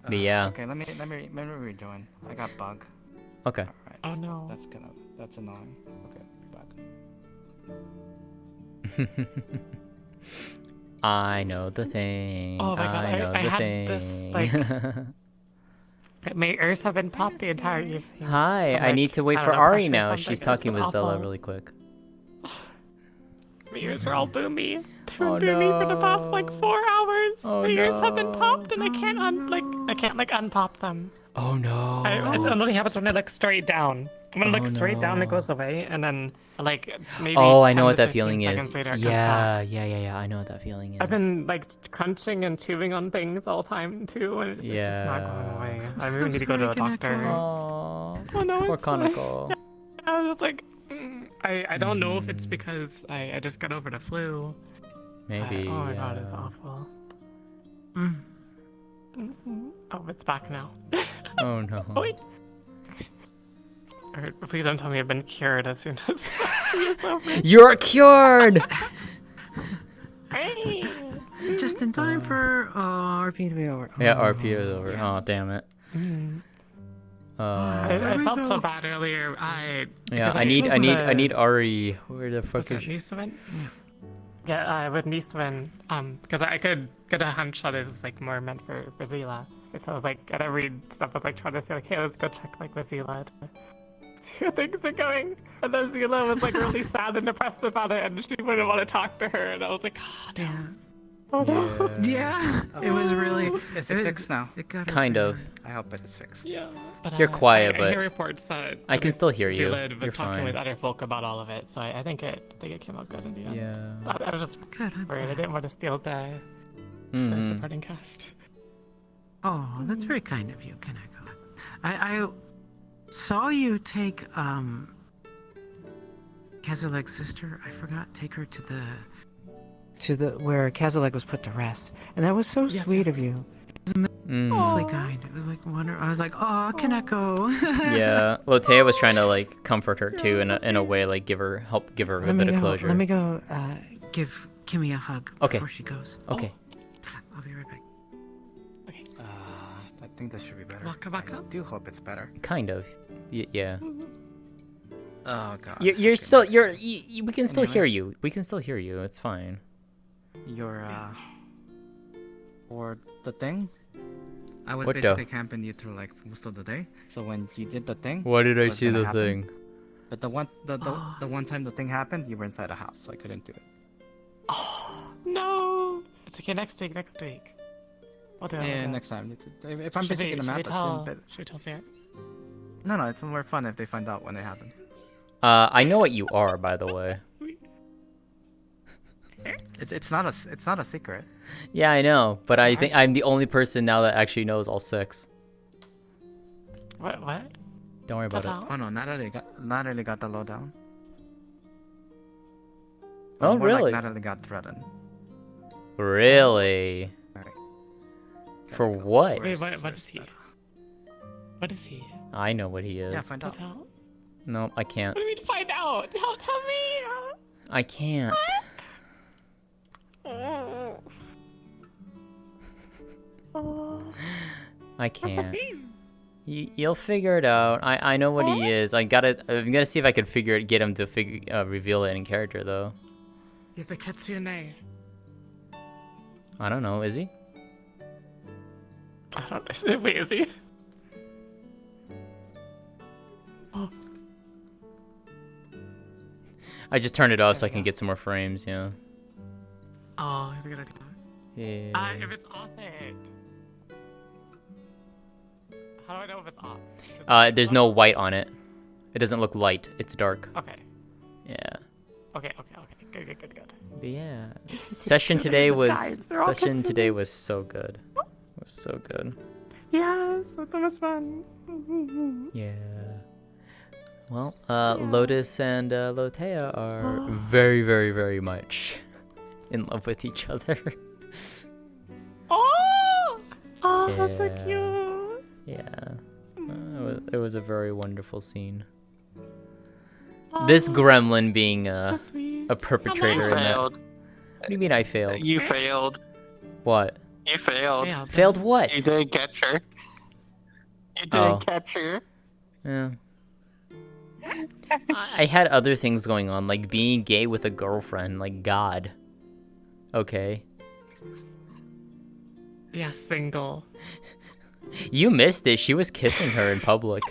B: But yeah.
V: Okay, let me rejoin. I got bug.
B: Okay.
V: Alright.
L: Oh no.
V: That's annoying. Okay, back.
B: I know the thing.
L: Oh my god,
B: I know
L: I
B: the
L: had
B: thing.
L: this, like... My ears have been popped the entire evening.
B: Hi,
L: From,
B: I
L: like,
B: need to wait
L: I
B: for
L: don't know,
B: Ari
L: pressure or
B: now.
L: something.
B: She's
L: It's
B: talking with Zella
L: awful.
B: really quick.
L: My ears are all boomy. They've been
B: Oh,
L: boomy for the past like 4 hours.
B: Oh,
L: My ears have been
B: no.
L: popped and I can't unpop them.
B: Oh no.
L: It only happens when I look straight down. When I
B: Oh,
L: look straight down,
B: no.
L: it goes away, and then like maybe.
B: Oh, I know
L: 10
B: what
L: to
B: that
L: 15
B: feeling
L: seconds
B: is.
L: later, it comes back.
B: Yeah. I know what that feeling is.
L: I've been like crunching and chewing on things all time too, and it's just not going away. I really need to go to a doctor.
B: Oh
L: no,
B: poor
L: it's fine.
B: Kaneko.
L: I was just like, I don't know if it's because I just got over the flu.
B: Maybe.
L: Oh my god, it's awful. Oh, it's back now.
B: Oh no.
L: Oh, wait. Or, please don't tell me I've been cured as soon as it's over.
B: You're cured!
L: Hey!
I: Just in time for RP to be over.
B: Yeah, RP is over. Oh, damn it.
L: I felt so bad earlier.
B: Yeah, I need Ari. Where the fuck is she?
L: Niswin? Yeah, with Niswin, because I could get a hunch that it was like more meant for Zila. So I was like, at every step I was like trying to say like, hey, let's go check like with Zila to see how things are going. and then Zila was like really sad and depressed about it, and she wouldn't want to talk to her, and I was like, oh no. Oh no.
I: Yeah, it was really.
V: Is it fixed now?
I: It got
B: Kind of.
V: I hope it is fixed.
L: Yeah. But,
B: You're quiet,
L: I
B: but
L: hear reports that
B: I can still hear you.
L: Zila was
B: You're
L: talking
B: fine.
L: with other folk about all of it, so I think it came out good in the end.
B: Yeah.
L: I was just worried. I didn't want to steal the supporting cast.
I: Oh, that's very kind of you, Kaneko. I saw you take Kazaleg's sister. I forgot. Take her to the where Kazaleg was put to rest, and that was so sweet of you. It was immensely kind. It was like I was like, oh, Kaneko.
B: Yeah, Lótëa was trying to like comfort her too in a way, like help give her a bit of closure.
I: Let me go. Give Kimmy a hug before she goes.
B: Okay.
I: I'll be right back.
V: I think this should be better.
L: I
V: do hope it's better.
B: Kind of. Yeah.
V: Oh god.
B: You're still we can still hear you. We can still hear you. It's fine.
V: You're for the thing. I was
B: What the-
V: basically camping you through like most of the day. So when you did the thing,
B: Why did I
V: what's
B: see
V: gonna
B: the
V: happen?
B: thing?
V: But the one time the thing happened, you were inside a house, so I couldn't do it.
L: No. It's okay. Next week. We'll do it.
V: Yeah, next time. If I'm basically gonna map,
L: should we tell Sarah?
V: No, it's more fun if they find out when it happens.
B: I know what you are, by the way.
V: It's not a secret.
B: Yeah, I know, but I think I'm the only person now that actually knows all 6.
L: What?
B: Don't worry about it.
V: Oh no, Natalie got the lowdown.
B: Oh,
V: More
B: really?
V: Like Natalie got threatened.
B: Really? For what?
L: Wait, what is he? What is he?
B: I know what he is.
V: Yeah, find out.
L: Tell?
B: No, I can't.
L: What do you mean find out? Tell me.
B: I can't. I can't. You'll figure it out. I know what he is. I'm gonna see if I can get him to reveal it in character though.
L: He's a kitsune.
B: I don't know. Is he?
L: I don't know. Wait, is he? Oh.
B: I just turned it off so I can get some more frames. Yeah.
L: Oh, he's a good idea.
B: Yeah.
L: If it's off it. How do I know if it's off?
B: There's no white on it. It doesn't look light. It's dark.
L: Okay.
B: Yeah.
L: Okay. Good.
B: But yeah. Session today was
L: They're all
B: today was so good. It was so good.
L: Yes, that's so much fun.
B: Yeah. Well, Lotus and Lótëa are very, very, very much in love with each other.
L: Oh, that's so
B: Yeah.
L: cute.
B: Yeah. It was a very wonderful scene. This gremlin being a perpetrator in that.
D: Failed.
B: What do you mean I failed?
D: You failed.
B: What?
D: You failed.
B: Failed what?
D: You didn't catch her. You didn't
B: Oh.
D: catch her.
B: Yeah. I had other things going on, like being gay with a girlfriend. Like, God. Okay.
L: Yeah, single.
B: You missed it. She was kissing her in public.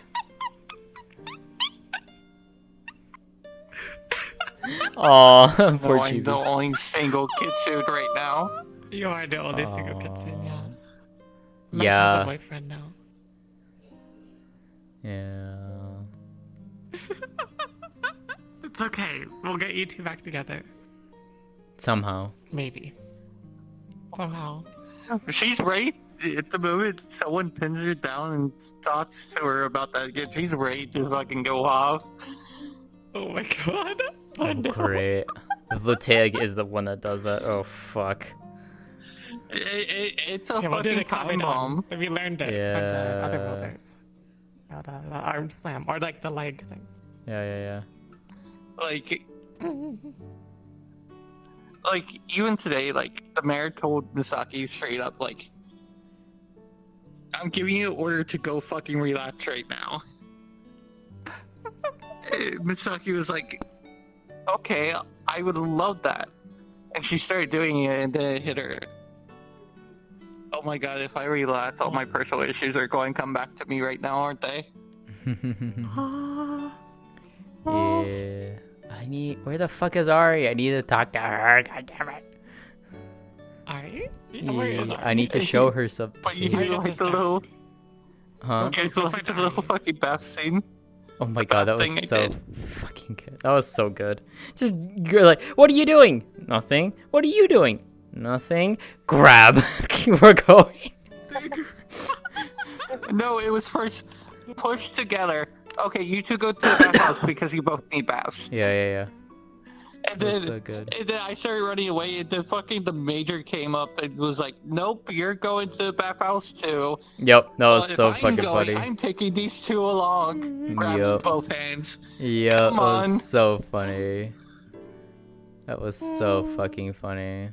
B: Aw, poor
D: No, I'm
B: Chibi.
D: the only single kid right now.
L: You are the only single kitsune, yes. Mike
B: Yeah.
L: has a boyfriend now.
B: Yeah.
L: It's okay. We'll get you two back together.
B: Somehow.
L: Maybe. Somehow.
D: She's right at the moment. Someone pins her down and talks to her about that again. She's ready to fucking go off.
L: Oh my god.
B: Oh, great. If Lótëa is the one that does that, oh fuck.
D: It's a
L: Yeah, we'll do
D: fucking
L: the
D: time
L: comment
D: bomb.
L: on. We learned it
B: Yeah.
L: from the other builders. The arm slam, or like the leg thing.
B: Yeah.
D: Like even today, like the mayor told Misaki straight up, like, I'm giving you an order to go fucking relax right now. Misaki was like, okay, I would love that. And she started doing it, and then it hit her. Oh my god, if I relax, all my personal issues are going to come back to me right now, aren't they?
B: Yeah. Where the fuck is Ari? I need to talk to her. God damn it.
L: Ari?
B: Yeah, I need to show her something.
D: But you like the little...
B: Huh?
D: You like the little fucking bath scene?
B: Oh my god, that
D: thing I
B: was so
D: did.
B: fucking good. That was so good. Just, you're like, what are you doing? Nothing. What are you doing? Nothing. Grab. We're going.
D: No, it was first pushed together. Okay, you two go to the bathhouse because you both need baths.
B: Yeah.
D: And
B: That was
D: then,
B: so good.
D: and then I started running away, and then fucking the major came up and was like, "Nope, you're going to the bathhouse too."
B: Yep, that was
D: Well, if
B: so
D: I'm
B: fucking
D: going,
B: funny.
D: I'm taking these two along. Grabs
B: Yep.
D: both hands.
B: Yeah,
D: Come
B: that
D: on.
B: was so funny. That was so fucking funny.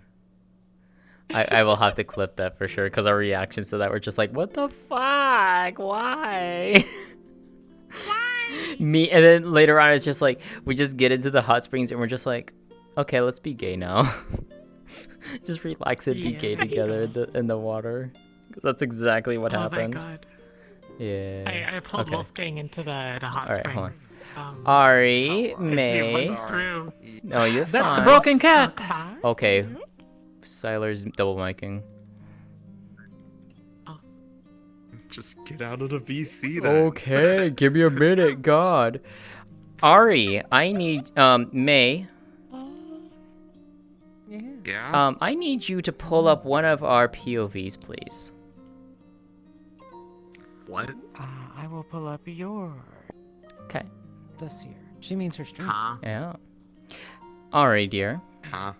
B: I will have to clip that for sure, because our reactions to that were just like, what the fuck? Why? Me, and then later on, it's just like, we just get into the hot springs and we're just like, okay, let's be gay now. Just relax and be
L: Yeah.
B: gay together in the water. Because that's exactly what
L: Oh my
B: happened.
L: god.
B: Yeah.
L: I pulled
B: Okay.
L: Wolfgang into the hot
B: Alright, hold on.
L: springs.
B: Ari,
L: He
B: May.
L: went through.
B: No, you're fine.
I: That's a broken cat.
B: Okay. Siler's double micing.
E: Just get out of the VC then.
B: Okay, give me a minute, God. Ari, I need May.
E: Yeah.
B: I need you to pull up one of our POVs, please.
E: What?
I: I will pull up your.
B: Okay.
I: This year. She means her stream.
E: Huh?
B: Yeah. Ari, dear.
E: Huh?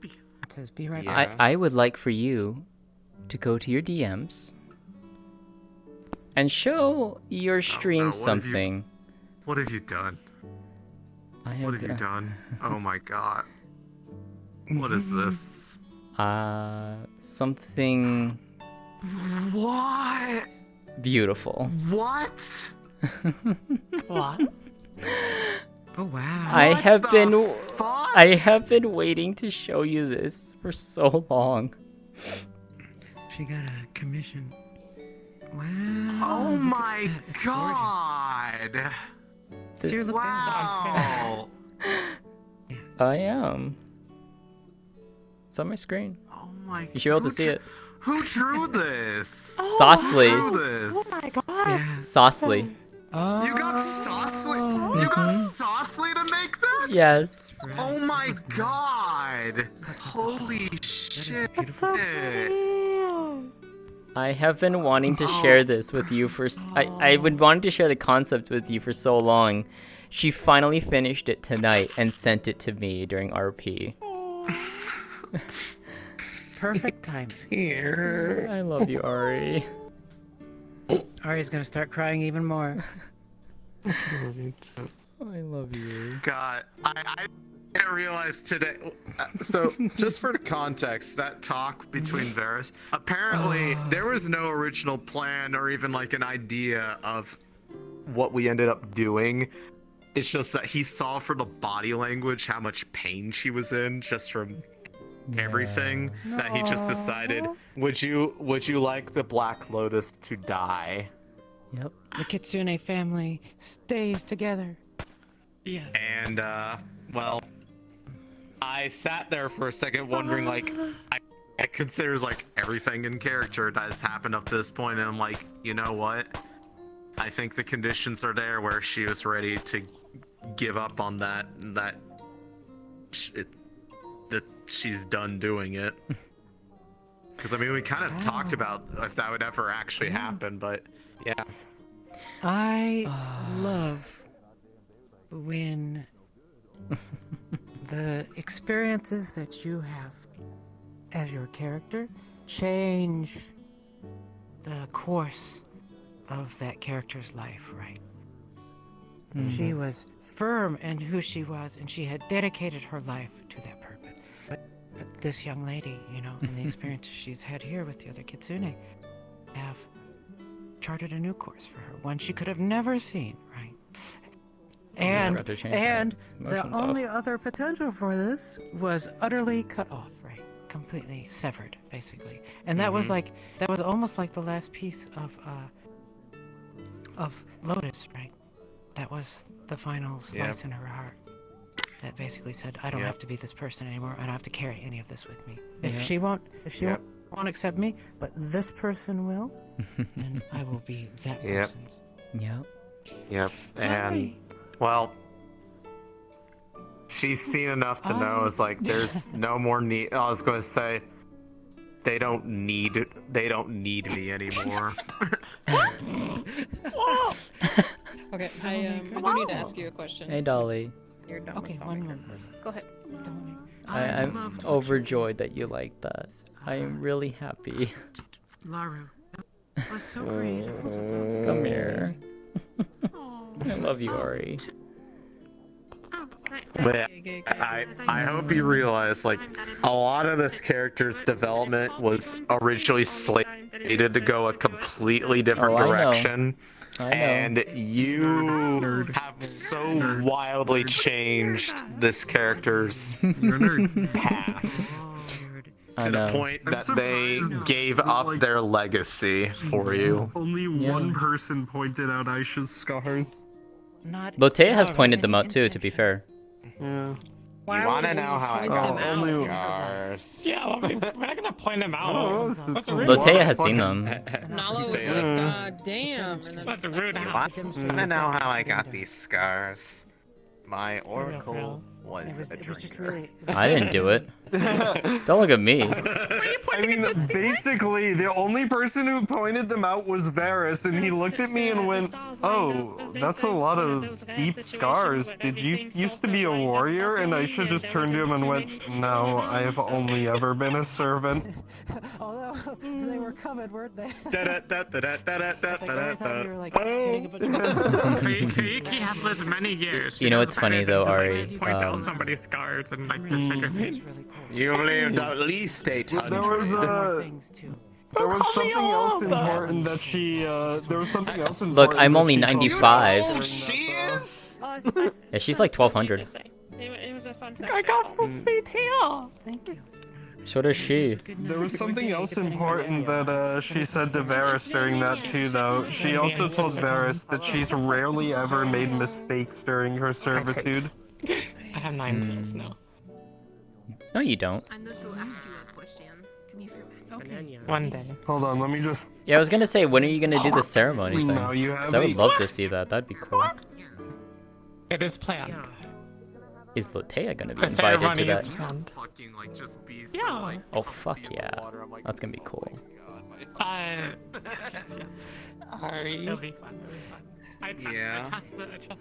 I: It says be right
E: Yeah.
I: back.
B: I would like for you to go to your DMs and show your stream
E: no, what have you-
B: something.
E: What have you done?
B: I
E: What have you done? Oh my god. What is this?
B: Something
E: What?
B: beautiful.
E: What?
L: What?
I: Oh wow.
B: I
E: What
B: have
E: the
B: been
E: fuck?
B: I have been waiting to show you this for so long.
I: She got a commission. Wow.
E: Oh
I: look at
E: my
I: that. It's
E: god.
B: This-
I: Sure, look
E: Wow.
B: I am. It's on my screen.
E: Oh my.
B: You should be able to see it.
E: Who drew this?
B: Saucely.
E: Who drew this?
I: Yeah.
B: Saucely.
I: Oh.
E: You got Saucely? You got Saucely to make that?
B: Yes.
E: Oh my god. Holy shit.
B: I have been wanting to share this with you for. I've been wanting to share the concept with you for so long. She finally finished it tonight and sent it to me during RP.
I: Perfect time.
E: Here.
B: I love you, Ari.
I: Ari's gonna start crying even more.
B: I love you.
E: God, I didn't realize today. So, just for the context, that talk between Varys, apparently there was no original plan or even like an idea of what we ended up doing. It's just that he saw from the body language how much pain she was in just from everything that he just decided. Would you like the Black Lotus to die?
B: Yep.
I: The Kitsune family stays together.
L: Yeah.
E: And well, I sat there for a second wondering, like, I considers like everything in character that has happened up to this point, and I'm like, you know what? I think the conditions are there where she was ready to give up on that she's done doing it. Because I mean, we kind of talked about if that would ever actually happen, but yeah.
I: I love when the experiences that you have as your character change the course of that character's life, right? She was firm in who she was, and she had dedicated her life to that purpose. But this young lady, you know, and the experiences she's had here with the other Kitsune have charted a new course for her, one she could have never seen, right? And the only other potential for this was utterly cut off, right? Completely severed, basically. And that was almost like the last piece of Lotus, right? That was the final slice in her heart. That basically said, I don't have to be this person anymore. I don't have to carry any of this with me. If she won't accept me, but this person will, then I will be that person's.
E: Yep. And well, she's seen enough to know it's like there's no more need. I was going to say they don't need me anymore.
H: Okay, I do need to ask you a question.
B: Hey, Dolly.
H: You're done.
I: Okay, one more.
H: Go ahead.
B: I'm overjoyed that you like that. I am really happy.
G: Laru, that was so creative.
B: Come here. I love you, Ari.
E: But I hope you realize, like, a lot of this character's development was originally slated to go a completely different direction.
B: I know.
E: And you have so wildly changed this character's path to the point that they gave up their legacy for you.
F: Only one person pointed out Aisha's scars.
B: Lótëa has pointed them out too, to be fair.
F: Yeah.
E: You want to know how I got the scars?
L: Yeah, well, we're not gonna point them out. What's a rude?
B: Lótëa has seen them.
H: Nala was like, God damn.
L: That's a rude.
E: You want to know how I got these scars? My oracle was a drinker.
B: I didn't do it. Don't look at me.
F: I mean, basically, the only person who pointed them out was Varys, and he looked at me and went, "Oh, that's a lot of deep scars. Did you used to be a warrior?" And I should just turned to him and went, "No, I have only ever been a servant."
I: Although they were coming, weren't they?
L: Kayuki has lived many years.
B: You know what's funny though, Ari?
L: Point out somebody's scars and like disfigure me.
E: You've lived at least 800.
F: There was something else important that she. There was something else important.
B: Look, I'm only 95.
E: Oh, she is?
B: Yeah, she's like 1200.
S: It was a fun set.
L: I got full feet here.
I: Thank you.
B: So does she.
F: There was something else important that she said to Varys during that too, though. She also told Varys that she's rarely ever made mistakes during her servitude.
L: I have 9 pills now.
B: No, you don't.
K: I need to ask you a question. Come here for a minute.
L: Okay. One day.
F: Hold on, let me just.
B: Yeah, I was gonna say, when are you gonna do the ceremony thing?
F: No, you
B: 'Cause I would love to see that. That'd be cool.
L: It is planned.
B: Is Lótëa gonna be
L: The
B: invited to
L: ceremony
B: that?
L: is planned.
E: Fucking like just be
L: Yeah.
E: like
B: Oh fuck yeah, that's gonna be cool.
L: Yes.
D: Are
L: It'll
D: you?
L: be fun. I trust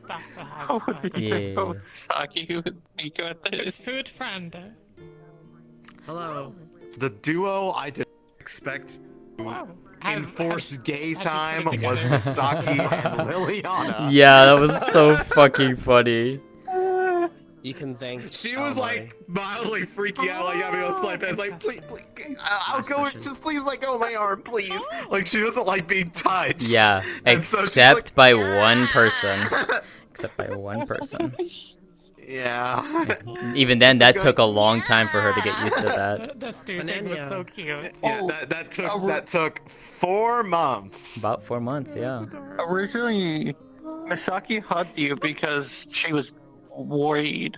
L: staff to have.
D: How did you
B: Yeah.
D: go Saki with Miko at
L: It's
D: this?
L: food friend.
M: Hello.
E: The duo I didn't expect to enforce gay time was Misaki and Liliana.
B: Yeah, that was so fucking funny.
M: You can thank.
E: She was like mildly freaking out, like having a slight pass, like please, I'll go, just please let go of my arm, please. Like she doesn't like being touched.
B: Yeah,
E: And so she's
B: except
E: like,
B: by one person. Except by one person.
E: Yeah.
B: Even then, that took a long time for her to get used to that.
L: The stew thing was so cute.
E: Yeah, that took 4 months.
B: About 4 months, yeah.
D: Originally, Misaki hugged you because she was worried.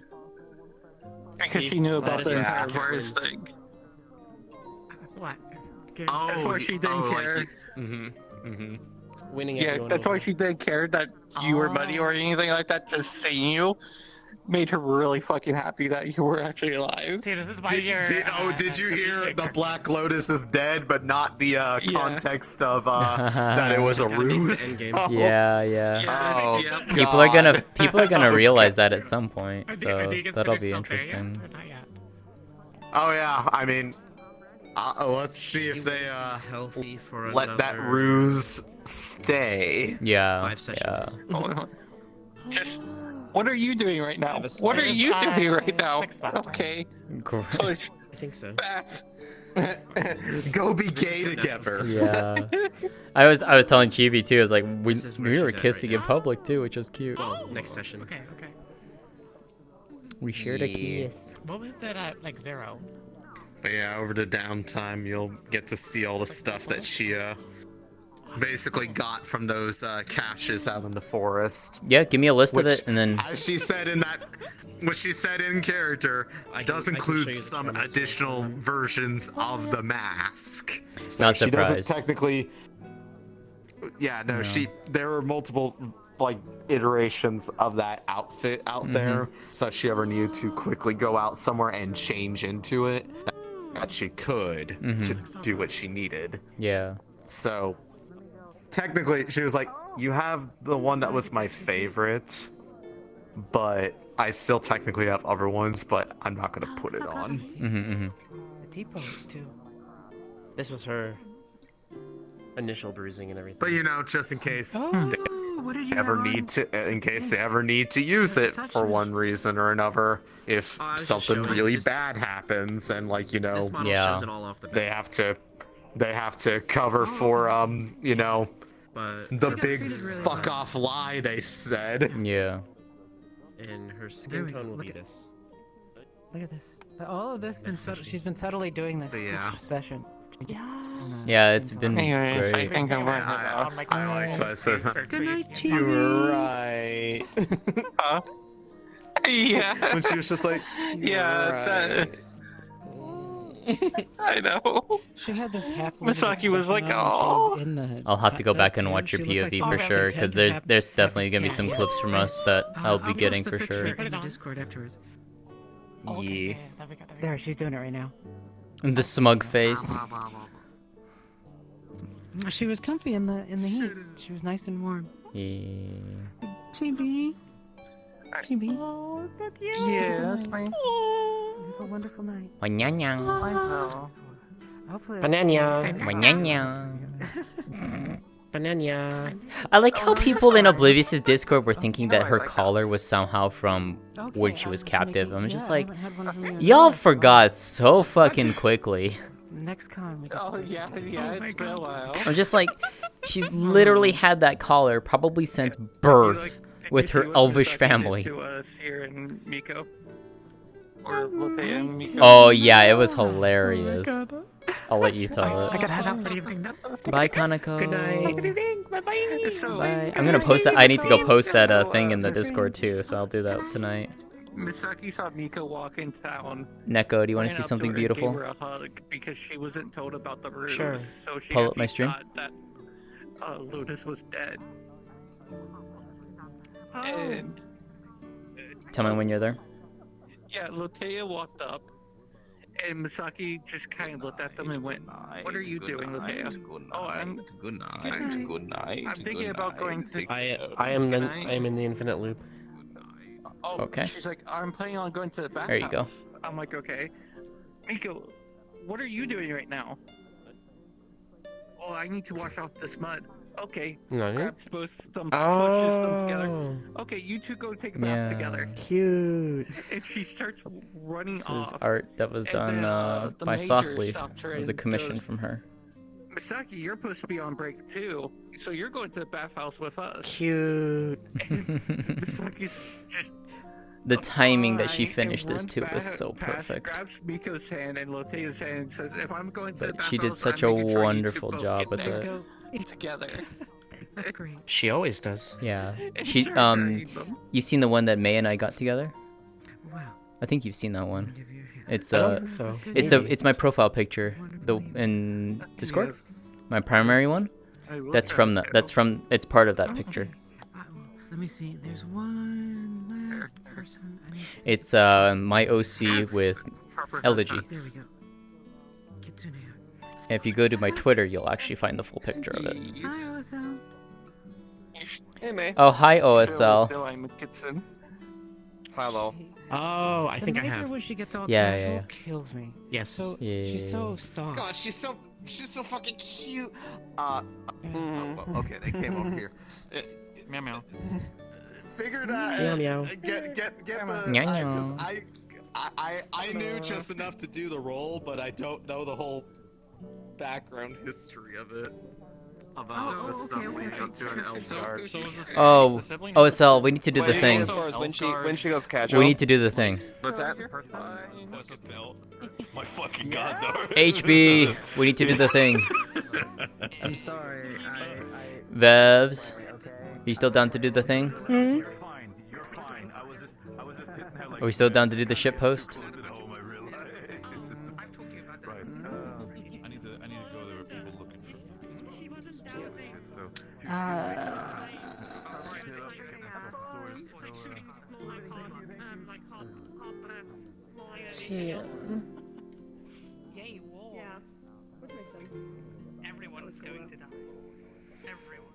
D: Because she knew about the entire virus thing.
L: What?
D: That's why she didn't care.
M: Winning
D: Yeah,
M: everyone
D: that's
M: over.
D: why she didn't care that you were buddy or anything like that. Just seeing you made her really fucking happy that you were actually alive.
L: See, this is why
E: Did you hear the Black Lotus is dead, but not the context of that it was a ruse? Oh.
B: Yeah.
E: Oh,
B: People are
E: God.
B: gonna realize that at some point,
L: Are
B: so
L: you
B: that'll
L: considered
B: be
L: self-there
B: interesting.
L: yet, or not yet?
E: Oh yeah, I mean, let's see if they
M: healthy for
E: let that
M: another
E: ruse stay.
B: Yeah.
M: 5 sessions.
D: Just, what are you doing right now? What are you doing right now? Okay. Push.
M: I think so.
D: Back.
E: Go be gay together.
B: Yeah. I was telling Chibi too. I was like, we
M: is where
B: were
M: she's at
B: kissing
M: right
B: in public too, which was cute.
M: Well, next session.
L: Okay.
B: We shared a kiss.
L: What was that at, like, 0?
E: But yeah, over the downtime, you'll get to see all the stuff that she basically got from those caches out in the forest.
B: Yeah, give me a list of
E: Which,
B: it, and then
E: as she said in that, what she said in character, does
M: I can show you
E: include
M: the
E: some
M: cameras.
E: additional versions of the mask. So
B: Not
E: she doesn't
B: surprised.
E: technically. Yeah, no, there are multiple like iterations of that outfit out there. So if she ever needed to quickly go out somewhere and change into it, that she could to do what she needed.
B: yeah.
E: So technically, she was like, "You have the one that was my favorite, but I still technically have other ones, but I'm not gonna put it on."
I: The depot too.
M: This was her initial bruising and everything.
E: But you know, just in case
L: What did
E: they ever need to use it for one reason or another, if
M: I was just
E: something
M: showing
E: really
M: this-
E: bad happens and like you know,
M: This model shows it all off the
E: they
M: best.
E: have to cover for you know,
M: But
E: the
M: her
E: big
M: treated really
E: fuck
M: well.
E: off lie they said.
B: Yeah.
M: And her skin
I: There we
M: tone
I: go,
M: will
I: look
M: be
I: at-
M: this.
I: Look at this. All of this been she's been subtly doing this
E: So, yeah.
I: each session.
B: Yeah, it's been
D: Anyways, I
B: great.
D: think I'm running
E: I
D: out.
E: like so I said,
I: Good night,
E: you
I: Chibi.
E: were right.
D: Huh? Yeah.
E: When she was just like,
D: Yeah, I know.
I: She had this half.
D: Misaki was like, "Oh."
B: I'll have to go back and watch your POV for sure, because there's definitely gonna be some clips from us that I'll be getting for sure.
I: In the Discord afterwards.
E: yeah.
I: There, she's doing it right now.
B: And the smug face.
I: She was comfy in the heat. She was nice and warm.
B: Yeah.
I: Chibi. Chibi. Oh, it's so cute.
D: Yes, my.
I: Have a wonderful night.
B: Wanyanya.
D: I know.
I: Hopefully.
M: Banana.
B: Wanyanya.
M: Banana.
B: I like how people in Oblivious's Discord were thinking that her collar was somehow from when she was captive. I'm just like, y'all forgot so fucking quickly.
I: Next con. We
D: Oh yeah, it's been a while.
B: I'm just like, she's literally had that collar probably since birth with her elvish family.
D: To us here in Miko. Or Lótëa and Miko.
B: Oh yeah, it was hilarious. I'll let you tell
L: I
B: it.
L: gotta head out for the evening now.
B: Bye, Kanako.
M: Good night.
B: Bye. I'm gonna post that. I need to go post that thing in the Discord too, so I'll do that tonight.
D: Misaki saw Miko walk in town.
B: Neko, do you want to
D: ran
B: see
D: up
B: something
D: her and
B: beautiful?
D: Gave her a hug because she wasn't told about the ruse.
M: Sure.
D: So she
B: Pull up my
D: actually
B: stream.
D: thought that Lotus was dead.
L: Oh.
D: And
B: Tell me when you're there.
D: yeah, Lótëa walked up, And Misaki just kind of looked at them and went, "What are you doing, Lótëa?" Oh, I'm.
C: Good night.
D: I'm thinking about going to.
M: I am in the infinite loop.
D: Oh,
B: Okay.
D: She's like, I'm planning on going to the bathhouse.
B: There you go.
D: I'm like, okay. Miko, what are you doing right now? Oh, I need to wash off this mud. Okay.
M: No.
D: Grabs both them, smushes them together. Okay, you two go take a bath
B: Yeah.
D: together.
M: Cute.
D: And she starts running
B: This is
D: off.
B: art that was
D: And
B: done
D: then, the
B: by
D: major
B: Sauceleaf.
D: stops her
B: It was a
D: and
B: commission
D: goes,
B: from her.
D: Misaki, you're supposed to be on break too, so you're going to the bathhouse with us.
M: Cute.
D: Misaki's just
B: The timing that she
D: fine
B: finished
D: and
B: this
D: runs
B: too was
D: back
B: so
D: past,
B: perfect.
D: grabs Miko's hand and Lótëa's hand and says, "If I'm going to the
B: But
D: bathhouse,
B: she did such
D: I'm
B: a
D: making sure you two
B: wonderful
D: both
B: job
D: get
B: with
D: there
B: it.
D: together."
I: That's great.
M: She always does.
B: Yeah.
D: And
B: She
D: started dragging them.
B: you've seen the one that May and I got together?
I: Wow.
B: I think you've seen that one. It's
M: I don't think so.
B: it's my profile picture in Discord.
D: Yes.
B: My primary one.
D: I will
B: That's
D: try
B: from
D: to
B: it's part of that picture.
I: Let me see. There's one last person. I need to see.
B: It's my OC with Elegy.
I: There we go. Kitsune.
B: If you go to my Twitter, you'll actually find the full picture of it.
I: Hi, OSL.
U: Hey, May.
B: Oh, hi OSL.
D: Still, I'm a kitten.
U: Hello.
M: Oh, I think I
I: The nature
M: have.
I: when she gets all
B: Yeah,
I: casual
B: yeah.
I: kills me.
M: Yes.
I: So,
B: Yeah.
I: she's so soft.
U: God, she's so fucking cute.
T: Okay, they came over here.
D: Meow meow.
U: Figured out.
M: Meow, meow.
U: Get the.
B: Meow,
U: 'cause
B: meow.
U: I knew just enough to do the role, but I don't know the whole background history of it. About the son leading up to an Elsgard.
B: Oh, OSL, we need to do the thing.
U: As far as when she goes casual.
B: We need to do the thing.
U: What's that?
J: My fucking god, though.
B: HB, we need to do the thing.
V: I'm sorry.
B: Vevs, are you still down to do the thing?
J: You're fine. I was just sitting there like.
B: Are we still down to do the ship post?
J: Right. I need to go there where people looking for me.
L: Everyone's going to die. Everyone.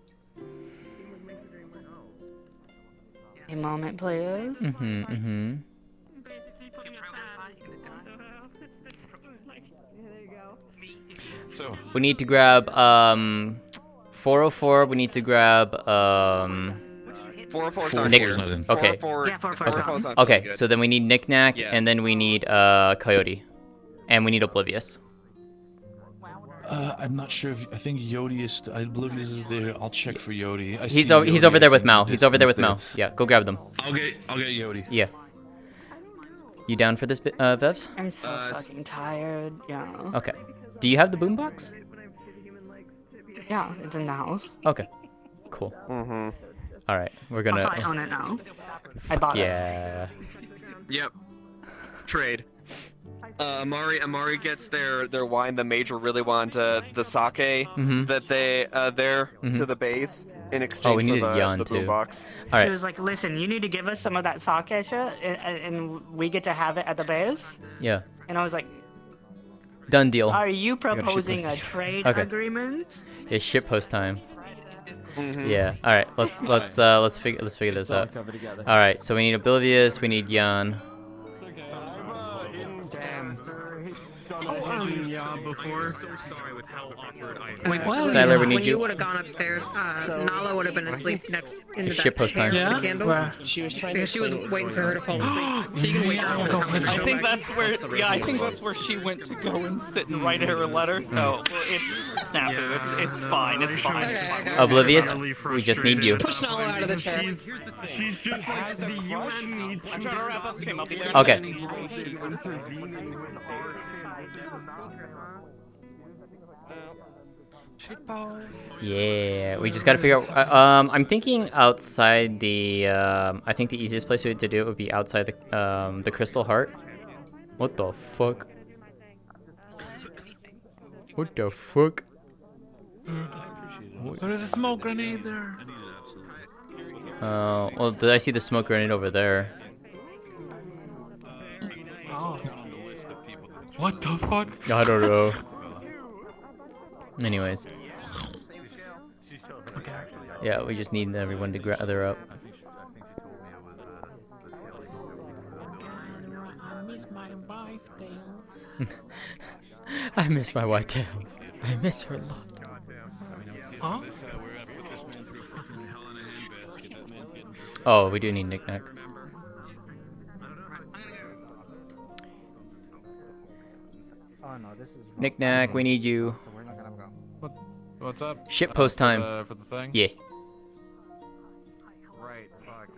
N: A moment, please.
B: Mm-hmm.
J: So.
B: We need to grab 404. We need to grab
U: 404 's
B: Nick.
U: not here.
B: Okay.
U: 404
N: Yeah, 404 's
U: okay.
N: gone.
B: Okay.
U: Good.
B: So then we need Knick Knack,
U: Yeah.
B: and then we need Coyote, and we need Oblivious.
J: I'm not sure if I think Yodi is. Oblivious is there. I'll check for Yodi.
B: He's over there with Mao. He's over there with Mao. Yeah, go grab them.
J: I'll get Yodi.
B: Yeah. You down for this, Vevs?
N: I'm so fucking tired. Yeah.
B: Okay. Do you have the boombox?
N: Yeah, it's in the house.
B: Okay. Cool.
U: Mm-hmm.
B: All right, we're gonna.
N: Also, I own it now. I bought it.
B: Yeah.
U: Yep. Trade. Amari gets their wine. The major really wanted the sake
B: Mhm.
U: that they there
B: Mhm.
U: to the base in
B: Oh,
U: exchange
B: we
U: for
B: needed
U: the
B: Yan too.
U: boombox.
B: All
N: She
B: right.
N: was like, "Listen, you need to give us some of that sake shit, and we get to have it at the base."
B: Yeah.
N: And I was like,
B: Done deal.
N: "Are you
B: gotta ship
N: proposing
B: post.
N: a trade
B: Okay.
N: agreement?"
B: It's ship post time.
U: Mhm.
B: Yeah. All right. Let's figure this out.
V: covered together.
B: All right. So we need Oblivious. We need Yan.
P: Damn.
A: Before. So sorry with how awkward I am.
B: Wait, what? Siler, we need
K: when
B: you.
K: you would have gone upstairs, Nala would have been asleep next into
B: It's
K: that
B: shitpost
K: chair
B: time.
K: with the candle.
M: Well, she was trying
K: Because
M: to
K: she was
M: explain what
K: waiting
M: was
K: for her to
M: going
K: fall
M: on.
K: asleep. So you can wait for her to come and
W: I
K: show
W: think
K: back.
W: that's where, I think that's where she went to go and sit and write her a letter. So it's snafu. It's fine. It's fine.
K: Okay, I got it.
B: Oblivious. We just need you.
K: Push Nala out of the chair.
P: She's just has the UN needs
W: I'm trying to wrap up stream. I'll be there. in a
B: Okay.
W: minute.
B: Yeah, we just gotta figure out. I'm thinking outside the. I think the easiest place to do it would be outside the Crystal Heart. What the fuck? What the fuck?
A: There's a smoke grenade there.
B: Well, did I see the smoke grenade over there?
A: Oh. What the fuck?
B: I don't know. Anyways. Yeah, we just need everyone to gather up.
A: I miss my wife, Tails.
B: I miss my white tails. I miss her a lot.
A: Huh?
B: Oh, we do need Knick-Knack.
V: Oh no, this is.
B: Knick-Knack, we need you.
V: So we're not gonna go.
T: What's up?
B: Ship post time.
T: For the thing?
B: Yeah.
T: Right. Fuck.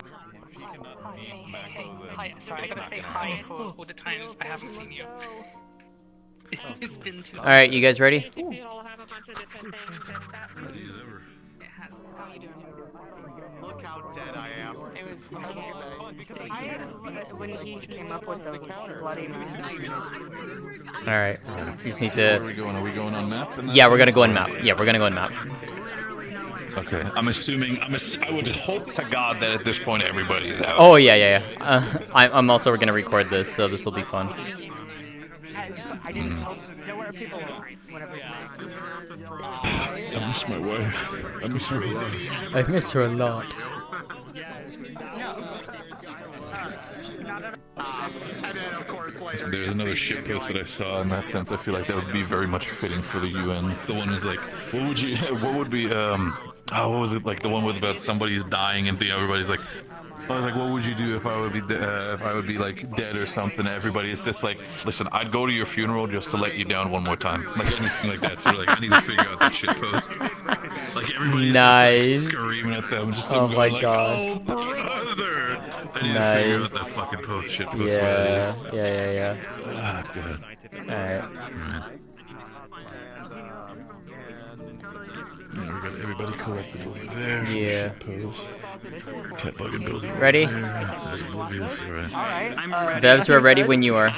O: Hi, sorry, I gotta say hi for all the times I haven't seen you. It's been too long.
B: Alright, you guys ready?
U: Look how dead I am.
N: It was when he came up with the bloody
B: Alright. You just need
J: Where
B: to.
J: are we going? Are we going on map? in that
B: Yeah, we're gonna
J: sense,
B: go on
J: or-
B: map. Yeah, we're gonna go on map.
J: Okay, I'm assuming. I would hope to God that at this point everybody's out.
B: Oh, yeah. I'm also gonna record this, so this will be fun.
N: I didn't know there were people whenever.
J: I miss my wife. I miss her a lot.
B: I miss her a lot.
J: Listen, there's another ship post that I saw in that sense. I feel like that would be very much fitting for the UN. It's the one that's like, what would be, what was it, like the one with about somebody's dying and everybody's like, I was like, what would you do if I would be like dead or something? Everybody is just like, listen, I'd go to your funeral just to let you down one more time, like anything like that. So like, I need to figure out that shit post. Like everybody's
B: Nice.
J: just like screaming at them, just
B: Oh
J: going
B: my
J: like,
B: god.
J: oh brother! I need to figure out that fucking post shit post where it
B: Yeah,
J: is.
B: yeah.
J: Ah, good.
B: Alright.
J: Yeah, we got everybody collected over there.
B: Yeah.
J: Shit post. Cat bug and building.
B: Ready?
J: That's oblivious. Alright.
B: Vevs, we're ready when you are.
J: Do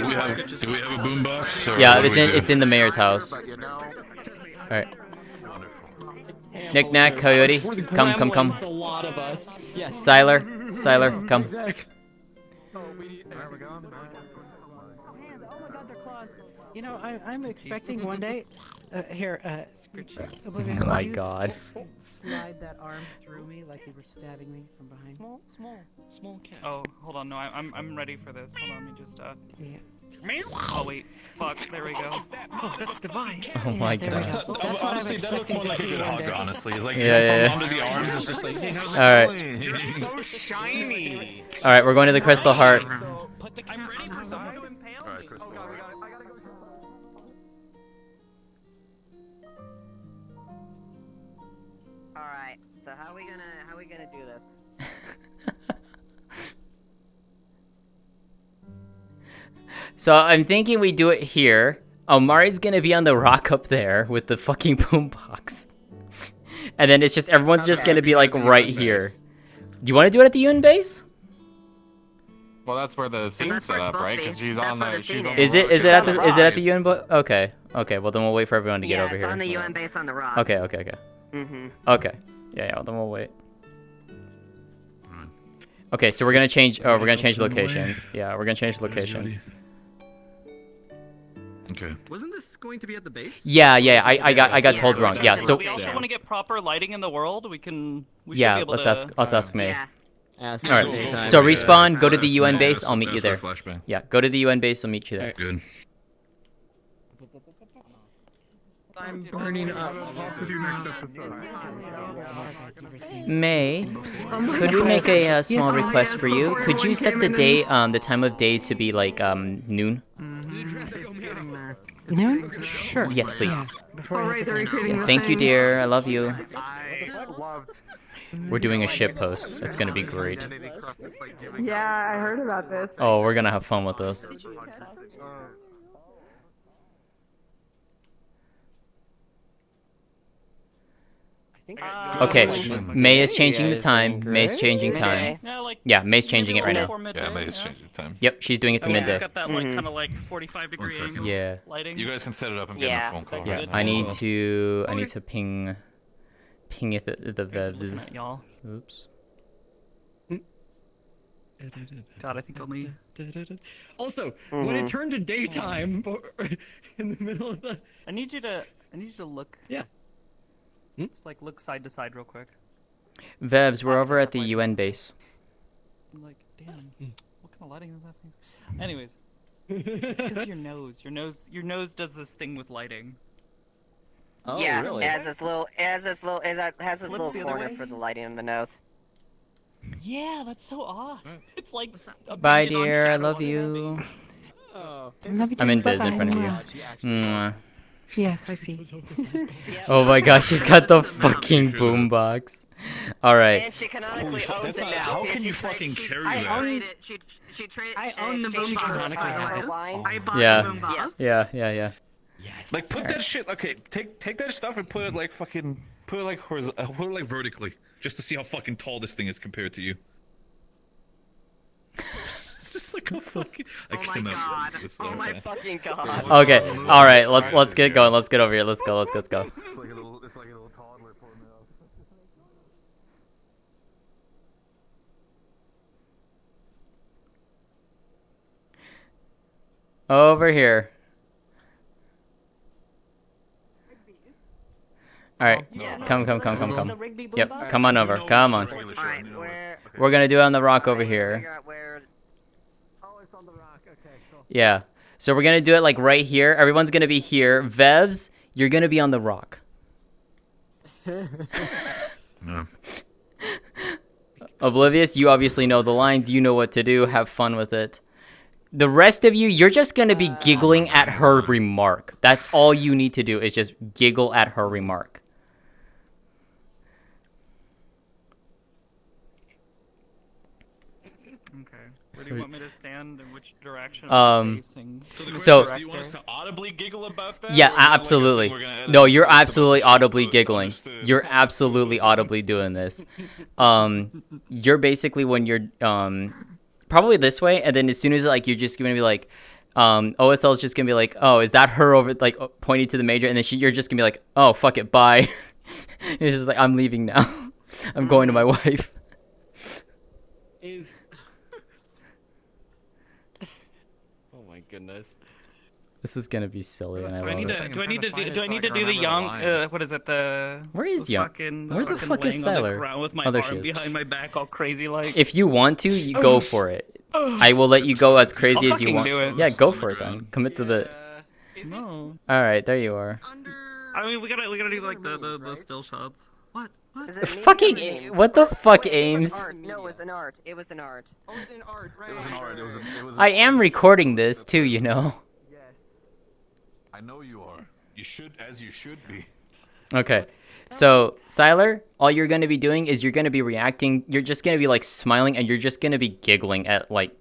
J: we have a boombox? Or
B: Yeah,
J: what do we do?
B: it's in the mayor's house. Alright. Knick-Knack, Coyote, come.
Q: The lot of us. Yes.
B: Siler, come.
I: You know, I'm expecting one day. Here, Oblivious,
B: Oh my
I: could you
B: god.
I: Slide that arm through me like you were stabbing me from behind.
W: Small cat. Oh, hold on. No, I'm ready for this. Hold on, let me just
I: Yeah.
W: Oh wait, fuck. There we go.
A: Oh, that's divine.
B: Oh my
I: there we
B: god.
I: go. That's what I was
J: Honestly, that looked more like a good hug, honestly. It's like,
B: Yeah.
J: under the arms, it's just like, hey, how's it
B: Alright.
J: going?
U: You're so shiny.
B: Alright, we're going to the Crystal Heart.
W: I'm ready for someone to impale
J: Alright,
W: me.
J: Crystal Heart.
R: Alright, so how are we gonna do this?
B: So I'm thinking we do it here. Omari's gonna be on the rock up there with the fucking boombox. And then it's just, everyone's just gonna be like right here. Do you want to do it at the UN base?
T: Well, that's where the scene's set up, right? Because she's on the. She's on
B: Is
T: the
B: it at the UN? Okay. Well then we'll wait for everyone to get
R: Yeah,
B: over
R: it's
B: here.
R: on the UN base on the rock.
B: Okay.
R: Mm-hmm.
B: Okay. Yeah. Well, then we'll wait. Okay, so we're gonna change. Oh, we're gonna change locations. Yeah, we're gonna change locations.
J: Okay.
Q: Wasn't this going to be at the base?
B: Yeah. I got told wrong. Yeah. So.
W: We also want to get proper lighting in the world. We should be
B: Yeah.
W: able
B: Let's
W: to...
B: ask May.
R: Yeah.
B: All right. So respawn. Go to the UN base. I'll meet you there.
J: Flashbang.
B: Yeah. Go to the UN base. I'll meet you there.
J: Good.
Q: I'm burning up.
B: May, could we make a small request for you? Could you set the day, the time of day to be like noon?
I: Noon? Sure.
B: Yes, please.
I: Yeah.
B: Thank you, dear. I love you.
U: I loved.
B: We're doing a ship post. It's gonna be great.
X: Yeah, I heard about this.
B: Oh, we're gonna have fun with this. Okay, May is changing the time. May's changing time. Yeah, May's changing it right now.
J: Yeah, May is changing the time.
B: Yep, she's doing it to midday.
W: Got that like kind of like 45-degree angle
B: Yeah.
W: lighting.
J: You guys can set it up and get a phone call.
B: Yeah,
J: right?
B: I need to ping it the
W: Looking at y'all.
B: Oops.
W: God, I think only.
Q: Also, when it turned to daytime, in the middle of the.
W: I need you to look.
Q: Yeah.
W: Just like look side to side real quick.
B: Vevs, we're over at the UN base.
W: I'm like, damn, what kind of lighting is that thing? Anyways, it's because your nose does this thing with lighting.
Q: Oh,
R: yeah,
Q: really?
R: it has this little
W: the other
R: corner
W: way.
R: for the lighting in the nose.
W: Yeah, that's so odd. It's like a
B: Bye,
W: big on
B: dear. I
W: shadow
B: love
W: on his
B: you.
W: face.
Q: Oh.
B: I'm in Viz in front of you. Mwah.
X: Yes, I see.
B: Oh my gosh, she's got the fucking boombox. All right.
R: And she canonically
J: Holy fuck,
R: owns
J: that's
R: it
J: not.
R: now.
J: How can you fucking carry that?
R: I
X: own the boombox, by the way. I bought
B: Yeah.
X: the boombox.
B: Yeah.
Q: Yes.
J: Like put that shit. Okay, take that stuff and put it like fucking put it like put it like vertically, just to see how fucking tall this thing is compared to you. It's just like a fucking. I cannot.
R: Oh my fucking god.
B: Okay. All right. Let's get going. Let's get over here. Let's go. Let's go.
J: It's like a little toddler pulling it off.
B: Over here. All right. Come. Yep. Come on over. Come on. We're gonna do it on the rock over here. Yeah. So we're gonna do it like right here. Everyone's gonna be here. Vevs, you're gonna be on the rock.
J: No.
B: Oblivious, you obviously know the lines. You know what to do. Have fun with it. The rest of you, you're just gonna be giggling at her remark. That's all you need to do is just giggle at her remark.
W: Okay. Where do you want me to stand? In which direction?
B: So
J: Do you want us to audibly giggle about that?
B: yeah,
J: or is it like a
B: absolutely.
J: thing we're gonna edit
B: No,
J: out
B: you're
J: just about
B: absolutely
J: shit
B: audibly
J: post
B: giggling.
J: understood?
B: You're absolutely audibly doing this. You're basically when you're probably this way, and then as soon as like you're just gonna be like, OSL is just gonna be like, oh, is that her over like pointing to the major, and then you're just gonna be like, oh, fuck it, bye. It's just like I'm leaving now. I'm going to my wife.
Q: Oh my goodness.
B: This is gonna be silly, and I
W: Do I
B: love
W: need
B: it.
W: to? Do I need to do the young? What is it?
B: Where is Young? Where the fuck is
W: laying on the
B: Siler?
W: ground with my
B: Oh, there
W: arm
B: she is.
W: behind my back, all crazy like.
B: If you want to, you go for it. I will let you go as crazy as you want.
W: do it.
B: Yeah, go for it then. Commit to the.
W: No.
B: All right, there you are.
W: I mean, we gotta do like the still shots. What?
B: Fucking what the fuck, Ames?
R: No, it was an art. It was an art.
W: Oh, it's an art, right?
J: It was an art. It was.
B: I am recording this too, you know.
J: I know you are. You should be.
B: Okay, so Siler, all you're gonna be doing is you're gonna be reacting. You're just gonna be like smiling, and you're just gonna be giggling at like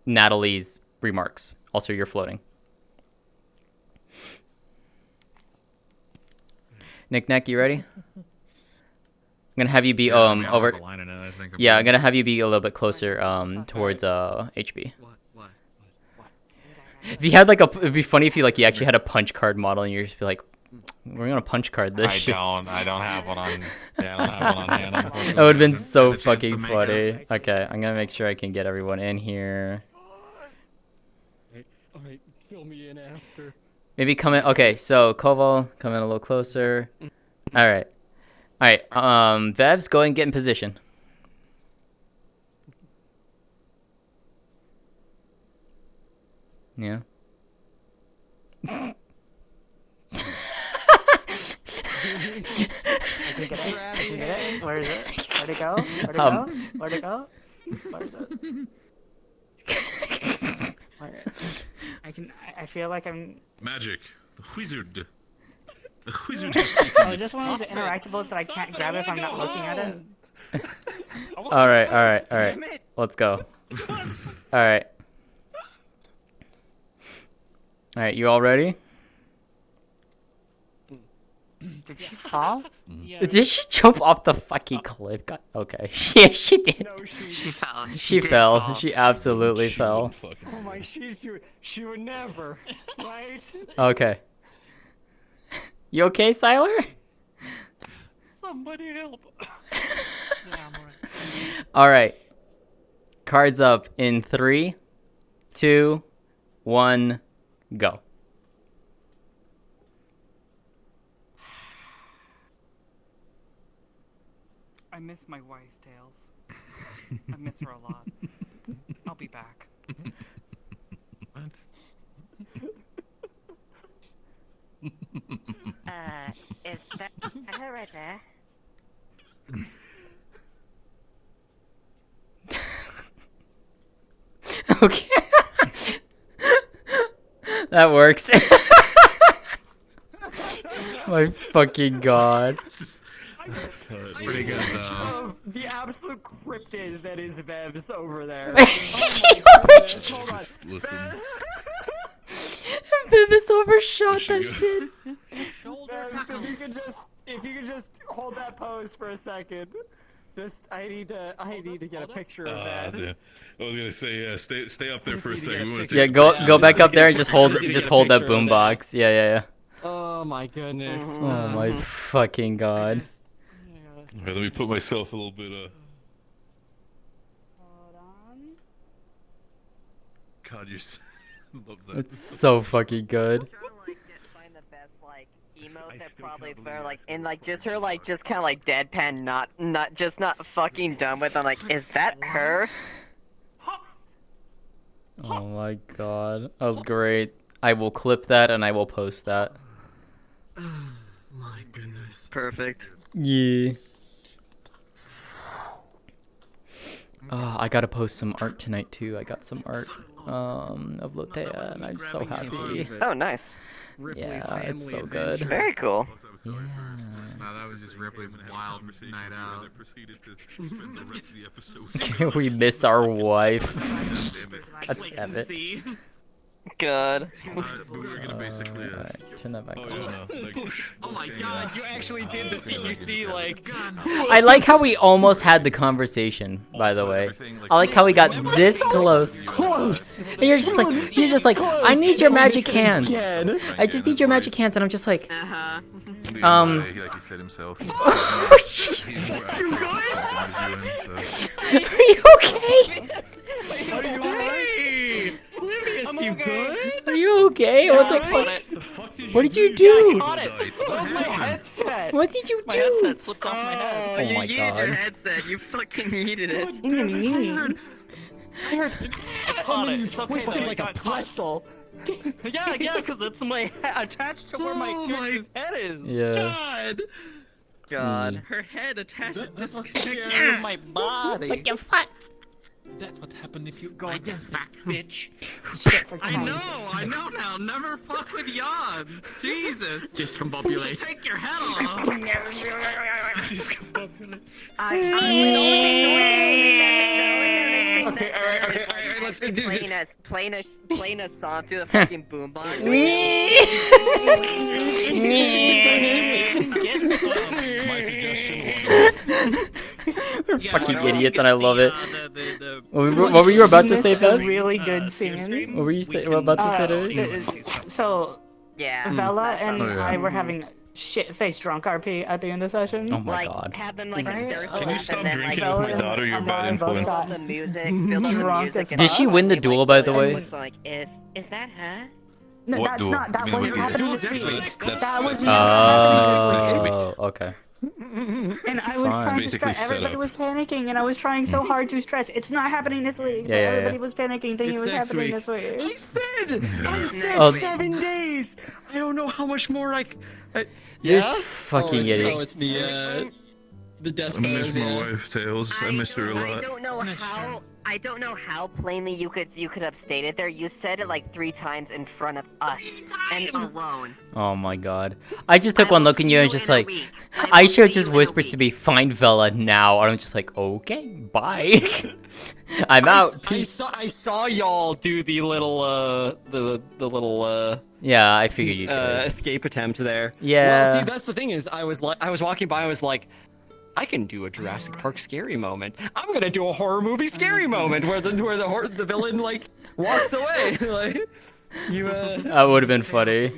B: Natalie's remarks. Also, you're floating. Nick, you ready? I'm gonna have you be over. Yeah, I'm gonna have you be a little bit closer towards HB. If you had like it'd be funny if you actually had a punch card model and you're just be like, we're gonna punch card this shit.
E: I don't have one on. Yeah, I don't have one on hand.
B: That would have been so fucking funny. Okay, I'm gonna make sure I can get everyone in here.
Q: Alright, fill me in after.
B: Maybe come in. Okay, so Koval, come in a little closer. All right. Vevs, go and get in position. Yeah.
N: Where is it? Where'd it go? Where'd it go? Where'd it go? Where is it? I feel like I'm.
J: Magic, the wizard. The wizard
N: Oh, is this one of those interactables that I can't grab if I'm not looking at it?
B: All right. Let's go. All right. All right, you all ready?
N: Did she fall?
B: Did she jump off the fucking cliff? God, okay. Yeah, she did.
N: No, she fell.
B: She fell. She absolutely fell.
P: Oh my, she would never, right?
B: Okay. You okay, Siler?
W: Somebody help.
B: All right. cards up in 3, 2, 1, go.
W: I miss my wife, Tails. I miss her a lot. I'll be back.
J: What?
R: Is that her right there?
B: Okay. That works. My fucking god.
J: Pretty good though.
N: The absolute cryptid that is Vebs over there.
J: Just listen.
B: Vivis overshot that shit.
N: Vebs, if you could just hold that pose for a second. I need to get a picture of that.
J: Yeah. I was gonna say, yeah, stay up there for a second. We wanna take
B: Yeah,
J: some
B: go
J: pictures.
B: back up there and just hold that boombox. Yeah.
N: Oh my goodness.
B: Oh my fucking god.
J: Alright, let me put myself a little bit God, you're love that.
B: It's so fucking good.
R: Find the best like emote that probably for like in like just her like just kind of like deadpan, not fucking done with. I'm like, is that her?
B: Oh my god. That was great. I will clip that and I will post that.
Q: My goodness.
R: Perfect.
B: Yeah. I gotta post some art tonight too. I got some art of Lótëa and I'm so happy.
R: Oh, nice.
B: Yeah, it's so good.
R: Very cool.
B: Yeah.
T: Wow, that was just Ripley's wild night out.
B: We miss our wife. God damn it.
R: Good.
J: We were gonna basically
B: turn that back on.
N: Oh my god, you actually did the CQC like.
B: I like how we almost had the conversation, by the way. I like how we got this close. And you're just like, I need your magic hands. I just need your magic hands, and I'm just like,
J: like he said himself.
B: Oh, Jesus. Are you okay?
N: Are you okay? Livius, you good?
B: Are you okay? What the fuck? What did you do?
N: Yeah, I caught it. Where's my headset?
B: What did you do?
W: My headset slipped off my head.
R: Oh,
B: Oh
R: you
B: my
R: yeeted
B: God.
R: your headset. You fucking yeeted it.
N: I heard
W: I caught it. It's okay,
N: twisted
W: though.
N: like a pretzel.
W: Yeah, because it's my attached to where my character's head is.
B: Yeah.
R: God.
W: Her head attached, disconnected from my body.
B: What the fuck?
A: That's what happened if you go against that
W: bitch.
O: I know now. Never fuck with Yon. Jesus.
Q: Discombobulate.
O: You should take your head off.
N: Okay, alright, let's do
R: Playing a song through the fucking boombox.
J: My suggestion was
B: We're fucking idiots, and I love it. What were you about to say, Fez?
I: Really good scene.
B: What were you about to say to me?
I: So,
R: Yeah.
I: Vela and
J: Oh, yeah.
I: I were having shit-faced drunk RP at the end of the session.
B: Oh my
R: Like,
B: god.
R: have them like
I: Right?
R: hysterical.
J: Can you
R: laugh
J: stop
R: and then,
J: drinking
R: like,
J: with my daughter? You're a bad influence.
R: build the music, build up the
I: Drunk
R: music.
I: as
R: and
B: Did she
R: then,
B: win the
R: like,
B: duel, by the
R: it
B: way?
R: looks like, is that her?
I: No,
J: What
I: that's
J: duel?
I: not. That
J: You mean
I: wasn't
J: like
I: happening
J: the-
I: this week.
J: that's-
I: That was
J: that's-
I: not happening this week.
B: Oh, okay.
I: And I was
B: Fine.
I: trying to
J: Basically
I: stress.
J: set
I: Everybody
J: up.
I: was panicking, and I was trying so hard to stress. It's not happening this week.
B: Yeah, yeah,
I: Everybody
B: yeah.
I: was panicking, thinking
Q: It's
I: it was
Q: next
I: happening
Q: week.
I: this week.
N: I'm fed
B: Oh.
N: 7 days. I don't know how much more I.
B: This
N: Yeah?
B: fucking
N: it's,
B: idiot.
N: Oh, it's the death
J: I miss
N: bells,
J: my
N: yeah.
J: wife, Tails. I missed her a
R: I
J: lot.
R: don't know how plainly you could have stated there. You said it like 3 times in front of us and alone.
B: Oh my god. I just took one look at you and just like, I should just whispers to me, find Vela now. And I'm just like, okay, bye. I'm out.
N: I saw y'all do the little the little
B: Yeah, I figured you did.
N: escape attempt there.
B: Yeah.
N: Well, see, that's the thing is, I was walking by, I was like, I can do a Jurassic Park scary moment. I'm gonna do a horror movie scary moment where the villain like walks away. Like you.
B: That would have been funny.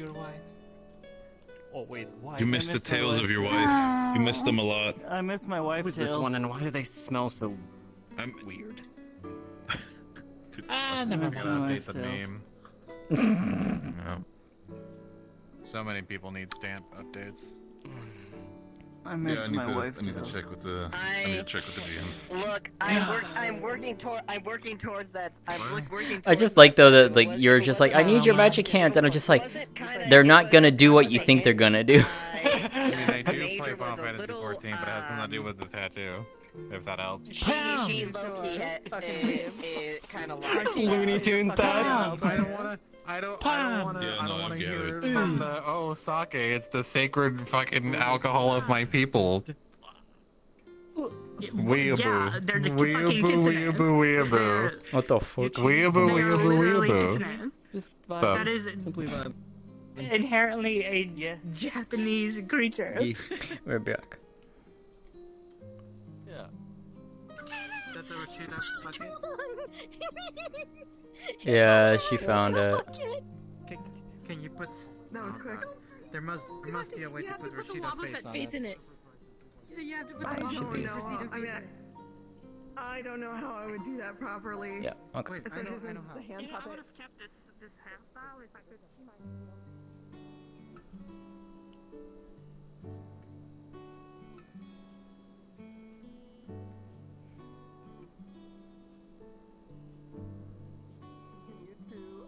W: Oh wait, why?
J: You missed the tales of your wife. You missed them a lot.
W: I miss my wife.
N: Who's this one, and why do they smell so
J: I'm
N: weird?
I: Never
T: Gotta
I: mind.
T: update the meme.
J: Yeah.
T: So many people need stamp updates.
W: I miss
J: I
W: my wife.
J: I need to check with the. I need to check with the DMs.
R: Look, I'm working towards that. Working
B: I just like though that like you're just like I need your magic hands, and I'm just like they're not gonna do what you think they're gonna do.
T: I mean, they do play Final Fantasy 14, but it has nothing to do with the tattoo. If that helps.
R: She low-key is kind of like
N: Looney Tunes style.
T: I don't wanna hear from the sake. It's the sacred fucking alcohol of my people. Weeaboo.
F: they're the
T: Weeaboo,
F: fucking kitsune.
T: weeaboo.
B: What the fuck?
T: Weeaboo, weeaboo,
F: Literally
T: weeaboo.
F: kitsune.
T: That
F: That is inherently a Japanese creature.
B: We're back.
T: Yeah.
B: Yeah, she found it.
V: Can you put?
X: That was quick.
V: There must be a way to put Rashida face on it.
X: Yeah, you have to put
B: Right,
X: the
B: should be.
X: Rashida face in it. I don't know how I would do that properly.
B: Yeah, okay.
X: Especially since
V: I know
X: it's a hand puppet.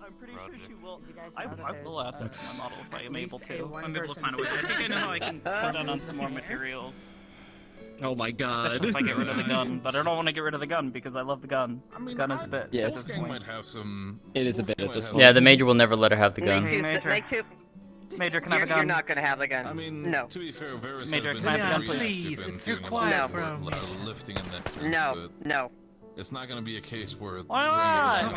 W: I'm pretty sure she will.
X: You guys
W: I
X: know that
W: will add that
B: That's-
W: to my model if I am
X: at
W: able
X: least
W: to.
X: a one
W: I'm able to
X: person
W: find a way. I think I know how I can put down on some more materials.
N: Oh my god.
W: If I get rid of the gun, but I don't want to get rid of the gun because I love the gun.
J: I mean,
W: the gun is a bit.
N: Yes.
W: at this
J: Wolfgang
W: point.
J: might have some.
N: It is a bit at
J: might
N: this
J: have
N: point.
B: Yeah, the major will never let her have the gun.
W: Major, can I have a gun?
R: You're not gonna have the gun.
J: I mean,
R: no.
J: to be fair, Varys
W: Major,
J: has
W: can I
J: been
W: have a gun,
J: very
W: please?
J: active in
W: It's too
J: doing
W: quiet
J: a
W: from
J: lot of lifting in that sense.
R: No,
J: but
R: no.
J: It's not gonna be a case where.
W: Why not?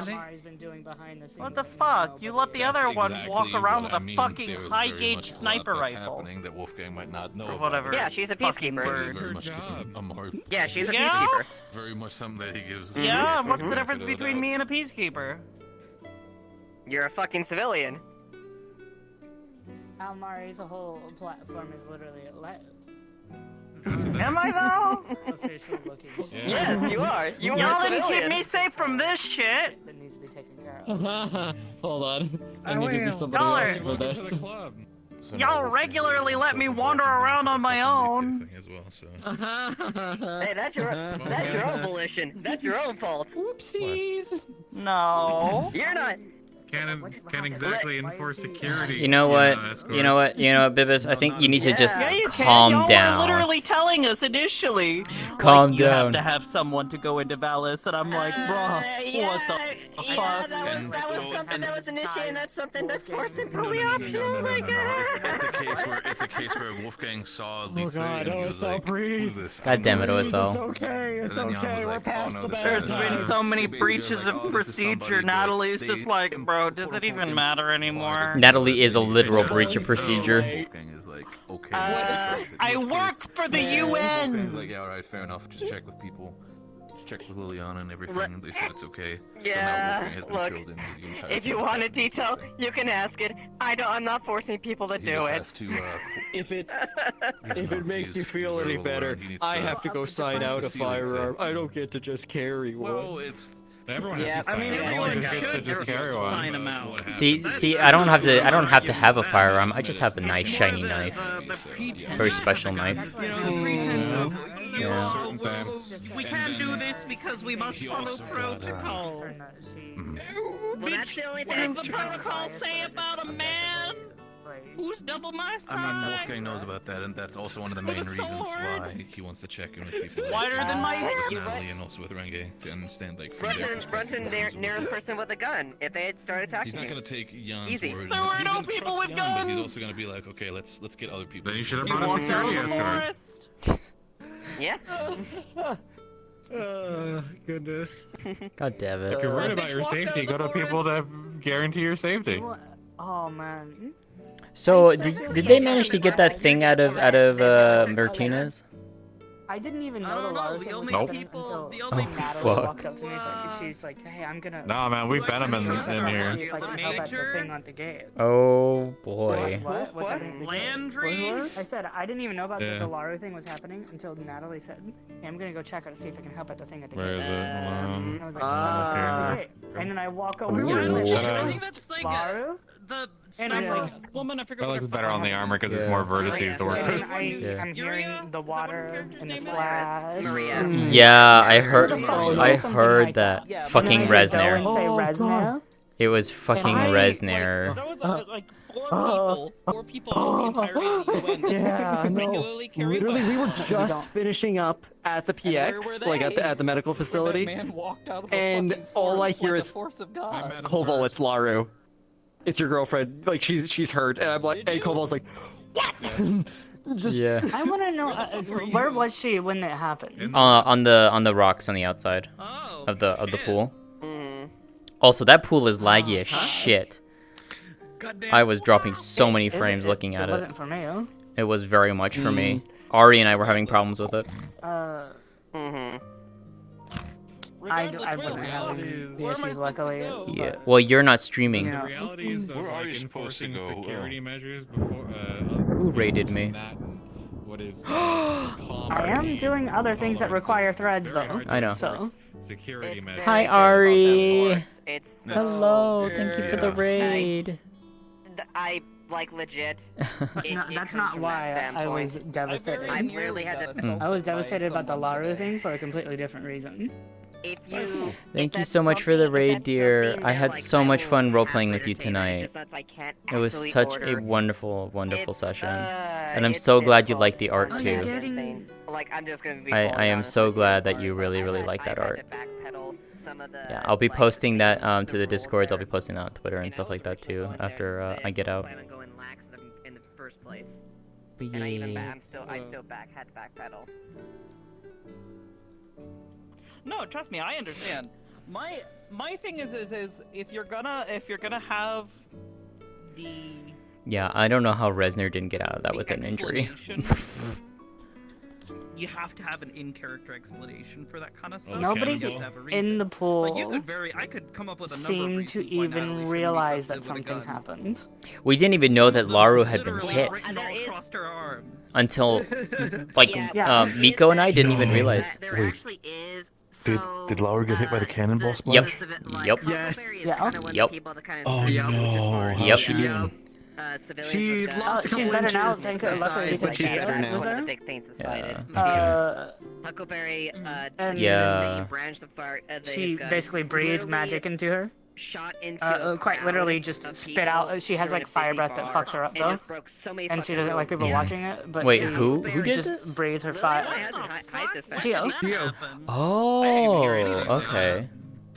X: Mari's been doing behind the scenes.
W: What the fuck? You let the
J: That's
W: other one
J: exactly
W: walk around
J: what
W: with
J: I
W: a
J: mean.
W: fucking
J: There is
W: high
J: very
W: gauge
J: much a lot
W: sniper
J: that's
W: rifle.
J: happening that Wolfgang might not know
W: Or
J: about.
W: whatever.
R: Yeah, she's a
W: Fucking
R: peacekeeper.
J: So
W: word.
J: he's very much given a more.
R: Yeah, she's a
W: Yeah?
R: peacekeeper.
J: Very much something that he gives.
W: Yeah, what's the
J: benefit
W: difference
J: of the
W: between
J: doubt.
W: me and a peacekeeper?
R: You're a fucking civilian.
X: Mari's whole platform is literally a
W: Am I though?
X: official location.
R: Yes, you are. You are
W: Y'all
R: a
W: didn't keep
R: civilian.
W: me safe from this shit.
X: That needs to be taken care of.
N: Hold on. I need to be somebody
W: Y'all
N: else
W: are-
N: for this.
J: So now
W: Y'all
J: Wolfgang
W: regularly
J: is
W: let me
J: also
W: wander
J: involved in
W: around
J: the
W: on my
J: fucking
W: own.
J: thing as well, so.
R: Hey, that's your own volition. That's your own fault.
N: Whoopsies.
W: No.
R: You're not.
T: Can't exactly enforce security.
B: You know what?
T: escorts.
B: You know what? You know what, Bibis? I think you need to just
W: Yeah, you can.
B: calm
W: Y'all
B: down.
W: were literally telling us initially.
B: Calm
W: like, you
B: down.
W: have to have someone to go into Valis, and I'm like, bruh, what the fuck?
R: That was something that was initiated, and that's something that's forced into the option. Oh my god.
J: It's a case where Wolfgang saw Luke
N: God,
J: and he was
N: OSL,
J: like,
N: breathe.
J: "Who's this?
B: God damn it,
N: It's
B: OSL.
N: okay. It's
J: And then Jan
N: okay.
J: was
N: We're
J: like,
N: past
J: "Oh,
N: the
J: no, this
N: bad
W: There's
J: is
W: been
J: not."
W: so many
J: He basically was
W: breaches
J: like,
W: of
J: "Oh, this is
W: procedure.
J: somebody that
W: Natalie's
J: they
W: just like, bro, does it even matter anymore?
B: Natalie is a literal breach of procedure.
J: Wolfgang is like, okay, trust it.
W: I
J: Worst
W: work
J: case-
W: for the
J: Wolfgang's
W: UN.
J: like, yeah, alright, fair enough. Just check with people. Just check with Liliana and everything.
R: Let-
J: And they said it's okay.
R: Yeah,
J: so now Wolfgang has been
R: look,
J: filled into the entire
R: If you
J: thing.
R: want a detail, you can ask it. I'm not forcing people to
J: He
R: do
J: just
R: it.
J: has to,
N: If it makes you feel any better, I have to go sign out a firearm. I don't get to just carry one.
J: Well, it's
T: Everyone
R: Yeah,
T: has to
R: I mean,
T: sign
R: everyone
T: one.
R: should
T: just carry one.
W: Sign them out.
B: See, I don't have to have a firearm. I just have a nice shiny knife. Very special knife.
F: You know, the pretense of, you
B: Yeah.
F: know,
J: Sometimes.
F: we can't do this because we must follow protocol.
R: Well, that's the only
F: What does
R: thing.
F: the protocol say about a man who's double my size?
J: I mean, Wolfgang knows about that, and that's also one of the main
F: With a
J: reasons
F: sword.
J: why he wants to check in with people. like
W: Wider than my
J: with
W: hips.
J: Natalie and also with Renge to understand, like, from their
R: Run
J: perspective.
R: to the nearest person with a gun. If they had started attacking
J: He's not
R: you.
J: gonna take Jan's
R: Easy.
J: word.
W: There were
J: he's
W: no
J: gonna
W: people
J: trust
W: with
J: Jan, but he's
W: guns.
J: also gonna be like, okay, let's get other people.
T: Then you should have
W: You
T: brought a
W: walked out
T: security
W: of the
T: escort.
W: forest.
R: Yeah.
N: Goodness.
B: God damn
T: If
B: it.
T: you're worried about your safety, go to people that guarantee your safety.
X: Oh man.
B: So did they manage to get that thing out of Martinez?
C: I didn't even know the Laru thing was
T: Nope.
C: happening until
B: Oh,
C: Natalie
B: fuck.
C: walked up to me. She's like, "Hey, I'm gonna."
T: Nah, man, we've been in
C: See
T: here.
C: if I can help at the thing at the gate.
B: Oh boy.
C: What? What's happening? at the gate?
O: Landry?
C: I said I didn't even know about
J: Yeah.
C: the Laru thing was happening until Natalie said, "Hey, I'm gonna go check out to see if I can help at the thing at the
J: Where
C: gate."
J: is it?
C: And I was like,
J: It's here.
C: "Oh, great." And then I walk over to
J: Ooh.
C: the
J: Ta-da.
O: That's like
C: Laru.
O: the
C: And I'm like,
O: woman. I forgot
T: That
O: what
T: looks
O: her
T: better on the
O: fucking
T: armor because
B: Yeah.
T: it's more vertices to work
C: and
T: with.
C: I'm hearing the water and the splash.
R: Maria.
B: Yeah, I heard.
C: Something
B: I
C: like
B: heard that. Fucking
C: And then I go
B: Resner.
C: and say Resner.
B: It was fucking Resner.
O: There was like four people in the entirety of the UN that
N: Yeah, no.
O: regularly carry
N: Literally, we were
O: weapons.
N: just finishing up at the PX, like at the medical facility,
W: man walked out of a
N: and
W: fucking
N: all I
W: force
N: hear
W: like
N: is,
W: the force of God.
N: "Koval, it's Laru. It's your girlfriend. Like she's hurt." And I'm like, and Koval's like, "What?" Just
B: Yeah.
C: I want to know where was she when it happened?
B: On the rocks on the outside of the pool. Also, that pool is laggy as shit. I was dropping so many frames looking at
C: It
B: it.
C: wasn't for me, huh?
B: It was very much for me. Ari and I were having problems with it.
C: I wasn't having the issues, luckily.
B: Yeah. Well, you're not streaming.
C: Yeah.
T: The realities of
J: Where are
T: like
J: you supposed to
T: enforcing
J: go?
T: security measures before.
B: Who raided me?
T: What is?
C: I am doing other things that require threads, though.
B: I know.
C: So.
T: Security measures.
B: Hi, Ari.
R: It's
B: Hello. Thank you for the raid.
R: I like legit.
C: No, that's not why I was devastated.
R: I really had to.
C: I was devastated about the Laru thing for a completely different reason.
R: If you.
B: Thank you so much for the raid, dear. I had so much fun role-playing with you tonight. It was such a wonderful, wonderful session. And I'm so glad you liked the art, too.
R: Like, I'm just gonna be
B: I am so glad that you really, really like that art. Yeah, I'll be posting that to the Discords. I'll be posting that on Twitter and stuff like that, too, after I get out.
R: in the first place.
B: But
R: And I even
B: yeah.
R: I still had to backpedal.
W: No, trust me, I understand. My thing is if you're gonna have the
B: Yeah, I don't know how Resner didn't get out of that with an injury.
W: you have to have an in-character explanation for that kind of stuff.
C: Nobody
W: You have to have a reason.
C: in the pool
W: Like, I could come up with a number of
C: seemed to
W: reasons why Natalie
C: even
W: shouldn't be
C: realize
W: trusted
C: that
W: with a
C: something
W: gun.
C: happened.
B: We didn't even know that Laru had been
W: Literally
B: hit
W: written all across her arms.
B: until, like, Miko and I didn't even realize.
J: Wait. Did Laura get hit by the cannonball splash?
B: Yep.
N: Yes.
B: Yep.
J: Oh no.
B: Yep.
J: How's she doing?
N: She lost a couple
C: she's better now,
N: inches
C: thank
N: in
C: you. Luckily,
N: size, but she's better now.
C: Was there?
R: The big things decided. Huckleberry,
C: and
B: Yeah.
R: branched apart.
C: She basically breathed magic into her.
R: Shot into
C: quite literally just spit out. She has like fire breath that fucks her up though, and she doesn't like people watching it. But
B: Wait,
C: she
B: who did
C: just
B: this?
C: breathed her fire. Gio.
B: Oh, okay.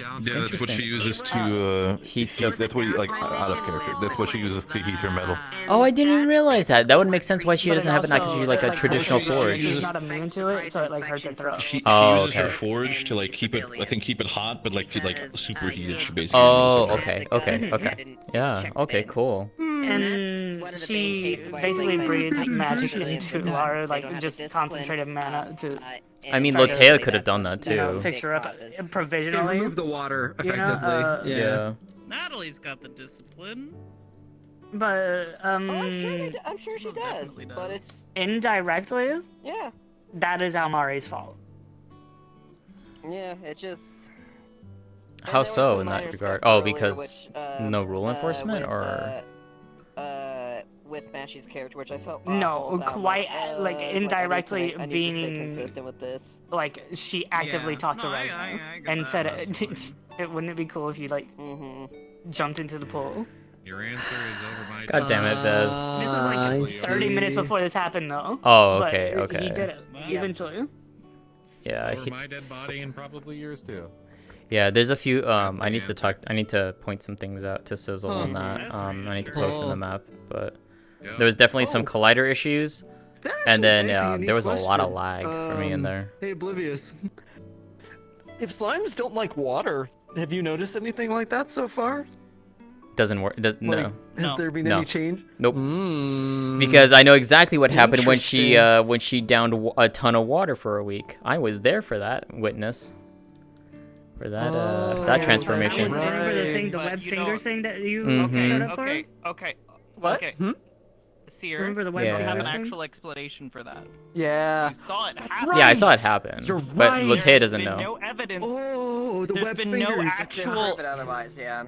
J: Yeah, that's what she uses to
B: heat.
J: That's what, like, out of character. That's what she uses to heat her metal.
B: Oh, I didn't even realize that. That would make sense why she doesn't have it now, because she's like a traditional forge.
C: She's not immune to it, so it like hurts her throat.
J: She uses her forge to like keep it. I think keep it hot, but like to like superheat it. She basically.
B: Oh, okay. Yeah. Okay. Cool.
C: And she basically breathed magic into Laura, like just concentrated mana to.
B: I mean, Lótëa could have done that too.
C: Fix her up provisionally.
N: Remove the water
C: You know,
N: effectively.
B: Yeah.
W: Natalie's got the discipline.
C: But
R: I'm sure she does. But it's
C: indirectly,
R: yeah.
C: That is Almari's fault.
R: Yeah, it just.
B: How so in that regard? Oh, because no rule enforcement, or.
R: With Mashi's character, which I felt
C: no, quite like indirectly
R: I need to
C: being
R: stay consistent with this.
C: Like she actively talked to Resna and said it wouldn't it be cool if you like jumped into the pool.
T: Your answer is over my.
B: God damn it, Vez.
C: This was like 30 minutes before this happened, though.
B: Oh, okay,
C: but
B: okay.
C: He did it eventually.
B: Yeah.
T: Over my dead body and probably yours too.
B: Yeah, there's a few. I need to point some things out to Sizzle on that. I need to post in the map, but there was definitely some collider issues, and then there was a lot of lag for me in there.
N: Hey, Oblivious. If slimes don't like water, have you noticed anything like that so far?
B: Doesn't work. No.
N: Has there been
B: No.
N: any change?
B: Nope. Because I know exactly what happened when she
N: Interesting.
B: downed a ton of water for a week. I was there for that witness. For that that transformation.
C: Remember the thing, the
W: But
C: web
W: you
C: finger
W: don't-
C: thing that you
B: Mhm.
C: showed up for?
W: Okay.
N: What?
W: Okay. Seer,
C: Remember the web
B: Yeah.
W: you have an
C: finger thing?
W: actual explanation for that.
N: Yeah.
W: You saw it happen.
B: Yeah, I saw it happen.
N: You're
B: But
N: right.
B: Lótëa
W: There's
B: doesn't
W: been
B: know.
W: no evidence.
N: Oh, the
W: There's
N: web
W: been
N: fingers.
W: no
R: Prove
W: actual.
R: it otherwise, yeah.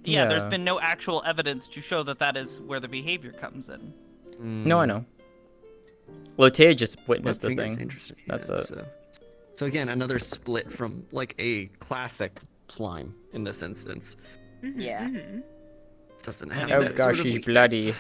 W: Yeah, there's
B: Yeah.
W: been no actual evidence to show that that is where the behavior comes in.
B: No, I know. Lótëa just witnessed the
N: Web fingers,
B: thing.
N: Interesting.
B: That's
N: yeah,
B: it.
N: So again, another split from like a classic slime in this instance.
R: Yeah.
N: Doesn't have
B: Oh
N: that
B: gosh,
N: sort of
B: she's
N: weakness.
B: bloody.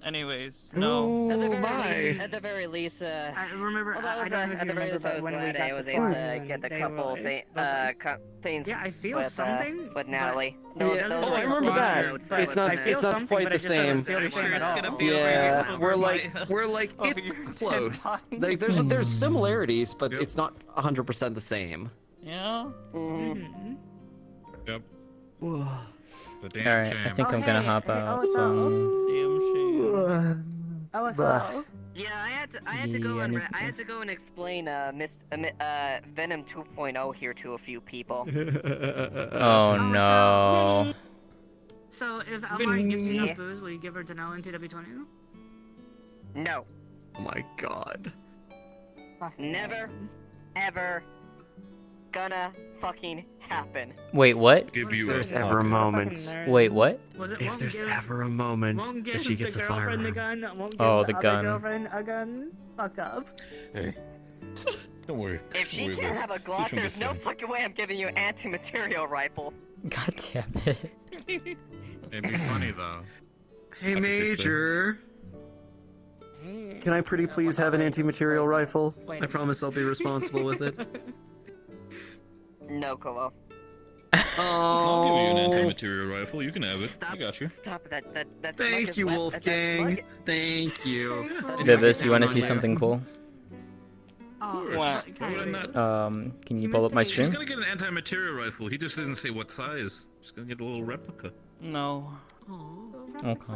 W: Anyways, no.
R: At the very least,
C: I remember.
R: well, that was,
C: I don't know if
R: at
C: you
R: the very
C: remember,
R: least, I
C: but
R: was
C: when we
R: glad
C: got
R: I
C: the
R: was able
C: slime,
R: to get the
C: they
R: couple
C: were-
R: things
C: Yeah, I feel
R: with,
C: something.
R: with
C: but-
R: Natalie.
C: No, it
N: Yeah.
C: doesn't
N: Oh,
C: feel
N: I remember
C: slime.
N: that.
C: But
N: It's not.
C: I feel
N: It's not
C: something,
N: quite
C: but
N: the
C: it just doesn't
N: same.
C: feel the same at all.
N: Yeah, we're like it's
W: Over your
N: close.
W: dead
N: Like there's similarities, but it's not 100% the same.
W: Yeah.
T: Yep.
N: Whoa.
T: The damn
B: Alright, I
T: shame.
B: think I'm gonna hop out.
C: Oh, it's all.
R: Yeah, I had to go and explain Venom 2.0 here to a few people.
B: Oh no.
C: So if Almari gives you enough booze, will you give her Danelle and TW20?
R: No.
N: Oh my god.
R: Never, ever gonna fucking happen.
B: Wait, what?
J: Give you
N: There's ever a moment.
B: Wait, what?
N: If there's ever a moment that she gets a firearm.
B: Oh, the gun.
C: Girlfriend a gun. Fucked up.
J: Hey, don't worry.
R: If she
J: Don't worry,
R: can't
J: Liz.
R: have a
J: See
R: Glock,
J: from
R: there's
J: this
R: no
J: side.
R: fucking way I'm giving you an anti-material rifle.
B: God damn it.
T: It'd be funny though.
N: Hey,
T: I can fix that.
N: Major. Can I pretty please have an anti-material rifle? I promise I'll be responsible with it.
R: No, Kovo.
J: I'll give you an anti-material rifle. You can have it. I got you.
R: Stop that. That
N: Thank you, Wolfgang. Thank you.
B: Vivis, you wanna see something cool?
C: Oh,
J: Why would I not?
B: Can you pull up my
J: She's
B: stream?
J: gonna get an anti-material rifle. He just didn't say what size. She's gonna get a little replica.
W: No.
B: Okay.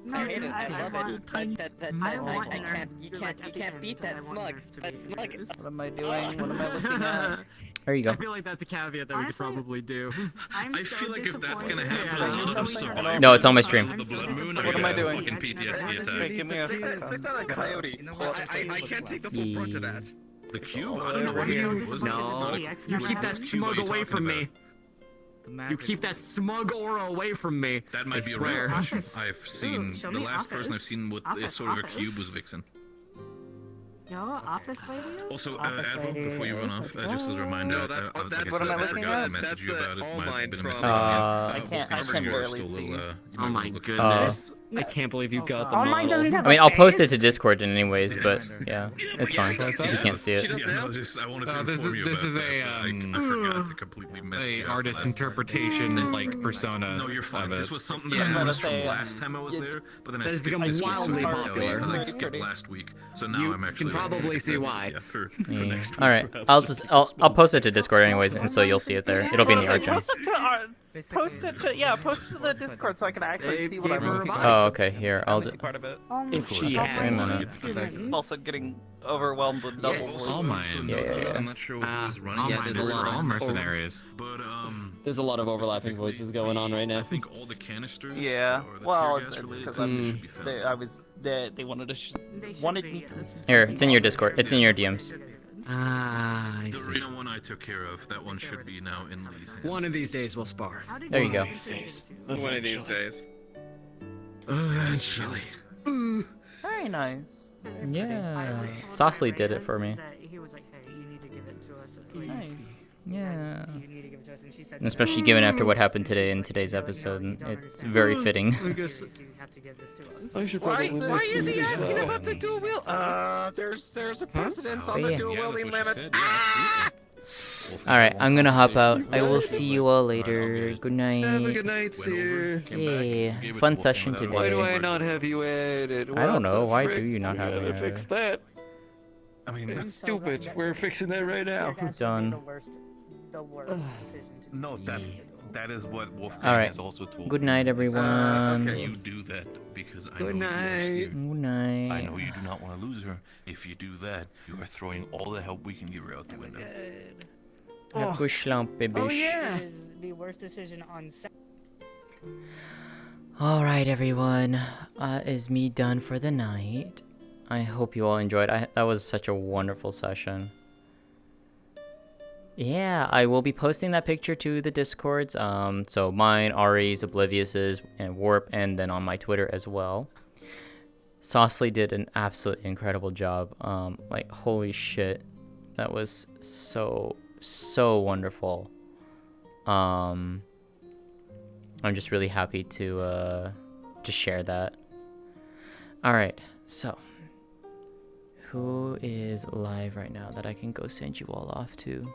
C: No,
R: I hate it. I love
C: want
R: it.
C: tiny-
R: I
C: want
R: can't.
C: Nerf.
R: You
C: Like,
R: can't beat that
C: I want
R: smug.
C: Nerf to
R: That
C: be
R: smug.
C: used.
W: What am I doing? What am I looking at?
B: There you go.
N: I feel like that's a caveat that we could probably do.
C: I'm
J: I
C: so
J: feel like if that's gonna
C: disappointed.
J: happen, a lot of survivors.
B: No, it's on my stream.
J: of the Blood Moon are
W: What am
J: gonna
W: I
J: have a
W: doing?
J: fucking PTSD attack.
W: Wait, give me a
D: Stick that on Coyote. I can't take the full brunt of that.
J: The cube? I don't know what
W: Here.
J: it was.
N: No, you keep that smug away from me. You keep that smug aura away from me.
J: That might
N: I
J: be a
N: swear.
J: real question. I've seen
C: show
J: the
C: me
J: last person I've
C: office.
J: seen with
C: Office,
J: sort of a
C: office.
J: cube was Vixen.
C: Yo, office lady?
J: Also,
C: Office
J: Advil,
C: lady.
J: before you run off, just as a reminder,
D: No, that's-
J: like
D: that's
J: I
D: what
J: said,
D: am I
J: I
D: looking
J: forgot to
D: at?
J: message
D: That's
J: you about it.
D: all
J: Might
D: mine
J: have been a
D: from-
J: mistake.
W: I can't
J: Wolfgang, you're
W: barely
J: still a
W: see.
J: little, you
N: Oh
J: might
N: my
J: wanna look-
N: goodness. I can't believe you got the
C: Oh, mine
N: model.
C: doesn't have
B: I mean,
C: a
B: I'll post it to
C: face?
B: Discord anyways, but yeah, it's fine if you can't see it.
J: Yeah, no, just I wanted to
T: This
J: inform you
T: is
J: about
T: a
J: that. I forgot to completely mess
T: a
J: with the
T: artist
J: last-
T: interpretation like persona.
J: No, you're fine.
T: of it.
J: This was something
W: Yeah.
J: that I
W: I was
J: noticed
W: gonna
J: from
W: say,
J: last time I was
W: it's-
J: there, but then I
N: that has
J: skipped
N: become
J: this week, so
N: wildly
J: I didn't tell you. I
N: popular.
J: like skipped last week, so now
N: You
J: I'm
N: can
J: actually
N: probably see why.
J: Yeah, for
B: Yeah.
J: next week.
B: All right,
J: perhaps.
B: I'll post it to Discord anyways, and so you'll see it there. It'll be in the art gem.
W: Post it to post it to the Discord so I can actually see what I'm looking at.
B: Oh, okay. Here, I'll
W: see
B: do.
W: part of it.
N: If she
B: Wait a
N: had
B: minute.
W: Also getting overwhelmed with double.
N: Yes.
T: All mine.
B: Yeah.
J: I'm not sure what was running.
N: yeah,
J: this
N: there's a
J: for
N: lot of
J: all
T: mercenaries.
J: But
N: There's a lot of overlapping voices going on right
J: I
N: now.
J: think all the canisters.
W: Yeah.
J: Or the
W: Well,
J: tear
W: it's
J: gas related
W: because
J: things should be found.
W: I was they wanted to wanted me to.
B: Here, it's in your Discord. It's in your DMs.
N: Ah, I
J: The
N: see.
J: arena one I took care of. That one should be now in Lee's hands.
N: One of these days we'll spar.
B: There you go.
D: One of these days.
N: Eventually.
W: Very nice.
B: Yeah. Saucely did it for me.
C: He was like, hey, you need to give it to us.
W: Nice.
B: Yeah.
C: You need to give it to us. And she said,
B: And especially given after what happened today in today's episode, it's very fitting.
N: I guess
C: you have to give this to us.
N: I should
D: Why
N: probably
D: is he
N: make food as
D: asking
N: well.
D: about the dual wield? There's a precedence on
B: Oh,
D: the
B: yeah.
D: dual
J: Yeah, that's
D: wielding
J: what she
D: limit.
J: said. Yeah, absolutely.
B: Alright, I'm gonna hop out. I will see you all later. Good night.
N: Have a good night,
J: Went over,
N: Seer.
J: came back,
B: Yeah,
J: gave it to
B: fun
J: Wolfgang
B: session
J: without a
N: Why do
B: today.
N: I not have you added?
B: I don't
N: What
B: know.
N: the
B: Why
N: frick?
B: do you not
N: We
B: have me
N: gotta
B: added?
N: fix that.
J: I mean,
N: It's stupid. We're fixing that right now.
C: Tear gas would be
B: Done.
C: The worst decision to
J: no, that's That is what Wolfgang
B: All right.
J: has also told
B: Good
J: me.
B: night, everyone.
J: Okay. You do that because I
B: Good
J: know you are
B: night.
J: scared.
B: Good night.
J: I know you do not want to lose her. If you do that, you are throwing all the help we can give her out the window.
B: Have a good slump, baby.
C: It is the worst decision on.
B: All right, everyone. Is me done for the night? I hope you all enjoyed. That was such a wonderful session. Yeah, I will be posting that picture to the Discords. So mine, Ari's, Oblivious's, and Warp, and then on my Twitter as well. Saucely did an absolutely incredible job. Like, holy shit. That was so wonderful. I'm just really happy to share that. Alright, so who is live right now that I can go send you all off to?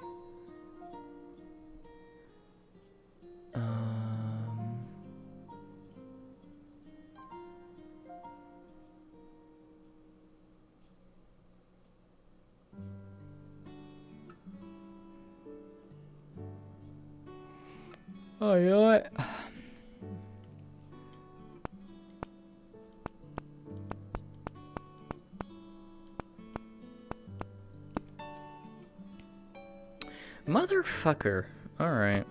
B: Oh, you know what? Motherfucker. Alright.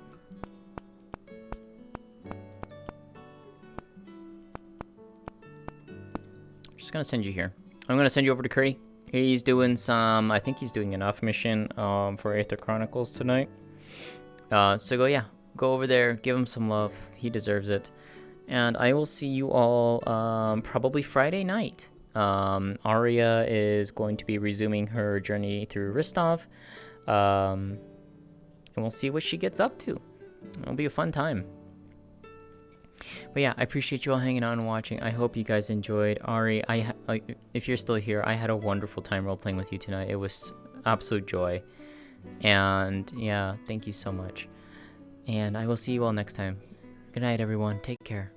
B: Just gonna send you here. I'm gonna send you over to Curry. He's doing some, I think he's doing an off mission for Aether Chronicles tonight. So go over there, give him some love. He deserves it. And I will see you all probably Friday night. Arya is going to be resuming her journey through Ristov. And we'll see what she gets up to. It'll be a fun time. But yeah, I appreciate you all hanging out and watching. I hope you guys enjoyed. Ari, if you're still here, I had a wonderful time role-playing with you tonight. It was absolute joy. And yeah, thank you so much. And I will see you all next time. Good night, everyone. Take care.